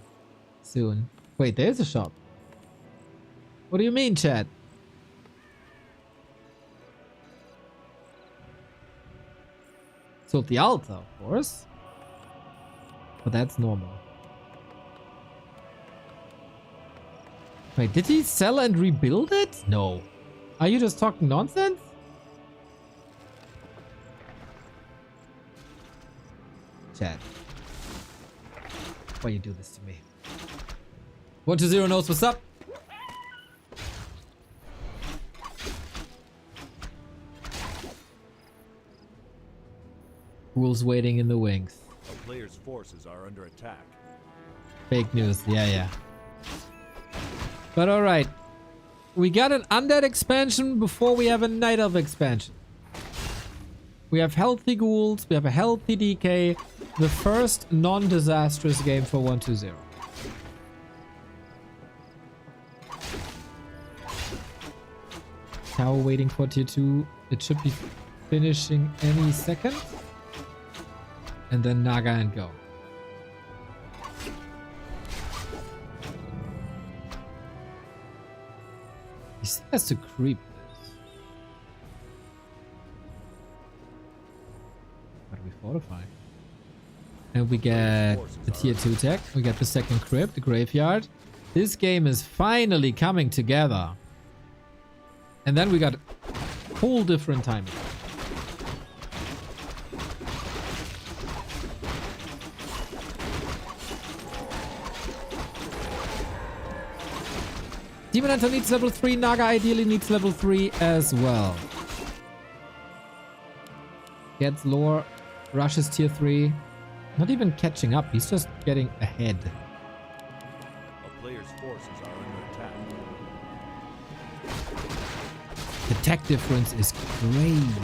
soon. Wait, there's a shop. What do you mean, chat? Sold the altar, of course. But that's normal. Wait, did he sell and rebuild it? No. Are you just talking nonsense? Chat. Why you do this to me? 120 knows what's up. Rules waiting in the wings. A player's forces are under attack. Fake news. Yeah. But alright. We got an undead expansion before we have a night elf expansion. We have healthy ghouls. We have a healthy DK. The first non-disastrous game for 120. Kaho waiting for tier 2. It should be finishing any second. And then Naga and go. He still has to creep this. But we fortify. And we get the tier 2 tech. We get the second crypt, the graveyard. This game is finally coming together. And then we got a whole different timing. Demon Hunter needs level 3. Naga ideally needs level 3 as well. Gets lore. Rushes tier 3. Not even catching up. He's just getting ahead. A player's forces are under attack. The tech difference is crazy.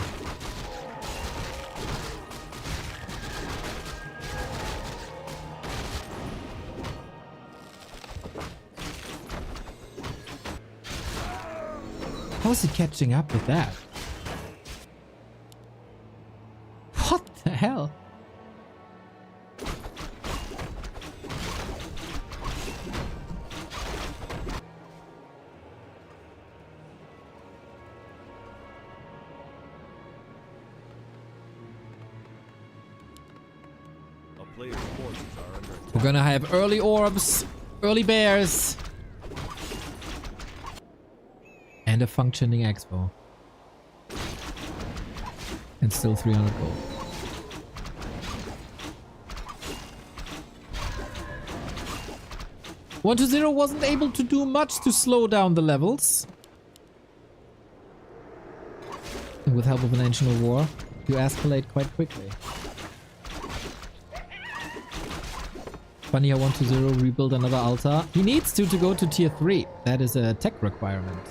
How is he catching up with that? What the hell? A player's forces are under attack. We're gonna have early orbs, early bears, and a functioning expo. And still 300 gold. One to 0 wasn't able to do much to slow down the levels. And with help of an ancient of war, you escalate quite quickly. Funny how 1 to 0 rebuild another altar. He needs to go to tier 3. That is a tech requirement.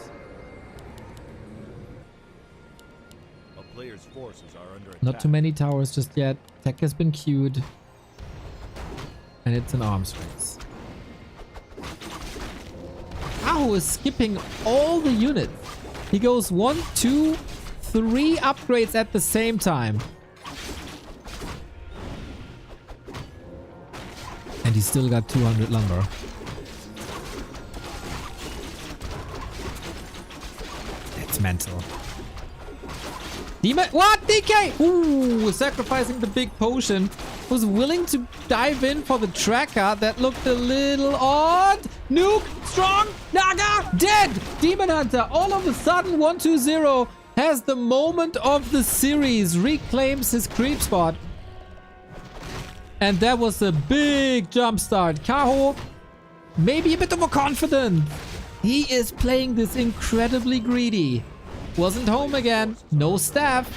A player's forces are under attack. Not too many towers just yet. Tech has been queued. And it's an arms race. Kaho is skipping all the units. He goes 1, 2, 3 upgrades at the same time. And he's still got 200 lumber. That's mental. Demon, what? DK! Ooh, sacrificing the big potion. was willing to dive in for the tracker. That looked a little odd. Nuke, strong, Naga, dead. Demon Hunter, all of a sudden, 1-2-0 has the moment of the series, reclaims his creep spot. And that was a big jump start. Kaho, maybe a bit overconfident. He is playing this incredibly greedy. Wasn't home again. No staff.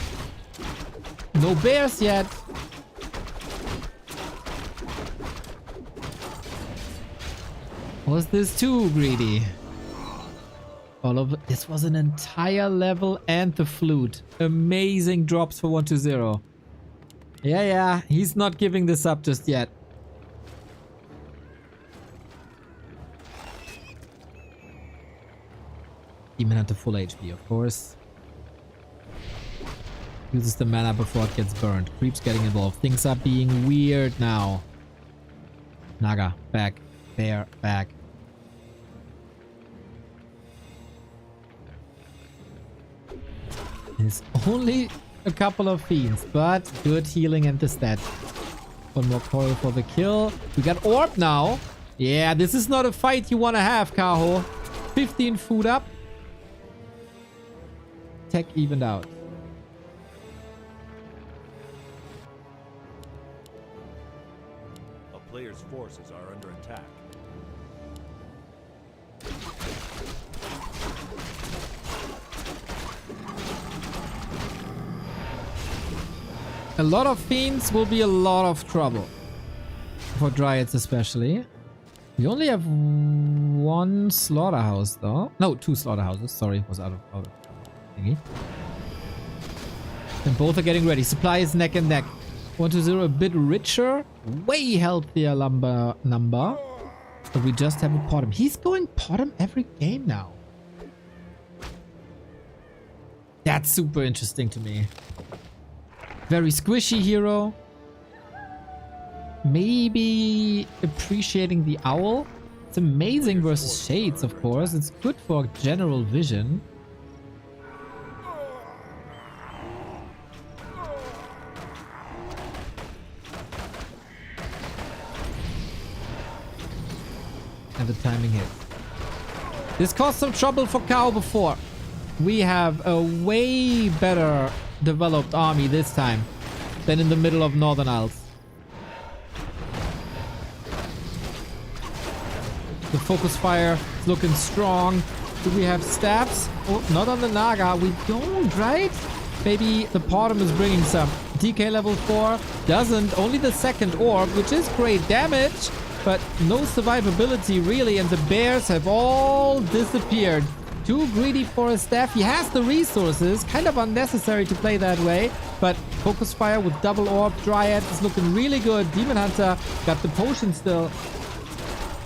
No bears yet. Was this too greedy? All of this was an entire level and the flute. Amazing drops for 1-2-0. Yeah, he's not giving this up just yet. Demon Hunter full HP, of course. Uses the mana before it gets burned. Creeps getting involved. Things are being weird now. Naga, back. Bear, back. It's only a couple of fiends, but good healing and the stat. One more coil for the kill. We got orb now. Yeah, this is not a fight you want to have, Kaho. 15 food up. Tech evened out. A player's forces are under attack. A lot of fiends will be a lot of trouble. For dryads especially. We only have one slaughterhouse though. No, two slaughterhouses. Sorry, was out of thingy. And both are getting ready. Supply is neck and neck. 1-2-0 a bit richer. Way healthier lumber number. But we just have a bottom. He's going bottom every game now. That's super interesting to me. Very squishy hero. Maybe appreciating the owl. It's amazing versus shades, of course. It's good for general vision. And the timing hit. This caused some trouble for Kaho before. We have a way better developed army this time than in the middle of Northern Isles. The focus fire is looking strong. Do we have staffs? Oh, not on the Naga. We don't, right? Maybe the bottom is bringing some. DK level 4 doesn't. Only the second orb, which is great damage, but no survivability really. And the bears have all disappeared. Too greedy for a staff. He has the resources. Kind of unnecessary to play that way. But focus fire with double orb. Dryad is looking really good. Demon Hunter got the potion still.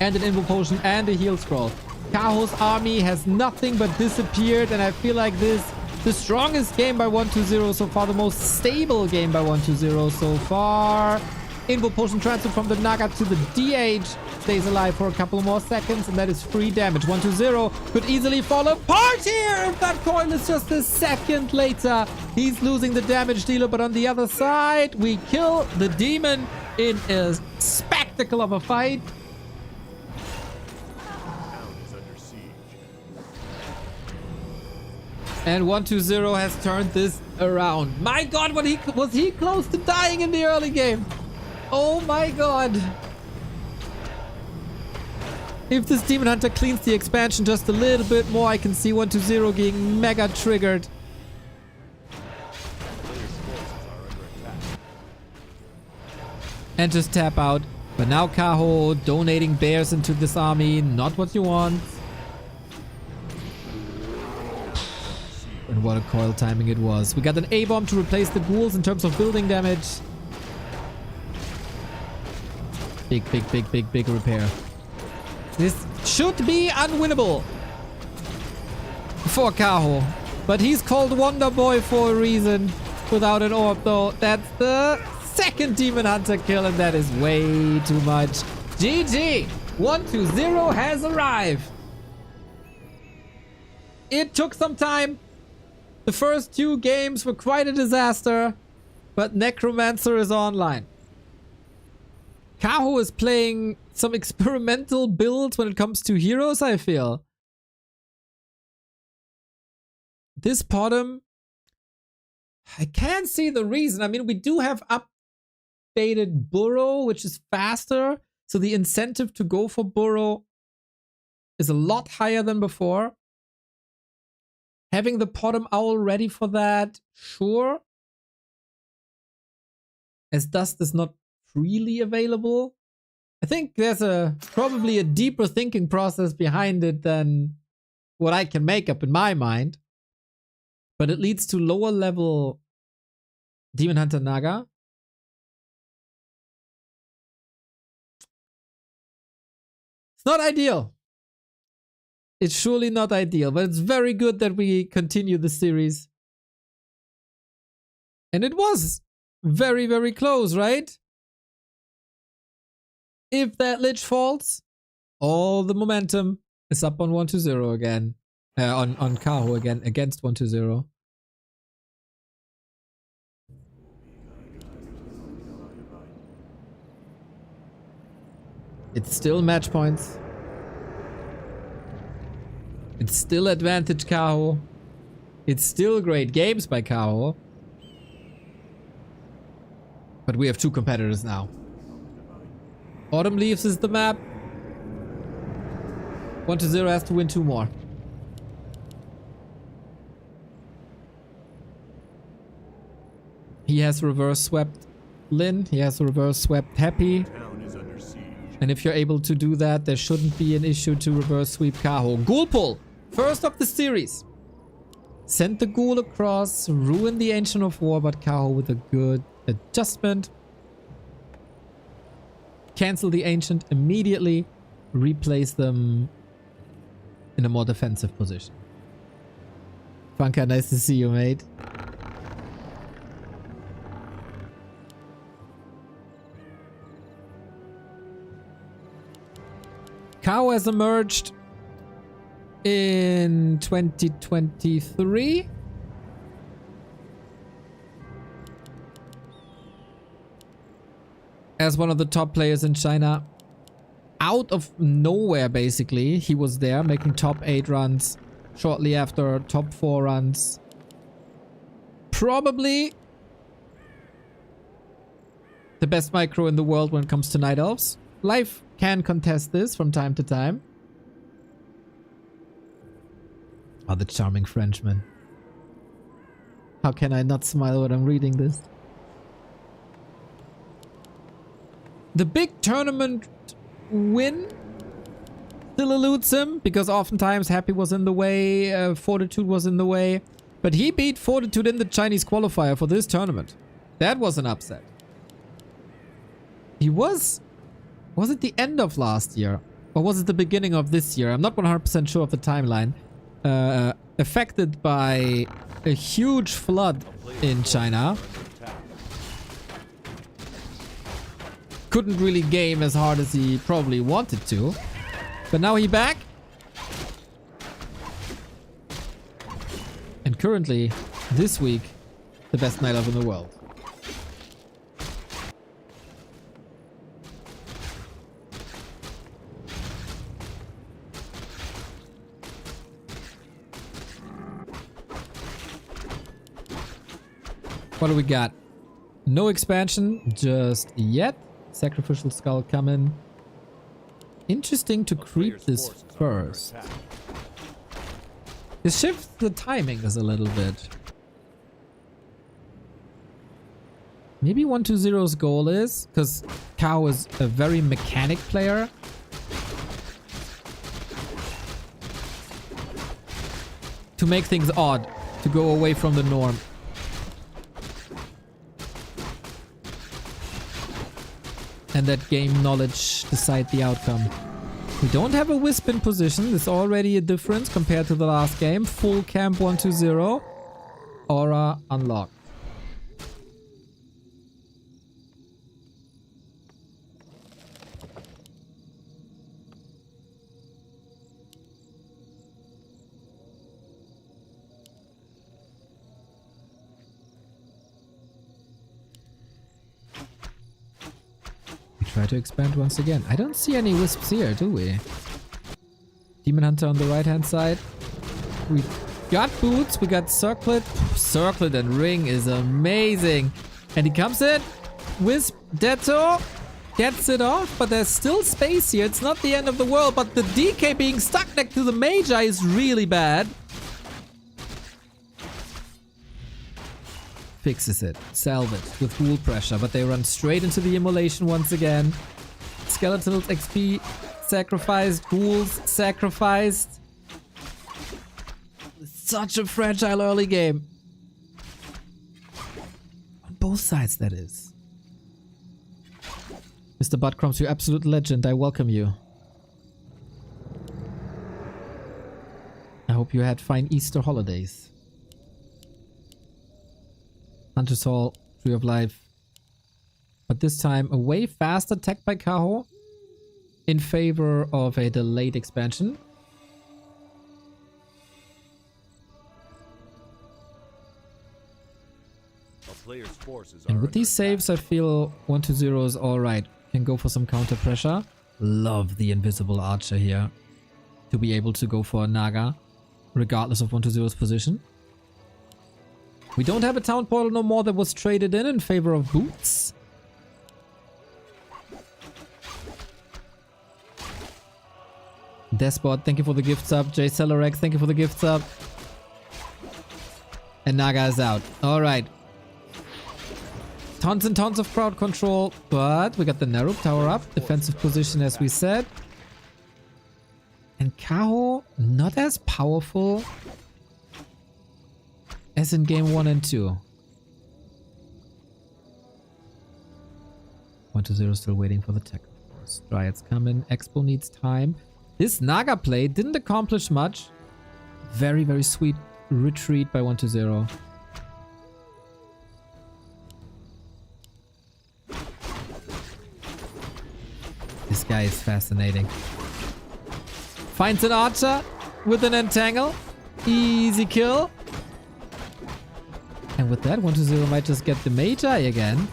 And an invo potion and a heal scroll. Kaho's army has nothing but disappeared. And I feel like this the strongest game by 1-2-0 so far. The most stable game by 1-2-0 so far. Invo potion transfer from the Naga to the DH. Stays alive for a couple more seconds, and that is free damage. 1-2-0 could easily fall apart here if that coin is just a second later. He's losing the damage dealer, but on the other side, we kill the demon in a spectacle of a fight. And 1-2-0 has turned this around. My god, was he close to dying in the early game? Oh my god. If this Demon Hunter cleans the expansion just a little bit more, I can see 1-2-0 getting mega triggered. And just tap out. But now Kaho donating bears into this army. Not what you want. And what a coil timing it was. We got an A-bomb to replace the ghouls in terms of building damage. Big repair. This should be unwinnable for Kaho. But he's called Wonder Boy for a reason. Without an orb though. That's the second Demon Hunter kill, and that is way too much. GG! 1-2-0 has arrived. It took some time. The first two games were quite a disaster. But Necromancer is online. Kaho is playing some experimental builds when it comes to heroes, I feel. This bottom, I can't see the reason. I mean, we do have updated Burrow, which is faster. So the incentive to go for Burrow is a lot higher than before. Having the Bottom Owl ready for that, sure. As Dust is not freely available. I think there's probably a deeper thinking process behind it than what I can make up in my mind. But it leads to lower level Demon Hunter Naga. It's not ideal. It's surely not ideal, but it's very good that we continue the series. And it was very, very close, right? If that Lich falls, all the momentum is up on 1-0 again. On Kaho again, against 1-0. It's still match points. It's still advantage Kaho. It's still great games by Kaho. But we have two competitors now. Autumn Leaves is the map. 1-0 has to win 2 more. He has reverse swept Lin. He has reverse swept Happy. Town is under siege. And if you're able to do that, there shouldn't be an issue to reverse sweep Kaho. Ghoul pull! First of the series. Send the Ghoul across, ruin the Ancient of War, but Kaho with a good adjustment. Cancel the Ancient immediately. Replace them in a more defensive position. Funka, nice to see you, mate. Kaho has emerged in 2023. As one of the top players in China. Out of nowhere, basically. He was there making top 8 runs. Shortly after, top 4 runs. Probably the best micro in the world when it comes to Night Elves. Life can contest this from time to time. Oh, the charming Frenchman. How can I not smile when I'm reading this? The big tournament win still eludes him because oftentimes Happy was in the way, Fortitude was in the way. But he beat Fortitude in the Chinese qualifier for this tournament. That was an upset. He was it the end of last year? Or was it the beginning of this year? I'm not 100% sure of the timeline. Affected by a huge flood in China. Couldn't really game as hard as he probably wanted to. But now he's back. And currently, this week, the best Night Elf in the world. What do we got? No expansion just yet. Sacrificial Skull coming. Interesting to creep this first. It shifts the timings a little bit. Maybe 1-2-0's goal is, because Kaho is a very mechanic player. To make things odd. To go away from the norm. And that game knowledge decide the outcome. We don't have a Wisp in position. There's already a difference compared to the last game. Full camp 1-2-0. Aura unlocked. try to expand once again. I don't see any wisps here, do we? Demon Hunter on the right-hand side. We got boots, we got circlet. Circlet and ring is amazing. And he comes in. Wisp, Detto. Gets it off, but there's still space here. It's not the end of the world, but the DK being stuck next to the Magi is really bad. Fixes it. Salvage with full pressure, but they run straight into the immolation once again. Skeletals XP sacrificed. Ghouls sacrificed. Such a fragile early game. On both sides, that is. Mr. Buttcrumbs, you're absolute legend. I welcome you. I hope you had fine Easter holidays. Hunter's Hall, Tree of Life. But this time a way faster tech by Kaho in favor of a delayed expansion. A player's forces And are with these under saves, I feel 1-2-0 is alright. Can go for some counter pressure. Love the invisible archer here. To be able to go for a Naga, regardless of 1-2-0's position. We don't have a town portal no more that was traded in favor of boots. Despot, thank you for the gift sub. J Celorex, thank you for the gift sub. And Naga is out. Alright. Tons and tons of crowd control, but we got the Naruk tower up. Defensive position as we said. And Kaho, not as powerful as in game 1 and 2. 1-2-0 still waiting for the tech, of course. Dryads coming. Expo needs time. This Naga play didn't accomplish much. Very, very sweet retreat by 1-2-0. This guy is fascinating. Finds an archer with an entangle. Easy kill. And with that, 1-2-0 might just get the Magi again.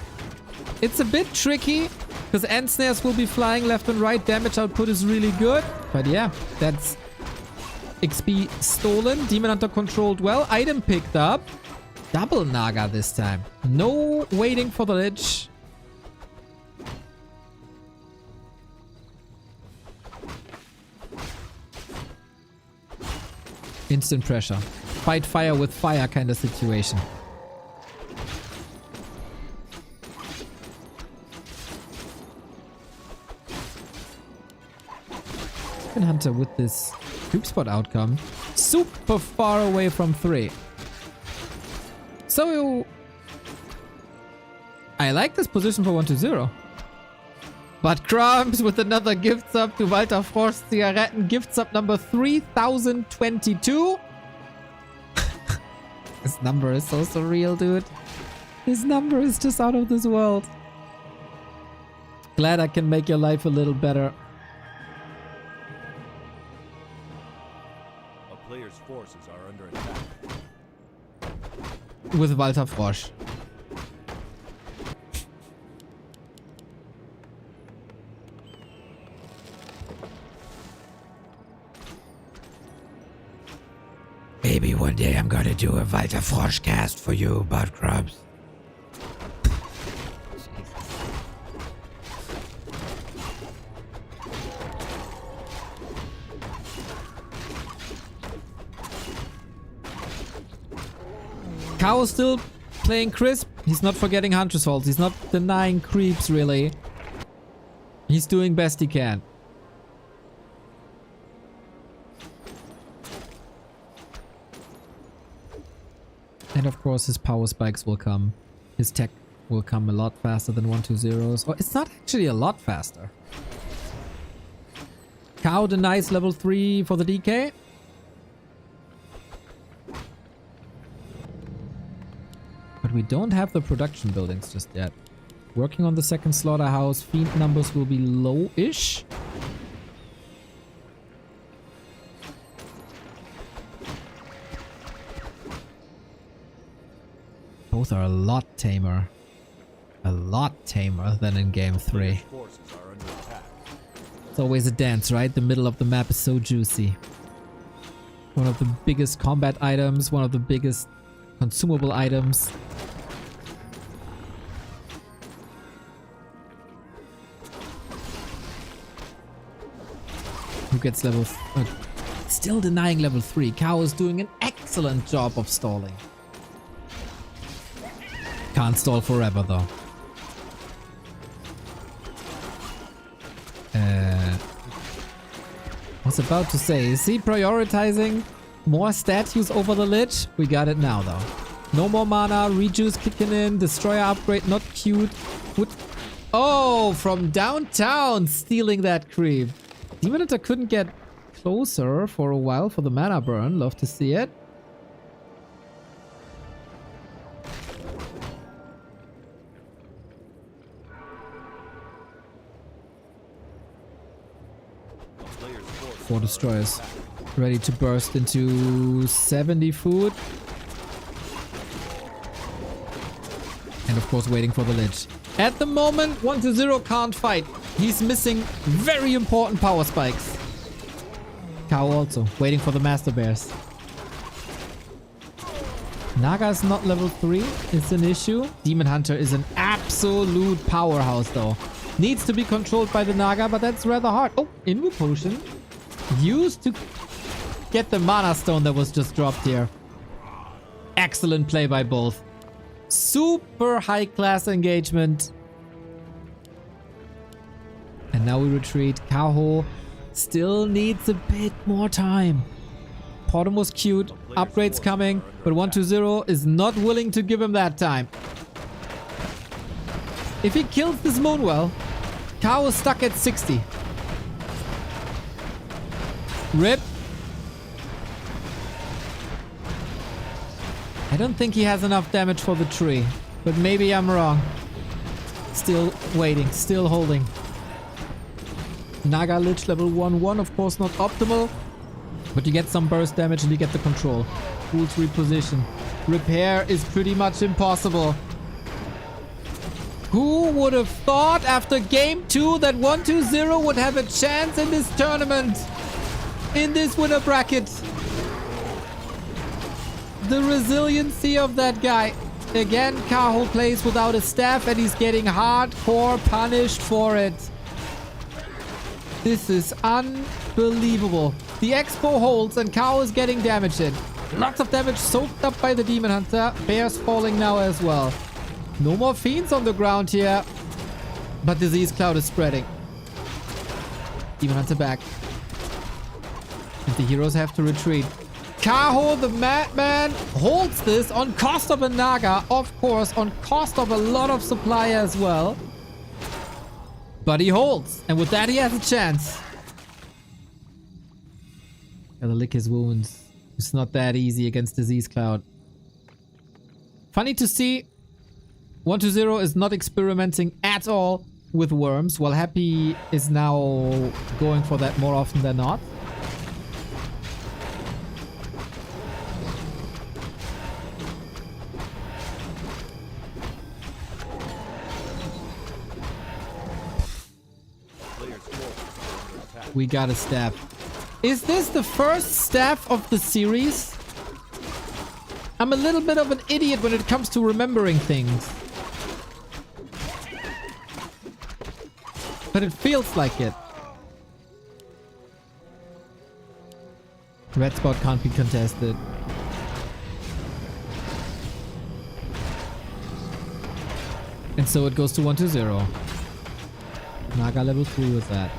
It's a bit tricky, because end snares will be flying left and right. Damage output is really good. But yeah, that's XP stolen. Demon Hunter controlled well. Item picked up. Double Naga this time. No waiting for the lich. Instant pressure. Fight fire with fire kind of situation. Hunter with this group spot outcome. Super far away from 3. So I like this position for 1-2-0. But Crumbs with another gift sub to Walter Frost Zigaretten. Gift sub number 3022. This number is so surreal, dude. This number is just out of this world. Glad I can make your life a little better. A player's forces are under attack. With Walter Frosch. Maybe one day I'm gonna do a Walter Frosch cast for you, Buttcrumbs. Kaho still playing crisp. He's not forgetting Hunter's Halls. He's not denying creeps, really. He's doing best he can. And of course his power spikes will come. His tech will come a lot faster than 1-2-0's. Oh, it's not actually a lot faster. Kaho denies level 3 for the DK. But we don't have the production buildings just yet. Working on the second slaughterhouse. Fiend numbers will be low-ish. Both are a lot tamer. a lot tamer than in game 3. Forces are under attack. It's always a dance, right? The middle of the map is so juicy. One of the biggest combat items, one of the biggest consumable items. Who gets level... still denying level 3. Kaho is doing an excellent job of stalling. Can't stall forever though. Was about to say, is he prioritizing more stat use over the Lich? We got it now though. No more mana, rejuice kicking in, destroyer upgrade not cute. Oh, from downtown stealing that creep. Demon Hunter couldn't get closer for a while for the mana burn. Love to see it. Four destroyers. Ready to burst into 70 food. And of course waiting for the Lich. At the moment, 1-0 can't fight. He's missing very important power spikes. Kaho also, waiting for the Master Bears. Naga is not level 3, it's an issue. Demon Hunter is an absolute powerhouse though. Needs to be controlled by the Naga, but that's rather hard. Oh, Invu Potion. Used to get the Mana Stone that was just dropped here. Excellent play by both. Super high class engagement. And now we retreat. Kaho still needs a bit more time. Potom was cute. Upgrades coming. But 1-0 is not willing to give him that time. If he kills this Moonwell, Kaho is stuck at 60. Rip. I don't think he has enough damage for the tree. But maybe I'm wrong. Still waiting. Still holding. Naga Lich level 1-1. Of course not optimal. But you get some burst damage and you get the control. Fools reposition. Repair is pretty much impossible. Who would have thought after game 2 that 1-0 would have a chance in this tournament? In this winner bracket. The resiliency of that guy. Again, Kaho plays without a staff and he's getting hardcore punished for it. This is unbelievable. The Expo holds and Kaho is getting damage in. Lots of damage soaked up by the Demon Hunter. Bears falling now as well. No more Fiends on the ground here. But Disease Cloud is spreading. Demon Hunter back. And the heroes have to retreat. Kaho, the madman, holds this on cost of a Naga. Of course, on cost of a lot of supply as well. But he holds. And with that, he has a chance. Gotta lick his wounds. It's not that easy against Disease Cloud. Funny to see. 1-0 is not experimenting at all with worms, while Happy is now going for that more often than not. We got a staff. Is this the first staff of the series? I'm a little bit of an idiot when it comes to remembering things. But it feels like it. Red spot can't be contested. And so it goes to 1-0. Naga level 3 with that.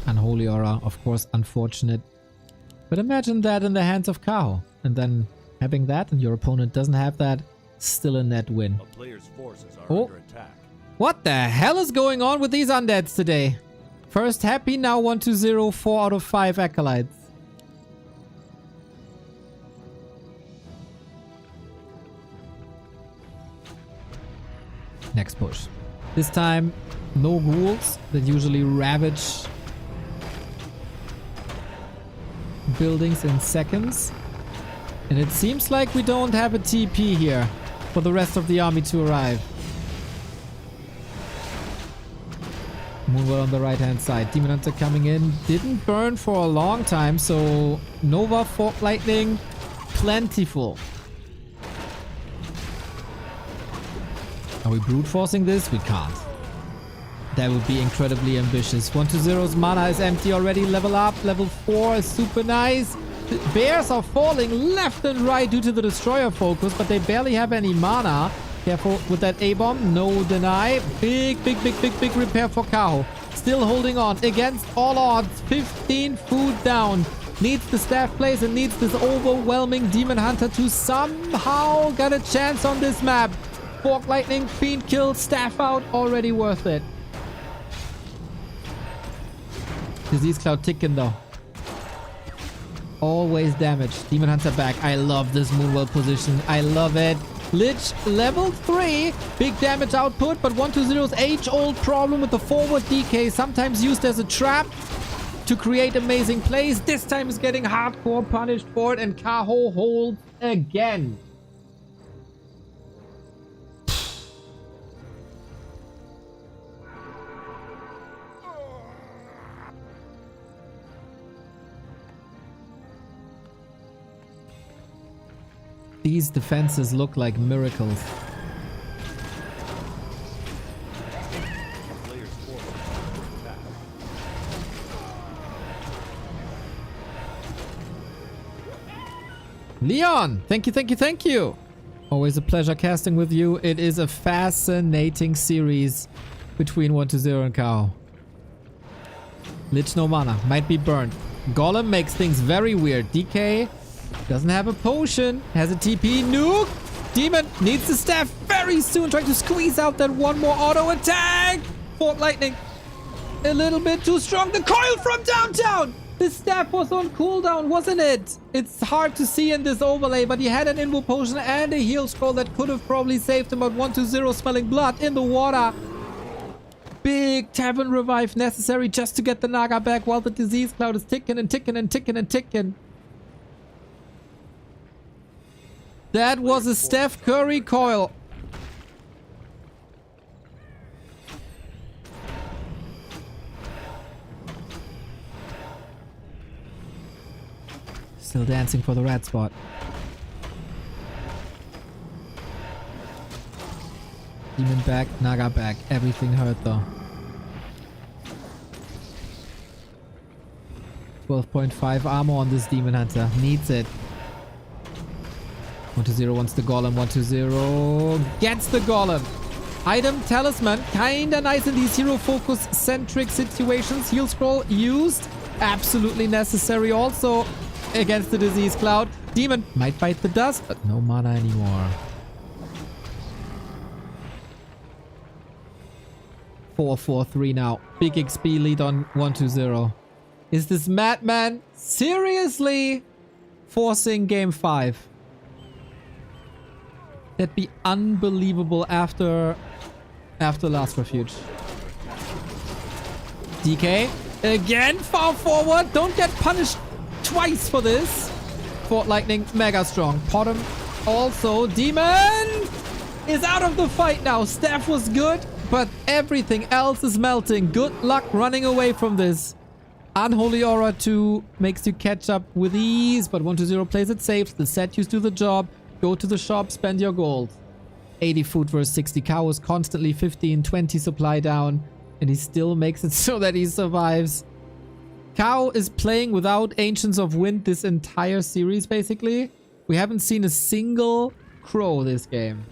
Unholy Aura, of course, unfortunate. But imagine that in the hands of Kaho. And then having that and your opponent doesn't have that, still a net win. A player's forces are Oh. under attack. What the hell is going on with these undeads today? First Happy, now 1-0, 4 out of 5 acolytes. Next push. This time, no ghouls that usually ravage buildings in seconds. And it seems like we don't have a TP here for the rest of the army to arrive. Moonwell on the right-hand side. Demon Hunter coming in. Didn't burn for a long time, so Nova, Fork Lightning, plentiful. Are we brute forcing this? We can't. That would be incredibly ambitious. 1-0's mana is empty already. Level up. Level 4 is super nice. The bears are falling left and right due to the Destroyer focus, but they barely have any mana. Careful with that A-bomb. No deny. Big repair for Kaho. Still holding on against all odds. 15 food down. Needs the staff plays and needs this overwhelming Demon Hunter to somehow get a chance on this map. Fork Lightning, Fiend kill, staff out. Already worth it. Disease Cloud ticking though. Always damage. Demon Hunter back. I love this Moonwell position. I love it. Lich level 3. Big damage output, but 1-0's age-old problem with the forward DK, sometimes used as a trap to create amazing plays. This time is getting hardcore punished for it, and Kaho holds again. These defenses look like miracles. Leon! Thank you! Always a pleasure casting with you. It is a fascinating series between 1-0 and Kaho. Lich no mana. Might be burned. Golem makes things very weird. DK doesn't have a potion. Has a TP. Nuke! Demon needs the staff very soon. Trying to squeeze out that one more auto attack. Fork Lightning. A little bit too strong. The coil from downtown! The staff was on cooldown, wasn't it? It's hard to see in this overlay, but he had an invo potion and a heal scroll that could have probably saved him, but 1-0 smelling blood in the water. Big tavern revive necessary just to get the Naga back while the disease cloud is ticking and ticking and ticking and ticking. That was a Steph Curry coil. Still dancing for the red spot. Demon back, Naga back. Everything hurt though. 12.5 armor on this Demon Hunter. Needs it. 1-0 wants the Golem. 1-0 gets the Golem. Item Talisman. Kinda nice in these hero focus centric situations. Heal scroll used. Absolutely necessary also against the disease cloud. Demon might bite the dust, but no mana anymore. 4-4-3 now. Big XP lead on 1-0. Is this madman seriously forcing game 5? That'd be unbelievable after last refuge. DK again far forward. Don't get punished twice for this. Fork Lightning mega strong. Potom also. Demon is out of the fight now. Staff was good, but everything else is melting. Good luck running away from this. Unholy Aura 2 makes you catch up with ease, but 1-0 plays it safe. The set used to the job. Go to the shop, spend your gold. 80 food versus 60 cows, constantly 15, 20 supply down, and he still makes it so that he survives. Kaho is playing without Ancients of Wind this entire series, basically. We haven't seen a single crow this game.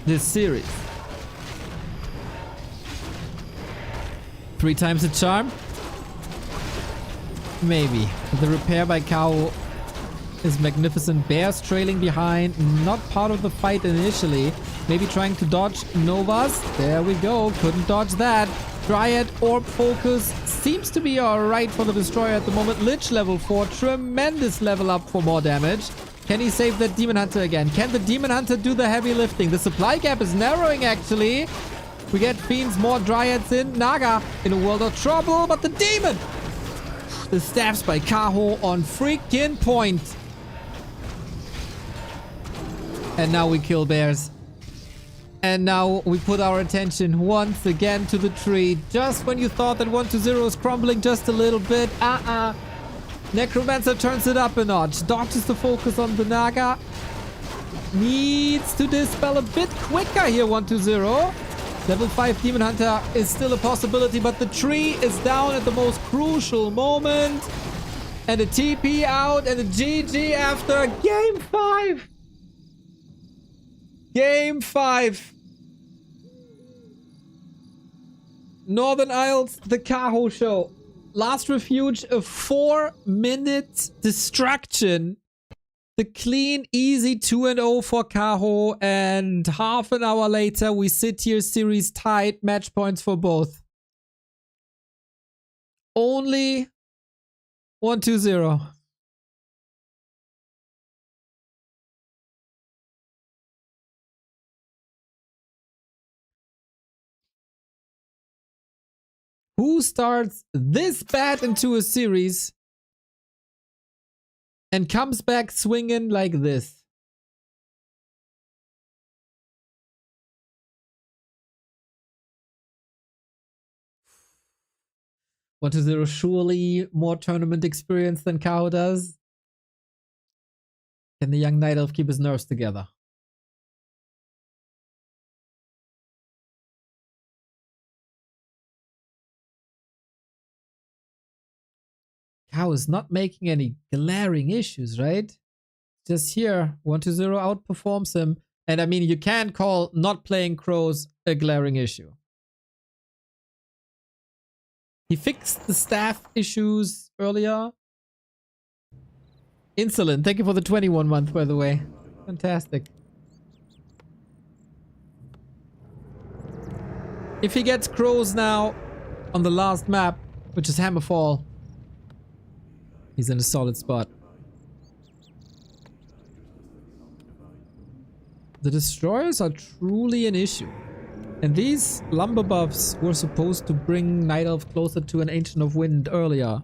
This series. 3 times the charm? Maybe. The repair by Kaho is magnificent. Bears trailing behind. Not part of the fight initially. Maybe trying to dodge Novas. There we go. Couldn't dodge that. Dryad Orb focus seems to be alright for the Destroyer at the moment. Lich level 4. Tremendous level up for more damage. Can he save that Demon Hunter again? Can the Demon Hunter do the heavy lifting? The supply gap is narrowing, actually. We get Fiends, more Dryads in. Naga in a world of trouble, but the Demon! The staffs by Kaho on freaking point. And now we kill bears. And now we put our attention once again to the tree. Just when you thought that 1-0 is crumbling just a little bit. Necromancer turns it up a notch. Dodges the focus on the Naga. Needs to dispel a bit quicker here, 1-0. Level 5 Demon Hunter is still a possibility, but the tree is down at the most crucial moment. And a TP out and a GG after Game 5. Game 5. Northern Isles, the Kaho show. Last Refuge, a 4-minute destruction. The clean, easy 2-0 for Kaho. And half an hour later, we sit here series tied. Match points for both. Only 1-0. Who starts this bad into a series and comes back swinging like this? What is there surely more tournament experience than Kaho does? Can the young Night Elf keep his nerves together? Kaho is not making any glaring issues, right? Just here, 1-0 outperforms him. And I mean, you can't call not playing Crows a glaring issue. He fixed the staff issues earlier. Insolent, thank you for the 21 month, by the way. Fantastic. If he gets Crows now on the last map, which is Hammerfall, he's in a solid spot. The Destroyers are truly an issue. And these lumber buffs were supposed to bring Night Elf closer to an Ancient of Wind earlier.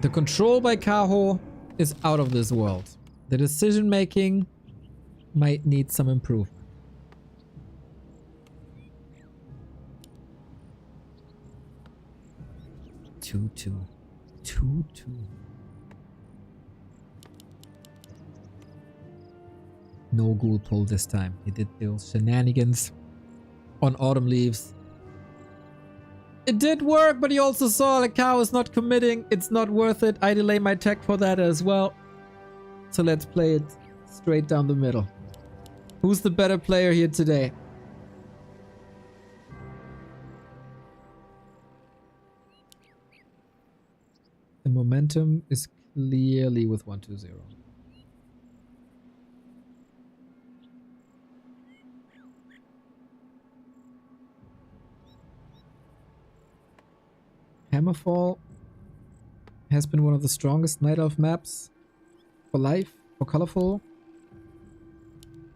The control by Kaho is out of this world. The decision making might need some improvement. 2-2. 2-2. No ghoul pull this time. He did those shenanigans on Autumn Leaves. It did work, but he also saw the cow is not committing. It's not worth it. I delay my tech for that as well. So let's play it straight down the middle. Who's the better player here today? The momentum is clearly with 1-2-0. Hammerfall has been one of the strongest Night Elf maps for life, for colorful,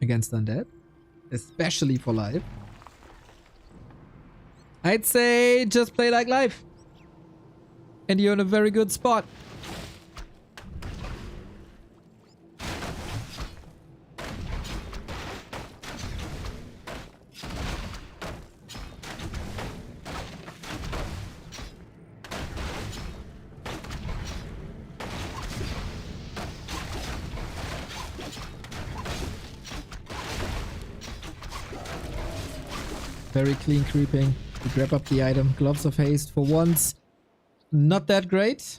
against undead, especially for life. I'd say just play like life, and you're in a very good spot. Very clean creeping. We grab up the item. Gloves of Haste for once. Not that great.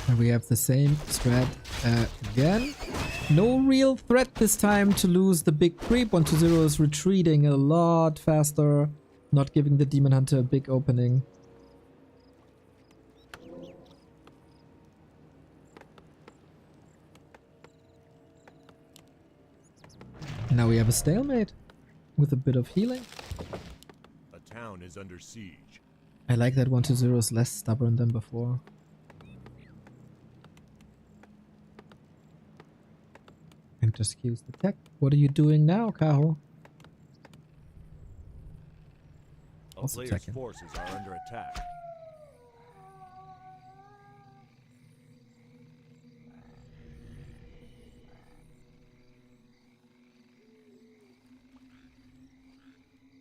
And we have the same strat again. No real threat this time to lose the big creep. 1-0 is retreating a lot faster, not giving the Demon Hunter a big opening. Now we have a stalemate with a bit of healing. A town is under siege. I like that 1-0 is less stubborn than before. And just use the tech. What are you doing now, Kaho? A Also player's attacking. forces are under attack.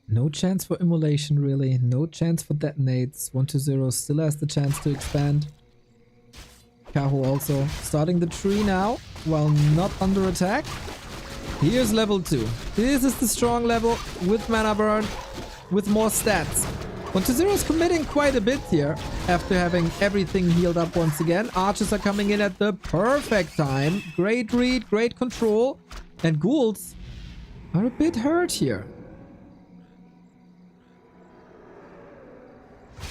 No chance for immolation, really. No chance for detonates. 1-0 still has the chance to expand. Kaho also starting the tree now, while not under attack. Here's level 2. This is the strong level with mana burn, with more stats. 1-0 is committing quite a bit here after having everything healed up once again. Archers are coming in at the perfect time. Great read, great control. And ghouls are a bit hurt here.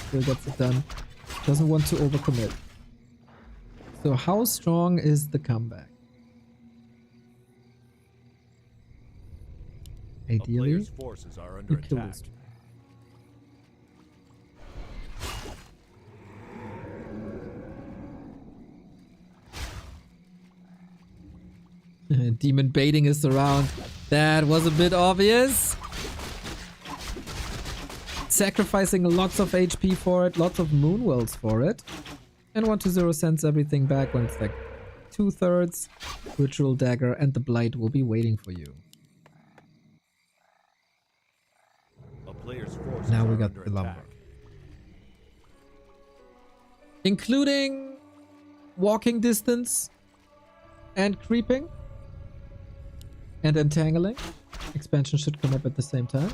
Still gets it done. Doesn't want to overcommit. So how strong is the comeback? A Ideally, player's forces are under you kill attack. this tree. Demon baiting is around. That was a bit obvious. Sacrificing lots of HP for it, lots of moonwells for it. And 1-0 sends everything back when it's like 2/3. Ritual Dagger and the Blight will be waiting for you. A player's forces Now we are got under the lumber. attack. Including walking distance and creeping and entangling. Expansion should come up at the same time.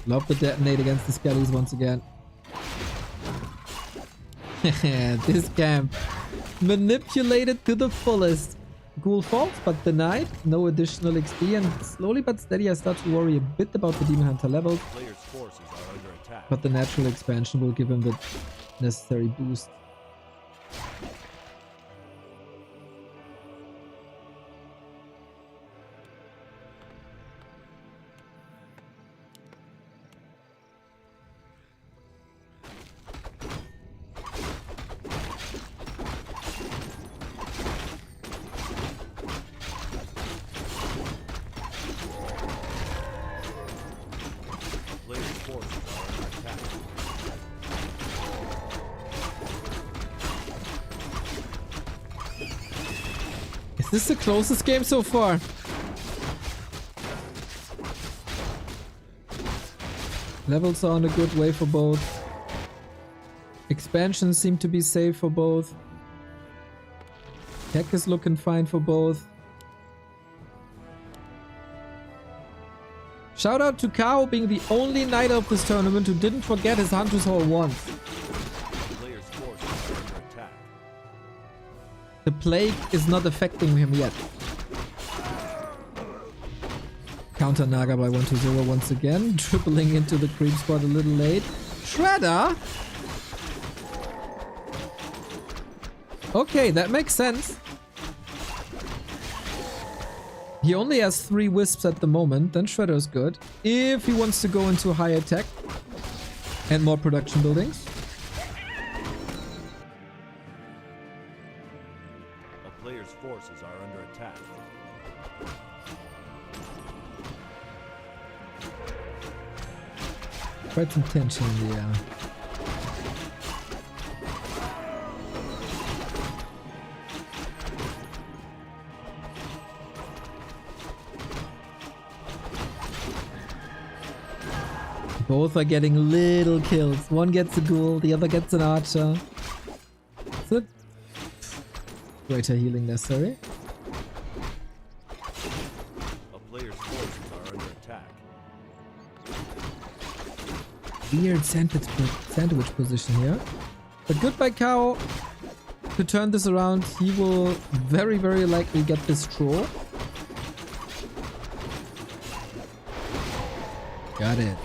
Love the detonate against the skellies once again. This camp manipulated to the fullest. Ghoul falls but denied. No additional XP, and slowly but steady I start to worry a bit about the Demon Hunter level. Player's forces are under attack. But the natural expansion will give him the necessary boost. Player's forces are under attack. Is this the closest game so far? Levels are on a good way for both. Expansions seem to be safe for both. Tech is looking fine for both. Shout out to Kaho being the only knight of this tournament who didn't forget his Hunter's Hall once. Player's forces are under attack. The plague is not affecting him yet. Counter Naga by 1-0 once again, dribbling into the creep spot a little late. Shredder? Okay, that makes sense. He only has 3 wisps at the moment, then Shredder's good. If he wants to go into higher tech and more production buildings. A player's forces are under attack. Quite some tension in the air. Both are getting little kills. One gets a ghoul, the other gets an archer. So, greater healing necessary. A player's forces are under attack. weird sandwich position here. But good by Kaho to turn this around. He will very, very likely get this draw. Got it.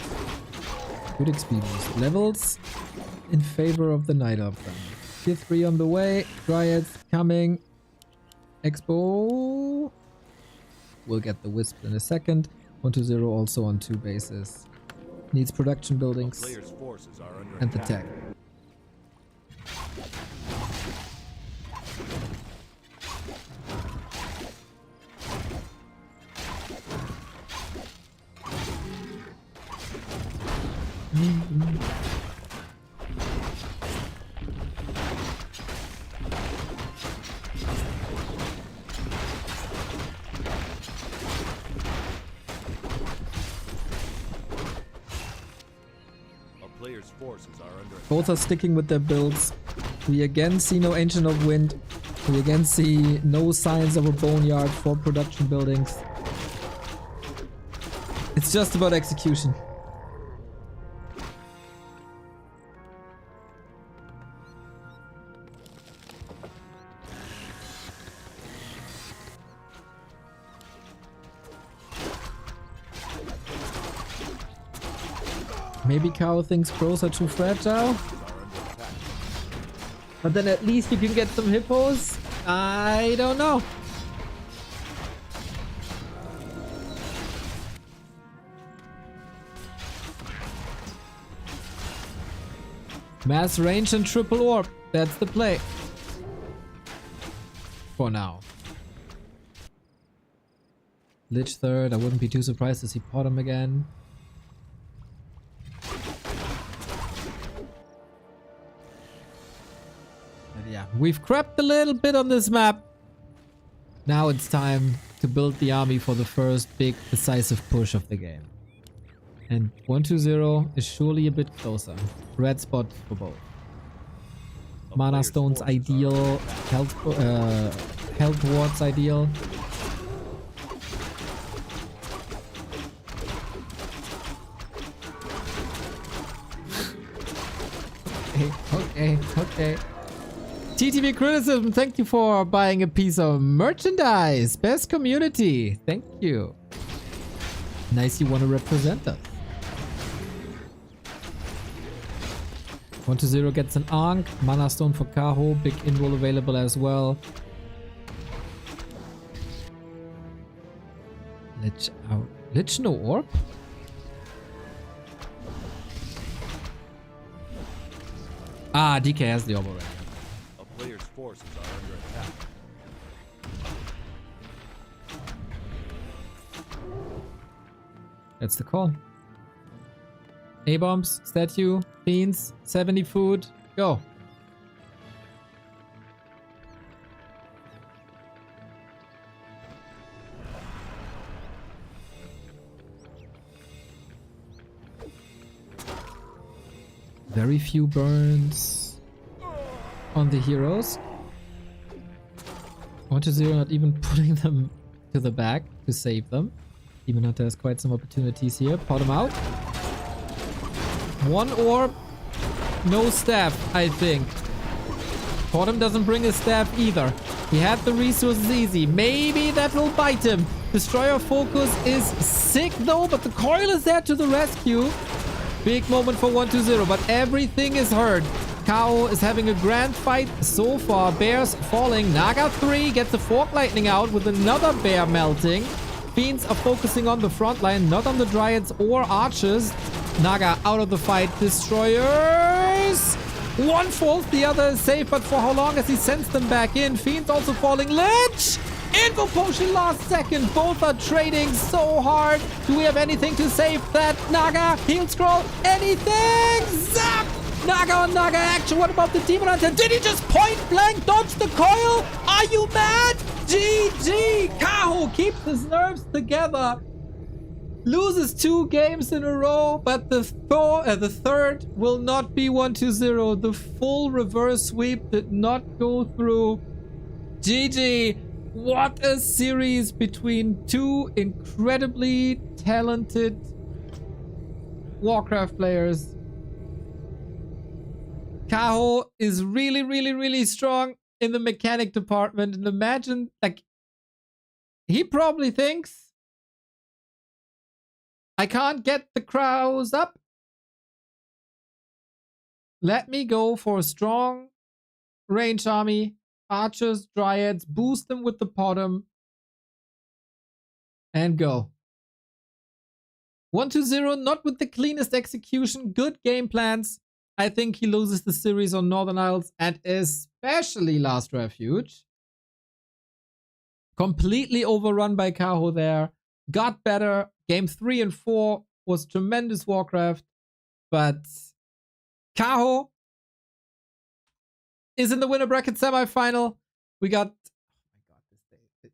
Good XP boost. Levels in favor of the Night Elf. Tier 3 on the way. Dryads coming. Expo. We'll get the Wisp in a second. 120 also on 2 bases. Needs production buildings Players' forces are under and the attack. tech. Players' forces are under Both are sticking with their builds. We again see no Ancient of Wind. We again see no signs of a boneyard for production buildings. It's just about execution. Maybe Kaho thinks crows are too fragile. But then at least you can get some hippos. I don't know. Mass range and triple orb. That's the play. For now. Lich third. I wouldn't be too surprised to see Potom again. Yeah, we've crapped a little bit on this map. Now it's time to build the army for the first big decisive push of the game. And 120 is surely a bit closer. Red spot for both. Mana stones ideal. Health wards ideal. Okay. TTV Criticism, thank you for buying a piece of merchandise. Best community. Thank you. Nice you want to represent us. 120 gets an Ankh. Mana Stone for Kaho. Big invul available as well. Lich out. Lich no orb? Ah, DK has the orb already. Players' forces are under attack. That's the call. A-bombs, statue, fiends, 70 food, go. Very few burns on the heroes. 120 not even putting them to the back to save them. Demon Hunter has quite some opportunities here. Pot him out. One orb, no staff, I think. Potom doesn't bring his staff either. He had the resources easy. Maybe that will bite him. Destroyer FoCuS is sick though, but the coil is there to the rescue. Big moment for 120, but everything is hurt. Kaho is having a grand fight so far. Bears falling. Naga 3 gets the Fork Lightning out with another bear melting. Fiends are focusing on the front line, not on the Dryads or Archers. Naga out of the fight. Destroyers! One falls, the other is safe, but for how long as he sends them back in? Fiends also falling. Lich! Info potion last second. Both are trading so hard. Do we have anything to save that? Naga, heal scroll, anything? Zap! Naga on Naga action. What about the Demon Hunter? Did he just point blank dodge the coil? Are you mad? GG! Kaho keeps his nerves together. Loses 2 games in a row, but the third will not be 120. The full reverse sweep did not go through. GG! What a series between 2 incredibly talented Warcraft players. Kaho is really, really, really strong in the mechanic department. And imagine, like, he probably thinks, I can't get the crows up. Let me go for a strong range army. Archers, dryads, boost them with the bottom. And go. 1-0, not with the cleanest execution. Good game plans. I think he loses the series on Northern Isles and especially Last Refuge. Completely overrun by Kaho there. Got better. Game 3 and 4 was tremendous Warcraft. But Kaho is in the winner bracket semifinal. We got... Oh my god,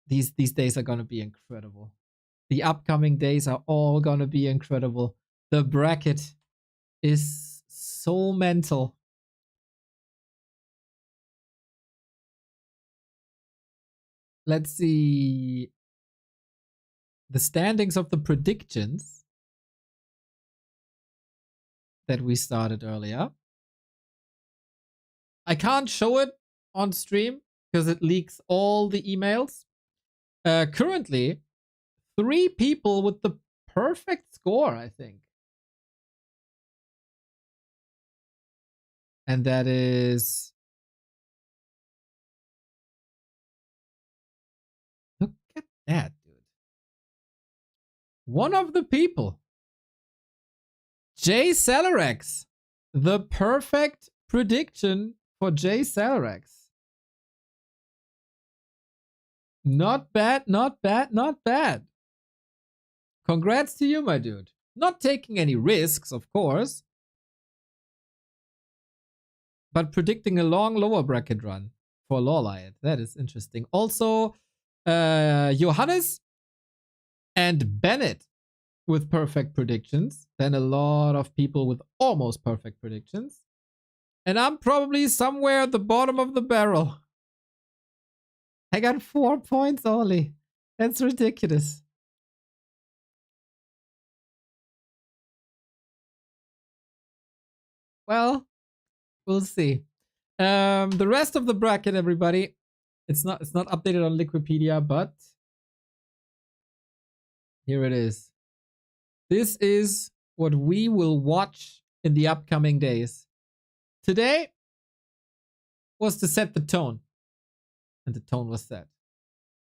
these days are going to be incredible. The upcoming days are all going to be incredible. The bracket is so mental. Let's see the standings of the predictions that we started earlier. I can't show it on stream because it leaks all the emails. Currently, 3 people with the perfect score, I think. And that is... Look at that, dude. One of the people. Jay Celerex. The perfect prediction for Jay Celerex. Not bad, not bad, not bad. Congrats to you, my dude. Not taking any risks, of course. But predicting a long lower bracket run for LawLiet. That is interesting. Also, Johannes and Bennett with perfect predictions. Then a lot of people with almost perfect predictions. And I'm probably somewhere at the bottom of the barrel. I got 4 points only. That's ridiculous. Well, we'll see. The rest of the bracket, everybody, it's not updated on Liquipedia, but here it is. This is what we will watch in the upcoming days. Today was to set the tone, and the tone was set.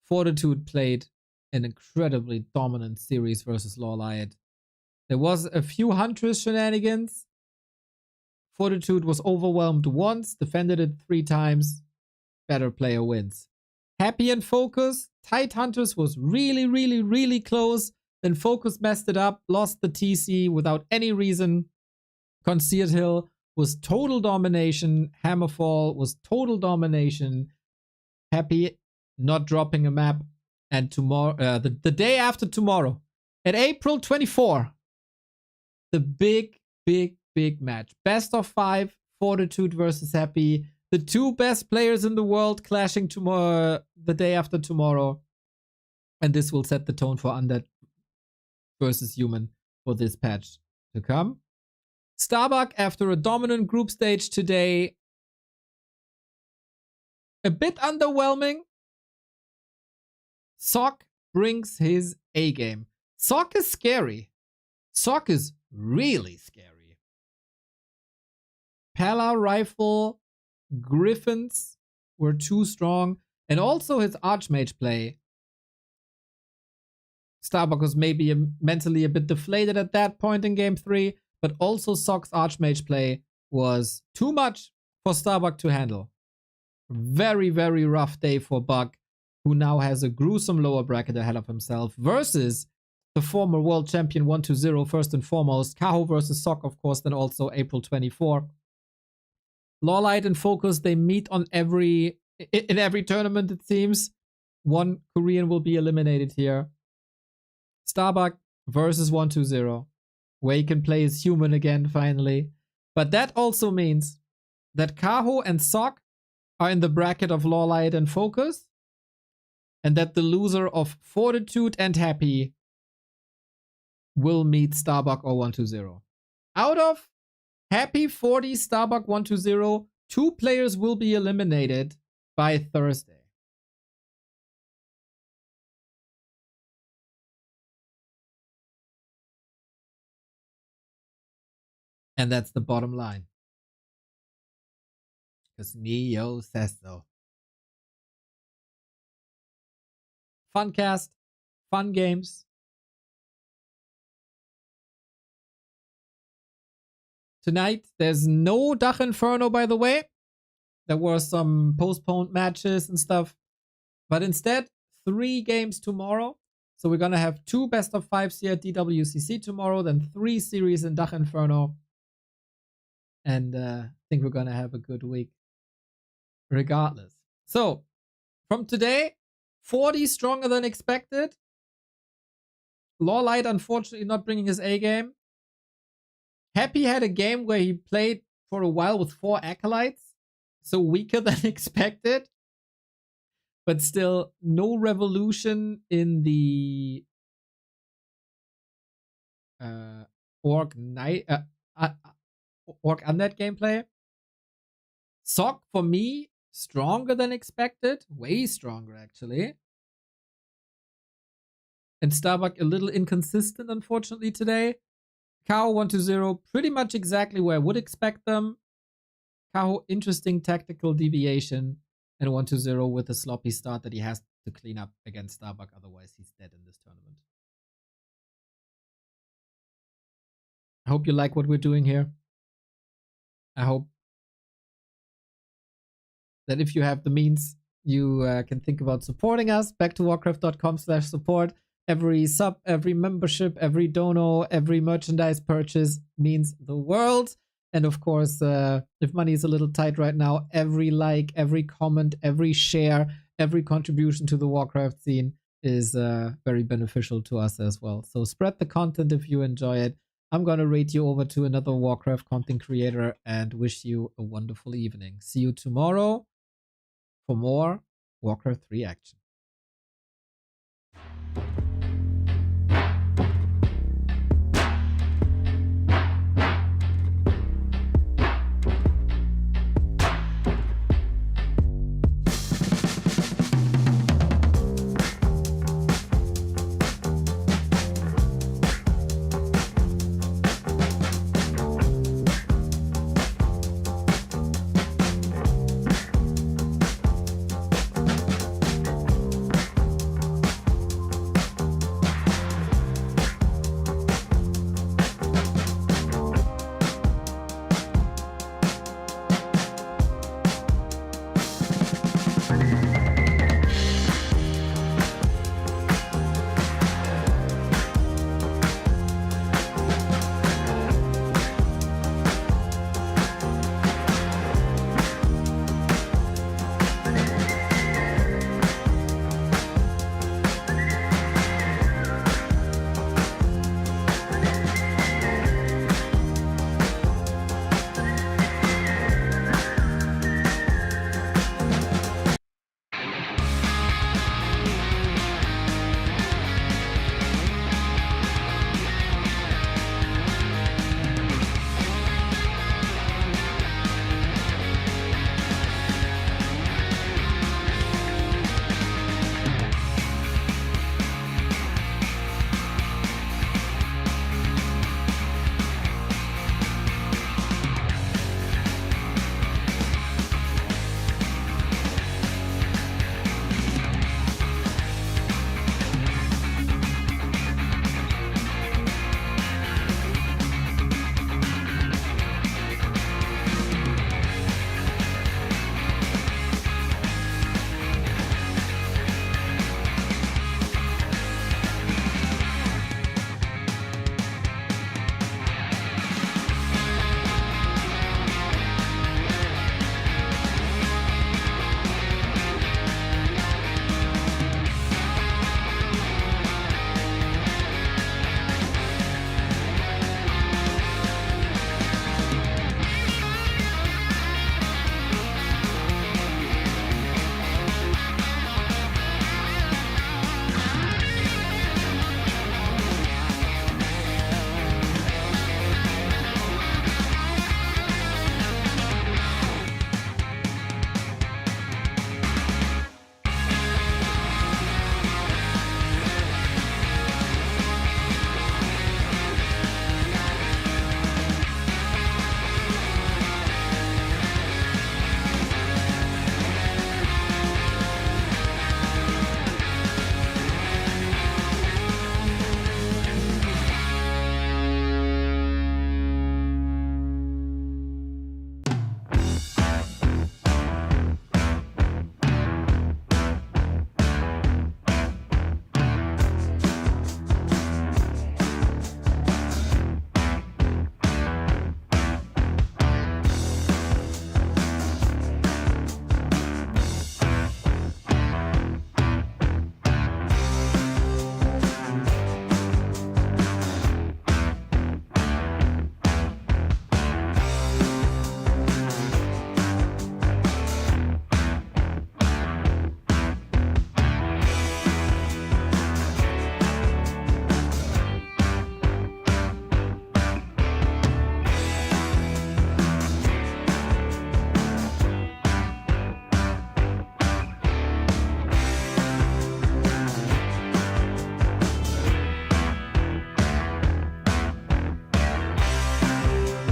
Fortitude played an incredibly dominant series versus LawLiet. There was a few Huntress shenanigans. Fortitude was overwhelmed once, defended it 3 times. Better player wins. Happy and FoCuS. Tight Hunters was really, really, really close. Then FoCuS messed it up, lost the TC without any reason. Concealed Hill was total domination. Hammerfall was total domination. Happy not dropping a map. And tomorrow, the day after tomorrow, at April 24, the big match. Best of 5, Fortitude versus Happy. The 2 best players in the world clashing tomorrow, the day after tomorrow. And this will set the tone for Undead versus Human for this patch to come. Starbuck, after a dominant group stage today, a bit underwhelming. Sock brings his A game. Sock is scary. Sock is really scary. Pala Rifle, Griffins were too strong. And also his Archmage play. Starbuck was maybe mentally a bit deflated at that point in game 3. But also Sock's Archmage play was too much for Starbuck to handle. Very, very rough day for Buck, who now has a gruesome lower bracket ahead of himself, versus the former world champion 1-0 first and foremost. Kaho versus Sock, of course, then also April 24. LawLiet and FoCuS, they meet on in every tournament, it seems. One Korean will be eliminated here. Starbuck versus 1-0, where he can play as Human again, finally. But that also means that Kaho and Sock are in the bracket of LawLiet and FoCuS, and that the loser of Fortitude and Happy will meet Starbuck or 1-0. Out of Happy 40 Starbuck 120. 2 players will be eliminated by Thursday. And that's the bottom line. Because Neo says so. Fun cast, fun games. Tonight, there's no Dach Inferno, by the way. There were some postponed matches and stuff. But instead, 3 games tomorrow. So we're going to have 2 best of 5s here at DWCC tomorrow, then 3 series in Dach Inferno. And I think we're going to have a good week regardless. So, from today, 40 stronger than expected. LawLiet, unfortunately, not bringing his A game. Happy had a game where he played for a while with 4 acolytes. So weaker than expected. But still, no revolution in the Orc Undead gameplay. Sock, for me, stronger than expected. Way stronger, actually. And Starbuck a little inconsistent, unfortunately, today. Kaho 1-0, pretty much exactly where I would expect them. Kaho, interesting tactical deviation. And 1-0 with a sloppy start that he has to clean up against Starbuck. Otherwise, he's dead in this tournament. I hope you like what we're doing here. I hope that if you have the means, you can think about supporting us. Back to warcraft.com/support. Every sub, every membership, every dono, every merchandise purchase means the world. And of course, if money is a little tight right now, every like, every comment, every share, every contribution to the Warcraft scene is very beneficial to us as well. So spread the content if you enjoy it. I'm going to rate you over to another Warcraft content creator and wish you a wonderful evening. See you tomorrow for more Warcraft 3 action.